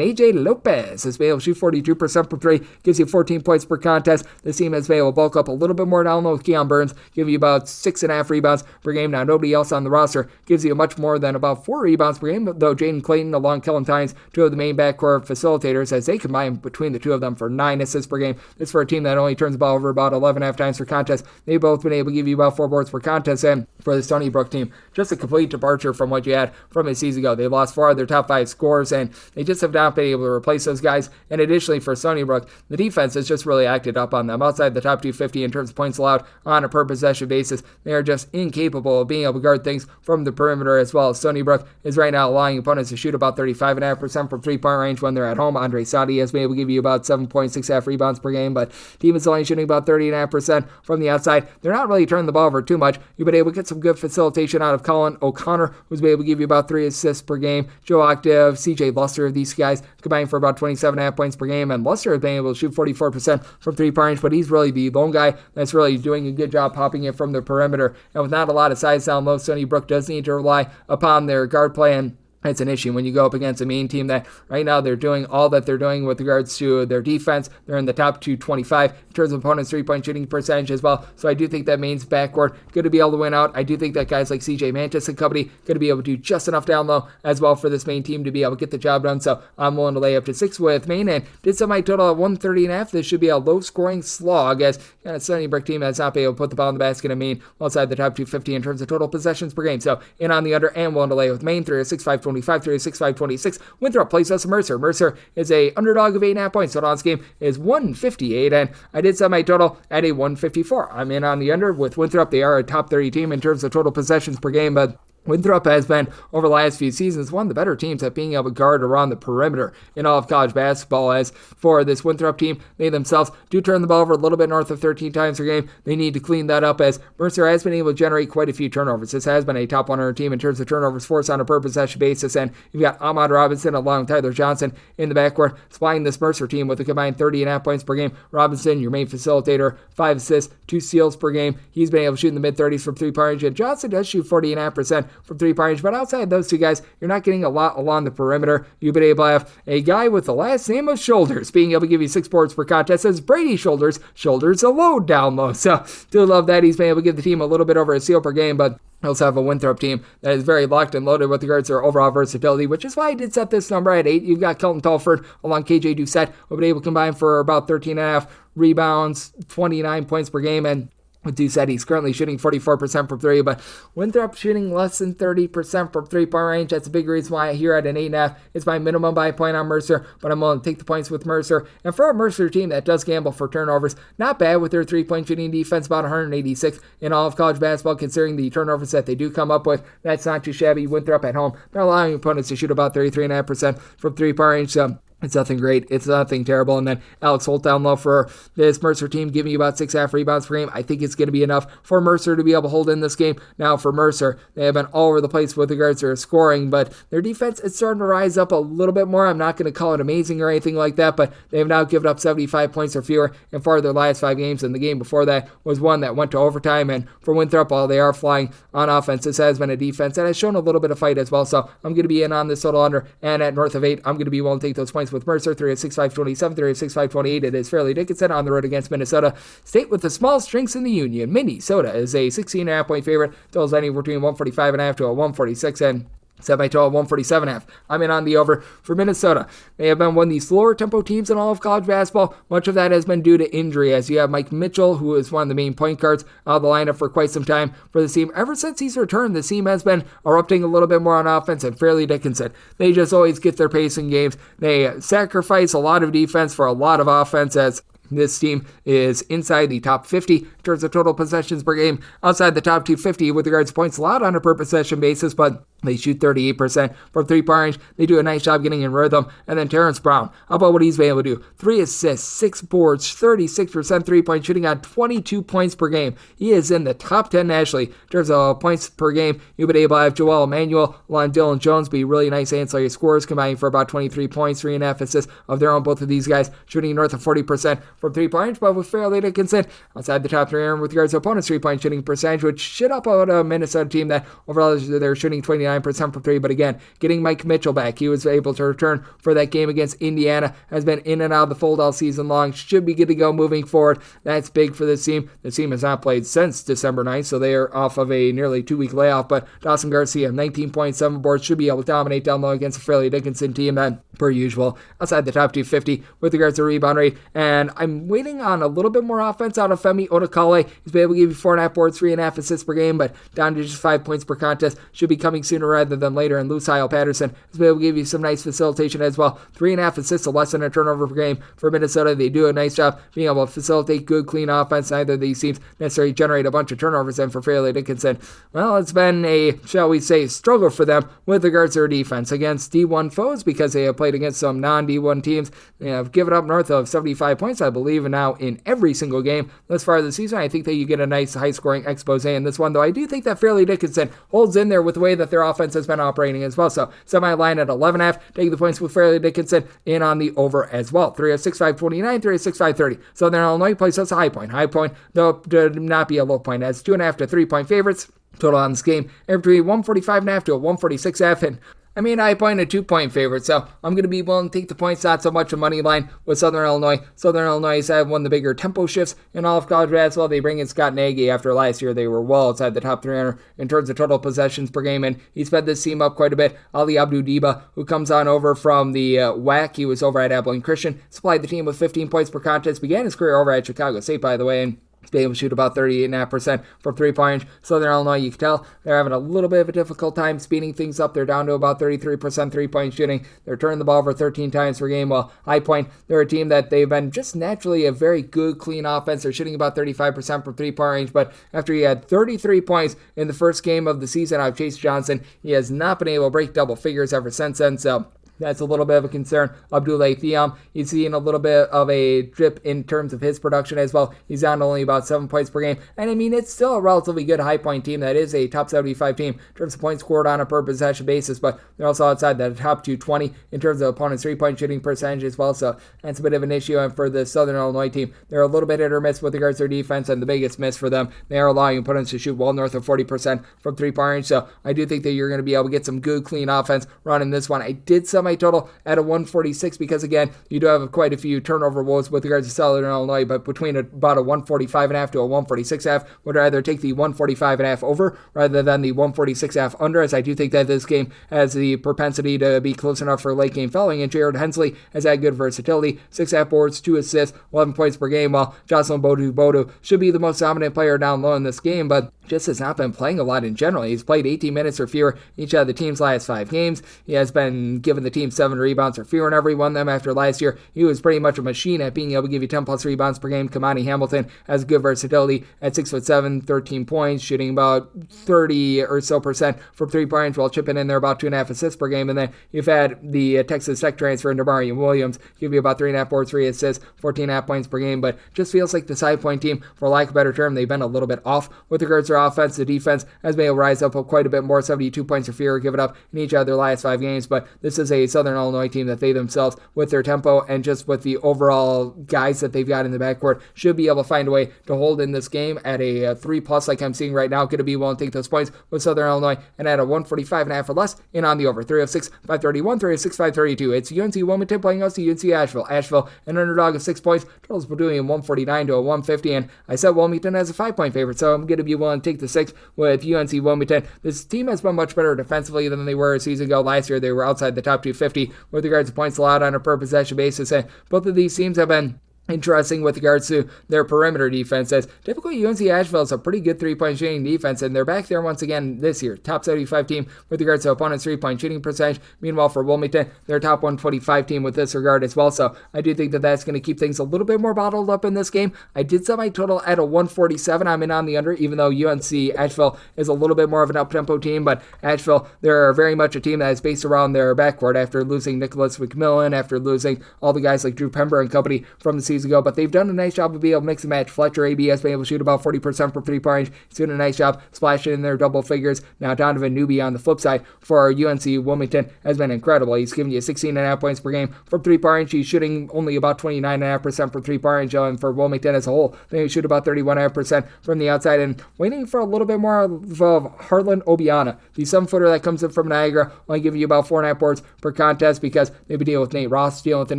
AJ Lopez has been able to shoot 42% from 3, gives you 14 points per contest. This team has been able to bulk up a little bit more down low with Keon Burns, giving you about 6.5 rebounds per game. Now, nobody else on the roster gives you much more than about 4 rebounds per game, though Jaden Clayton along Kellen Tynes, 2 of the main backcourt facilitators, as they combine between the 2 of them for 9 assists per game. This for a team that only turns the ball over about 11.5 times per contest. They've both been able to give you about 4 boards per contest. And for the Stony Brook team, just a complete departure from what you had from a season ago. They lost 4 of their top 5 scorers, and they just have not been able to replace those guys. And additionally, for Stony Brook, the defense has just really acted up on them. Outside the top 250 250 in terms of points allowed on a per possession basis. They are just incapable of being able to guard things from the perimeter as well. Stony Brook is right now allowing opponents to shoot about 35.5% from three-point range when they're at home. Andre Sadi has been able to give you about 7.6 rebounds per game, but team is only shooting about 30.5% from the outside. They're not really turning the ball over too much. You've been able to get some good facilitation out of Colin O'Connor, who's been able to give you about 3 assists per game. Joe Octave, CJ Luster, these guys combined for about 27.5 points per game, and Luster has been able to shoot 44% from three-point range, but he's really the lone guy that's really doing a good job popping it from the perimeter. And with not a lot of size down low, Stony Brook does need to rely upon their guard play, and it's an issue when you go up against a Maine team that right now they're doing all that they're doing with regards to their defense. They're in the top 225 in terms of opponents' three-point shooting percentage as well. So I do think that Maine's backcourt going to be able to win out. I do think that guys like CJ Mantis and company going to be able to do just enough down low as well for this Maine team to be able to get the job done. So I'm willing to lay up to 6 with Maine, and did set my total at 130.5. This should be a low-scoring slog as kind of Stony Brook team that's not been able to put the ball in the basket of Maine outside the top 250 in terms of total possessions per game. So in on the under and willing to lay with Maine 3-6-5-25, 3-6-5-26. Winthrop plays us Mercer. Mercer is a underdog of 8.5 points. Total on this game is 158, and I did set my total at a 154. I'm in on the under with Winthrop. They are a top 30 team in terms of total possessions per game, but Winthrop has been, over the last few seasons, one of the better teams at being able to guard around the perimeter in all of college basketball. As for this Winthrop team, they themselves do turn the ball over a little bit north of 13 times per game. They need to clean that up as Mercer has been able to generate quite a few turnovers. This has been a top 100 team in terms of turnovers forced on a per possession basis, and you've got Ahmad Robinson along with Tyler Johnson in the backcourt, supplying this Mercer team with a combined 30.5 points per game. Robinson, your main facilitator, 5 assists, 2 steals per game. He's been able to shoot in the mid-30s from three-point range, and Johnson does shoot 40.5% from three-point range, but outside those two guys, you're not getting a lot along the perimeter. You've been able to have a guy with the last name of Shoulders being able to give you 6 boards per contest as Brady Shoulders a load down low. So do love that he's been able to give the team a little bit over a steal per game, but I also have a Winthrop team that is very locked and loaded with regards to their overall versatility, which is why I did set this number at 8. You've got Kelton Telford along KJ Doucette, who have been able to combine for about 13.5 rebounds, 29 points per game, and with Doucette, he's currently shooting 44% from 3, but Winthrop shooting less than 30% from three-point range. That's a big reason why I here at an 8.5. It's my minimum by a point on Mercer, but I'm willing to take the points with Mercer. And for a Mercer team that does gamble for turnovers, not bad with their three-point shooting defense, about 186 in all of college basketball, considering the turnovers that they do come up with. That's not too shabby. Winthrop at home, they're allowing opponents to shoot about 33.5% from three-point range, so it's nothing great. It's nothing terrible. And then Alex Holt down low for this Mercer team, giving you about 6.5 rebounds per game. I think it's going to be enough for Mercer to be able to hold in this game. Now for Mercer, they have been all over the place with regards to their scoring, but their defense is starting to rise up a little bit more. I'm not going to call it amazing or anything like that, but they have now given up 75 points or fewer in 4 of their last 5 games, and the game before that was one that went to overtime. And for Winthrop, while they are flying on offense, this has been a defense that has shown a little bit of fight as well. So I'm going to be in on this total under, and at north of 8, I'm going to be willing to take those points with Mercer. 3-6-5-27, 3-6-5-28. It is Fairleigh Dickinson on the road against Minnesota State with the small strengths in the Union. Minnesota is a 16.5 point favorite. Totals anywhere between 145.5 to a 146, and set my total 147.5. I'm in on the over for Minnesota. They have been one of the slower tempo teams in all of college basketball. Much of that has been due to injury, as you have Mike Mitchell, who is one of the main point guards out of the lineup for quite some time for the team. Ever since he's returned, the team has been erupting a little bit more on offense, and Fairleigh Dickinson, they just always get their pace in games. They sacrifice a lot of defense for a lot of offense, as this team is inside the top 50 in terms of total possessions per game, outside the top 250 with regards to points allowed on a per possession basis, but they shoot 38% from three-point range. They do a nice job getting in rhythm. And then Terrence Brown, how about what he's been able to do? 3 assists, 6 boards, 36% three-point shooting on 22 points per game. He is in the top 10 nationally in terms of points per game. You've been able to have Joel Emmanuel along Dylan Jones be really nice ancillary scorers, combining for about 23 points, 3.5 assists of their own. Both of these guys shooting north of 40% from three-point range, but with Fairleigh Dickinson outside the top 3 with regards to opponents' three-point shooting percentage, which shit up out a Minnesota team that overall they're shooting 29% from 3, but again, getting Mike Mitchell back, he was able to return for that game against Indiana, has been in and out of the fold all season long, should be good to go moving forward. That's big for this team. The team has not played since December 9th, so they are off of a nearly 2-week layoff, but Dawson Garcia, 19.7 boards, should be able to dominate down low against the Fairleigh Dickinson team that, per usual, outside the top 250 with regards to rebound rate, and I'm waiting on a little bit more offense out of Femi Odakale. He's been able to give you 4.5 boards, 3.5 assists per game, but down to just 5 points per contest. Should be coming sooner rather than later. And Lucille Patterson has been able to give you some nice facilitation as well. 3.5 assists, so less than a turnover per game for Minnesota. They do a nice job being able to facilitate good, clean offense. Neither of these teams necessarily generate a bunch of turnovers. And for Fairleigh Dickinson, well, it's been a, shall we say, struggle for them with regards to their defense against D1 foes, because they have played against some non-D1 teams. They have given up north of 75 points, I believe, and now in every single game thus far this season. I think that you get a nice high-scoring expose in this one, though I do think that Fairleigh Dickinson holds in there with the way that their offense has been operating as well. So semi-line at 11.5, taking the points with Fairleigh Dickinson in on the over as well. 306-529, 306-530. Southern Illinois plays us a high point. High point, though, to not be a low point, as 2.5 to 3 point favorites. Total on this game, between 145.5 to a 146.5, and I mean, I point a 2-point favorite, so I'm going to be willing to take the points, not so much a money line with Southern Illinois. Southern Illinois has had one of the bigger tempo shifts in all of college basketball. They bring in Scott Nagy after last year. They were well outside the top 300 in terms of total possessions per game, and he sped this team up quite a bit. Ali Abdu-Diba, who comes on over from the WAC, he was over at Abilene Christian, supplied the team with 15 points per contest, began his career over at Chicago State, by the way, and he's been able to shoot about 38.5% from three-point range. Southern Illinois, you can tell they're having a little bit of a difficult time speeding things up. They're down to about 33% three-point shooting. They're turning the ball over 13 times per game, while High Point, they're a team that they've been just naturally a very good, clean offense. They're shooting about 35% from three-point range, but after he had 33 points in the first game of the season out of Chase Johnson, he has not been able to break double figures ever since then, so that's a little bit of a concern. Abdoulaye Thiam, he's seeing a little bit of a dip in terms of his production as well. He's down to only about 7 points per game. And I mean, it's still a relatively good High Point team that is a top 75 team in terms of points scored on a per possession basis, but they're also outside the top 220 in terms of opponents' three-point shooting percentage as well. So that's a bit of an issue. And for the Southern Illinois team, they're a little bit hit or miss with regards to their defense, and the biggest miss for them, they are allowing opponents to shoot well north of 40% from three-point range. So I do think that you're going to be able to get some good, clean offense running this one. I did set my total at a 146 because, again, you do have quite a few turnover woes with regards to Southern Illinois, but between about a 145.5 to a 146.5, would rather take the 145.5 over rather than the 146.5 under, as I do think that this game has the propensity to be close enough for late game fouling, and Jared Hensley has had good versatility, 6.5 boards, 2 assists, 11 points per game, while Jocelyn Bodu should be the most dominant player down low in this game, but just has not been playing a lot in general. He's played 18 minutes or fewer each of the team's last 5 games. He has been given the team 7 rebounds or fewer in every one of them. After last year, he was pretty much a machine at being able to give you 10 plus rebounds per game. Kamani Hamilton has good versatility at 6'7", 13 points, shooting about 30 or so percent from 3-point range, while chipping in there about 2.5 assists per game. And then you've had the Texas Tech transfer into Marion Williams give you about 3.5 boards, 3 assists, 14.5 points per game. But just feels like the side point team, for lack of a better term, they've been a little bit off with regards to their offense. The defense has been able to rise up quite a bit more, 72 points or fewer given up in each of their last 5 games. But this is a Southern Illinois team that they themselves, with their tempo and just with the overall guys that they've got in the backcourt, should be able to find a way to hold in this game at a 3+ like I'm seeing right now. Going to be willing to take those points with Southern Illinois, and at a 145.5 or less in on the over. 306-531, 306-532. It's UNC Wilmington playing us to UNC Asheville. Asheville, an underdog of 6 points. Totals between 149 to a 150, and I said Wilmington as a 5-point favorite, so I'm going to be willing to take the 6 with UNC Wilmington. This team has been much better defensively than they were a season ago. Last year, they were outside the top 250 with regards to points allowed on a per possession basis, and both of these teams have been interesting with regards to their perimeter defense, as typically UNC Asheville is a pretty good 3-point shooting defense, and they're back there once again this year. Top 75 team with regards to opponents' 3-point shooting percentage. Meanwhile, for Wilmington, they're top 125 team with this regard as well, so I do think that that's going to keep things a little bit more bottled up in this game. I did set my total at a 147. I'm in on the under, even though UNC Asheville is a little bit more of an up-tempo team, but Asheville, they're very much a team that is based around their backcourt after losing Nicholas McMillan, after losing all the guys like Drew Pember and company from the season ago, but they've done a nice job of being able to mix and match. Fletcher AB has been able to shoot about 40% from 3-point range. He's doing a nice job splashing in their double figures. Now Donovan Newby on the flip side for UNC Wilmington has been incredible. He's giving you 16.5 points per game from 3-point range. He's shooting only about 29.5% from 3-point range, and for Wilmington as a whole, they shoot about 31.5% from the outside, and waiting for a little bit more of Harlan Obiana, the 7-footer that comes in from Niagara, only giving you about 4.5 boards per contest because they've been dealing with Nate Ross, dealing with an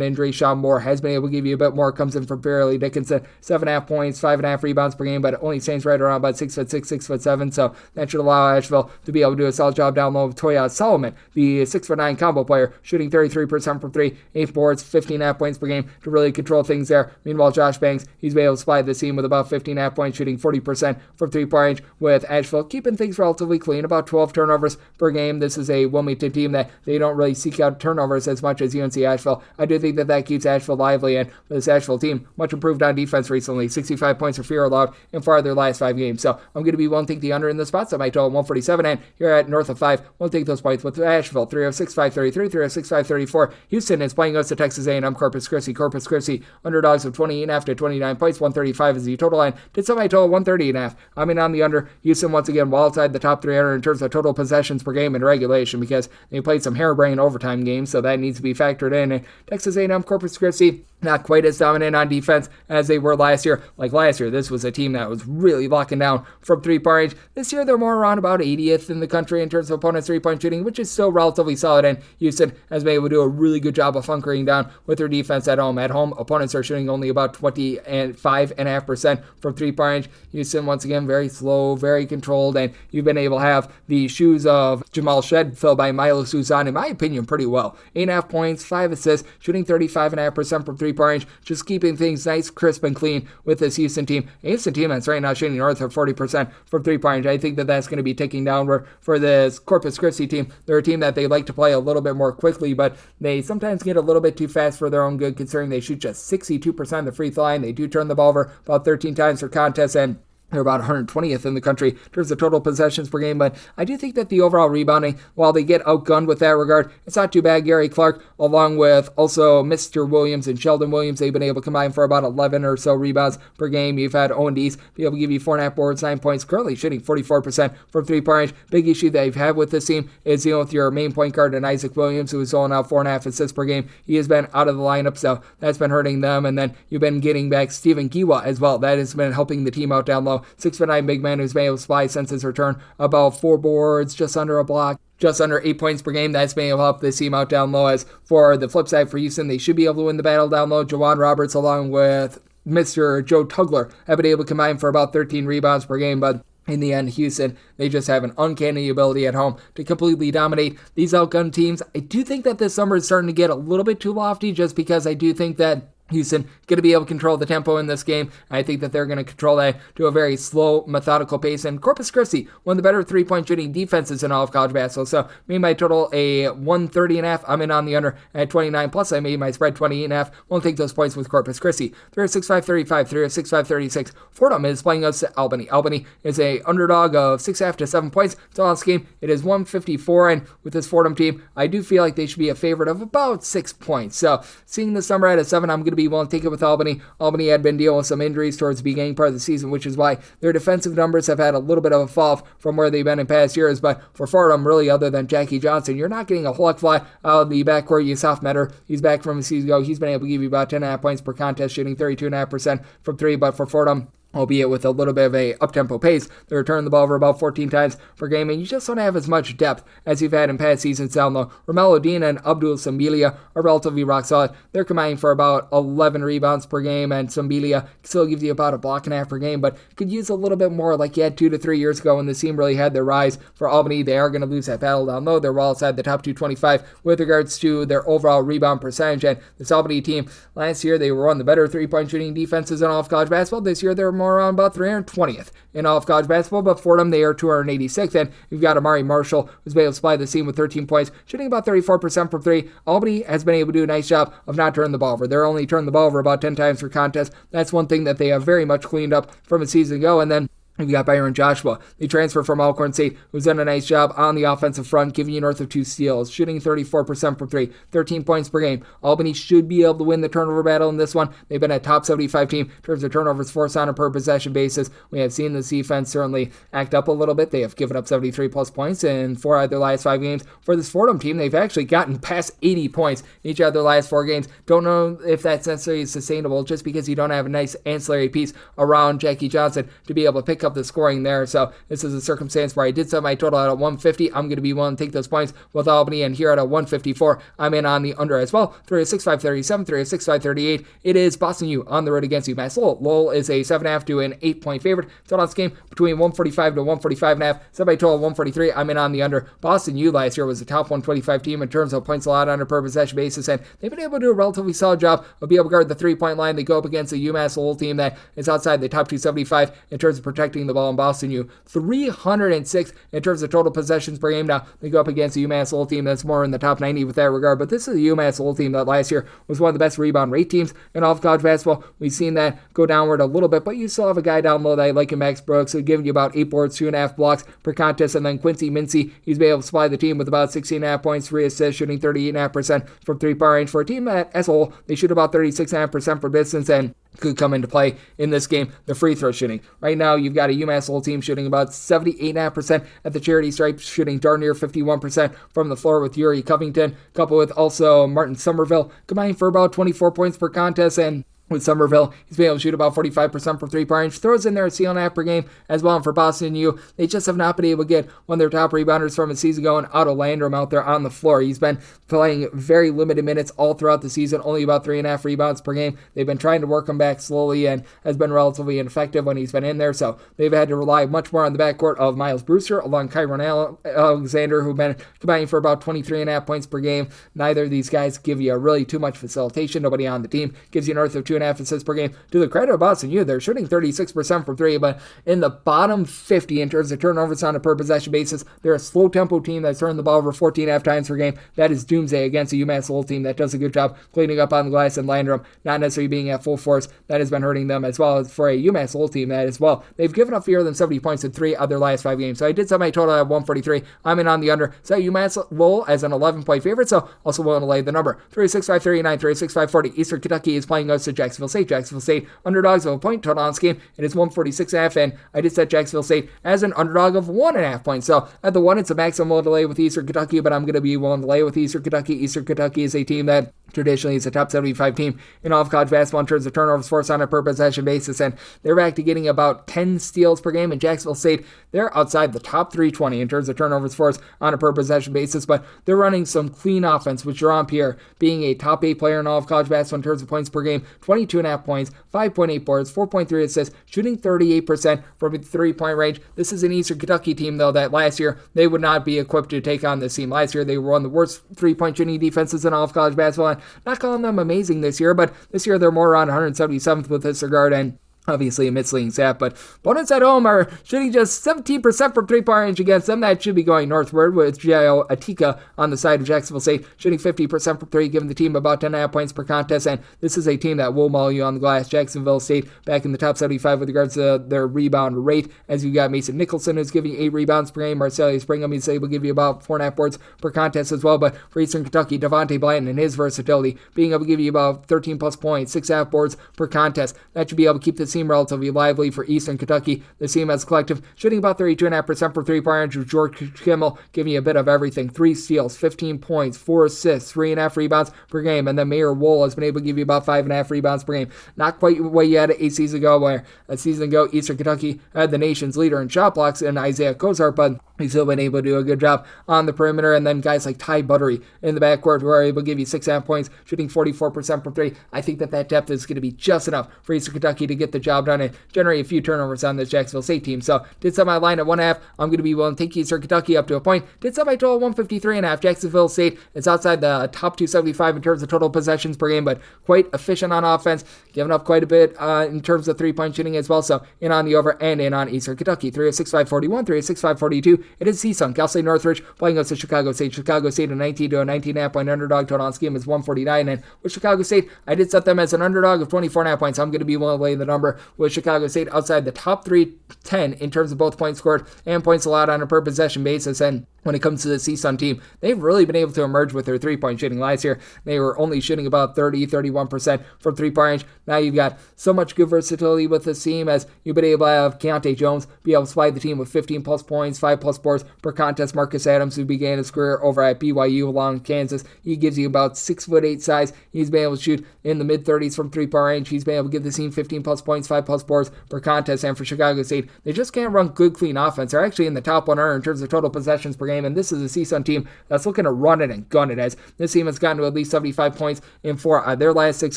injury. Sean Moore has been able to give you a bit more, comes comes in from Fairleigh Dickinson, 7.5 points, 5.5 rebounds per game, but only stands right around about 6'6", 6'7", so that should allow Asheville to be able to do a solid job down low with Toya Solomon, the 6'9" combo player, shooting 33% from 3, 8 boards, 15.5 points per game to really control things there. Meanwhile, Josh Banks, he's been able to supply the team with about 15.5 points, shooting 40% from 3-point range, with Asheville keeping things relatively clean, about 12 turnovers per game. This is a Wilmington team that they don't really seek out turnovers as much as UNC Asheville. I do think that keeps Asheville lively, and this Asheville team much improved on defense recently, 65 points or fewer allowed in 4 of their last 5 games. So I'm going to be willing to take the under in this spot, so I might total 147, and here at north of 5, we'll take those points with Asheville, 306, 533, 306, 534. Houston is playing us to Texas A&M Corpus Christi. Corpus Christi underdogs of 28.5 to 29 points, 135 is the total line. Did somebody total 130.5? I'm in on the under. Houston once again well outside the top 300 in terms of total possessions per game in regulation because they played some harebrained overtime games, so that needs to be factored in. And Texas A&M Corpus Christi not quite as dominant on defense as they were last year. Like last year, this was a team that was really locking down from 3-point range. This year, they're more around about 80th in the country in terms of opponents' 3-point shooting, which is still relatively solid, and Houston has been able to do a really good job of hunkering down with their defense at home. At home, opponents are shooting only about 25.5% from 3-point range. Houston, once again, very slow, very controlled, and you've been able to have the shoes of Jamal Shed filled by Milo Suzan, in my opinion, pretty well. 8.5 points, 5 assists, shooting 35.5% from 3-point range, just keeping things nice, crisp, and clean with this Houston team. A Houston team that's right now shooting north of 40% from 3-point range. I think that that's going to be ticking downward for this Corpus Christi team. They're a team that they like to play a little bit more quickly, but they sometimes get a little bit too fast for their own good, considering they shoot just 62% of the free throw line. They do turn the ball over about 13 times per contest, and they're about 120th in the country in terms of total possessions per game, but I do think that the overall rebounding, while they get outgunned with that regard, it's not too bad. Gary Clark, along with also Mr. Williams and Sheldon Williams, they've been able to combine for about 11 or so rebounds per game. You've had Owen Dees be able to give you 4.5 boards, 9 points, currently shooting 44% from 3-point range. Big issue that you've had with this team is dealing with your main point guard and Isaac Williams, who is doling out 4.5 assists per game. He has been out of the lineup, so that's been hurting them, and then you've been getting back Stephen Giwa as well. That has been helping the team out down low. 6'9" big man who's been able to supply since his return about 4 boards, just under a block, just under 8 points per game. That's been able to help this team out down low. As for the flip side for Houston, they should be able to win the battle down low. Jawan Roberts along with Mr. Joe Tugler have been able to combine for about 13 rebounds per game, but in the end, Houston, they just have an uncanny ability at home to completely dominate these outgunned teams. I do think that this summer is starting to get a little bit too lofty, just because I do think that Houston going to be able to control the tempo in this game. I think that they're going to control that to a very slow, methodical pace. And Corpus Christi, one of the better 3-point shooting defenses in all of college basketball. So me my total a 130.5. I'm in on the under at 29. Plus I made my spread 28.5. Won't take those points with Corpus Christi. 306, 535, 306, 536. Fordham is playing us at Albany. Albany is a underdog of 6.5 to 7 points. It's all this game. It is 154, and with this Fordham team, I do feel like they should be a favorite of about 6 points. So seeing this number at a 7, I'm going to be willing to take it with Albany. Albany had been dealing with some injuries towards the beginning part of the season, which is why their defensive numbers have had a little bit of a fall from where they've been in past years. But for Fordham, really, other than Jackie Johnson, you're not getting a whole lot fly out of the backcourt. Yusuf Metter, he's back from a season ago. He's been able to give you about 10.5 points per contest, shooting 32.5% from 3. But for Fordham, albeit with a little bit of a up-tempo pace, they're turning the ball over about 14 times per game, and you just don't have as much depth as you've had in past seasons down low. Romello Dina and Abdul Sambilia are relatively rock solid. They're combining for about 11 rebounds per game, and Sambilia still gives you about a block and a half per game, but could use a little bit more like you had 2 to 3 years ago when the team really had their rise. For Albany, they are going to lose that battle down low. They're well outside the top 225 with regards to their overall rebound percentage, and this Albany team, last year they were one of the better 3-point shooting defenses in all of college basketball. This year they're more around about 320th in all of college basketball, but for them, they are 286th, and you've got Amari Marshall, who's been able to supply the team with 13 points, shooting about 34% from 3. Albany has been able to do a nice job of not turning the ball over. They're only turning the ball over about 10 times per contest. That's one thing that they have very much cleaned up from a season ago, and then you've got Byron Joshua, the transfer from Alcorn State, who's done a nice job on the offensive front, giving you north of 2 steals, shooting 34% from 3, 13 points per game. Albany should be able to win the turnover battle in this one. They've been a top 75 team in terms of turnovers forced on a per possession basis. We have seen this defense certainly act up a little bit. They have given up 73 plus points in 4 out of their last 5 games. For this Fordham team, they've actually gotten past 80 points in each of their last 4 games. Don't know if that's necessarily sustainable, just because you don't have a nice ancillary piece around Jackie Johnson to be able to pick up the scoring there. So this is a circumstance where I did set my total out at 150. I'm going to be willing to take those points with Albany, and here at a 154, I'm in on the under as well. 306-537, 306-538. It is Boston U on the road against UMass Lowell. Lowell is a 7.5 to an 8-point favorite. Total on this game between 145 to 145.5. Set by total 143. I'm in on the under. Boston U last year was a top 125 team in terms of points allowed on a per possession basis, and they've been able to do a relatively solid job of being able to guard the 3-point line. They go up against a UMass Lowell team that is outside the top 275 in terms of protecting the ball in Boston U. 306 in terms of total possessions per game. Now, they go up against a UMass Lowell team that's more in the top 90 with that regard, but this is a UMass Lowell team that last year was one of the best rebound rate teams in all of college basketball. We've seen that go downward a little bit, but you still have a guy down low that I like in Max Brooks, who's giving you about 8 boards, 2.5 blocks per contest, and then Quincy Mincy, he's been able to supply the team with about 16.5 points, 3 assists, shooting 38.5% from 3-point range for a team that, as a whole, they shoot about 36.5% from distance, and could come into play in this game. The free throw shooting. Right now, you've got a UMass Lowell team shooting about 78.5% at the charity stripe, shooting darn near 51% from the floor with Yuri Covington, coupled with also Martin Somerville, combining for about 24 points per contest, and with Somerville, he's been able to shoot about 45% from 3-point range. Throws in there a steal and a half per game as well. And for Boston U, they just have not been able to get one of their top rebounders from a season ago, and Otto Landrum out there on the floor. He's been playing very limited minutes all throughout the season, only about 3.5 rebounds per game. They've been trying to work him back slowly and has been relatively ineffective when he's been in there. So they've had to rely much more on the backcourt of Miles Brewster along Kyron Alexander, who've been combining for about 23.5 points per game. Neither of these guys give you really too much facilitation. Nobody on the team gives you north of 2.5 assists per game. To the credit of Boston U, they're shooting 36% from 3, but in the bottom 50 in terms of turnovers on a per possession basis. They're a slow tempo team that's turning the ball over 14.5 times per game. That is doomsday against a UMass Lowell team that does a good job cleaning up on the glass, and Landrum not necessarily being at full force. That has been hurting them as well as for a UMass Lowell team that as well. They've given up fewer than 70 points in 3 of their last 5 games. So I did set my total at 143. I'm in on the under. Set UMass Lowell as an 11-point favorite, so also willing to lay the number. 365-39, 365-40. Eastern Kentucky is playing us to Jacksonville State. Jacksonville State underdogs of a point. Total on this game, it is 146.5, and I did set Jacksonville State as an underdog of 1.5 points. So at the 1, it's a maximum willing to lay with Eastern Kentucky, but I'm going to be willing to lay with Eastern Kentucky. Eastern Kentucky is a team that traditionally is a top 75 team in all of college basketball in terms of turnovers forced on a per possession basis, and they're back to getting about 10 steals per game. In Jacksonville State, they're outside the top 320 in terms of turnovers forced on a per possession basis, but they're running some clean offense with Jerome Pierre being a top 8 player in all of college basketball in terms of points per game, 22.5 points, 5.8 boards, 4.3 assists, shooting 38% from the 3-point range. This is an Eastern Kentucky team, though, that last year they would not be equipped to take on this team. Last year, they were one of the worst 3-point shooting defenses in all of college basketball, and not calling them amazing this year, but this year they're more around 177th with this regard, and obviously a misleading stat, but opponents at home are shooting just 17% from 3-point range against them. That should be going northward with Gio Atika on the side of Jacksonville State, shooting 50% from 3, giving the team about 10.5 points per contest, and this is a team that will maul you on the glass. Jacksonville State back in the top 75 with regards to their rebound rate, as you got Mason Nicholson, who's giving 8 rebounds per game. Marcellus Brigham, he's able to give you about 4.5 boards per contest as well, but for Eastern Kentucky, Devontae Blanton and his versatility, being able to give you about 13 plus points, 6.5 boards per contest, that should be able to keep the team relatively lively for Eastern Kentucky. The team as a collective shooting about 32.5% from 3-point range, with George Kimmel giving you a bit of everything. 3 steals, 15 points, 4 assists, 3.5 rebounds per game, and then Mayor Wool has been able to give you about 5.5 rebounds per game. Not quite what you had a season ago, where a season ago Eastern Kentucky had the nation's leader in shot blocks in Isaiah Kozart, but he's still been able to do a good job on the perimeter, and then guys like Ty Buttery in the backcourt who are able to give you 6.5 points, shooting 44% from 3. I think that depth is going to be just enough for Eastern Kentucky to get the job done and generate a few turnovers on this Jacksonville State team. So did set my line at 1.5. I'm going to be willing to take Eastern Kentucky up to a point. Did set my total 153.5. Jacksonville State is outside the top 275 in terms of total possessions per game, but quite efficient on offense, giving up quite a bit in terms of 3-point shooting as well. So in on the over and in on Eastern Kentucky. 306-541, 306-542. It is CSUN. Cal State Northridge playing us to Chicago State. Chicago State a 19 to a 19.5 point underdog. Total on this game is 149. And with Chicago State, I did set them as an underdog of 24.5 points. I'm going to be willing to lay the number with Chicago State outside the top 310 in terms of both points scored and points allowed on a per possession basis. And when it comes to the CSUN team, they've really been able to emerge with their three-point shooting last year. They were only shooting about 31% from three-point range. Now you've got so much good versatility with this team as you've been able to have Keontae Jones be able to supply the team with 15-plus points, 5-plus boards per contest. Marcus Adams, who began his career over at BYU along with Kansas, he gives you about 6'8" size. He's been able to shoot in the mid-30s from three-point range. He's been able to give the team 15-plus points, 5-plus boards per contest. And for Chicago State, they just can't run good, clean offense. They're actually in the top 100 in terms of total possessions per game, and this is a CSUN team that's looking to run it and gun it, as this team has gotten to at least 75 points in 4 of their last 6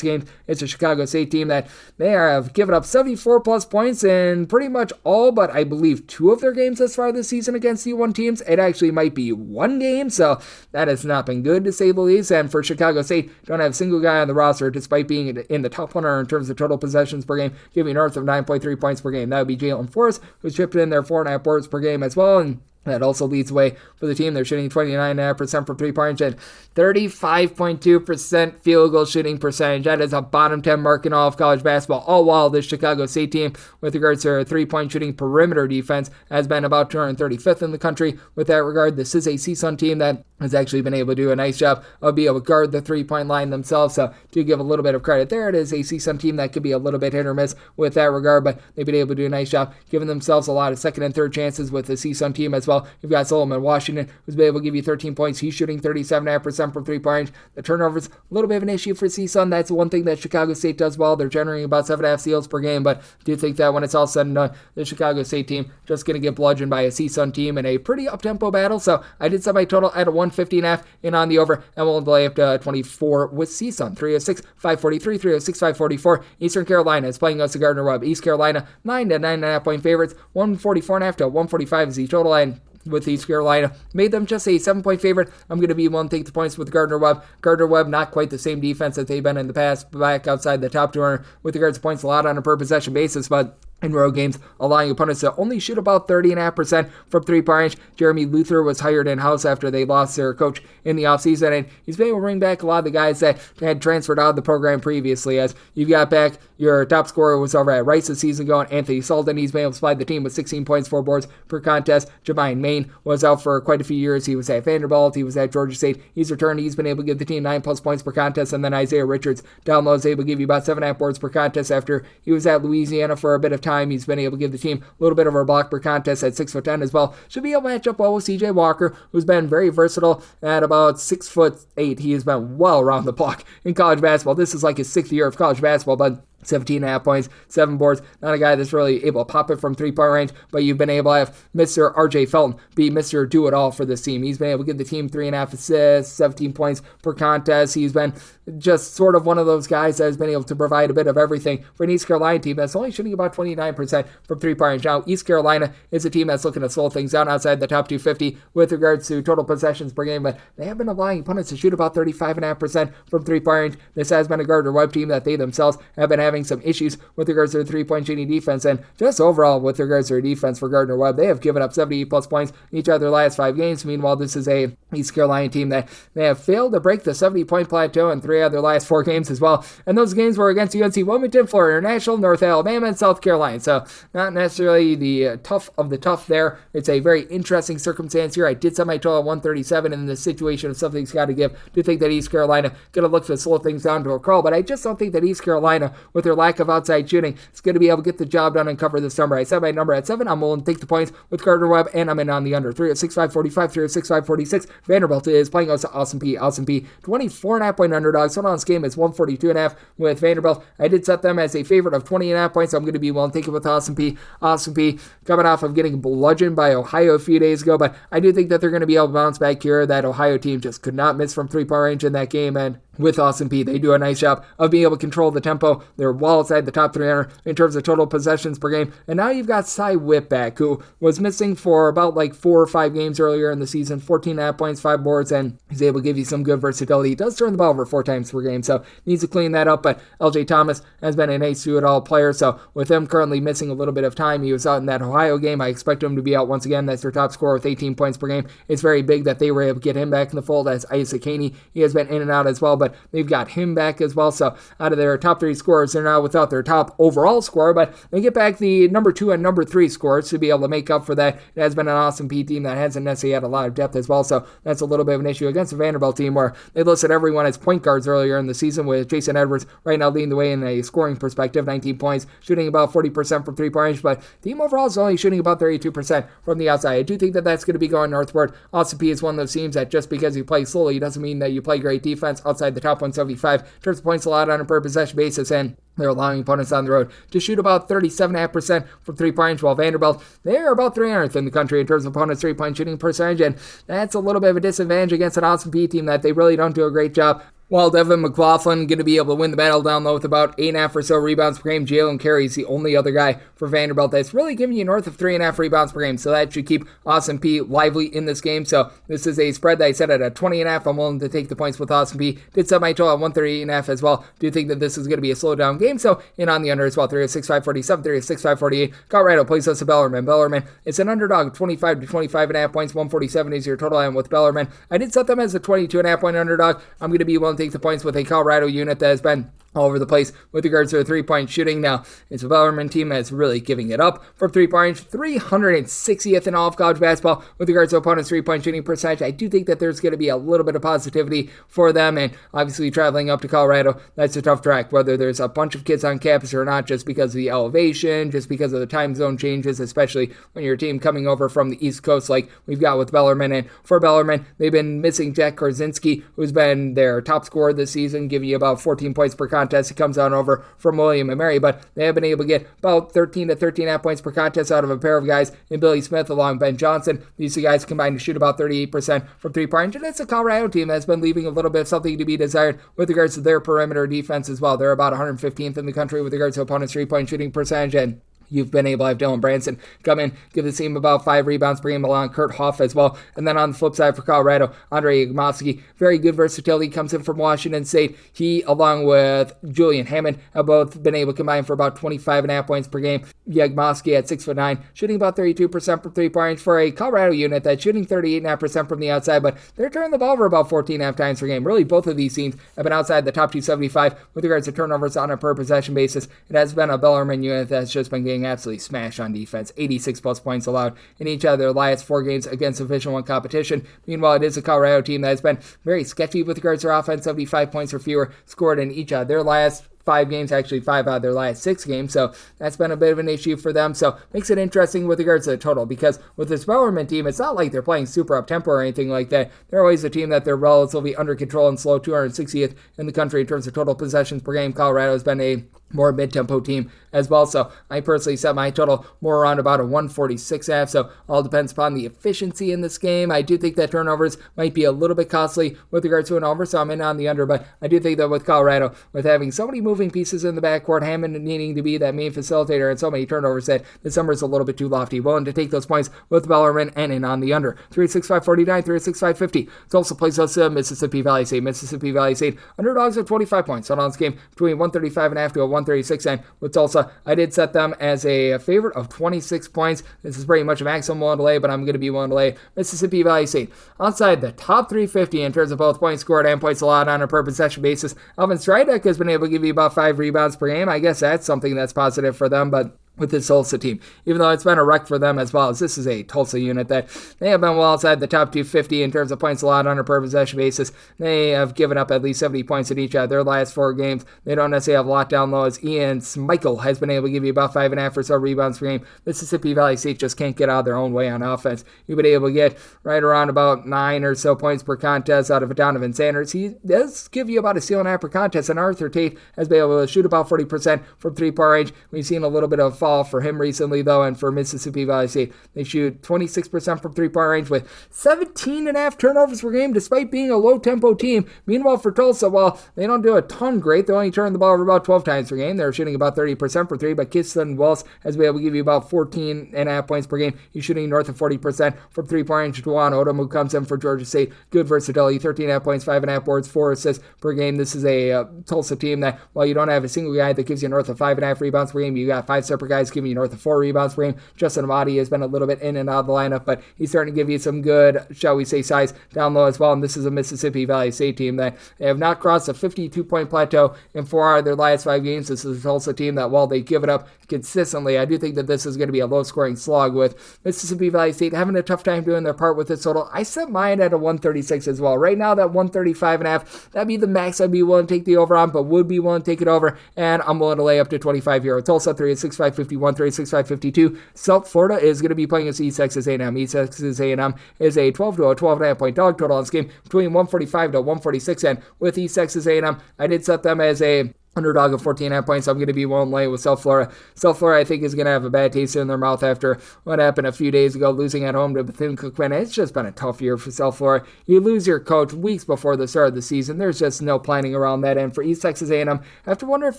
games. It's a Chicago State team that they have given up 74 plus points in pretty much all but I believe 2 of their games thus far this season against D1 teams. It actually might be 1 game, so that has not been good to say the least. And for Chicago State, don't have a single guy on the roster despite being in the top 100 in terms of total possessions per game, giving north of 9.3 points per game. That would be Jalen Forrest, who's chipped in their 4.5 boards per game as well, and that also leads the way for the team. They're shooting 29.5% from three-point range and 35.2% field goal shooting percentage. That is a bottom 10 mark in all of college basketball, all while this Chicago State team, with regards to their three-point shooting perimeter defense, has been about 235th in the country. With that regard, this is a CSUN team that has actually been able to do a nice job of being able to guard the three-point line themselves, so do give a little bit of credit there. It is a CSUN team that could be a little bit hit or miss with that regard, but they've been able to do a nice job giving themselves a lot of second and third chances with the CSUN team as well. You've got Solomon Washington, who's been able to give you 13 points. He's shooting 37.5% from three-point range. The turnovers, a little bit of an issue for CSUN. That's one thing that Chicago State does well. They're generating about 7.5 steals per game, but I do think that when it's all said and done, the Chicago State team just going to get bludgeoned by a CSUN team in a pretty up-tempo battle. So I did set my total at a 150.5 in on the over, and we'll play up to 24 with CSUN. 306, 543, 306, 544. Eastern Carolina is playing us to Gardner-Webb. East Carolina, 9 to 9.5 point favorites. 144.5 to 145 is the total line. With East Carolina, made them just a 7-point favorite. I'm going to be willing to take the points with Gardner-Webb. Gardner-Webb, not quite the same defense that they've been in the past, back outside the top 200 with regards to points allowed on a per possession basis, but in road games, allowing opponents to only shoot about 30.5% from three-point range. Jeremy Luther was hired in-house after they lost their coach in the offseason, and he's been able to bring back a lot of the guys that had transferred out of the program previously, as you've got back your top scorer was over at Rice a season ago, and Anthony Sullivan. He's been able to supply the team with 16 points, 4 boards per contest. Jermaine Main was out for quite a few years. He was at Vanderbilt. He was at Georgia State. He's returned. He's been able to give the team 9+ points per contest, and then Isaiah Richards down low is able to give you about 7.5 boards per contest after he was at Louisiana for a bit of time. He's been able to give the team a little bit of a block per contest at 6'10" as well. Should be able to match up well with CJ Walker, who's been very versatile at about 6'8". He has been well around the block in college basketball. This is like his 6th year of college basketball, but 17.5 points, 7 boards. Not a guy that's really able to pop it from three-point range, but you've been able to have Mr. R.J. Felton be Mr. Do-It-All for this team. He's been able to give the team 3.5 assists, 17 points per contest. He's been just sort of one of those guys that has been able to provide a bit of everything for an East Carolina team that's only shooting about 29% from three-point range. Now, East Carolina is a team that's looking to slow things down outside the top 250 with regards to total possessions per game, but they have been allowing opponents to shoot about 35.5% from three-point range. This has been a Gardner-Webb team that they themselves have been having some issues with regards to their three-point shooting defense, and just overall with regards to their defense for Gardner-Webb, they have given up 78+ points in each of their last 5 games. Meanwhile, this is a East Carolina team that they have failed to break the 70-point plateau in 3 of their last 4 games as well, and those games were against UNC Wilmington, Florida International, North Alabama, and South Carolina, so not necessarily the tough of the tough there. It's a very interesting circumstance here. I did set my total at 137 in the situation of something's got to give. I do think that East Carolina going to look to slow things down to a crawl, but I just don't think that East Carolina, with their lack of outside shooting, is going to be able to get the job done and cover this number. I set my number at 7. I'm willing to take the points with Gardner-Webb, and I'm in on the under. 306, 545, 306, 546. Vanderbilt is playing us to Austin P. 24.5 point underdogs. Total on this game is 142.5 with Vanderbilt. I did set them as a favorite of 20.5 points, so I'm going to be willing to take it with Austin P. Austin P coming off of getting bludgeoned by Ohio a few days ago, but I do think that they're going to be able to bounce back here. That Ohio team just could not miss from three-point range in that game, and with Austin P, they do a nice job of being able to control the tempo. They're well outside the top 300 in terms of total possessions per game. And now you've got Cy Whitback, who was missing for about 4 or 5 games earlier in the season. 14.5 points, 5 boards, and he's able to give you some good versatility. He does turn the ball over 4 times per game, so needs to clean that up. But LJ Thomas has been an ace do-it-all player, so with him currently missing a little bit of time, he was out in that Ohio game. I expect him to be out once again. That's their top scorer with 18 points per game. It's very big that they were able to get him back in the fold as Isaac Haney. He has been in and out as well, but but they've got him back as well. So out of their top 3 scorers, they're now without their top overall scorer, but they get back the number 2 and number 3 scorers to be able to make up for that. It has been an awesome P team that hasn't necessarily had a lot of depth as well, so that's a little bit of an issue against the Vanderbilt team where they listed everyone as point guards earlier in the season, with Jason Edwards right now leading the way in a scoring perspective, 19 points, shooting about 40% from 3-point range, but the team overall is only shooting about 32% from the outside. I do think that that's going to be going northward. Austin P is one of those teams that just because you play slowly doesn't mean that you play great defense outside the top 175 in terms of points allowed on a per possession basis, and they're allowing opponents on the road to shoot about 37.5% from 3-point range, while Vanderbilt, they're about 300th in the country in terms of opponents' 3-point shooting percentage, and that's a little bit of a disadvantage against an Austin P team that they really don't do a great job. While Devin McLaughlin going to be able to win the battle down low with about 8.5 or so rebounds per game, Jalen Carey's the only other guy for Vanderbilt that's really giving you north of 3.5 rebounds per game. So that should keep Austin P lively in this game. So this is a spread that I set at a 20.5. I'm willing to take the points with Austin P. Did set my total at 138.5 as well. Do think that this is going to be a slow down game. So in on the under as well. 306.547, 306.548. Colorado plays us to Bellarmine. Bellarmine, it's an underdog, 25 to 25.5 points. 147 is your total. And with Bellarmine, I did set them as a 22.5 point underdog. I'm going to be willing to take the points with a Colorado unit that has been all over the place with regards to the 3-point shooting. Now, it's a Bellarmine team that's really giving it up from 3-point range, 360th in all of college basketball with regards to opponents' 3-point shooting percentage. I do think that there's going to be a little bit of positivity for them, and obviously traveling up to Colorado, that's a tough track, whether there's a bunch of kids on campus or not, just because of the elevation, just because of the time zone changes, especially when you're a team coming over from the East Coast like we've got with Bellarmine. And for Bellarmine, they've been missing Jack Korzinski, who's been their top scorer this season, giving you about 14 points per contest. He comes on over from William & Mary, but they have been able to get about 13 to 13.5 points per contest out of a pair of guys in Billy Smith along Ben Johnson. These two guys combined to shoot about 38% from 3-point range, and it's a Colorado team that's been leaving a little bit of something to be desired with regards to their perimeter defense as well. They're about 115th in the country with regards to opponents' 3-point shooting percentage, and you've been able to have Dylan Branson come in, give the team about 5 rebounds per game along Kurt Hoff as well. And then on the flip side for Colorado, Andre Iguodala, very good versatility, comes in from Washington State. He, along with Julian Hammond, have both been able to combine for about 25.5 points per game. Iguodala at 6'9", shooting about 32% from 3-point range for a Colorado unit that's shooting 38.5% from the outside, but they're turning the ball over about 14.5 times per game. Really, both of these teams have been outside the top 275 with regards to turnovers on a per possession basis. It has been a Bellarmine unit that's just been getting absolutely smashed on defense. 86 plus points allowed in each of their last 4 games against Division I competition. Meanwhile, it is a Colorado team that has been very sketchy with regards to their offense. 75 points or fewer scored in each of their last 5 games, actually 5 out of their last 6 games, so that's been a bit of an issue for them. So makes it interesting with regards to the total, because with this Bellarmine team, it's not like they're playing super up-tempo or anything like that. They're always a team that they're relatively under control and slow, 260th in the country in terms of total possessions per game. Colorado has been a more mid-tempo team as well, so I personally set my total more around about a 146.5, so all depends upon the efficiency in this game. I do think that turnovers might be a little bit costly with regards to an over, so I'm in on the under, but I do think that with Colorado, with having so many moving pieces in the backcourt, Hammond needing to be that main facilitator, and so many turnovers, that this number is a little bit too lofty. Willing to take those points with Bellarmine and in on the under. 365.49, 365.50. It also plays us Mississippi Valley State. Mississippi Valley State underdogs are 25 points. So on this game between 135.5 to a 136, and with Tulsa, I did set them as a favorite of 26 points. This is pretty much a maximum willing to lay, but I'm going to be willing to lay Mississippi Valley State outside the top 350 in terms of both points scored and points allowed on a per possession basis. Alvin Strydeck has been able to give you about 5 rebounds per game. I guess that's something that's positive for them, but with this Tulsa team, even though it's been a wreck for them as well, as this is a Tulsa unit that they have been well outside the top 250 in terms of points allowed on a per possession basis. They have given up at least 70 points in each of their last 4 games. They don't necessarily have a lot down low, as Ian Schmeichel has been able to give you about 5.5 or so rebounds per game. Mississippi Valley State just can't get out of their own way on offense. You've been able to get right around about 9 or so points per contest out of Donovan Sanders. He does give you about a steal and a half per contest, and Arthur Tate has been able to shoot about 40% from 3-point range. We've seen a little bit of a fall for him recently, though, and for Mississippi Valley State, they shoot 26% from 3-point range with 17.5 turnovers per game, despite being a low-tempo team. Meanwhile, for Tulsa, while they don't do a ton great, they only turn the ball over about 12 times per game. They're shooting about 30% for 3, but Kiston Wells has been able to give you about 14.5 points per game. He's shooting north of 40% from 3-point range. Juwan Odom, who comes in for Georgia State, good versatility, 13.5 points, 5.5 boards, 4 assists per game. This is a Tulsa team that, while you don't have a single guy that gives you north of 5.5 rebounds per game, you got 5 separate guys giving you north of 4 rebounds per game. Justin Amati has been a little bit in and out of the lineup, but he's starting to give you some good, shall we say, size down low as well. And this is a Mississippi Valley State team that they have not crossed a 52-point plateau in 4 out of their last 5 games. This is also a team that, while they give it up consistently, I do think that this is going to be a low-scoring slog, with Mississippi Valley State having a tough time doing their part with this total. I set mine at a 136 as well. Right now, that 135.5, that'd be the max I'd be willing to take the over on, but would be willing to take it over, and I'm willing to lay up to 25 here. Tulsa 3 at 6.551, 3 at 6.552. South Florida is going to be playing against East Texas A&M. East Texas A&M is a 12 to a 12.5 point dog total on this game, between 145 to 146, and with East Texas A&M, I did set them as a underdog of 14.5 points. So I'm going to be willing to lay with South Florida. South Florida, I think, is going to have a bad taste in their mouth after what happened a few days ago, losing at home to Bethune-Cookman. It's just been a tough year for South Florida. You lose your coach weeks before the start of the season. There's just no planning around that. And for East Texas A&M, I have to wonder if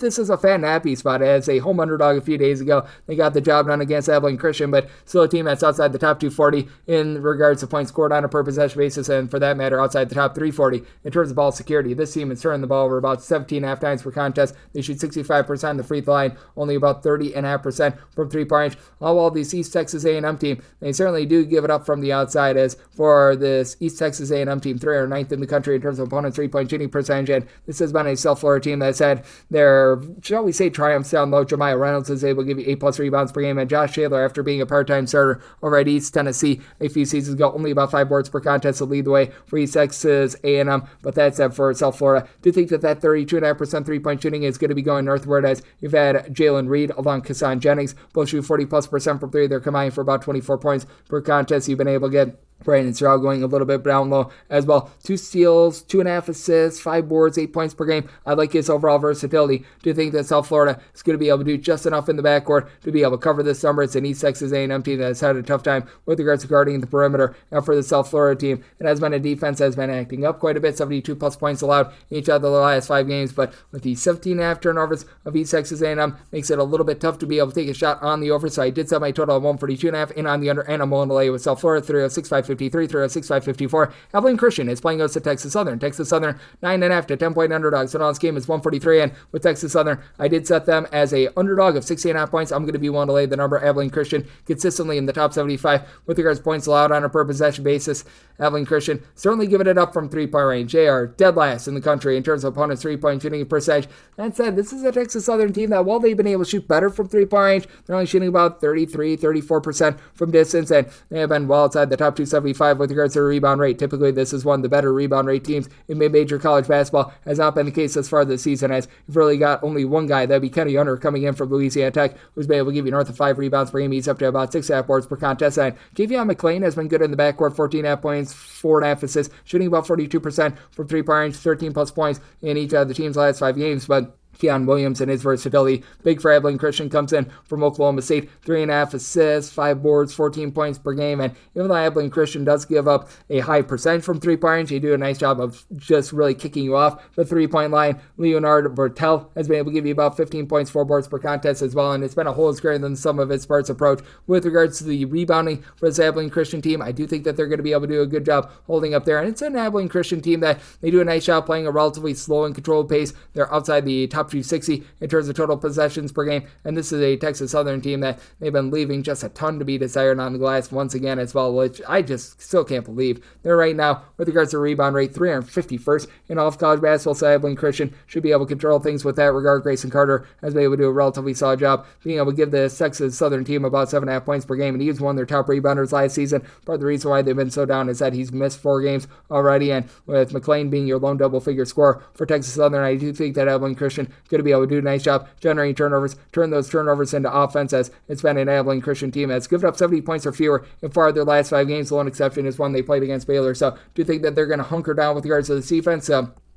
this is a Fat Nappy spot. As a home underdog a few days ago, they got the job done against Abilene Christian, but still a team that's outside the top 240 in regards to points scored on a per possession basis, and for that matter, outside the top 340 in terms of ball security. This team is turning the ball over about 17.5 times per contest. They shoot 65% on the free throw line, only about 30.5% from three-point range. While this East Texas A&M team, they certainly do give it up from the outside. As for this East Texas A&M team, 309th in the country in terms of opponent three-point shooting percentage, and this has been a South Florida team that's had their, shall we say, triumphs down low. Jemiah Reynolds is able to give you 8+ rebounds per game, and Josh Taylor, after being a part-time starter over at East Tennessee a few seasons ago, only about 5 boards per contest to lead the way for East Texas A&M. But that's it for South Florida. Do think that 32.5% three-point shooting is going to be going northward, as you've had Jalen Reed along Kassan Jennings both shoot 40+% from 3. They're combining for about 24 points per contest. You've been able to get Brandon Stroud going a little bit down low as well. 2 steals, 2.5 assists, 5 boards, 8 points per game. I like his overall versatility. Do think that South Florida is going to be able to do just enough in the backcourt to be able to cover this number. It's an East Texas A&M team that has had a tough time with regards to guarding the perimeter. And for the South Florida team, it has been a defense that has been acting up quite a bit. 72+ points allowed in each of the last 5 games. But with the 17.5 turnovers of East Texas A&M, makes it a little bit tough to be able to take a shot on the over. So I did set my total at 142.5 in on the under, and I'm willing to lay with South Florida 306.553, 306.554. Abilene Christian is playing us at Texas Southern. Texas Southern 9.5 to 10-point underdog. So now this game is 143, and with Texas Southern, I did set them as a underdog of 16.5 points. I'm going to be willing to lay the number. Abilene Christian consistently in the top 75 with regards to points allowed on a per possession basis. Abilene Christian certainly giving it up from 3-point range. They are dead last in the country in terms of opponents' 3-point shooting percentage. That said, this is a Texas Southern team that, while they've been able to shoot better from 3-point range, they're only shooting about 34% from distance, and they have been well outside the top 275 with regards to the rebound rate. Typically, this is one of the better rebound rate teams in mid-major college basketball. Has not been the case thus far this season, as you've really got only one guy, that'd be Kenny Hunter, coming in from Louisiana Tech, who's been able to give you north of 5 rebounds per game. He's up to about 6.5 boards per contest, and Javion McClain has been good in the backcourt, 14.5 points, 4.5 assists, shooting about 42% from 3-point range, 13+ points in each of the team's last 5 games, but Keon Williams and his versatility, big for Abilene Christian, comes in from Oklahoma State, 3.5 assists, 5 boards, 14 points per game. And even though Abilene Christian does give up a high percentage from 3-point range, they do a nice job of just really kicking you off the 3-point line. Leonard Bertel has been able to give you about 15 points, 4 boards per contest as well, and it's been a whole greater than some of its parts approach. With regards to the rebounding for this Abilene Christian team, I do think that they're going to be able to do a good job holding up there, and it's an Abilene Christian team that they do a nice job playing a relatively slow and controlled pace. They're outside the top 260 in terms of total possessions per game, and this is a Texas Southern team that they've been leaving just a ton to be desired on the glass once again as well, which I just still can't believe. They're right now, with regards to rebound rate, 351st in all of college basketball, so Abilene Christian should be able to control things with that regard. Grayson Carter has been able to do a relatively solid job being able to give the Texas Southern team about 7.5 points per game, and he was one of their top rebounders last season. Part of the reason why they've been so down is that he's missed 4 games already, and with McClain being your lone double-figure scorer for Texas Southern, I do think that Abilene Christian going to be able to do a nice job generating turnovers, turn those turnovers into offense, as it's been an Abilene Christian team that's given up 70 points or fewer in 4 of their last 5 games. The one exception is one they played against Baylor. So do you think that they're going to hunker down with regards to the defense?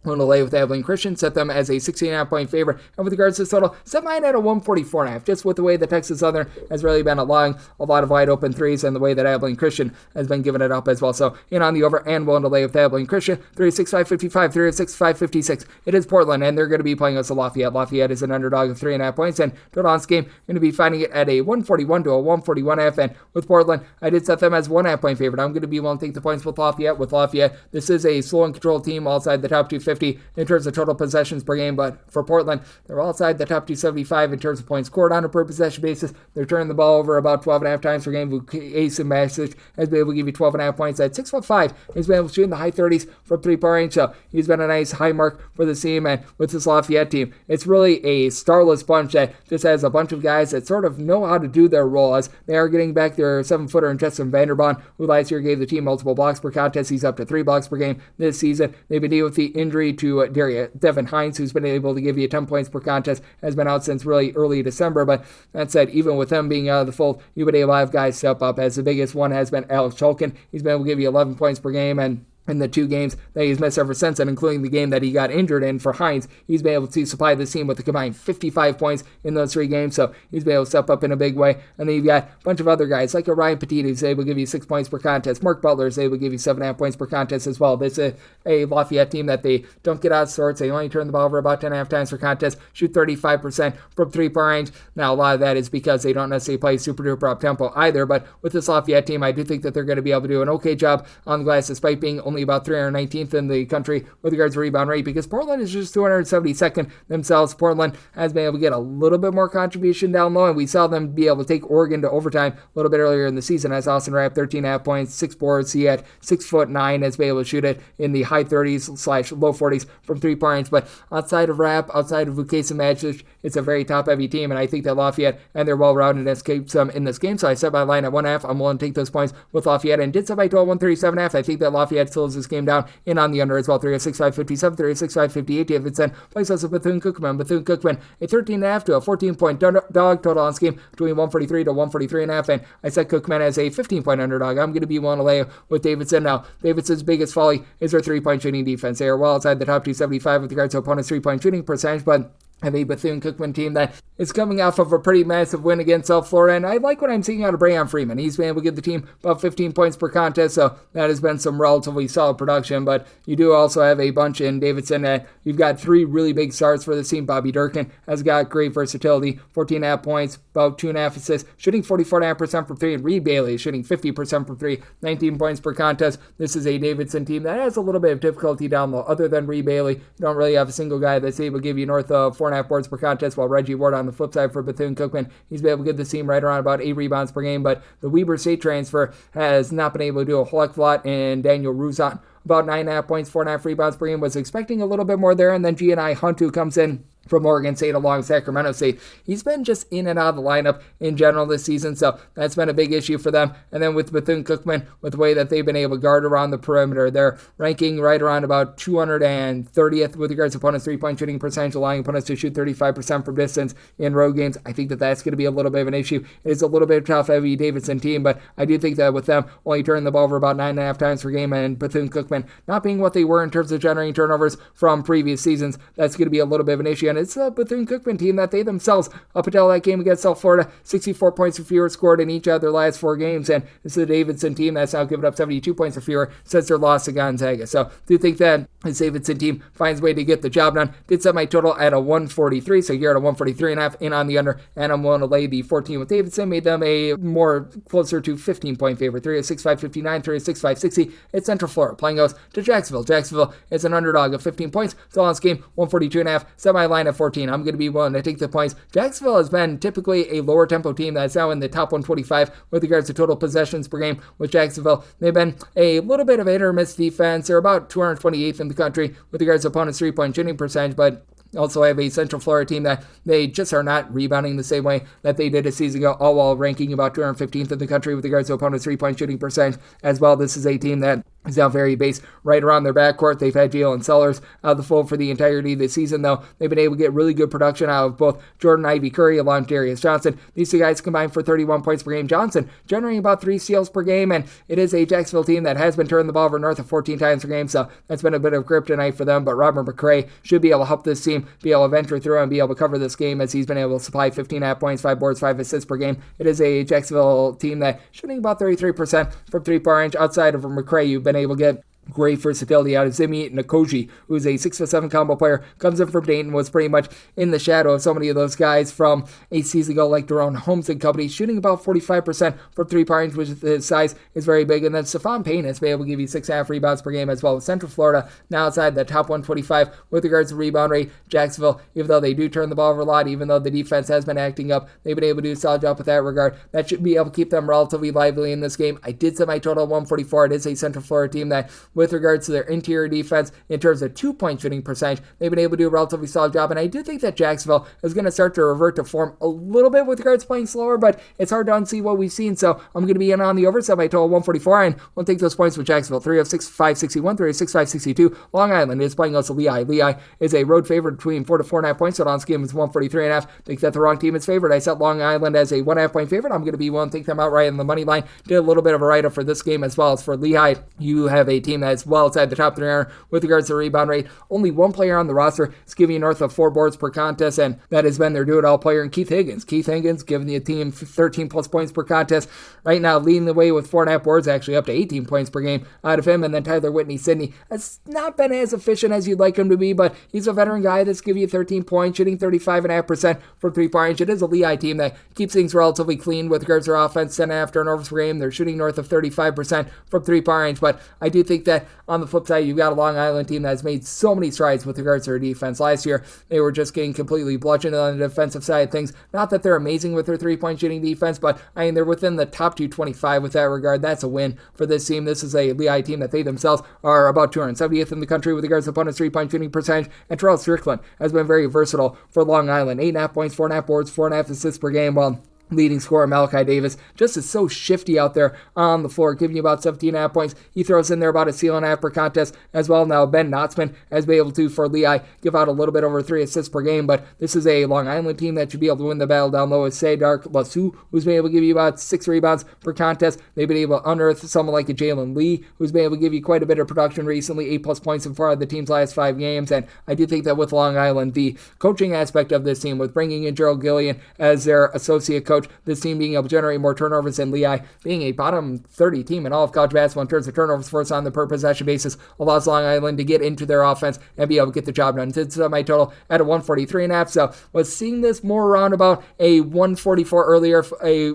I'm going to lay with Abilene Christian, set them as a 16.5 point favorite. And with regards to the total, set mine at a 144.5, just with the way that Texas Southern has really been allowing a lot of wide open threes and the way that Abilene Christian has been giving it up as well. So in on the over and willing to lay with Abilene Christian, 306.555, 306.556. It is Portland, and they're going to be playing us a Lafayette. Lafayette is an underdog of 3.5 points, and total on this game, going to be finding it at a 141 to a 141.5. And with Portland, I did set them as 1.5 point favorite. I'm going to be willing to take the points with Lafayette. With Lafayette, this is a slow and controlled team outside the top 250 250 in terms of total possessions per game, but for Portland, they're outside the top 275 in terms of points scored on a per possession basis. They're turning the ball over about 12.5 times per game. Ace and Masic has been able to give you 12.5 points. At 6'5", he's been able to shoot in the high 30s from 3-point range, so he's been a nice high mark for the team. And with this Lafayette team, it's really a starless bunch that just has a bunch of guys that sort of know how to do their role, as they are getting back their 7-footer in Justin Vanderbond, who last year gave the team multiple blocks per contest. He's up to 3 blocks per game this season. They've been dealing with the injury to Devin Hines, who's been able to give you 10 points per contest, has been out since really early December. But that said, even with them being out of the fold, you've been able to have guys step up, as the biggest one has been Alex Shulkin. He's been able to give you 11 points per game, and in the 2 games that he's missed ever since, and including the game that he got injured in for Hines, he's been able to supply the team with a combined 55 points in those 3 games, so he's been able to step up in a big way. And then you've got a bunch of other guys, like a Ryan Petit, who's able to give you 6 points per contest. Mark Butler is able to give you 7.5 points per contest as well. This is a Lafayette team that they don't get out of sorts. They only turn the ball over about 10.5 times per contest, shoot 35% from 3-point range. Now, a lot of that is because they don't necessarily play super duper up tempo either, but with this Lafayette team, I do think that they're going to be able to do an okay job on the glass, despite being only about 319 in the country with regards to rebound rate, because Portland is just 272nd themselves. Portland has been able to get a little bit more contribution down low, and we saw them be able to take Oregon to overtime a little bit earlier in the season, as Austin Rapp 13.5 points, 6 boards. He had 6'9", has been able to shoot it in the high 30s/low 40s from 3 points. But outside of Rapp, outside of Vukace and Magic, it's a very top-heavy team, and I think that Lafayette and their well-roundedness keeps them in this game. So I set my line at 1.5. I'm willing to take those points with Lafayette, and did set my total 137.5. I think that Lafayette slows this game down in on the under as well. 306.557, 306.558. Davidson plays us with Bethune-Cookman. Bethune-Cookman, a 13.5 to a 14-point dog total on this game, between 143 to 143.5, and I set Cookman as a 15-point underdog. I'm going to be willing to lay with Davidson. Now, Davidson's biggest folly is their 3-point shooting defense. They are well outside the top 275 with regards to opponents' 3-point shooting percentage, but have a Bethune-Cookman team that is coming off of a pretty massive win against South Florida, and I like what I'm seeing out of Brayon Freeman. He's been able to give the team about 15 points per contest, so that has been some relatively solid production. But you do also have a bunch in Davidson that you've got 3 really big starts for the team. Bobby Durkin has got great versatility, 14.5 points, about 2.5 assists, shooting 44.5% from 3, and Reed Bailey is shooting 50% from 3, 19 points per contest. This is a Davidson team that has a little bit of difficulty down low. Other than Reed Bailey, you don't really have a single guy that's able to give you north of 4.5 boards per contest, while Reggie Ward on the flip side for Bethune-Cookman, he's been able to give the team right around about 8 rebounds per game. But the Weber State transfer has not been able to do a whole heck of a lot, and Daniel Ruzon, about 9.5 points, 4.5 rebounds per game, was expecting a little bit more there. And then G&I Hunt, who comes in from Oregon State along Sacramento State, he's been just in and out of the lineup in general this season, so that's been a big issue for them. And then with Bethune-Cookman, with the way that they've been able to guard around the perimeter, they're ranking right around about 230th with regards to opponents' 3-point shooting percentage, allowing opponents to shoot 35% from distance in road games. I think that that's going to be a little bit of an issue. It's a little bit of tough-heavy Davidson team, but I do think that with them only turning the ball over about 9.5 times per game, and Bethune-Cookman not being what they were in terms of generating turnovers from previous seasons, that's going to be a little bit of an issue. And it's a Bethune-Cookman team that they themselves, up until that game against South Florida, 64 points or fewer scored in each of their last 4 games, and this is a Davidson team that's now given up 72 points or fewer since their loss to Gonzaga. So do you think that this Davidson team finds a way to get the job done? Did set my total at a 143, so you're at a 143.5 in on the under, and I'm willing to lay the 14 with Davidson. Made them a more closer to 15-point favorite. 306.559, 306.560. It's Central Florida playing goes to Jacksonville. Jacksonville is an underdog of 15 points. So on this game, 142.5. Set my line at 14. I'm going to be willing to take the points. Jacksonville has been typically a lower tempo team that's now in the top 125 with regards to total possessions per game with Jacksonville. They've been a little bit of a hit or miss defense. They're about 228th in the country with regards to opponents' 3-point shooting percentage, but also have a Central Florida team that they just are not rebounding the same way that they did a season ago, all while ranking about 215th in the country with regards to opponents' 3-point shooting percentage as well. This is a team that is now very base right around their backcourt. They've had Jalen Sellers out of the fold for the entirety of the season, though. They've been able to get really good production out of both Jordan Ivy Curry along with Darius Johnson. These 2 guys combined for 31 points per game. Johnson generating about 3 steals per game, and it is a Jacksonville team that has been turning the ball over north of 14 times per game, so that's been a bit of kryptonite for them. But Robert McCray should be able to help this team be able to venture through and be able to cover this game, as he's been able to supply 15.5 points, 5 boards, 5 assists per game. It is a Jacksonville team that shooting about 33% from 3-point range. Outside of McCray, you've been able to get great versatility out of Zimi Nkoji, who's a 6'7" combo player, comes in from Dayton, was pretty much in the shadow of so many of those guys from a season ago, like Daron Holmes and company, shooting about 45% from three-point range, which his size is very big. And then Stephon Payne has been able to give you 6.5 rebounds per game as well. With Central Florida now outside the top 125 with regards to rebound rate. Jacksonville, even though they do turn the ball over a lot, even though the defense has been acting up, they've been able to do a solid job with that regard. That should be able to keep them relatively lively in this game. I did set my total at 144. It is a Central Florida team that, with regards to their interior defense, in terms of 2-point shooting percentage, they've been able to do a relatively solid job. And I do think that Jacksonville is going to start to revert to form a little bit with regards to playing slower, but it's hard to unsee what we've seen. So I'm going to be in on the over, set my total 144, and we'll take those points with Jacksonville. 306-561, 306-562. Long Island is playing also Lehigh. Lehigh is a road favorite between 4 to 4.5 points. So on this game is 143.5. Think that the wrong team is favored. I set Long Island as a 1.5 point favorite. I'm going to be willing to take them outright in the money line. Did a little bit of a write-up for this game as well as for Lehigh. You have a team that's well outside the top 300 with regards to rebound rate. Only one player on the roster is giving you north of 4 boards per contest, and that has been their do-it-all player in Keith Higgins. Keith Higgins giving the team 13 plus points per contest. Right now leading the way with 4.5 boards, actually up to 18 points per game out of him. And then Tyler Whitney-Sydney has not been as efficient as you'd like him to be, but he's a veteran guy that's giving you 13 points, shooting 35.5% from three-point range. It is a Lehigh team that keeps things relatively clean with regards to their offense. 10.5 turnovers per game. They're shooting north of 35% from three-point range, but I do think that on the flip side, you've got a Long Island team that has made so many strides with regards to their defense. Last year, they were just getting completely bludgeoned on the defensive side of things. Not that they're amazing with their three-point shooting defense, but I mean, they're within the top 225 with that regard. That's a win for this team. This is a Lehigh team that they themselves are about 270th in the country with regards to opponent's three-point shooting percentage, and Terrell Strickland has been very versatile for Long Island. 8.5 points, 4.5 boards, 4.5 assists per game, while leading scorer Malachi Davis just is so shifty out there on the floor, giving you about 17.5 points. He throws in there about a steal and a half per contest as well. Now Ben Knotzman has been able to, for Lehigh, give out a little bit over 3 assists per game, but this is a Long Island team that should be able to win the battle down low with Sadark Lassou, who's been able to give you about 6 rebounds per contest. They've been able to unearth someone like a Jalen Lee, who's been able to give you quite a bit of production recently, 8 plus points in 4 of the team's last 5 games, and I do think that with Long Island, the coaching aspect of this team, with bringing in Gerald Gillian as their associate coach, this team being able to generate more turnovers than Lehigh, being a bottom 30 team in all of college basketball in terms of turnovers forced on the per possession basis, allows Long Island to get into their offense and be able to get the job done. It's my total at a 143.5. So was seeing this more around about a 144 earlier.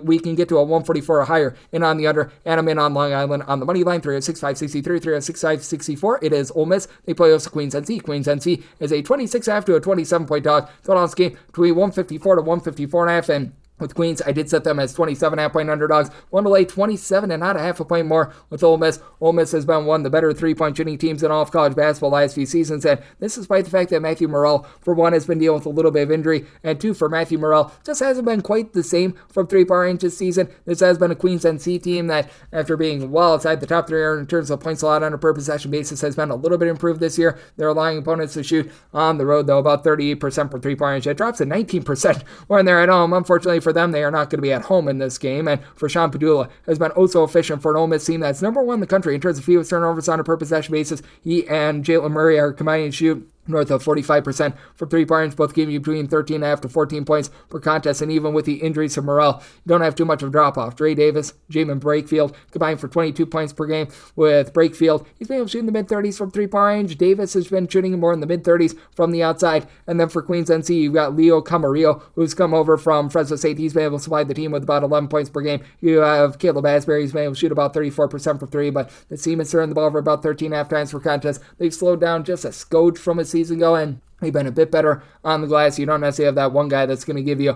We can get to a 144 or higher in on the under, and I'm in on Long Island on the money line. 306-563, 306-564. It is Ole Miss. They play also Queens NC. Queens NC is a 26.5 to a 27-point dog. Total on this game between 154 to 154.5, and with Queens, I did set them as 27.5 point underdogs. One to lay 27.5 a point more with Ole Miss. Ole Miss has been one of the better three-point shooting teams in all of college basketball last few seasons, and this is despite the fact that Matthew Morrell, for one, has been dealing with a little bit of injury, and two, for Matthew Morrell, just hasn't been quite the same from three-point range this season. This has been a Queens NC team that, after being well outside the top 300 in terms of points allowed on a per possession basis, has been a little bit improved this year. They're allowing opponents to shoot on the road, though, about 38% from three-point range. It drops to 19% when they're at home. Unfortunately for them, they are not going to be at home in this game, and for Sean Padula has been so efficient for an Ole Miss team that's number 1 in the country in terms of fewest turnovers on a per possession basis. He and Jalen Murray are combining to shoot north of 45% for three-point range, both giving you between 13.5 to 14 points per contest, and even with the injuries to Morrell, you don't have too much of a drop-off. Dre Davis, Jamin Brakefield combined for 22 points per game. With Brakefield, he's been able to shoot in the mid-30s from three-point range. Davis has been shooting more in the mid-30s from the outside. And then for Queens NC, you've got Leo Camarillo, who's come over from Fresno State. He's been able to supply the team with about 11 points per game. You have Caleb Asbury, who's been able to shoot about 34% from three, but the team has turned the ball over about 13.5 times per contest. They've slowed down just a skoge from a season ago, and they've been a bit better on the glass. You don't necessarily have that one guy that's going to give you a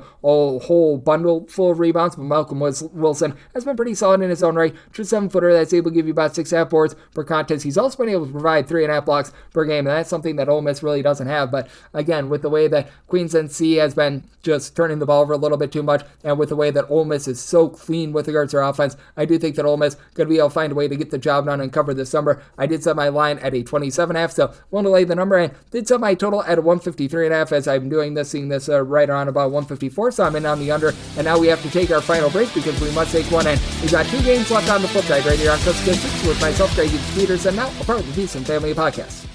whole bundle full of rebounds, but Malcolm Wilson has been pretty solid in his own right. True 7-footer that's able to give you about 6.5 boards per contest. He's also been able to provide 3.5 blocks per game, and that's something that Ole Miss really doesn't have. But again, with the way that Queens NC has been just turning the ball over a little bit too much, and with the way that Ole Miss is so clean with regards to their offense, I do think that Ole Miss could be able to find a way to get the job done and cover this number. I did set my line at a 27.5, so want to lay the number, and did set my total at a 153.5 as I'm doing this, seeing this right around about 154, so I'm in on the under. And now we have to take our final break because we must take one, and we've got 2 games left on the flip side right here on Coast to Coast with myself, Greg Peters, and now a part of the Decent Family Podcast.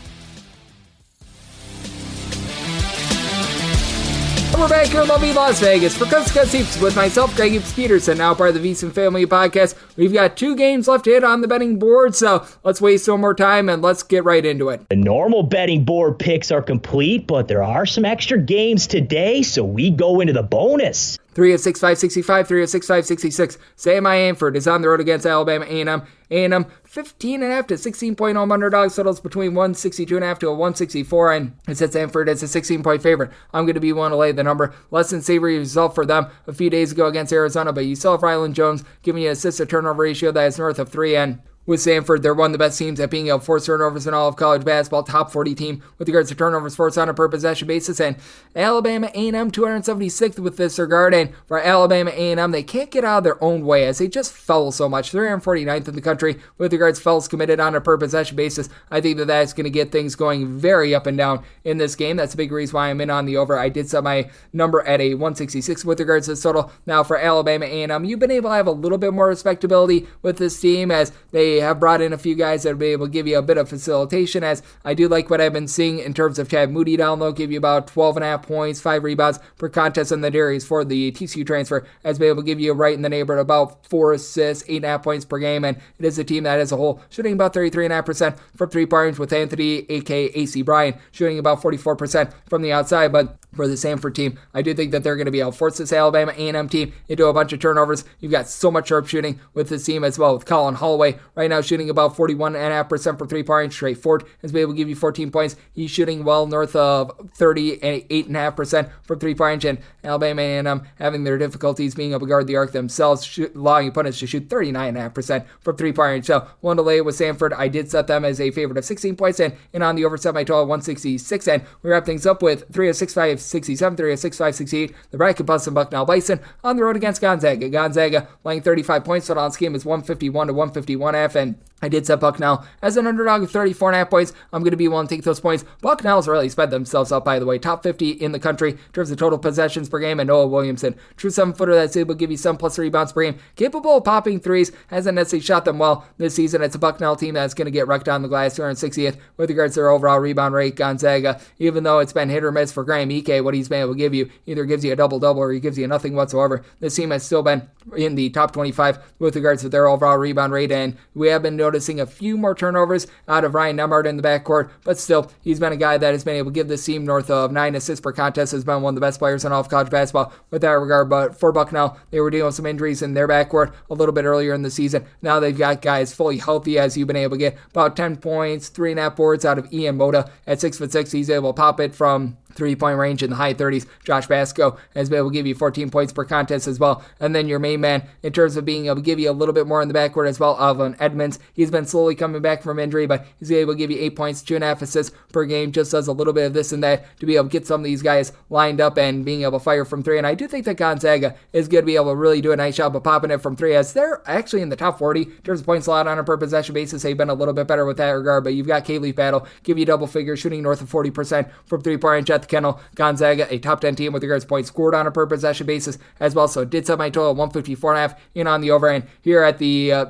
we're back here in lovely Las Vegas for Coast to Coast Hoops with myself, Greg Hoops Peterson, now part of the VSiN Family Podcast. We've got 2 games left to hit on the betting board, so let's waste no more time and let's get right into it. The normal betting board picks are complete, but there are some extra games today, so we go into the bonus. 3 of 6, 565, 3 of 6, 566. Sam Amford is on the road against Alabama A&M. A&M 15.5 to 16-point home underdog, settles between 162.5 to a 164, and it sets Amford as a 16-point favorite. I'm going to be willing to lay the number. Less than savory result for them a few days ago against Arizona, but you still have Ryland Jones giving you an assist-to-turnover ratio that is north of 3, and with Samford, they're one of the best teams at being able to force turnovers in all of college basketball, top 40 team with regards to turnovers forced on a per possession basis, and Alabama A&M 276th with this regard, and for Alabama A&M, they can't get out of their own way as they just foul so much. 349th in the country with regards to fouls committed on a per possession basis. I think that that's going to get things going very up and down in this game. That's a big reason why I'm in on the over. I did set my number at a 166 with regards to this total. Now for Alabama A&M, you've been able to have a little bit more respectability with this team as they have brought in a few guys that will be able to give you a bit of facilitation, as I do like what I've been seeing in terms of Chad Moody down low, give you about 12.5 points, 5 rebounds per contest in the Darius for the TCU transfer, as be able to give you right in the neighborhood about 4 assists, 8.5 points per game, and it is a team that as a whole shooting about 33.5% from 3-point with Anthony, aka AC Bryan, shooting about 44% from the outside, but for the Samford team, I do think that they're going to be able to force this Alabama A&M team into a bunch of turnovers. You've got so much sharp shooting with this team as well, with Colin Holloway right now shooting about 41.5% from 3-point. Trey Ford has been able to give you 14 points. He's shooting well north of 38.5% from 3-point, and Alabama A&M having their difficulties being able to guard the arc themselves, allowing opponents to shoot 39.5% from 3-point. So one to lay with Samford. I did set them as a favorite of 16 points, and on the over set my total 166, and we wrap things up with 3 of 6, 5, 67, 3 of 6, 5, 68. The bracket busting Bucknell Bison on the road against Gonzaga. Gonzaga laying 35 points. Total on this game is 151 to 151.5, and I did set Bucknell as an underdog of 34.5 points. I'm going to be willing to take those points. Bucknell's really sped themselves up, by the way. Top 50 in the country in terms of total possessions per game, and Noah Williamson, true 7-footer that's able to give you 7+ rebounds per game, capable of popping threes, hasn't necessarily shot them well this season. It's a Bucknell team that's going to get wrecked on the glass, 260th with regards to their overall rebound rate. Gonzaga, even though it's been hit or miss for Graham Ike, what he's been able to give you, either gives you a double-double or he gives you nothing whatsoever. This team has still been in the top 25 with regards to their overall rebound rate, and we have been noticing a few more turnovers out of Ryan Nembhard in the backcourt, but still, he's been a guy that has been able to give this team north of 9 assists per contest, has been one of the best players in all of college basketball with that regard. But for Bucknell, they were dealing with some injuries in their backcourt a little bit earlier in the season. Now they've got guys fully healthy, as you've been able to get about 10 points, 3.5 boards out of Ian Mota at 6'6". He's able to pop it from 3-point range in the high 30s. Josh Basco has been able to give you 14 points per contest as well. And then your main man, in terms of being able to give you a little bit more in the backcourt as well, Alvin Edmonds. He's been slowly coming back from injury, but he's able to give you 8 points, 2.5 assists per game, just does a little bit of this and that to be able to get some of these guys lined up and being able to fire from 3. And I do think that Gonzaga is going to be able to really do a nice job of popping it from 3, as they're actually in the top 40 in terms of points allowed on a per possession basis. They've been a little bit better with that regard, but you've got Kayleigh Battle, give you double figures, shooting north of 40% from 3-point range at the kennel. Gonzaga, a top 10 team with regards to points scored on a per possession basis as well. So it did set my total 154.5 in on the over, and here at the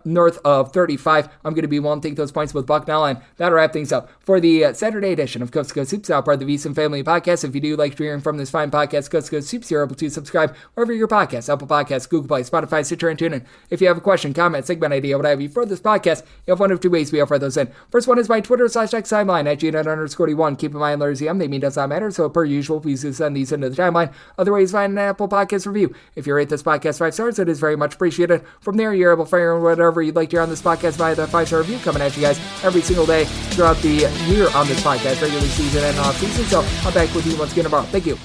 north of 35, I'm going to be willing to take those points with Bucknell, and that'll wrap things up for the Saturday edition of Coast to Coast Hoops, now part of the VSiN Family Podcast. If you do like hearing from this fine podcast, Coast to Coast Hoops, you're able to subscribe wherever your podcasts, Apple Podcasts, Google Play, Spotify, Stitcher, and TuneIn. If you have a question, comment, segment idea, what have you for this podcast, you have one of 2 ways we offer those in. First one is my Twitter /X timeline at GNet_D1. Keep in mind, letters EM, they mean does not matter, so per usual, please do send these into the timeline. Otherwise, find an Apple Podcast review. If you rate this podcast 5 stars, it is very much appreciated. From there, you're able to fire in whatever you'd like to hear on this podcast via the 5-star review, coming at you guys every single day throughout the year on this podcast, regular season and off season. So I'm back with you once again tomorrow. Thank you.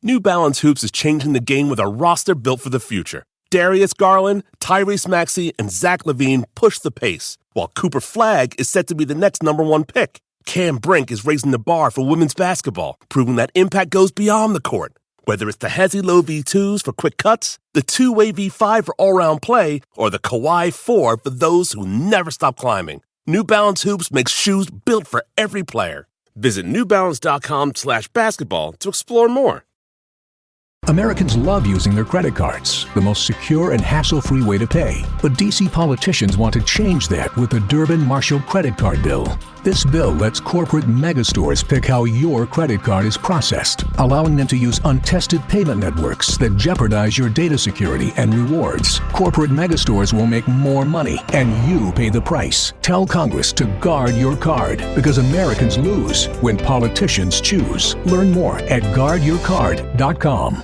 New Balance Hoops is changing the game with a roster built for the future. Darius Garland, Tyrese Maxey, and Zach LaVine push the pace, while Cooper Flagg is set to be the next #1 pick. Cam Brink is raising the bar for women's basketball, proving that impact goes beyond the court. Whether it's the Hezzy Low V2s for quick cuts, the two-way V5 for all-round play, or the Kawhi 4 for those who never stop climbing, New Balance Hoops makes shoes built for every player. Visit newbalance.com/basketball to explore more. Americans love using their credit cards, the most secure and hassle-free way to pay. But DC politicians want to change that with the Durbin-Marshall credit card bill. This bill lets corporate megastores pick how your credit card is processed, allowing them to use untested payment networks that jeopardize your data security and rewards. Corporate megastores will make more money, and you pay the price. Tell Congress to guard your card, because Americans lose when politicians choose. Learn more at guardyourcard.com.